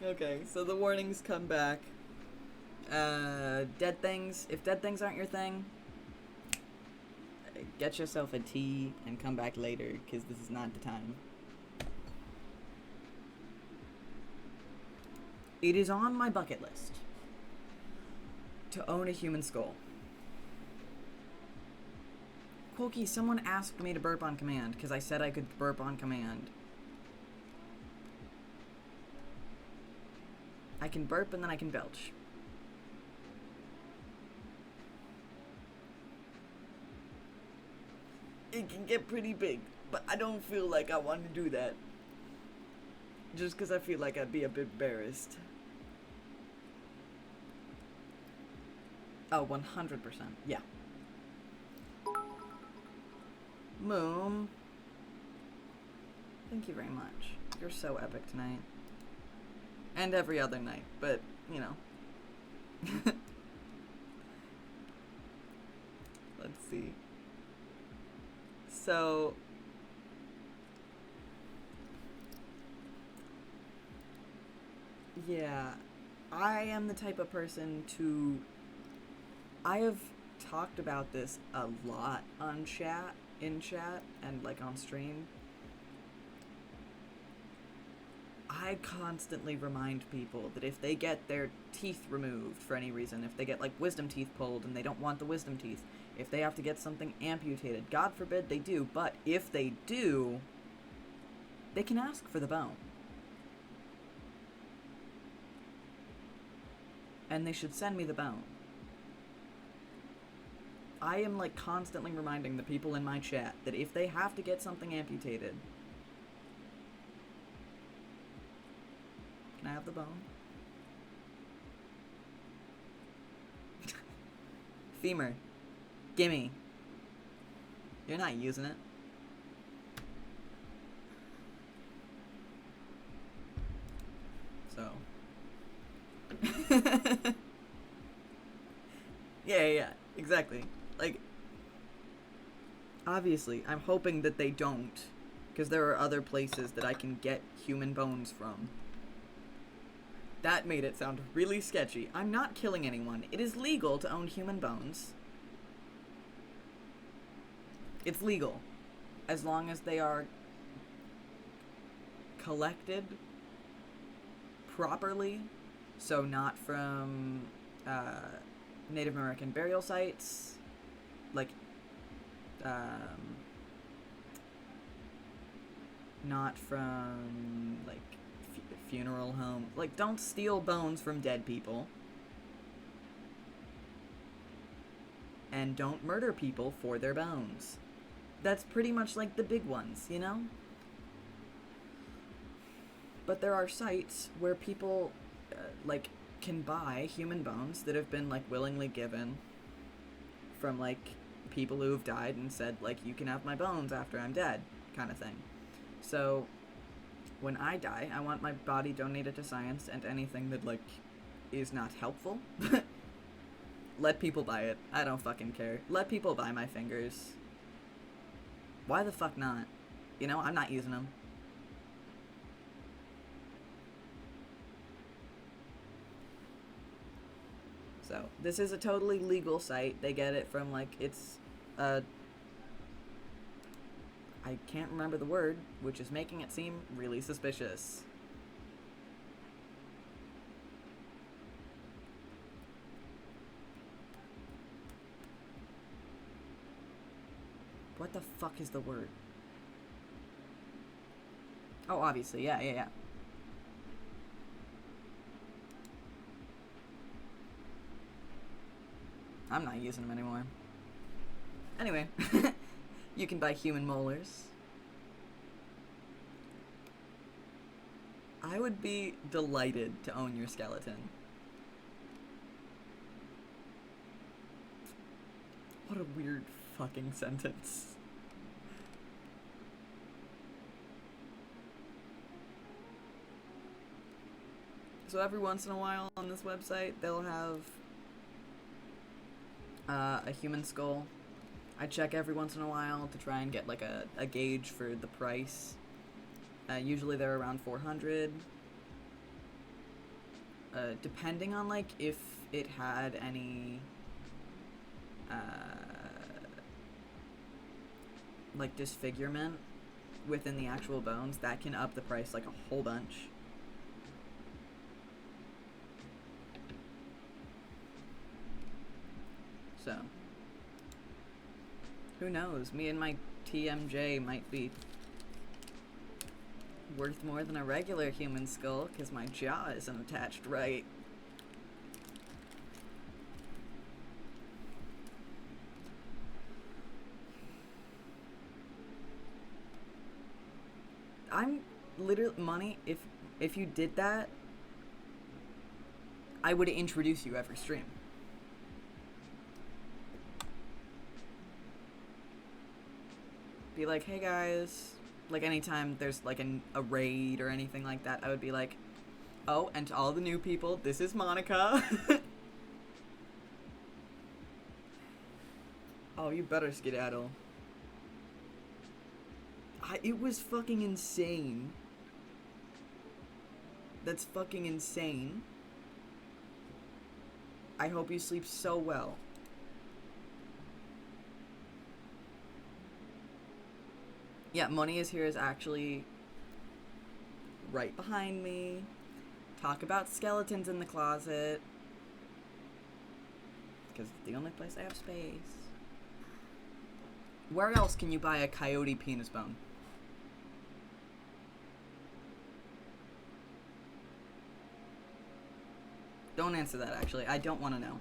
Okay, so the warnings come back. Dead things. If dead things aren't your thing, get yourself a tea and come back later, because this is not the time. It is on my bucket list to own a human skull. Quokey, someone asked me to burp on command, because I said I could burp on command. I can burp and then I can belch. It can get pretty big, but I don't feel like I want to do that. Just because I feel like I'd be a bit embarrassed. Oh, 100%. Yeah. Moom. Thank you very much. You're so epic tonight. And every other night, but, you know. Let's see. So... yeah. I am the type of person to... I have talked about this a lot on chat, in chat, and like on stream. I constantly remind people that if they get their teeth removed for any reason, if they get like wisdom teeth pulled and they don't want the wisdom teeth, if they have to get something amputated, God forbid they do, but if they do, they can ask for the bone. And they should send me the bone. I am like constantly reminding the people in my chat that if they have to get something amputated, can I have the bone? Femur. Gimme. You're not using it. So. Yeah, exactly. Like, obviously, I'm hoping that they don't, because there are other places that I can get human bones from. That made it sound really sketchy. I'm not killing anyone. It is legal to own human bones. It's legal. As long as they are collected properly. So not from Native American burial sites. Like, not from, like, funeral home. Like, don't steal bones from dead people. And don't murder people for their bones. That's pretty much like the big ones, you know? But there are sites where people, like, can buy human bones that have been, like, willingly given from, like, people who have died and said, like, you can have my bones after I'm dead, kind of thing. So, when I die, I want my body donated to science, and anything that, like, is not helpful, let people buy it. I don't fucking care. Let people buy my fingers. Why the fuck not? You know, I'm not using them. So, this is a totally legal site. They get it from, like, it's, I can't remember the word, which is making it seem really suspicious. What the fuck is the word? Oh, obviously, yeah. I'm not using them anymore. Anyway, you can buy human molars. I would be delighted to own your skeleton. What a weird fucking sentence. So every once in a while on this website, they'll have a human skull. I check every once in a while to try and get like a gauge for the price. Usually they're around 400. Depending on like if it had any like disfigurement within the actual bones, that can up the price like a whole bunch. So, who knows? Me and my TMJ might be worth more than a regular human skull because my jaw isn't attached right. I'm literally, money, if you did that, I would introduce you every stream. be like, hey guys, like anytime there's like a raid or anything like that, I would be like, oh, and to all the new people, this is Monica. Oh, you better skedaddle. It was fucking insane. That's fucking insane. I hope you sleep so well. Yeah, Money is Here is actually right behind me. Talk about skeletons in the closet. Because it's the only place I have space. Where else can you buy a coyote penis bone? Don't answer that, actually. I don't want to know.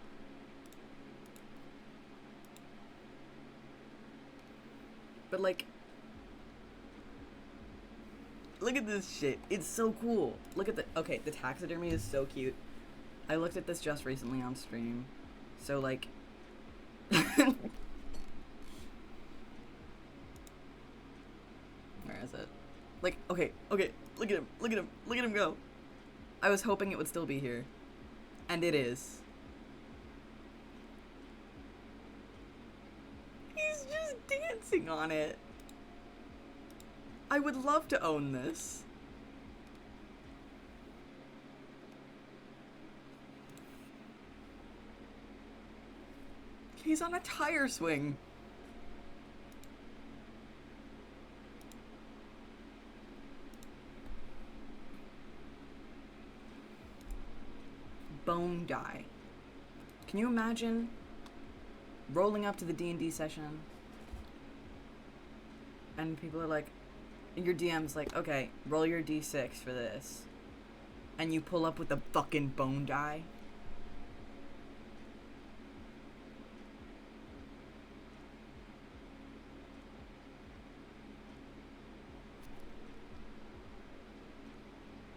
But, like... Look at this shit. It's so cool. Look at the... Okay, the taxidermy is so cute. I looked at this just recently on stream. So, like... Where is it? Like, okay, look at him, look at him go. I was hoping it would still be here. And it is. He's just dancing on it. I would love to own this. He's on a tire swing. Bone die. Can you imagine rolling up to the D&D session and people are like, your DM's like, okay, roll your D6 for this, and you pull up with the fucking bone die?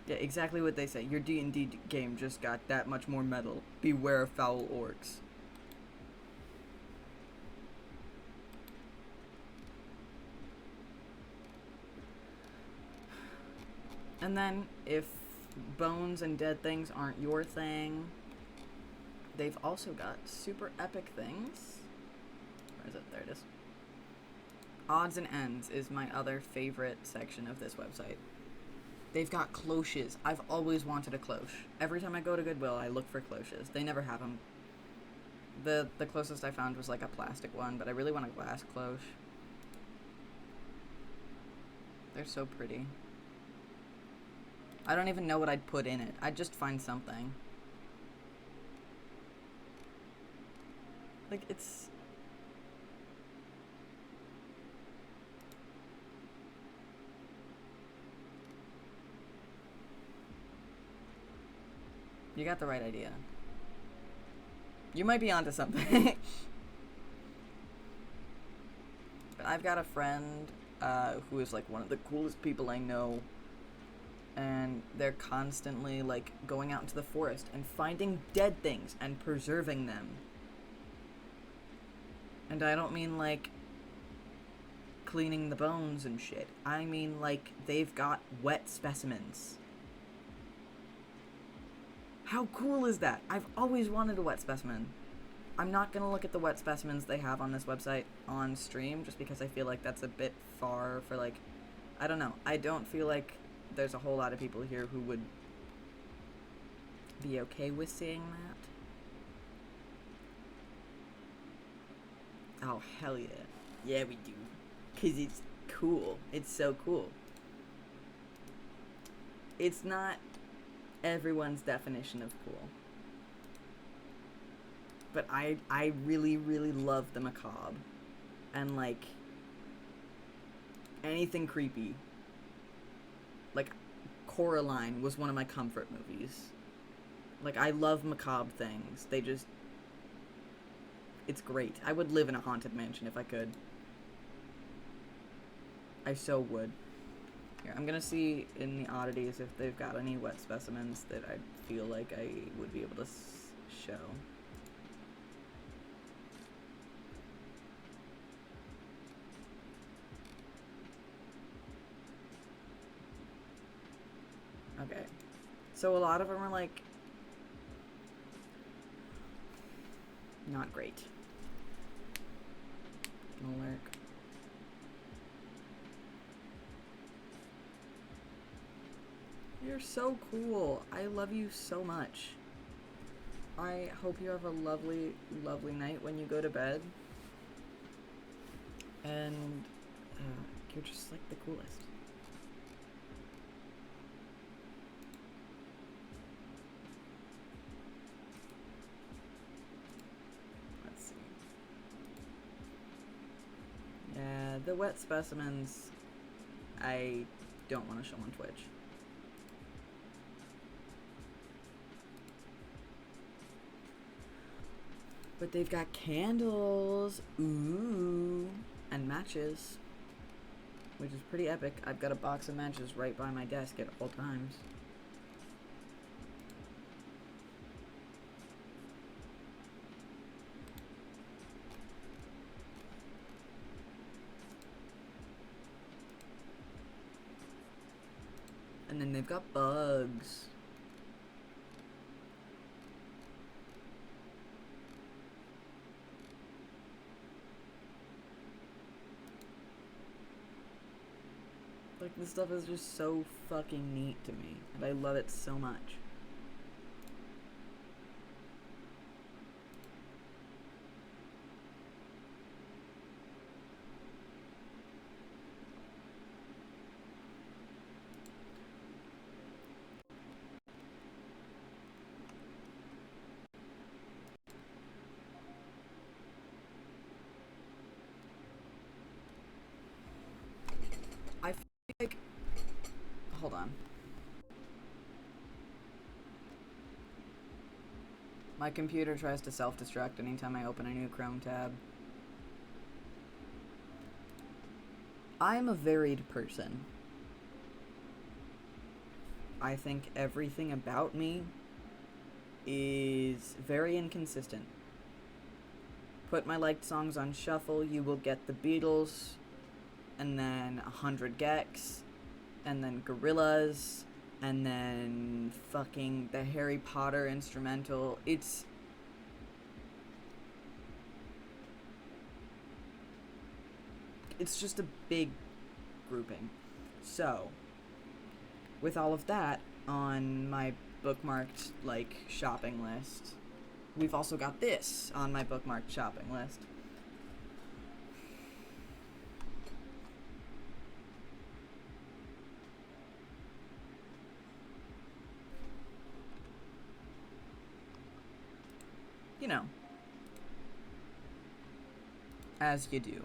Yeah, exactly what they say. Your D&D game just got that much more metal. Beware of foul orcs. And then, if bones and dead things aren't your thing, they've also got super epic things. Where is it? There it is. Odds and ends is my other favorite section of this website. They've got cloches. I've always wanted a cloche. Every time I go to Goodwill, I look for cloches. They never have them. The closest I found was like a plastic one, but I really want a glass cloche. They're so pretty. I don't even know what I'd put in it. I'd just find something. Like, it's... You got the right idea. You might be onto something. But I've got a friend who is like one of the coolest people I know, and they're constantly like going out into the forest and finding dead things and preserving them. And I don't mean like cleaning the bones and shit. I mean like they've got wet specimens. How cool is that? I've always wanted a wet specimen. I'm not gonna look at the wet specimens they have on this website on stream, just because I feel like that's a bit far for, like, I don't know. I don't feel like there's a whole lot of people here who would be okay with seeing that. Oh, hell yeah. Yeah, we do. 'Cause it's cool. It's so cool. It's not everyone's definition of cool. But I really, really love the macabre. And, like, anything creepy. Like, Coraline was one of my comfort movies. Like, I love macabre things. They just... It's great. I would live in a haunted mansion if I could. I so would. Here, I'm gonna see in the oddities if they've got any wet specimens that I feel like I would be able to show. Okay. So a lot of them are like not great. No lurk. You're so cool. I love you so much. I hope you have a lovely, lovely night when you go to bed. And you're just like the coolest. Let's see. Yeah, the wet specimens I don't want to show on Twitch. But they've got candles, ooh, and matches, which is pretty epic. I've got a box of matches right by my desk at all times. And then they've got bugs. Like, this stuff is just so fucking neat to me, and I love it so much. I feel like... Hold on. My computer tries to self-destruct anytime I open a new Chrome tab. I'm a varied person. I think everything about me is very inconsistent. Put my liked songs on shuffle, you will get the Beatles, and then 100 Gex, and then Gorillaz, and then fucking the Harry Potter instrumental. It's just a big grouping. So, with all of that on my bookmarked, like, shopping list, we've also got this on my bookmarked shopping list. You know, as you do.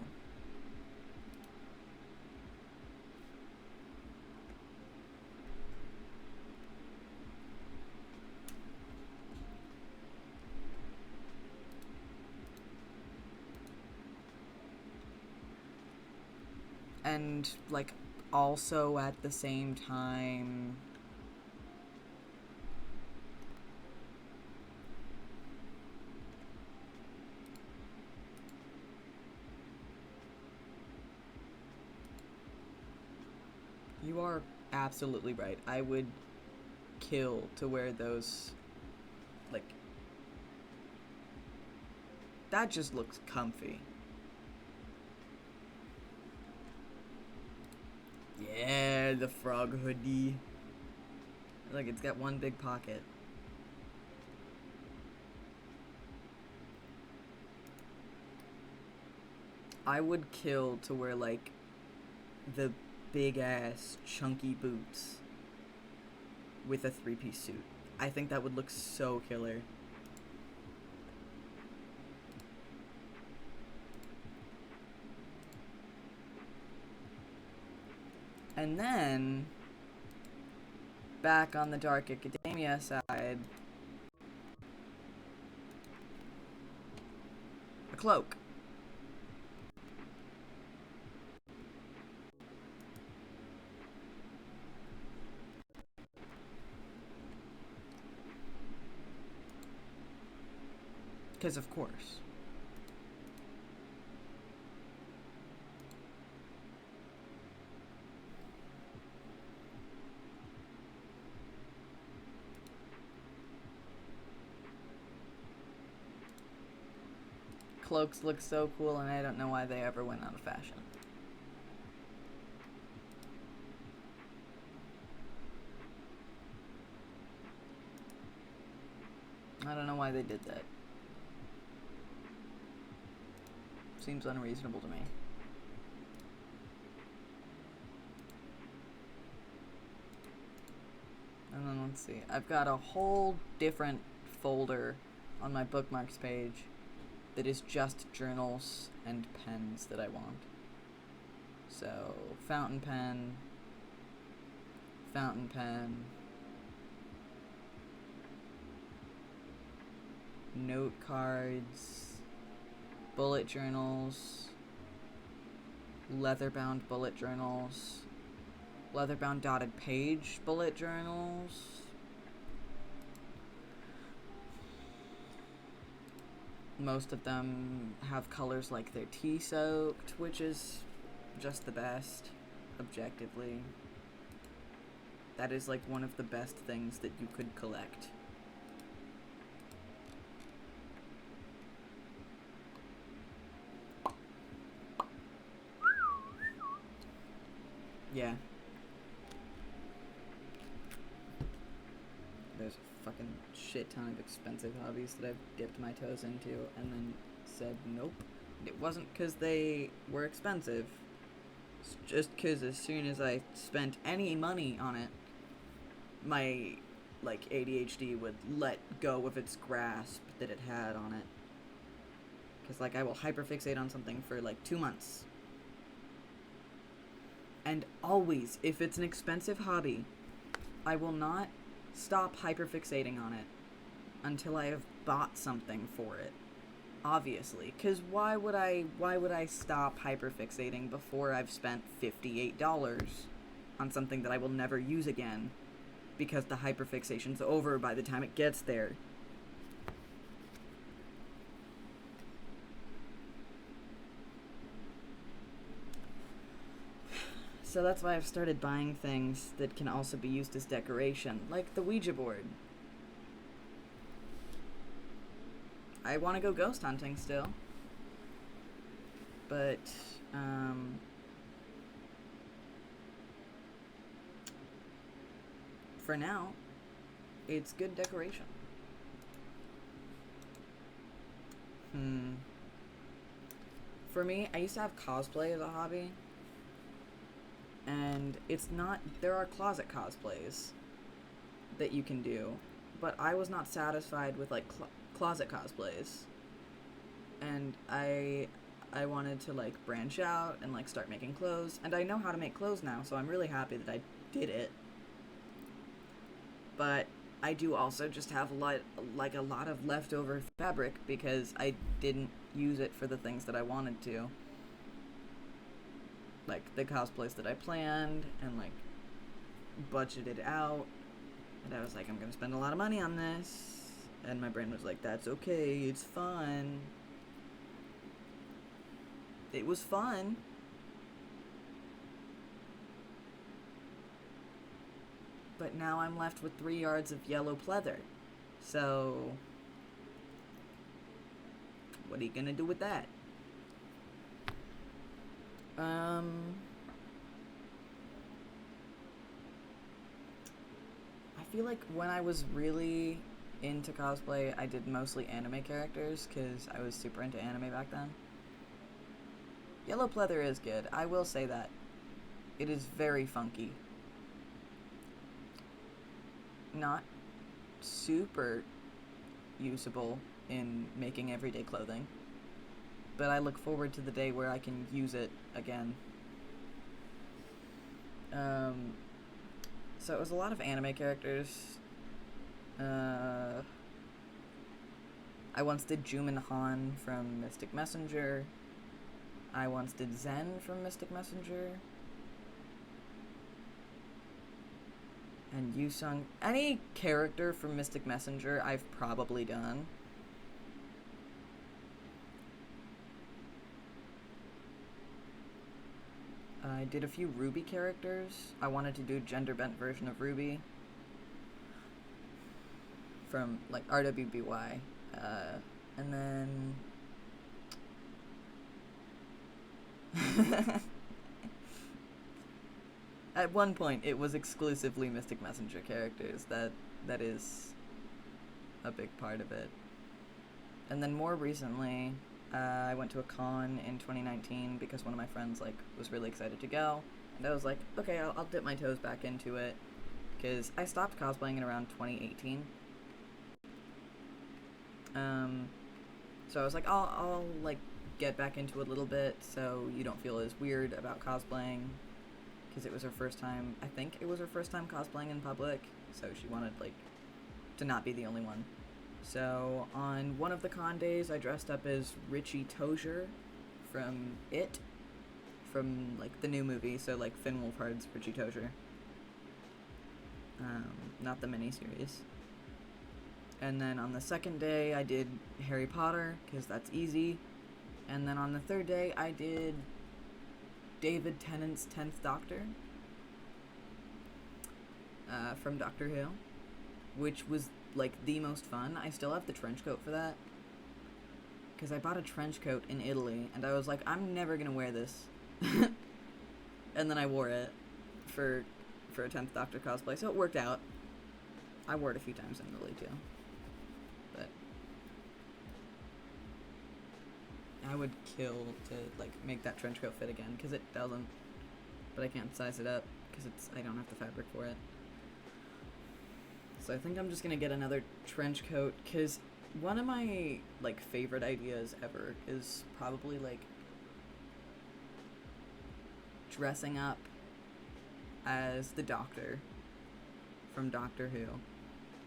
And, like, also at the same time... You are absolutely right. I would kill to wear those, like... That just looks comfy. Yeah, the frog hoodie. Look, it's got one big pocket. I would kill to wear, like, the big-ass, chunky boots with a three-piece suit. I think that would look so killer. And then, back on the Dark Academia side, a cloak. Because of course. cloaks look so cool, and I don't know why they ever went out of fashion. I don't know why they did that. Seems unreasonable to me. And then let's see. I've got a whole different folder on my bookmarks page that is just journals and pens that I want. So, fountain pen, note cards, bullet journals, leather-bound bullet journals, leather-bound dotted page bullet journals. Most of them have colors like they're tea-soaked, which is just the best, objectively. That is like one of the best things that you could collect. Yeah. There's a fucking shit ton of expensive hobbies that I've dipped my toes into and then said nope. It wasn't because they were expensive. It's just because as soon as I spent any money on it, my, like, ADHD would let go of its grasp that it had on it. Because, like, I will hyperfixate on something for, like, 2 months. And always, if it's an expensive hobby, I will not stop hyperfixating on it until I have bought something for it. Obviously, because why would I stop hyperfixating before I've spent $58 on something that I will never use again, because the hyperfixation's over by the time it gets there. So that's why I've started buying things that can also be used as decoration, like the Ouija board. I want to go ghost hunting still. But, for now, it's good decoration. For me, I used to have cosplay as a hobby. And it's not, there are closet cosplays that you can do, but I was not satisfied with, like, closet cosplays. And I wanted to, like, branch out and, like, start making clothes. And I know how to make clothes now, so I'm really happy that I did it. But I do also just have, a lot of leftover fabric because I didn't use it for the things that I wanted to. Like, the cosplays that I planned and, like, budgeted out. And I was like, I'm gonna spend a lot of money on this. And my brain was like, that's okay, it's fun. It was fun. But now I'm left with 3 yards of yellow pleather. So, what are you gonna do with that? I feel like when I was really into cosplay, I did mostly anime characters, because I was super into anime back then. Yellow pleather is good, I will say that. It is very funky. Not super usable in making everyday clothing, but I look forward to the day where I can use it again. So it was a lot of anime characters. I once did Jumin Han from Mystic Messenger. I once did Zen from Mystic Messenger. And Yusung. Any character from Mystic Messenger I've probably done. I did a few Ruby characters. I wanted to do a gender-bent version of Ruby. From, like, RWBY. And then At one point, it was exclusively Mystic Messenger characters. That is a big part of it. And then more recently, I went to a con in 2019 because one of my friends was really excited to go, and I was like, okay, I'll dip my toes back into it, because I stopped cosplaying in around 2018. So I was like, I'll get back into it a little bit so you don't feel as weird about cosplaying, because it was her first time. I think it was her first time cosplaying in public, so she wanted to not be the only one. So on one of the con days, I dressed up as Richie Tozier from It, from the new movie. So Finn Wolfhard's Richie Tozier, not the miniseries. And then on the second day, I did Harry Potter because that's easy. And then on the third day, I did David Tennant's 10th Doctor from Doctor Who, which was the most fun. I still have the trench coat for that, because I bought a trench coat in Italy, and I was like, I'm never gonna wear this. And then I wore it for a 10th Doctor cosplay, so it worked out. I wore it a few times in Italy too, but I would kill to make that trench coat fit again, because it doesn't, but I can't size it up because I don't have the fabric for it. So I think I'm just gonna get another trench coat, because one of my favorite ideas ever is probably dressing up as the Doctor from Doctor Who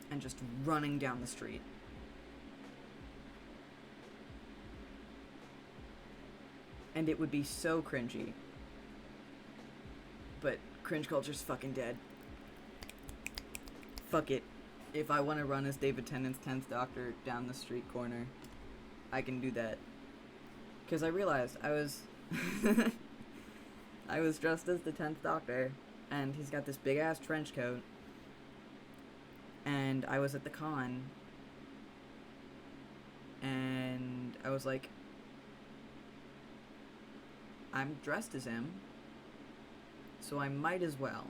and just running down the street. And it would be so cringy, but cringe culture's fucking dead. Fuck it. If I want to run as David Tennant's 10th Doctor down the street corner, I can do that. Because I realized I was I was dressed as the 10th Doctor, and he's got this big ass trench coat, and I was at the con, and I was like, I'm dressed as him, so I might as well.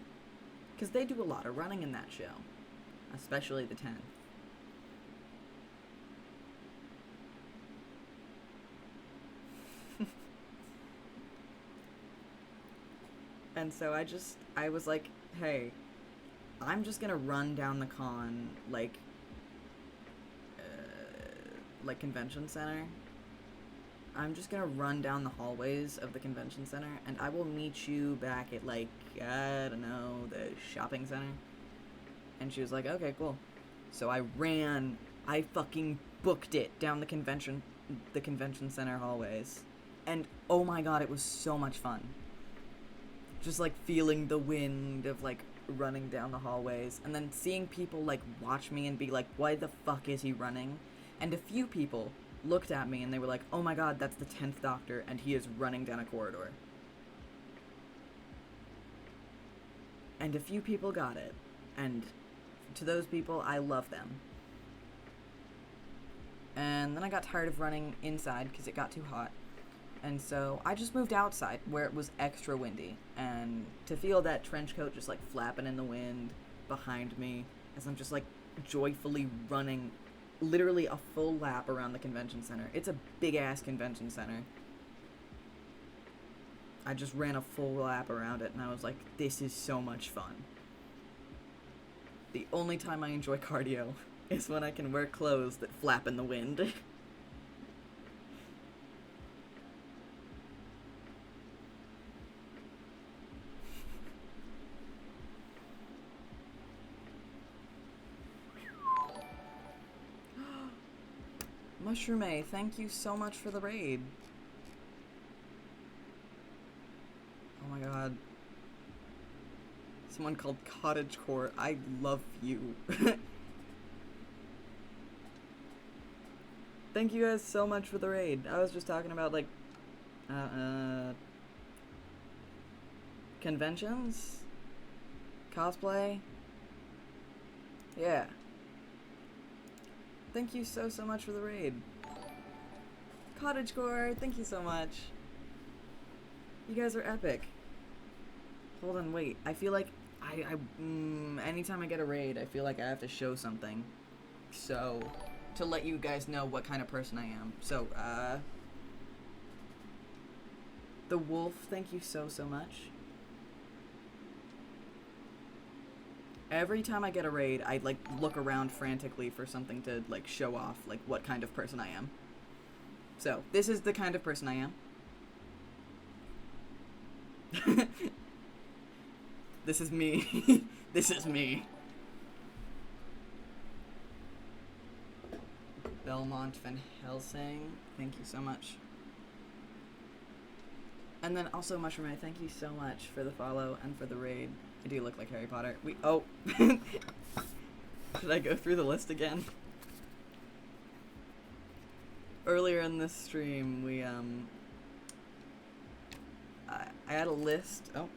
Because they do a lot of running in that show. Especially the 10th. And so I was like, hey, I'm just gonna run down the con, convention center. I'm just gonna run down the hallways of the convention center, and I will meet you back at, I don't know, the shopping center. And she was like, okay, cool. So I fucking booked it down the convention center hallways. And oh my god, it was so much fun. Just feeling the wind of running down the hallways, and then seeing people watch me and be like, why the fuck is he running? And a few people looked at me and they were like, oh my god, that's the 10th Doctor and he is running down a corridor. And a few people got it. And to those people, I love them. And then I got tired of running inside because it got too hot. And so I just moved outside where it was extra windy. And to feel that trench coat just flapping in the wind behind me as I'm just joyfully running literally a full lap around the convention center. It's a big ass convention center. I just ran a full lap around it and I was like, this is so much fun. The only time I enjoy cardio is when I can wear clothes that flap in the wind. Mushroom A, thank you so much for the raid. Oh my god. Someone called Cottagecore, I love you. Thank you guys so much for the raid. I was just talking about, conventions? Cosplay? Yeah. Thank you so much for the raid. Cottagecore, thank you so much. You guys are epic. Hold on, wait. I feel like anytime I get a raid, I feel like I have to show something. So, to let you guys know what kind of person I am. So, the wolf, thank you so much. Every time I get a raid, I, like, look around frantically for something to, like, show off, like, what kind of person I am. So, this is the kind of person I am. This is me. This is me. Belmont Van Helsing, thank you so much. And then also Mushroom Eye, thank you so much for the follow and for the raid. I do look like Harry Potter. Oh. Should I go through the list again? Earlier in this stream, we, I had a list. Oh.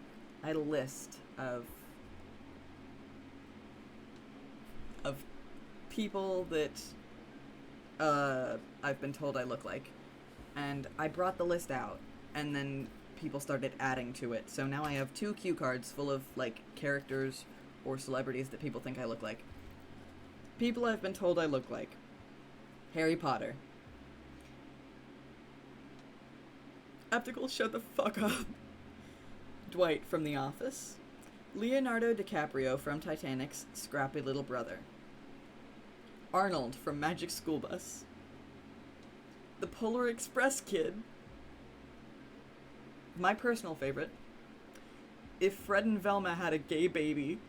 I had a list of people that, I've been told I look like. And I brought the list out, and then people started adding to it. So now I have 2 cue cards full of, like, characters or celebrities that people think I look like. People I've been told I look like. Harry Potter. Optical, shut the fuck up. Dwight from The Office. Leonardo DiCaprio from Titanic's scrappy little brother. Arnold from Magic School Bus. The Polar Express Kid. My personal favorite. If Fred and Velma had a gay baby.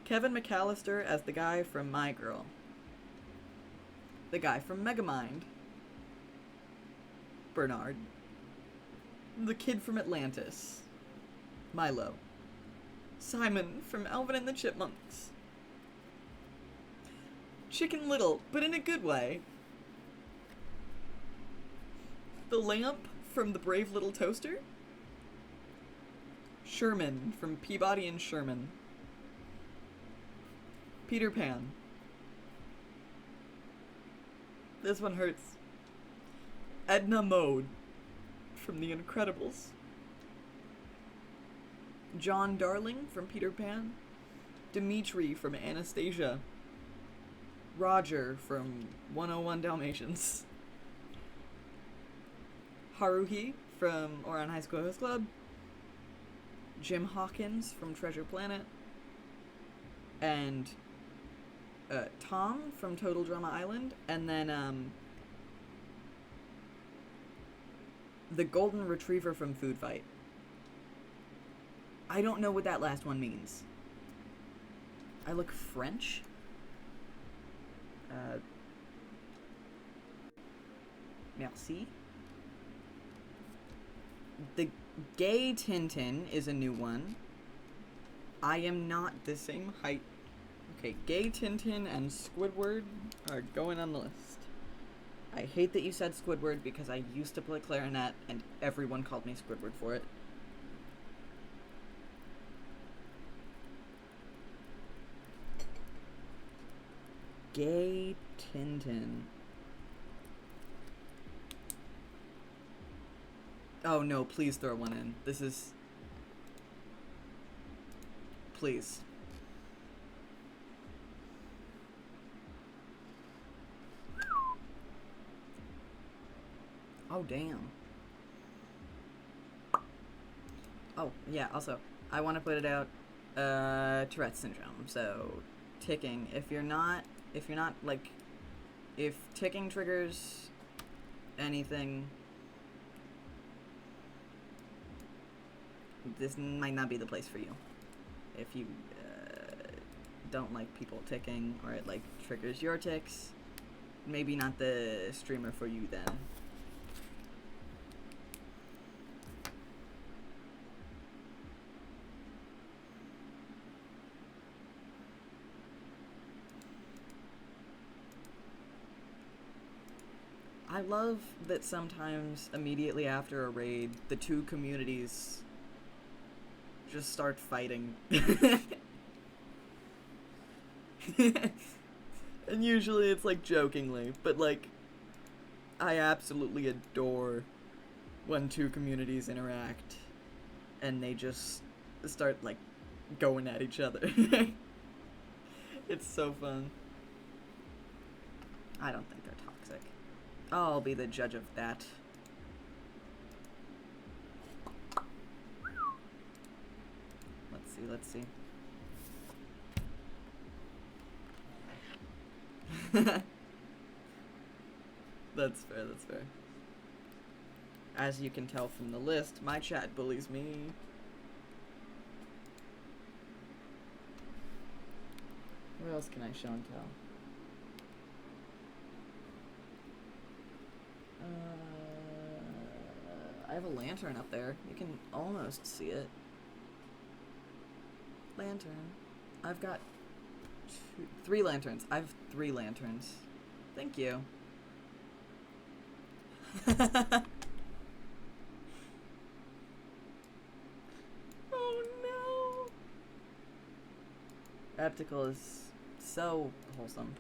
Kevin McAllister as the guy from My Girl. The guy from Megamind. Bernard. The kid from Atlantis. Milo. Simon from Alvin and the Chipmunks. Chicken Little, but in a good way. The lamp from The Brave Little Toaster. Sherman from Peabody and Sherman. Peter Pan. This one hurts. Edna Mode from The Incredibles. John Darling from Peter Pan. Dimitri from Anastasia. Roger from 101 Dalmatians. Haruhi from Ouran High School Host Club. Jim Hawkins from Treasure Planet. And Tom from Total Drama Island. And then the Golden Retriever from Food Fight. I don't know what that last one means. I look French? Merci. The Gay Tintin is a new one. I am not the same height. Okay, Gay Tintin and Squidward are going on the list. I hate that you said Squidward because I used to play clarinet and everyone called me Squidward for it. Gay Tintin. Oh no, please throw one in. This is... Please. Oh, damn. Oh, yeah, also, I want to put it out, Tourette's syndrome, so, ticking. If you're not, like, if ticking triggers anything, this might not be the place for you. If you, don't like people ticking, or it, like, triggers your ticks, maybe not the streamer for you then. I love that sometimes immediately after a raid, the 2 communities just start fighting. And usually it's like jokingly, but like, I absolutely adore when two communities interact and they just start, like, going at each other. It's so fun. I don't think they're toxic. I'll be the judge of that. Let's see. That's fair. As you can tell from the list, my chat bullies me. What else can I show and tell? I have a lantern up there. You can almost see it. Lantern. I've got 3 lanterns. I have 3 lanterns. Thank you. Oh no! Optical is so wholesome.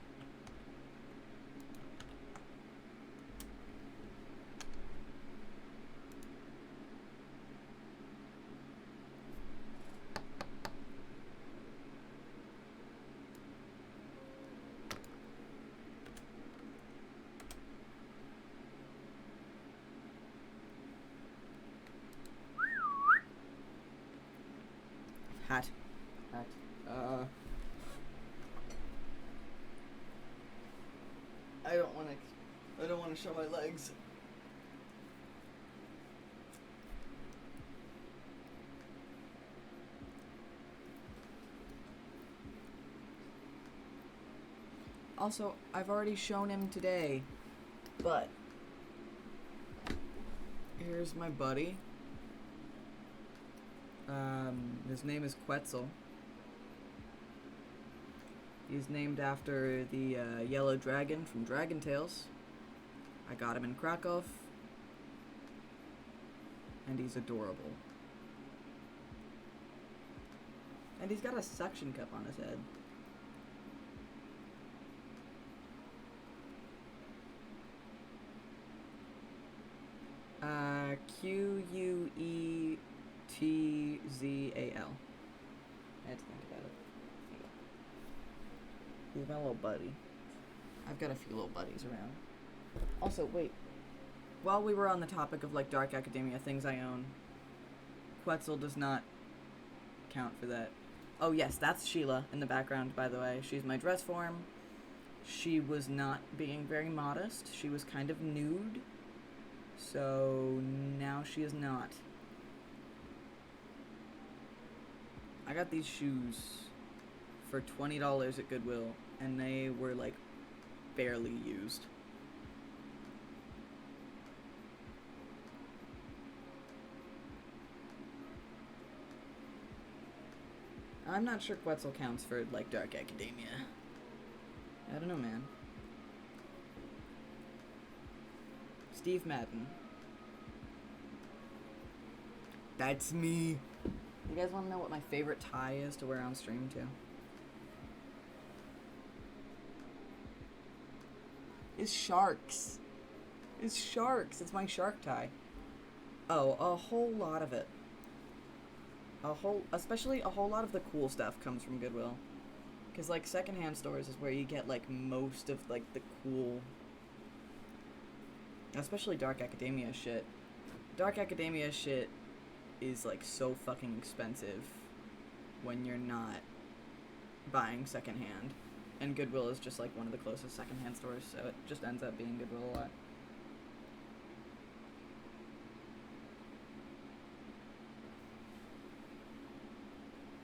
Hat. I don't wanna show my legs. Also, I've already shown him today, but here's my buddy. His name is Quetzal. He's named after the yellow dragon from Dragon Tales. I got him in Krakow, and he's adorable. And he's got a suction cup on his head. Quetzal. I had to think about it. He's my little buddy. I've got a few little buddies around. Also, wait. While we were on the topic of, like, Dark Academia things I own, Quetzal does not count for that. Oh, yes, that's Sheila in the background, by the way. She's my dress form. She was not being very modest. She was kind of nude. So, now she is not. I got these shoes for $20 at Goodwill, and they were, like, barely used. I'm not sure Quetzal counts for, like, Dark Academia. I don't know, man. Steve Madden. That's me. You guys want to know what my favorite tie is to wear on stream, too? It's sharks. It's sharks. It's my shark tie. Oh, a whole lot of it. Especially a whole lot of the cool stuff comes from Goodwill. Because, like, secondhand stores is where you get, like, most of, like, the cool... Especially Dark Academia shit. Dark Academia shit is, like, so fucking expensive when you're not buying secondhand. And Goodwill is just, like, one of the closest secondhand stores, so it just ends up being Goodwill a lot.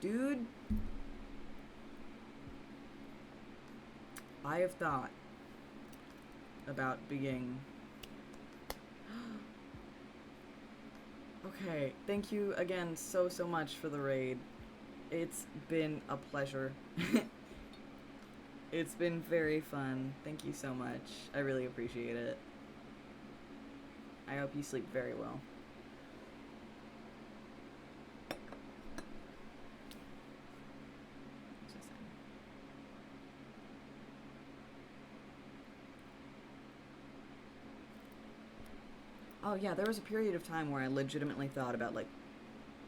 Dude, I have thought about being... Okay, thank you again so much for the raid. It's been a pleasure. It's been very fun. Thank you so much. I really appreciate it. I hope you sleep very well. Oh yeah, there was a period of time where I legitimately thought about, like,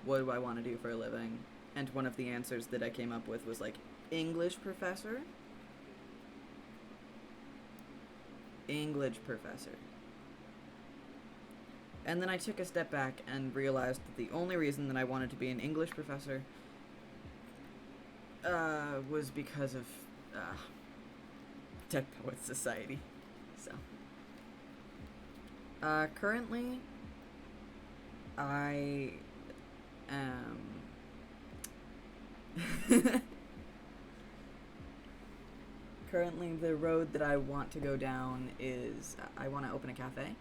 what do I want to do for a living? And one of the answers that I came up with was, like, English professor. English professor. And then I took a step back and realized that the only reason that I wanted to be an English professor was because of Dead Poets Society. So currently I am currently the road that I want to go down is I want to open a cafe,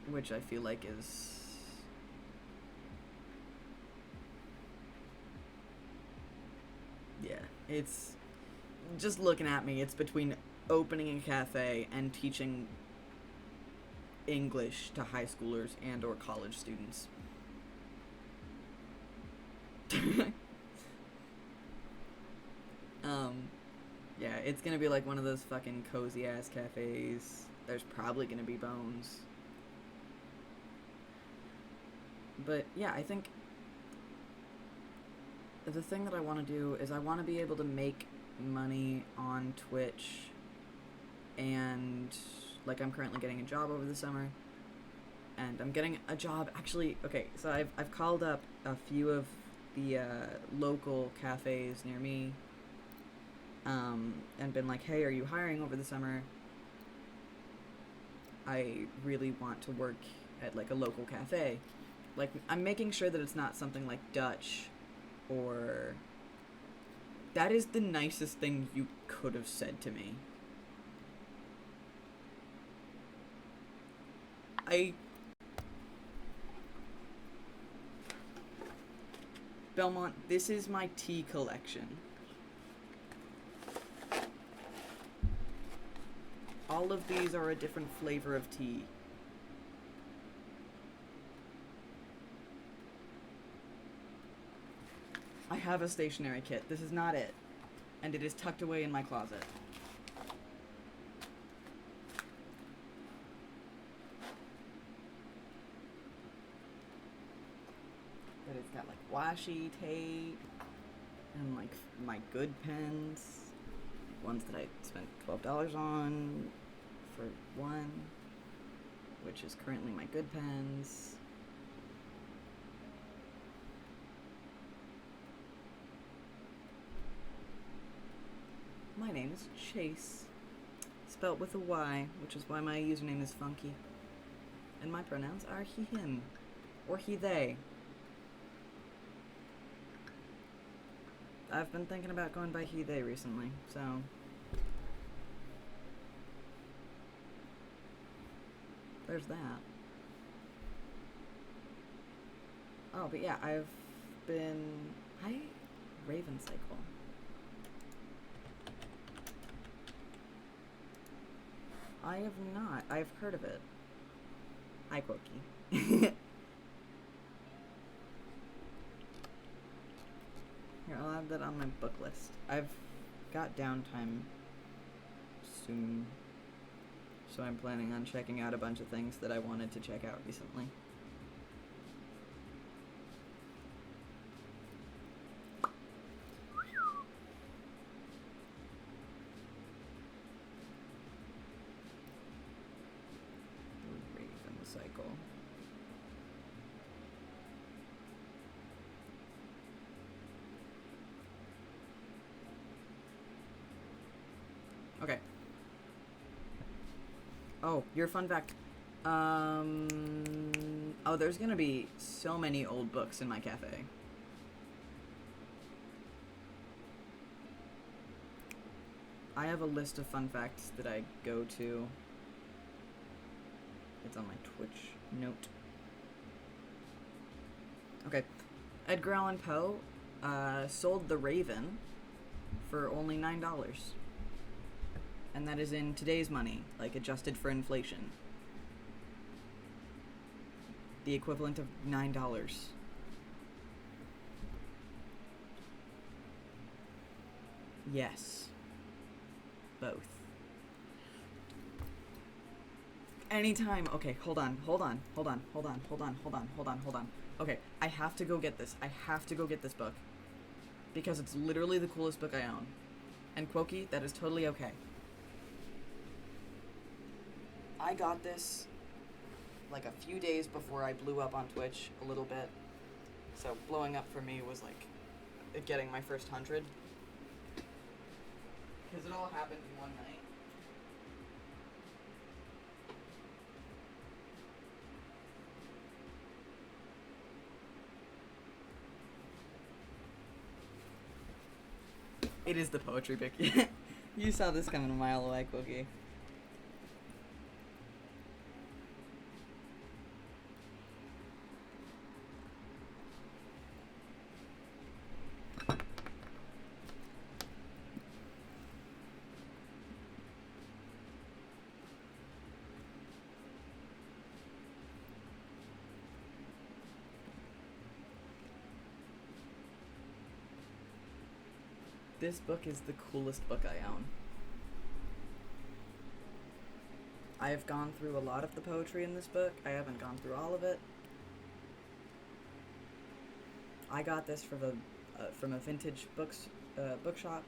which I feel like is it's just looking at me, it's between opening a cafe and teaching English to high schoolers and or college students. Yeah, it's gonna be like one of those fucking cozy ass cafes. There's probably gonna be bones. But yeah, I think the thing that I want to do is I want to be able to make money on Twitch, and like I'm currently getting a job over the summer, and I'm getting a job actually. Okay, so I've called up a few of the local cafes near me, and been like, hey, are you hiring over the summer? I really want to work at like a local cafe. Like, I'm making sure that it's not something like Dutch or... That is the nicest thing you could have said to me. Belmont, this is my tea collection. All of these are a different flavor of tea. I have a stationery kit. This is not it. And it is tucked away in my closet. But it's got like washi tape and like my good pens. Ones that I spent $12 on for one, which is currently my good pens. My name is Chase, spelt with a Y, which is why my username is funky. And my pronouns are he, him, or he, they. I've been thinking about going by he, they recently, so... There's that. Oh, but yeah, I've been... Raven Cycle. I have not. I've heard of it. Hi, Quokey. Here, I'll add that on my book list. I've got downtime soon, so I'm planning on checking out a bunch of things that I wanted to check out recently. Raven Cycle. Okay. Oh, your fun fact. Oh, there's gonna be so many old books in my cafe. I have a list of fun facts that I go to. It's on my Twitch note. Okay. Edgar Allan Poe sold The Raven for only $9. And that is in today's money, like adjusted for inflation. The equivalent of $9. Yes. Both. anytime. Okay, hold on. Okay, I have to go get this. I have to go get this book. Because it's literally the coolest book I own. And Quokey, that is totally okay. I got this like a few days before I blew up on Twitch a little bit. So blowing up for me was like getting my first 100. Because it all happened in one night. It is the poetry book. You saw this coming a mile away, Quokey. This book is the coolest book I own. I have gone through a lot of the poetry in this book. I haven't gone through all of it. I got this for the from a vintage bookshop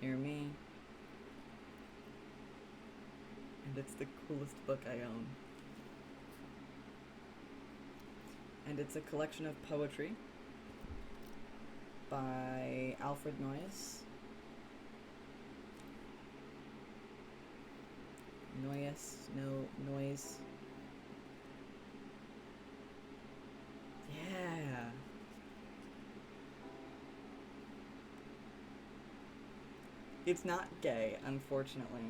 near me. And it's the coolest book I own. And it's a collection of poetry by Alfred Noyes. Noyes. Yeah. It's not gay, unfortunately.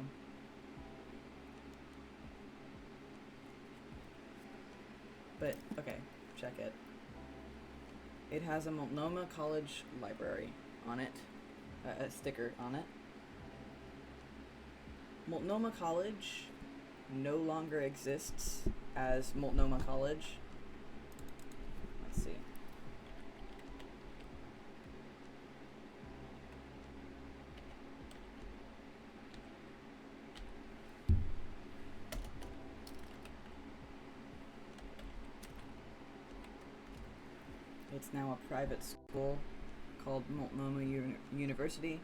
But, okay, check it. It has a Multnomah College library on it, a sticker on it. Multnomah College no longer exists as Multnomah College. Let's see. It's now a private school called Multnomah University.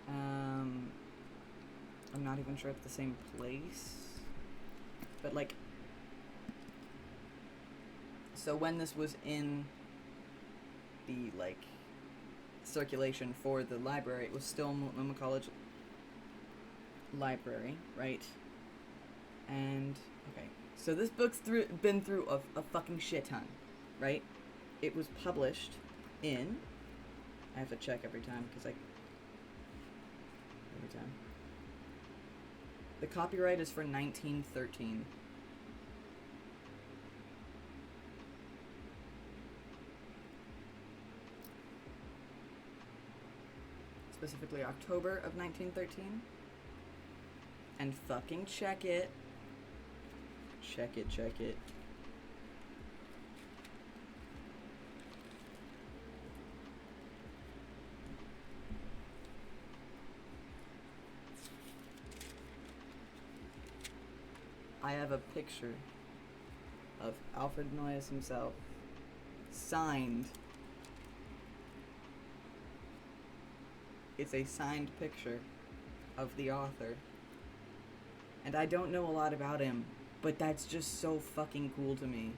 I'm not even sure it's the same place. But, like, so when this was in the, like, circulation for the library, it was still Multnomah College Library, right? And, okay, so this book's been through a fucking shit ton, right? It was published in, I have to check every time, because every time. The copyright is for 1913. Specifically October of 1913. And fucking check it. Check it. I have a picture of Alfred Noyes himself, signed. It's a signed picture of the author. And I don't know a lot about him, but that's just so fucking cool to me.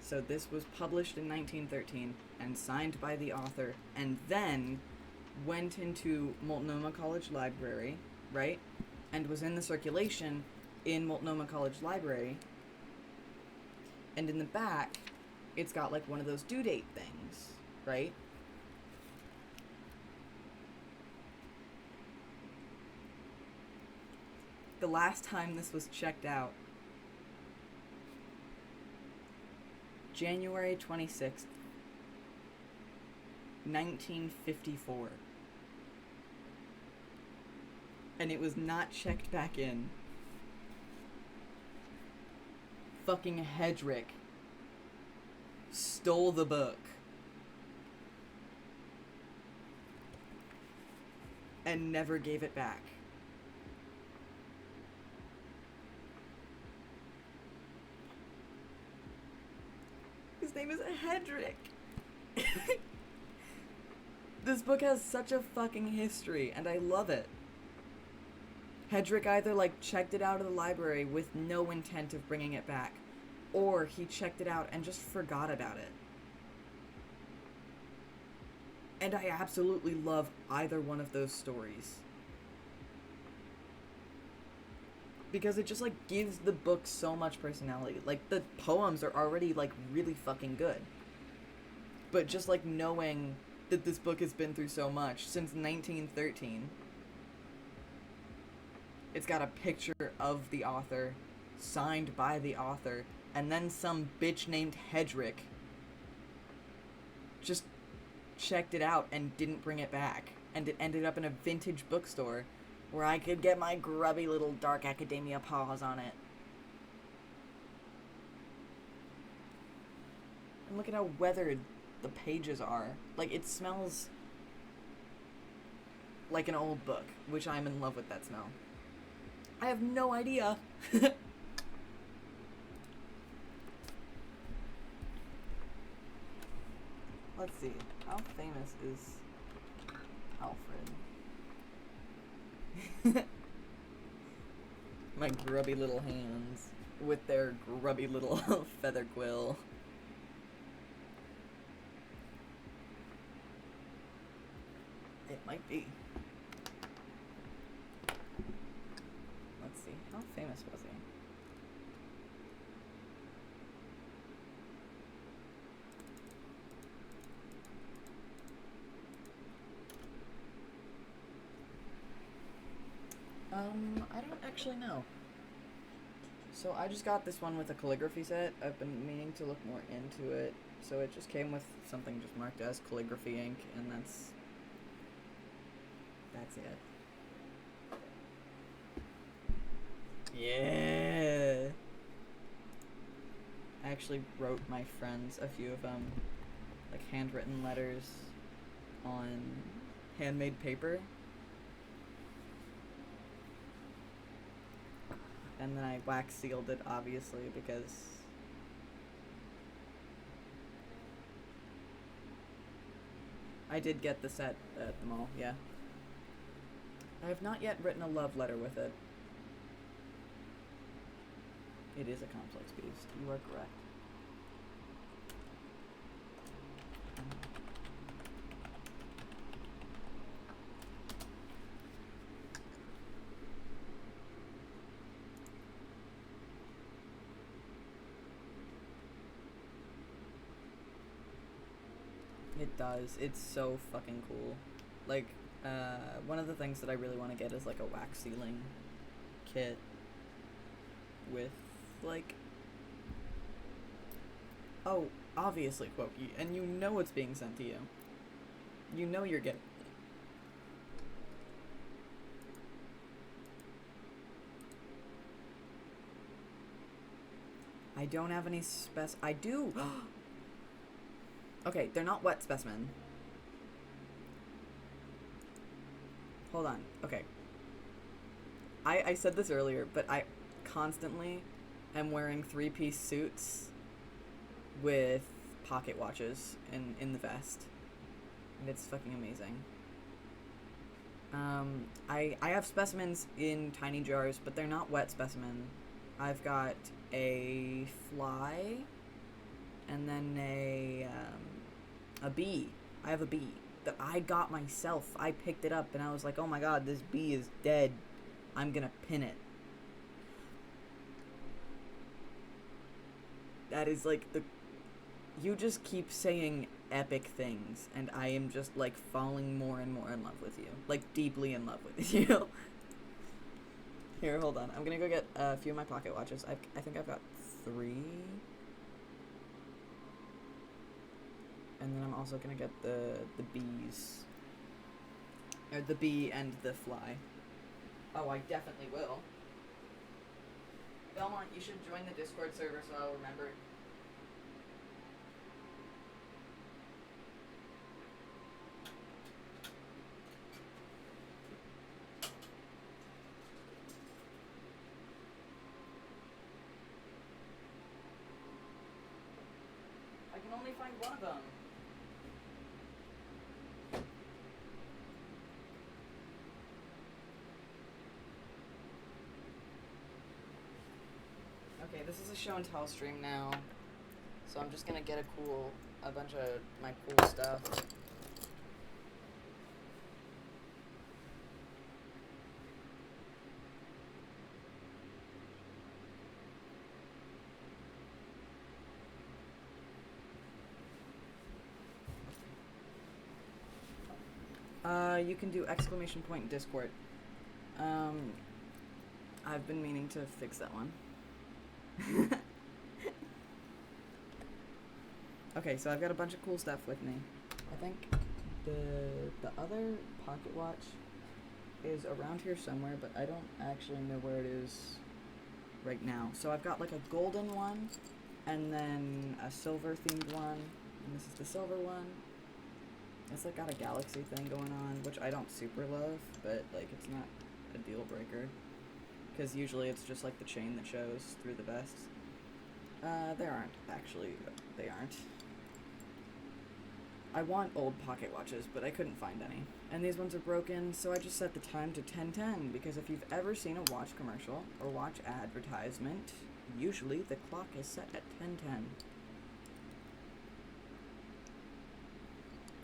So this was published in 1913 and signed by the author, and then went into Multnomah College Library, right? And was in the circulation in Multnomah College Library. And in the back, it's got like one of those due date things, right? The last time this was checked out, January 26th, 1954. And it was not checked back in. Fucking Hedrick stole the book and never gave it back. His name is Hedrick. This book has such a fucking history, and I love it. Hedrick either, like, checked it out of the library with no intent of bringing it back, or he checked it out and just forgot about it. And I absolutely love either one of those stories. Because it just, like, gives the book so much personality. Like, the poems are already, like, really fucking good. But just, like, knowing that this book has been through so much since 1913. It's got a picture of the author, signed by the author, and then some bitch named Hedrick just checked it out and didn't bring it back. And it ended up in a vintage bookstore where I could get my grubby little dark academia paws on it. And look at how weathered the pages are. Like, it smells like an old book, which I'm in love with that smell. I have no idea. Let's see. How famous is Alfred? My grubby little hands with their grubby little feather quill. It might be. Let's see. How famous was he? I don't actually know. So I just got this one with a calligraphy set. I've been meaning to look more into it. So it just came with something just marked as calligraphy ink, and that's it. Yeah. I actually wrote my friends a few of them, like handwritten letters on handmade paper. And then I wax sealed it, obviously, because I did get the set at the mall, yeah. I have not yet written a love letter with it. It is a complex beast. You are correct. It does. It's so fucking cool. Like, one of the things that I really want to get is, like, a wax sealing kit with, like... Oh, obviously, quote, and you know it's being sent to you. You know you're getting... I don't have any I do! Okay, they're not wet specimen. Hold on. Okay. I said this earlier, but I constantly am wearing 3-piece suits with pocket watches in the vest. And it's fucking amazing. I have specimens in tiny jars, but they're not wet specimen. I've got a fly and then a bee. I have a bee that I got myself. I picked it up and I was like, oh my god, this bee is dead. I'm gonna pin it. That is like the... You just keep saying epic things and I am just like falling more and more in love with you. Like deeply in love with you. Here, hold on. I'm gonna go get a few of my pocket watches. I think I've got 3. And then I'm also gonna get the bees. Or the bee and the fly. Oh, I definitely will. Belmont, you should join the Discord server so I'll remember. only find one of them. Okay, this is a show and tell stream now, so I'm just gonna get a bunch of my cool stuff. You can do exclamation point Discord. I've been meaning to fix that one. Okay, so I've got a bunch of cool stuff with me. I think the other pocket watch is around here somewhere, but I don't actually know where it is right now. So I've got like a golden one, and then a silver themed one, and this is the silver one. It's like got a galaxy thing going on, which I don't super love, but like it's not a deal breaker. Because usually it's just like the chain that shows through the vest. They aren't. I want old pocket watches, but I couldn't find any. And these ones are broken, so I just set the time to 10:10, because if you've ever seen a watch commercial or watch advertisement, usually the clock is set at 10:10.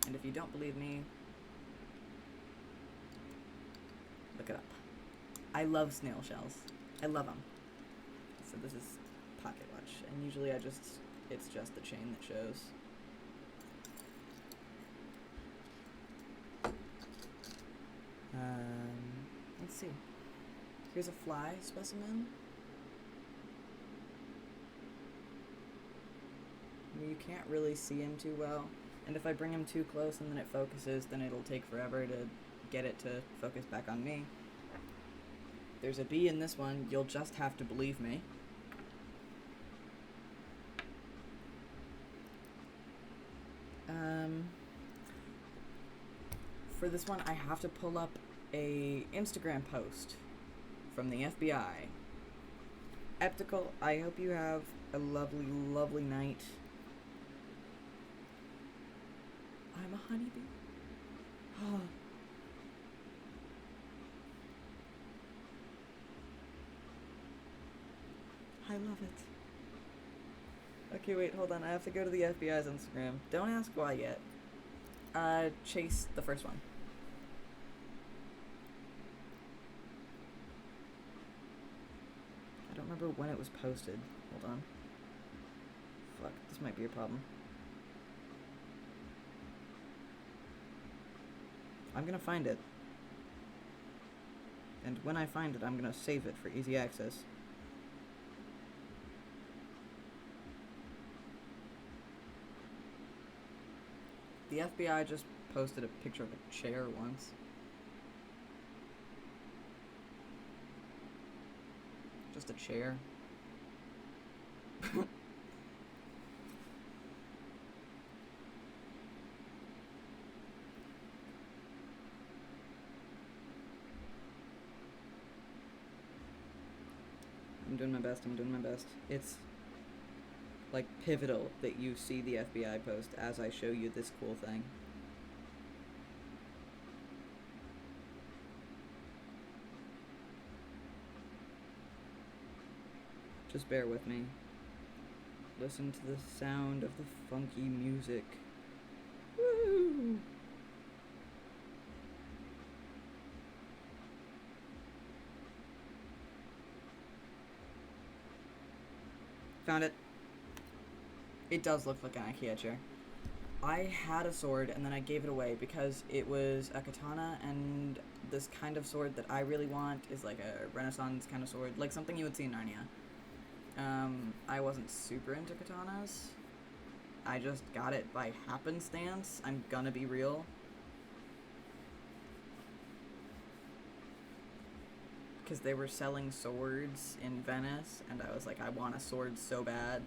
And if you don't believe me, look it up. I love snail shells. I love them. So this is pocket watch, and usually it's just the chain that shows. Let's see. Here's a fly specimen. You can't really see him too well, and if I bring him too close and then it focuses, then it'll take forever to get it to focus back on me. There's a bee in this one, you'll just have to believe me. For this one, I have to pull up a Instagram post from the FBI. Eptical, I hope you have a lovely, lovely night. I'm a honeybee. Oh. I love it. Okay, wait, hold on. I have to go to the FBI's Instagram. Don't ask why yet. Chase the first one. I don't remember when it was posted. Hold on. Fuck, this might be a problem. I'm gonna find it. And when I find it, I'm gonna save it for easy access. The FBI just posted a picture of a chair once. Just a chair. I'm doing my best. It's like pivotal that you see the FBI post as I show you this cool thing. Just bear with me. Listen to the sound of the funky music. Woo! Found it. It does look like an IKEA chair. I had a sword and then I gave it away because it was a katana, and this kind of sword that I really want is like a Renaissance kind of sword, like something you would see in Narnia. I wasn't super into katanas. I just got it by happenstance. I'm gonna be real. Because they were selling swords in Venice, and I was like, I want a sword so bad.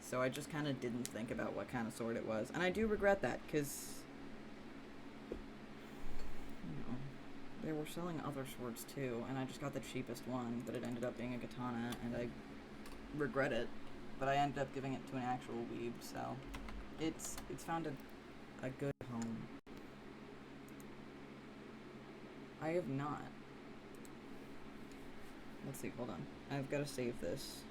So I just kind of didn't think about what kind of sword it was. And I do regret that, because, you know, they were selling other swords too, and I just got the cheapest one, but it ended up being a katana, and I regret it. But I ended up giving it to an actual weeb, so it's found a good home. I have not. Let's see, hold on. I've got to save this.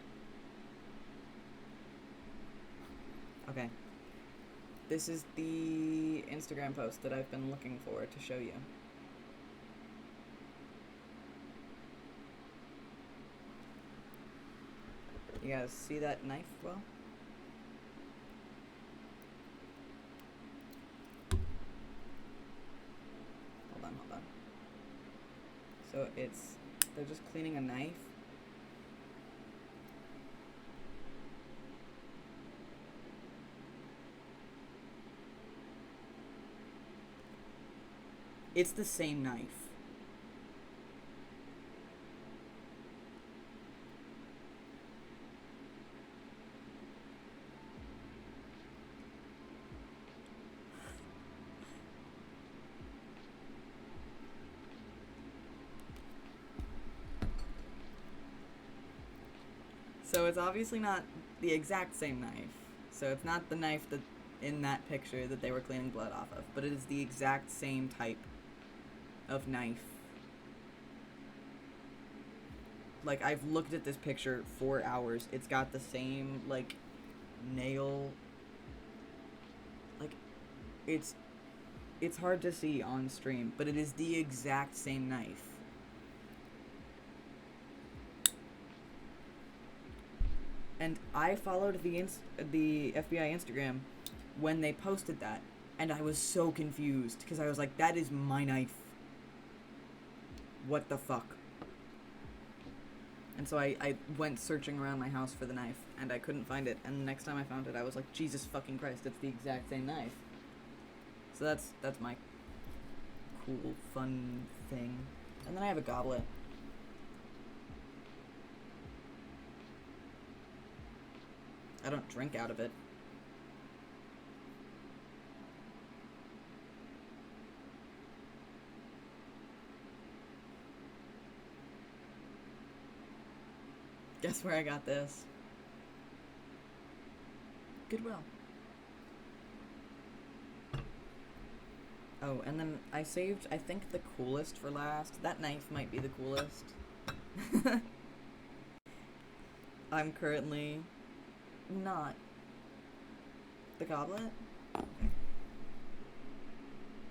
Okay. This is the Instagram post that I've been looking for to show you. You guys see that knife well? Hold on. So they're just cleaning a knife. It's the same knife. So it's obviously not the exact same knife. So it's not the knife that in that picture that they were cleaning blood off of, but it is the exact same type of knife. Like, I've looked at this picture for hours. It's got the same, like, nail. Like, it's hard to see on stream, but it is the exact same knife. And I followed the FBI Instagram when they posted that, and I was so confused, because I was like, that is my knife. What the fuck? And so I went searching around my house for the knife, and I couldn't find it, and the next time I found it, I was like, Jesus fucking Christ, it's the exact same knife. So that's my cool, fun thing. And then I have a goblet. I don't drink out of it. Guess where I got this? Goodwill. Oh, and then I saved, I think, the coolest for last. That knife might be the coolest. I'm currently not. The goblet? Okay.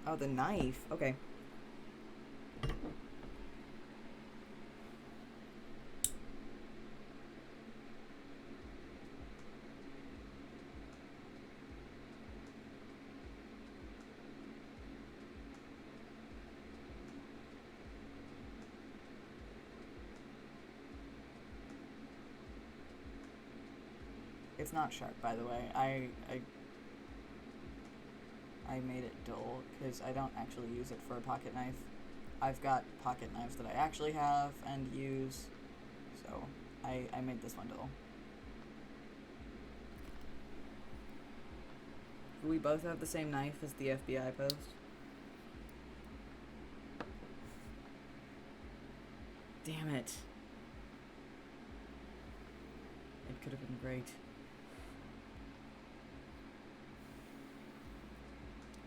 Oh, the knife. Okay. It's not sharp, by the way. I made it dull because I don't actually use it for a pocket knife. I've got pocket knives that I actually have and use, so I made this one dull. Do we both have the same knife as the FBI post? Damn it. It could have been great.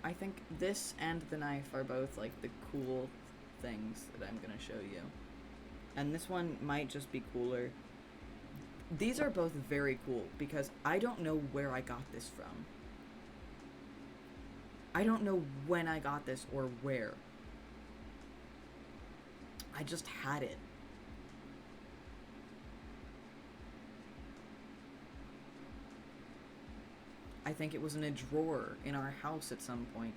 I think this and the knife are both, like, the cool things that I'm gonna show you. And this one might just be cooler. These are both very cool, because I don't know where I got this from. I don't know when I got this or where. I just had it. I think it was in a drawer in our house at some point.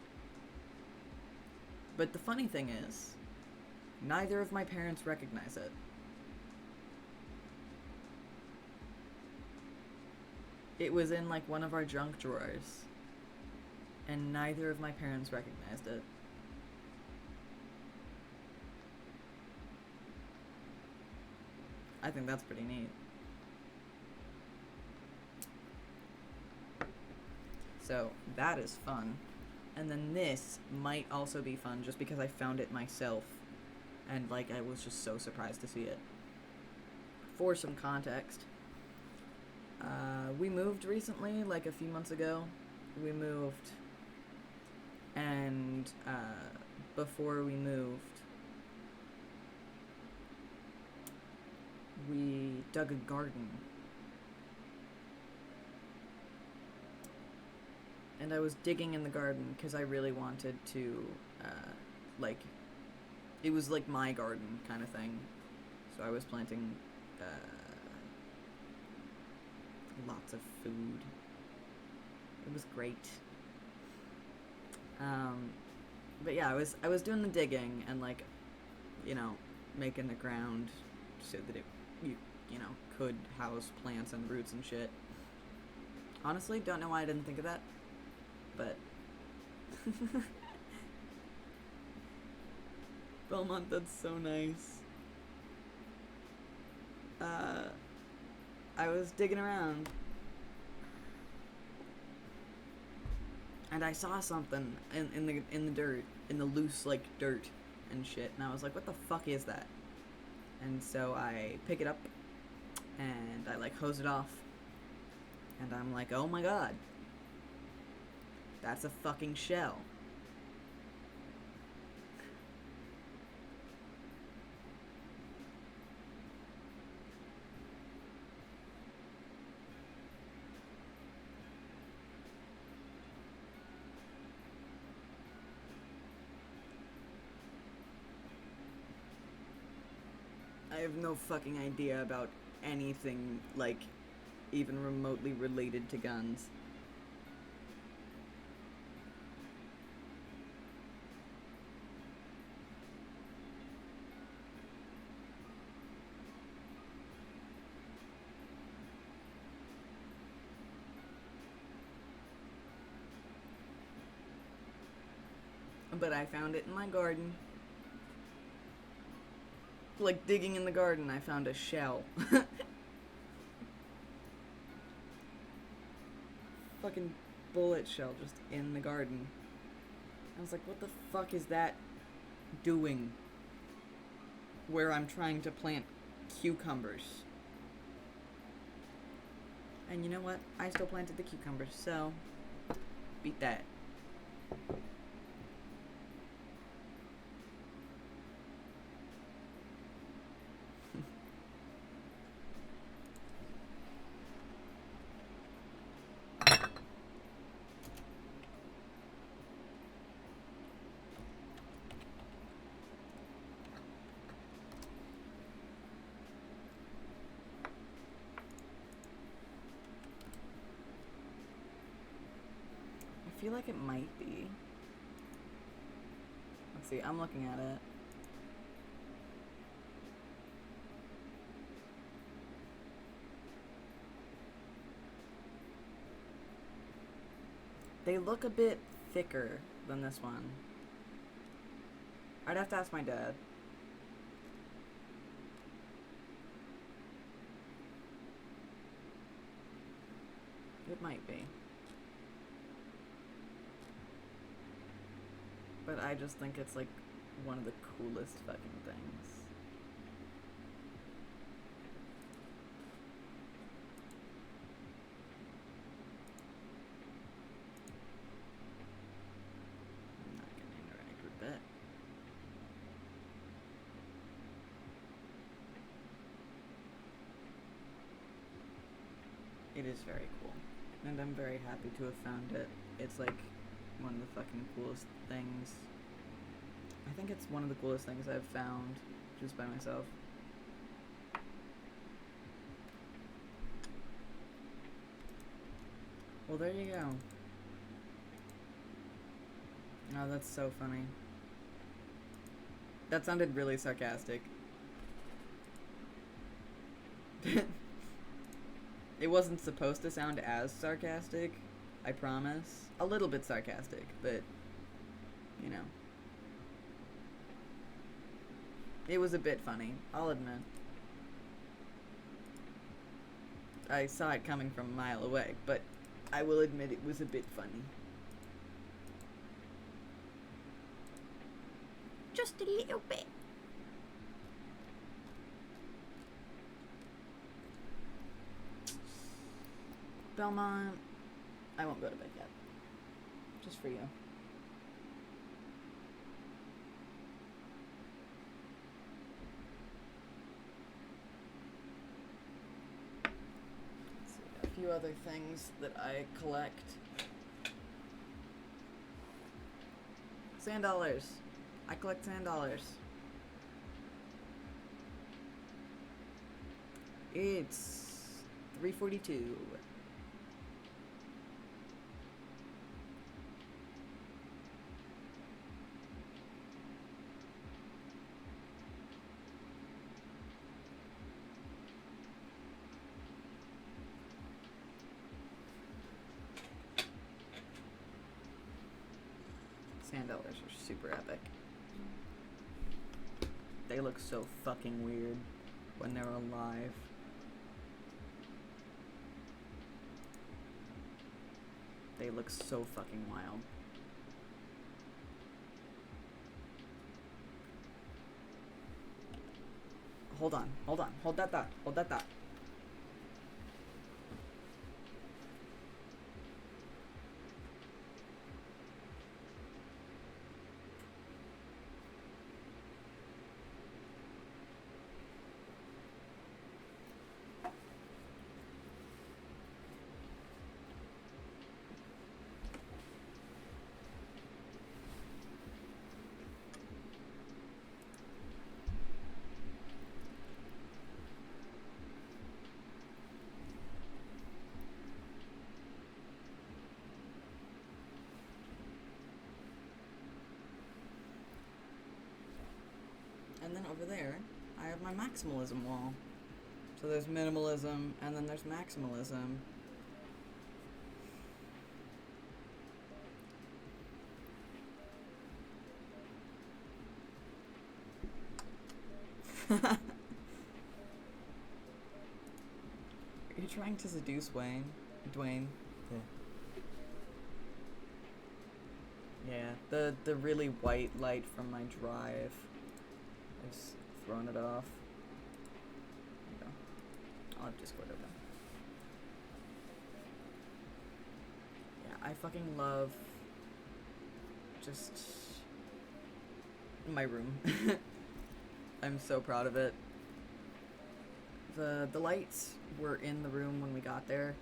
But the funny thing is, neither of my parents recognize it. It was in, like, one of our junk drawers, and neither of my parents recognized it. I think that's pretty neat. So, that is fun. And then this might also be fun, just because I found it myself. And, like, I was just so surprised to see it. For some context, we moved recently, like a few months ago, we moved, and before we moved, we dug a garden. And I was digging in the garden because I really wanted to, like, it was like my garden kind of thing. So I was planting lots of food. It was great. But yeah, I was doing the digging and, like, you know, making the ground so that it, you know, could house plants and roots and shit. Honestly, don't know why I didn't think of that, but Belmont, that's so nice. I was digging around and I saw something in the dirt, in the loose, like, dirt and shit, and I was like, what the fuck is that? And so I pick it up and I, like, hose it off, and I'm like, oh my god, that's a fucking shell. I have no fucking idea about anything, like, even remotely related to guns. But I found it in my garden. Like, digging in the garden, I found a shell. Fucking bullet shell just in the garden. I was like, what the fuck is that doing? Where I'm trying to plant cucumbers. And you know what? I still planted the cucumbers, so beat that. I feel like it might be. Let's see, I'm looking at it. They look a bit thicker than this one. I'd have to ask my dad. It might be. But I just think it's, like, one of the coolest fucking things. I'm not gonna interact with that. It is very cool. And I'm very happy to have found it. It's, like, one of the fucking coolest things. I think it's one of the coolest things I've found just by myself. Well, there you go. Oh, that's so funny. That sounded really sarcastic. It wasn't supposed to sound as sarcastic, I promise. A little bit sarcastic, but, you know. It was a bit funny, I'll admit. I saw it coming from a mile away, but I will admit it was a bit funny. Just a little bit. Belmont, I won't go to bed yet. Just for you. Let's see, a few other things that I collect. Sand dollars. I collect sand dollars. It's 342. Sand dollars are super epic. They look so fucking weird when they're alive. They look so fucking wild. Hold on, hold on, hold that thought, hold that thought. And then over there, I have my maximalism wall. So there's minimalism, and then there's maximalism. Are you trying to seduce Dwayne? Yeah, the really white light from my drive is throwing it off. There you go. I'll have Discord open. Yeah, I fucking love just my room. I'm so proud of it. The lights were in the room when we got there,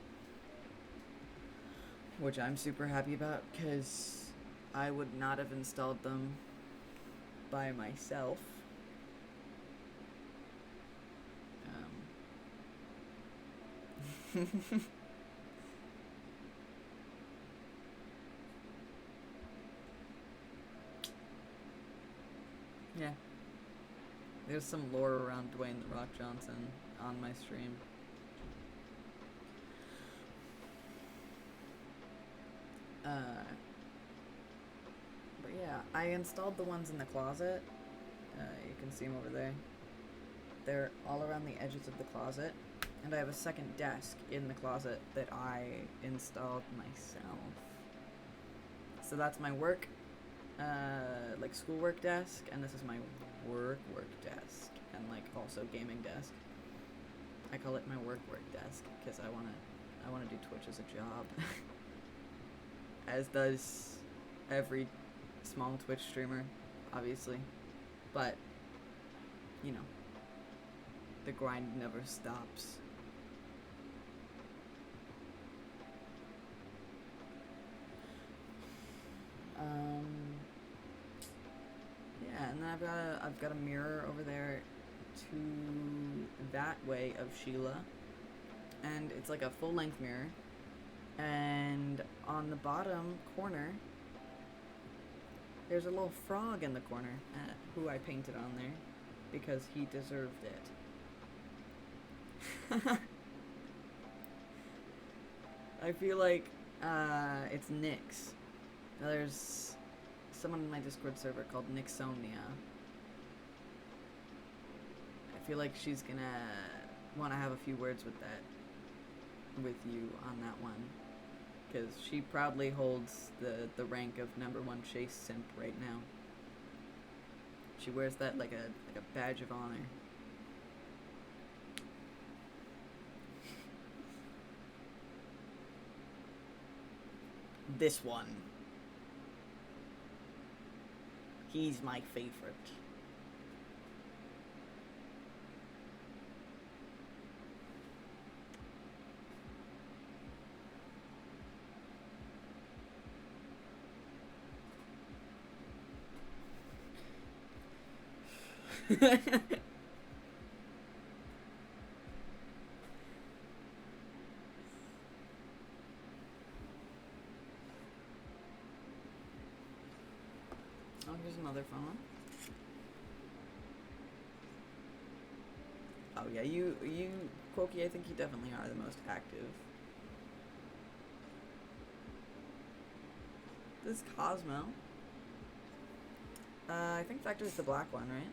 which I'm super happy about because I would not have installed them by myself. Yeah. There's some lore around Dwayne "The Rock" Johnson on my stream. But yeah, I installed the ones in the closet. You can see them over there. They're all around the edges of the closet. And I have a second desk in the closet that I installed myself. So that's my work, like schoolwork desk, and this is my work desk, and like also gaming desk. I call it my work desk because I wanna do Twitch as a job, as does every small Twitch streamer, obviously. But you know, the grind never stops. Yeah, and then I've got a mirror over there to that way of Sheila, and it's like a full-length mirror, and on the bottom corner there's a little frog in the corner, who I painted on there because he deserved it. I feel like it's Nyx. There's someone in my Discord server called Nixomnia. I feel like she's gonna want to have a few words with you on that one, because she proudly holds the rank of #1 chase simp right now. She wears that like a badge of honor. This one. He's my favorite. Oh, here's another phone. Oh yeah, you, Quokey, I think you definitely are the most active. This is Cosmo. I think Vector's the black one, right?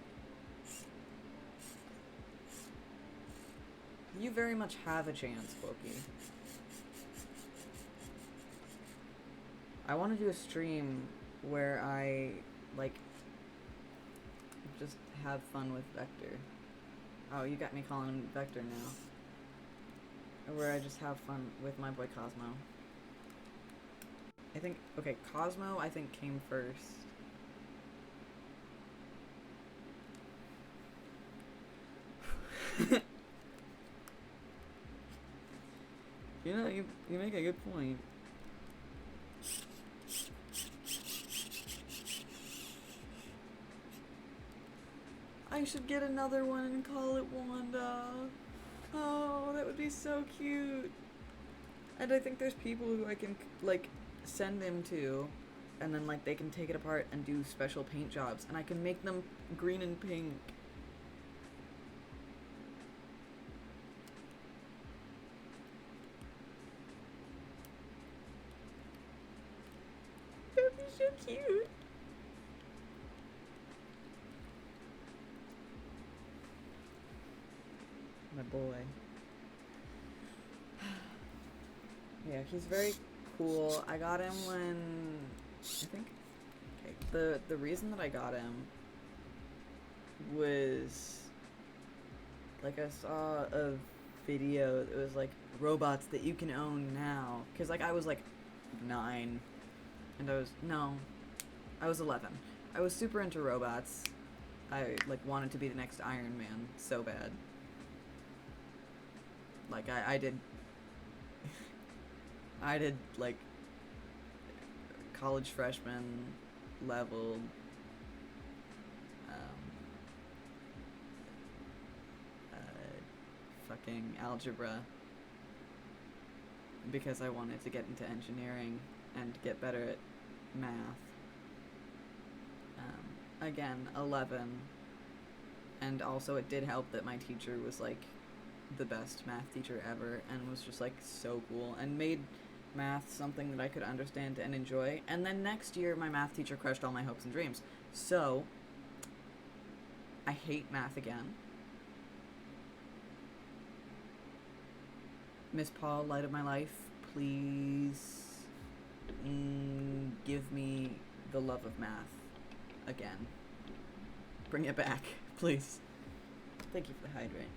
You very much have a chance, Quokey. I want to do a stream where I, like, just have fun with Vector. Oh, you got me calling him Vector now. Where I just have fun with my boy Cosmo. I think, okay, Cosmo I think came first. You know, you make a good point. I should get another one and call it Wanda. Oh, that would be so cute. And I think there's people who I can, like, send them to, and then, like, they can take it apart and do special paint jobs, and I can make them green and pink. That would be so cute. My boy. Yeah, he's very cool. I got him when I think the reason that I got him was like I saw a video that was like robots that you can own now, cuz like I was like 9 and I was 11. I was super into robots. I like wanted to be the next Iron Man so bad. Like I did like college freshman level fucking algebra because I wanted to get into engineering and get better at math. Again, 11, and also it did help that my teacher was like the best math teacher ever and was just like so cool and made math something that I could understand and enjoy. And then next year my math teacher crushed all my hopes and dreams. So I hate math again. Miss Paul, light of my life, please give me the love of math again. Bring it back, please. Thank you for the hydrate.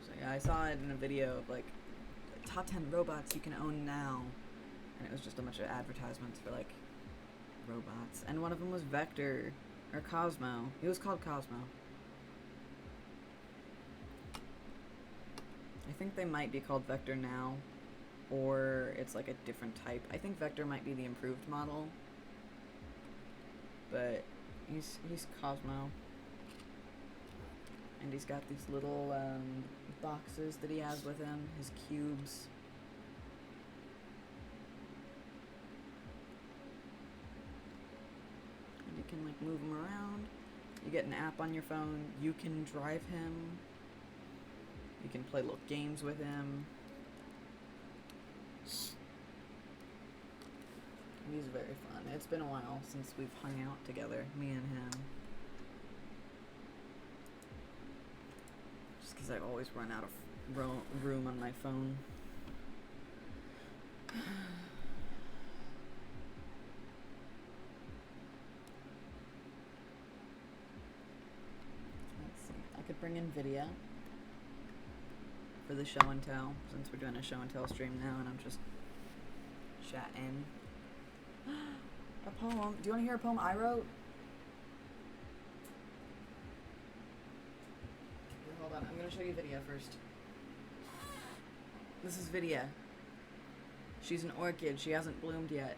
So yeah, I saw it in a video of like top 10 robots you can own now, and it was just a bunch of advertisements for like robots, and one of them was Vector or Cosmo. He was called Cosmo. I think they might be called Vector now, or it's like a different type. I think Vector might be the improved model, but he's Cosmo. And he's got these little boxes that he has with him, his cubes. And you can like move him around. You get an app on your phone. You can drive him. You can play little games with him. He's very fun. It's been a while since we've hung out together, me and him. Just because I always run out of room on my phone. Let's see. I could bring NVIDIA for the show and tell, since we're doing a show and tell stream now and I'm just chatting. A poem. Do you want to hear a poem I wrote? Here, hold on. I'm going to show you Vidya first. This is Vidya. She's an orchid. She hasn't bloomed yet.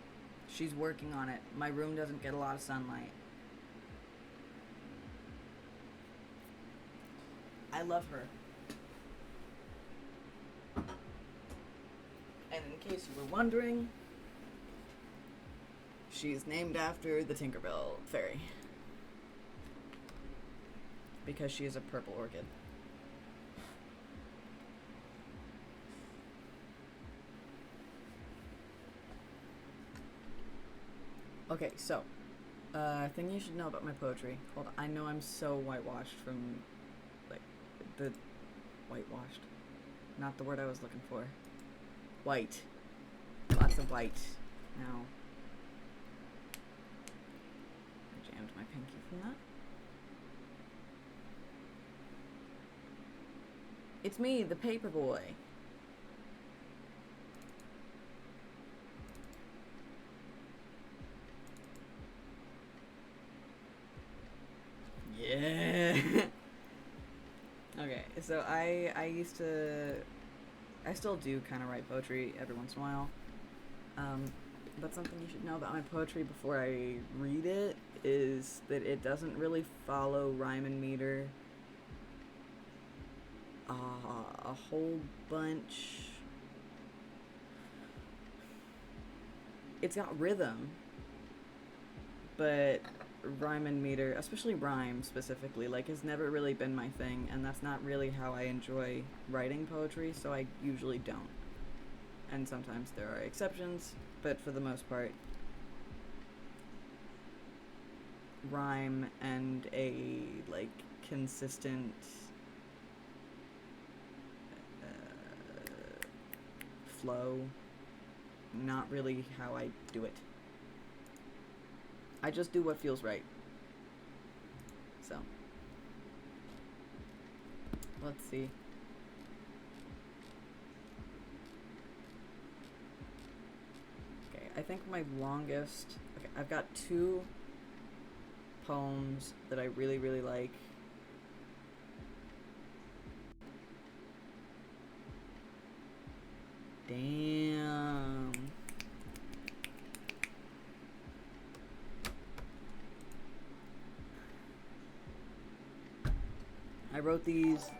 She's working on it. My room doesn't get a lot of sunlight. I love her. And in case you were wondering, she's named after the Tinkerbell fairy. Because she is a purple orchid. Okay, so, thing you should know about my poetry. Hold on, I know I'm so whitewashed from, like, the whitewashed. Not the word I was looking for. White. Lots of white. Now, I jammed my pinky from that. It's me, the paper boy. Yeah. Okay, so I used to, I still do kind of write poetry every once in a while. But something you should know about my poetry before I read it is that it doesn't really follow rhyme and meter a whole bunch. It's got rhythm, but rhyme and meter, especially rhyme specifically, like, has never really been my thing, and that's not really how I enjoy writing poetry, so I usually don't. And sometimes there are exceptions, but for the most part, rhyme and a, like, consistent flow, not really how I do it. I just do what feels right. So, let's see. Okay, I think my longest, okay, I've got 2 poems that I really, really like. Damn. I wrote these.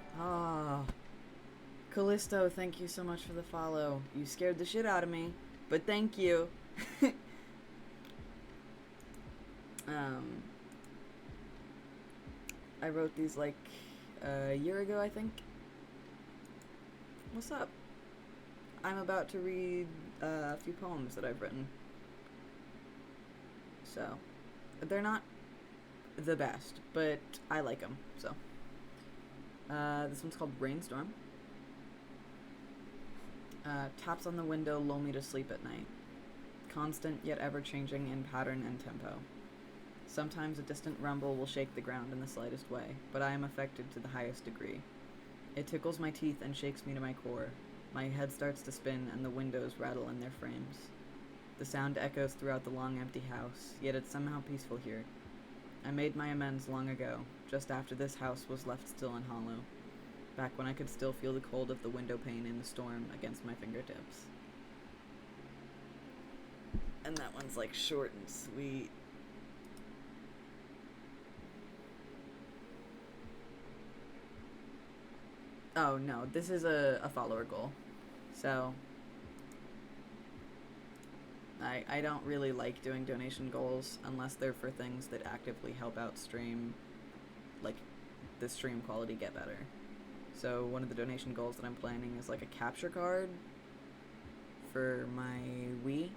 Callisto, thank you so much for the follow. You scared the shit out of me, but thank you. I wrote these like a year ago, I think. What's up? I'm about to read a few poems that I've written. So, they're not the best, but I like them, so. This one's called Rainstorm. Taps on the window lull me to sleep at night. Constant yet ever-changing in pattern and tempo. Sometimes a distant rumble will shake the ground in the slightest way, but I am affected to the highest degree. It tickles my teeth and shakes me to my core. My head starts to spin and the windows rattle in their frames. The sound echoes throughout the long empty house, yet it's somehow peaceful here. I made my amends long ago, just after this house was left still and hollow, back when I could still feel the cold of the window pane in the storm against my fingertips. And that one's like short and sweet. Oh no, this is a follower goal. So I don't really like doing donation goals unless they're for things that actively help out stream, like the stream quality get better. So one of the donation goals that I'm planning is like a capture card for my Wii,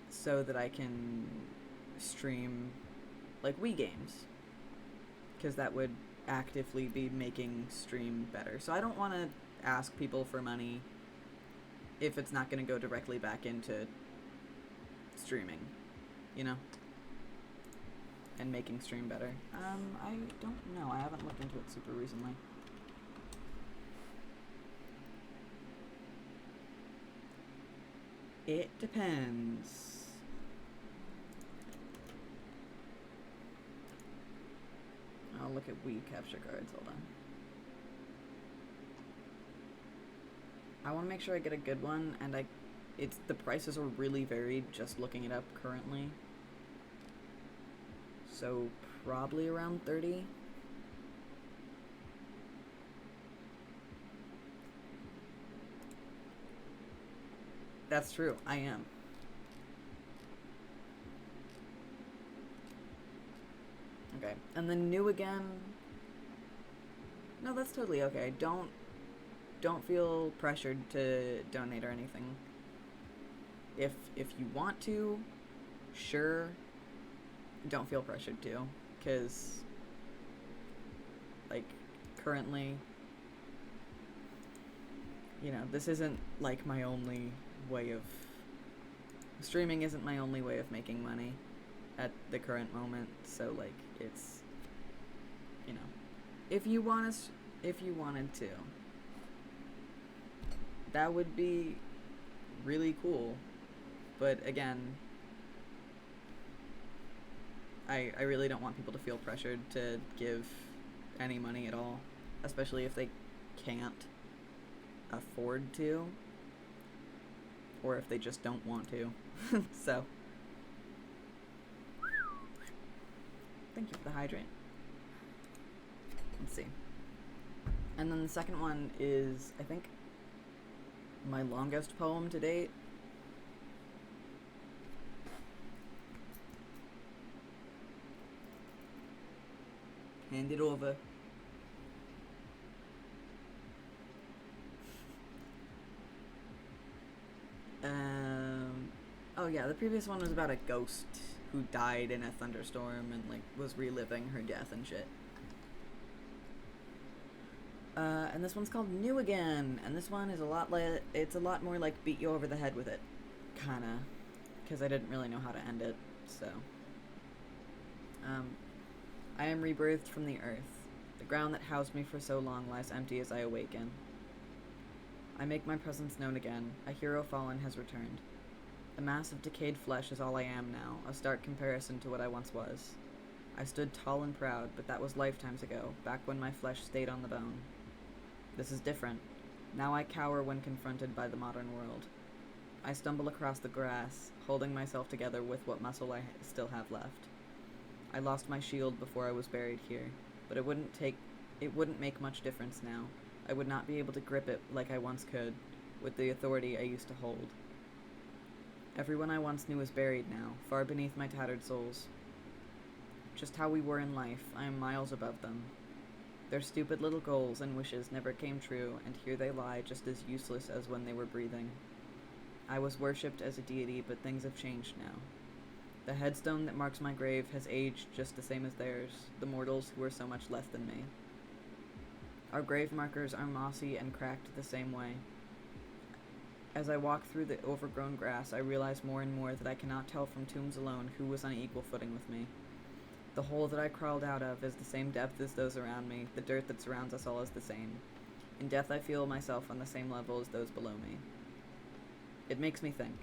so that I can stream like Wii games, because that would actively be making stream better. So I don't want to ask people for money if it's not going to go directly back into streaming, you know, and making stream better. I don't know. I haven't looked into it super recently. It depends. I'll look at Wii capture cards, hold on. I want to make sure I get a good one, and the prices are really varied just looking it up currently. So probably around 30. That's true, I am. Okay, and then new again. No, that's totally okay. Don't feel pressured to donate or anything. If you want to, sure. Don't feel pressured to, because like currently, you know, this isn't like my only way of streaming isn't my only way of making money at the current moment, so like it's, you know, if you wanted to, that would be really cool. But again, I really don't want people to feel pressured to give any money at all, especially if they can't afford to, or if they just don't want to. So, thank you for the hydrant. Let's see. And then the second one is, I think, my longest poem to date. Hand it over. Oh yeah, the previous one was about a ghost who died in a thunderstorm and like was reliving her death and shit. And this one's called New Again, and this one is it's a lot more like beat you over the head with it, kinda, because I didn't really know how to end it, so. I am rebirthed from the earth. The ground that housed me for so long lies empty as I awaken. I make my presence known again. A hero fallen has returned. The mass of decayed flesh is all I am now, a stark comparison to what I once was. I stood tall and proud, but that was lifetimes ago, back when my flesh stayed on the bone. This is different. Now I cower when confronted by the modern world. I stumble across the grass, holding myself together with what muscle I still have left. I lost my shield before I was buried here, but it wouldn't make much difference now. I would not be able to grip it like I once could, with the authority I used to hold. Everyone I once knew is buried now, far beneath my tattered souls. Just how we were in life, I am miles above them. Their stupid little goals and wishes never came true, and here they lie just as useless as when they were breathing. I was worshipped as a deity, but things have changed now. The headstone that marks my grave has aged just the same as theirs, the mortals who are so much less than me. Our grave markers are mossy and cracked the same way. As I walk through the overgrown grass, I realize more and more that I cannot tell from tombs alone who was on equal footing with me. The hole that I crawled out of is the same depth as those around me, the dirt that surrounds us all is the same. In death I feel myself on the same level as those below me. It makes me think.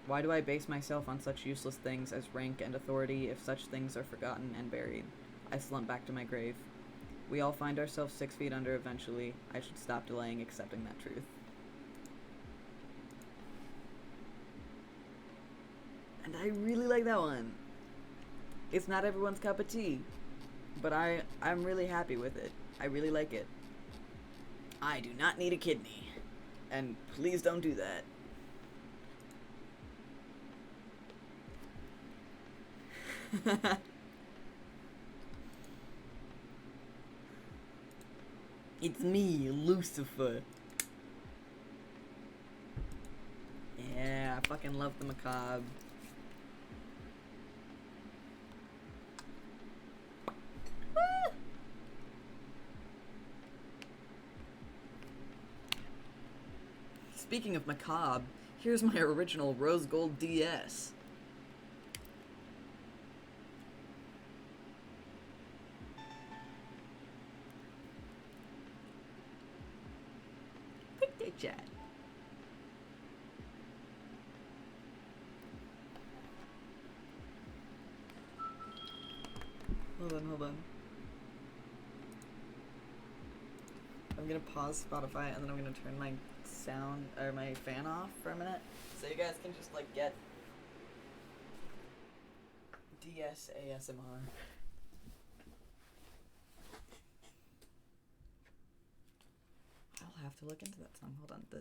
Why do I base myself on such useless things as rank and authority if such things are forgotten and buried? I slump back to my grave. We all find ourselves 6 feet under eventually. I should stop delaying accepting that truth. And I really like that one. It's not everyone's cup of tea, but I'm really happy with it. I really like it. I do not need a kidney. And please don't do that. It's me, Lucifer. Yeah, I fucking love the macabre. Woo! Speaking of macabre, here's my original rose gold DS. Chat. hold on. I'm gonna pause Spotify and then I'm gonna turn my sound or my fan off for a minute so you guys can just like get DS ASMR. I'll have to look into that song. Hold on. The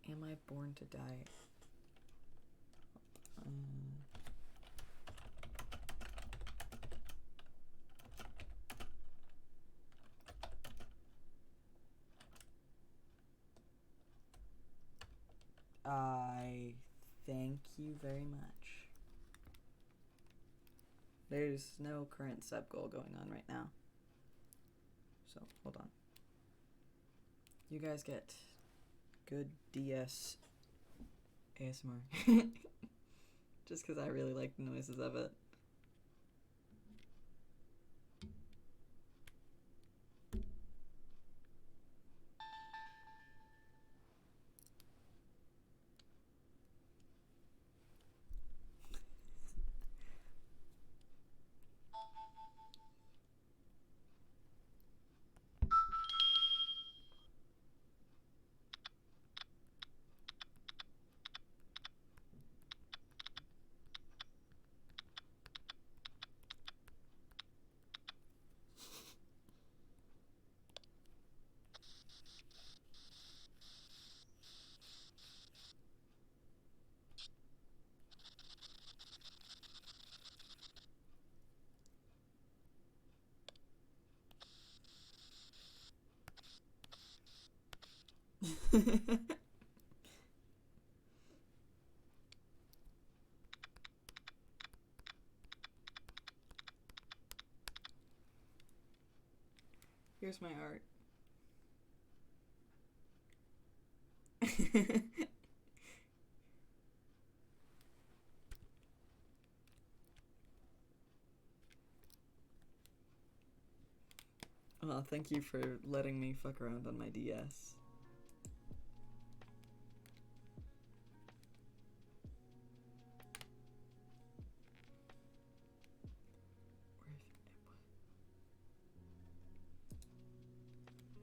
Am I Born to Die? I thank you very much. There's no current sub goal going on right now. So, hold on. You guys get good DS ASMR. Just because I really like the noises of it. Here's my art. Well, thank you for letting me fuck around on my DS.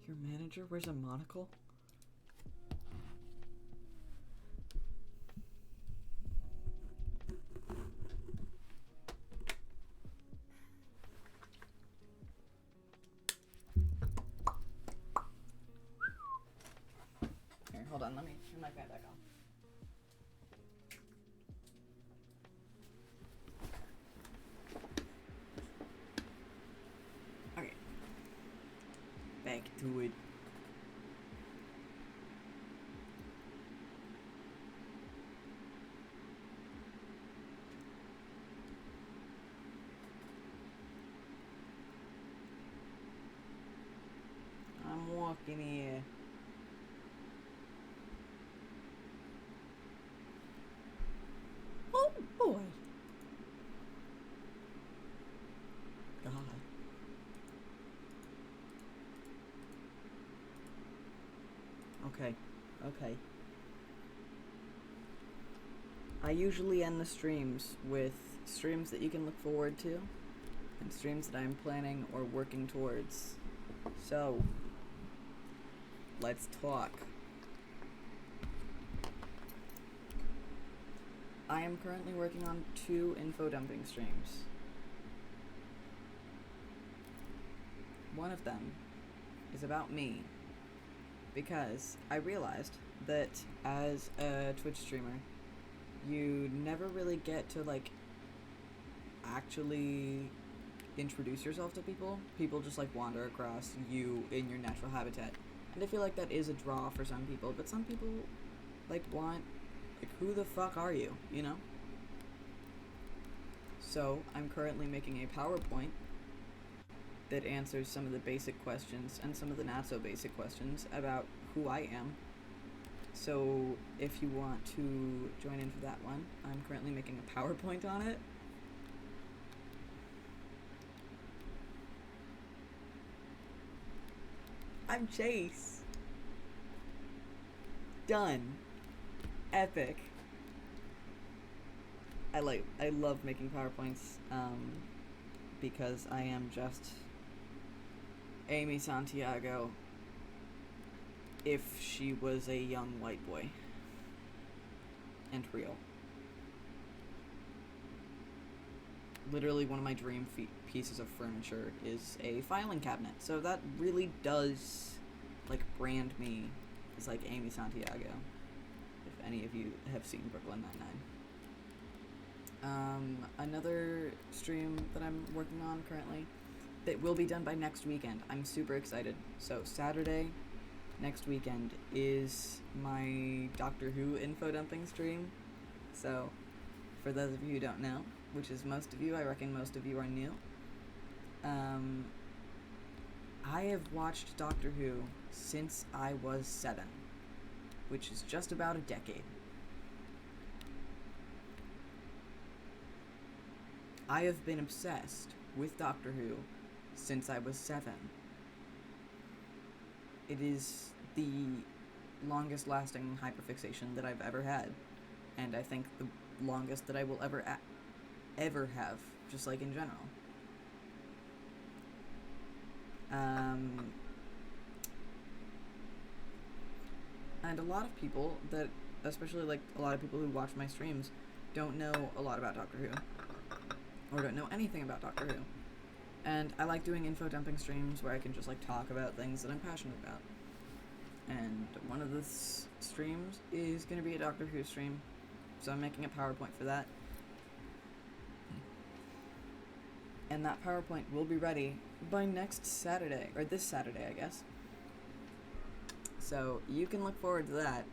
Your manager wears a monocle? Here, hold on, let me turn my fan back on. Okay. Back to it. I'm walking here. Oh boy. God. Okay. Okay. I usually end the streams with streams that you can look forward to and streams that I'm planning or working towards. So, let's talk. I am currently working on 2 info dumping streams. One of them is about me, because I realized that as a Twitch streamer, you never really get to like actually introduce yourself to people. People just like wander across you in your natural habitat. And I feel like that is a draw for some people, but some people like want, like, who the fuck are you, you know? So I'm currently making a PowerPoint that answers some of the basic questions and some of the not so basic questions about who I am. So if you want to join in for that one, I'm currently making a PowerPoint on it. I'm Chase. Done. Epic. I love making PowerPoints. because I am just Amy Santiago if she was a young white boy. And real. Literally one of my dream pieces of furniture is a filing cabinet. So that really does, like, brand me as, like, Amy Santiago. If any of you have seen Brooklyn Nine-Nine. Another stream that I'm working on currently that will be done by next weekend. I'm super excited. So Saturday, next weekend, is my Doctor Who info dumping stream. So, for those of you who don't know, which is most of you, I reckon most of you are new, I have watched Doctor Who since I was 7, which is just about a decade. I have been obsessed with Doctor Who since I was 7. It is the longest lasting hyperfixation that I've ever had, and I think the longest that I will ever have, just like in general. And a lot of people that, especially like a lot of people who watch my streams, don't know a lot about Doctor Who, or don't know anything about Doctor Who. And I like doing info dumping streams where I can just like talk about things that I'm passionate about. And one of the streams is going to be a Doctor Who stream, so I'm making a PowerPoint for that. And that PowerPoint will be ready by next Saturday, or this Saturday, I guess. So you can look forward to that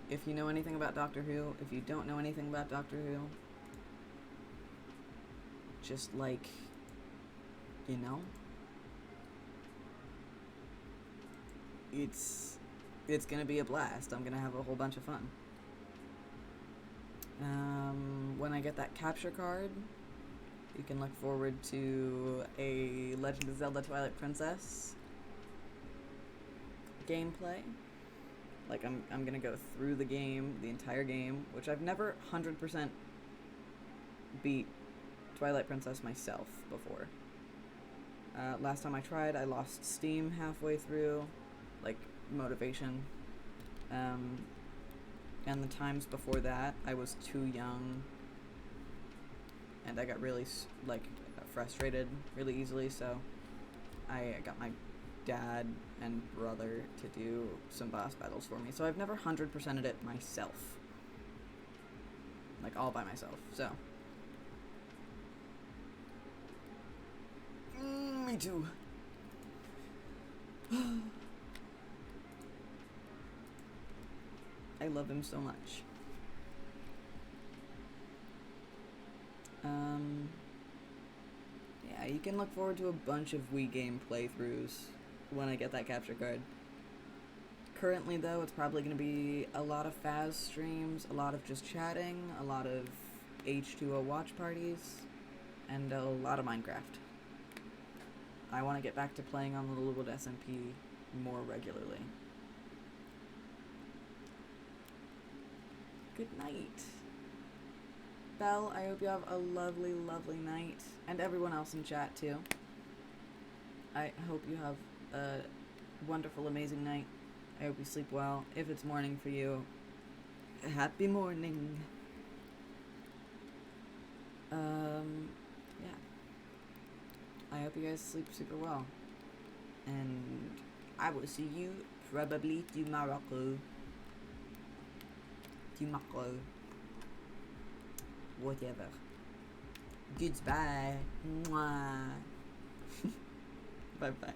if you know anything about Doctor Who. If you don't know anything about Doctor Who, just like, you know, it's gonna be a blast. I'm gonna have a whole bunch of fun. When I get that capture card, you can look forward to a Legend of Zelda Twilight Princess gameplay. Like, I'm gonna go through the game, the entire game, which I've never 100% beat Twilight Princess myself before. Last time I tried, I lost steam halfway through, like, motivation. And the times before that, I was too young, and I got really, like, frustrated really easily, so I got my dad and brother to do some boss battles for me. So I've never 100%ed it myself. Like, all by myself, so. Me too. I love him so much. Yeah, you can look forward to a bunch of Wii game playthroughs when I get that capture card. Currently, though, it's probably going to be a lot of Faz streams, a lot of just chatting, a lot of H2O watch parties, and a lot of Minecraft. I want to get back to playing on the Littlewood SMP more regularly. Good night. Belle, I hope you have a lovely, lovely night. And everyone else in chat, too. I hope you have a wonderful, amazing night. I hope you sleep well. If it's morning for you, happy morning. Yeah. I hope you guys sleep super well. And I will see you probably tomorrow. Whatever. Goodbye. Mwah. Bye bye.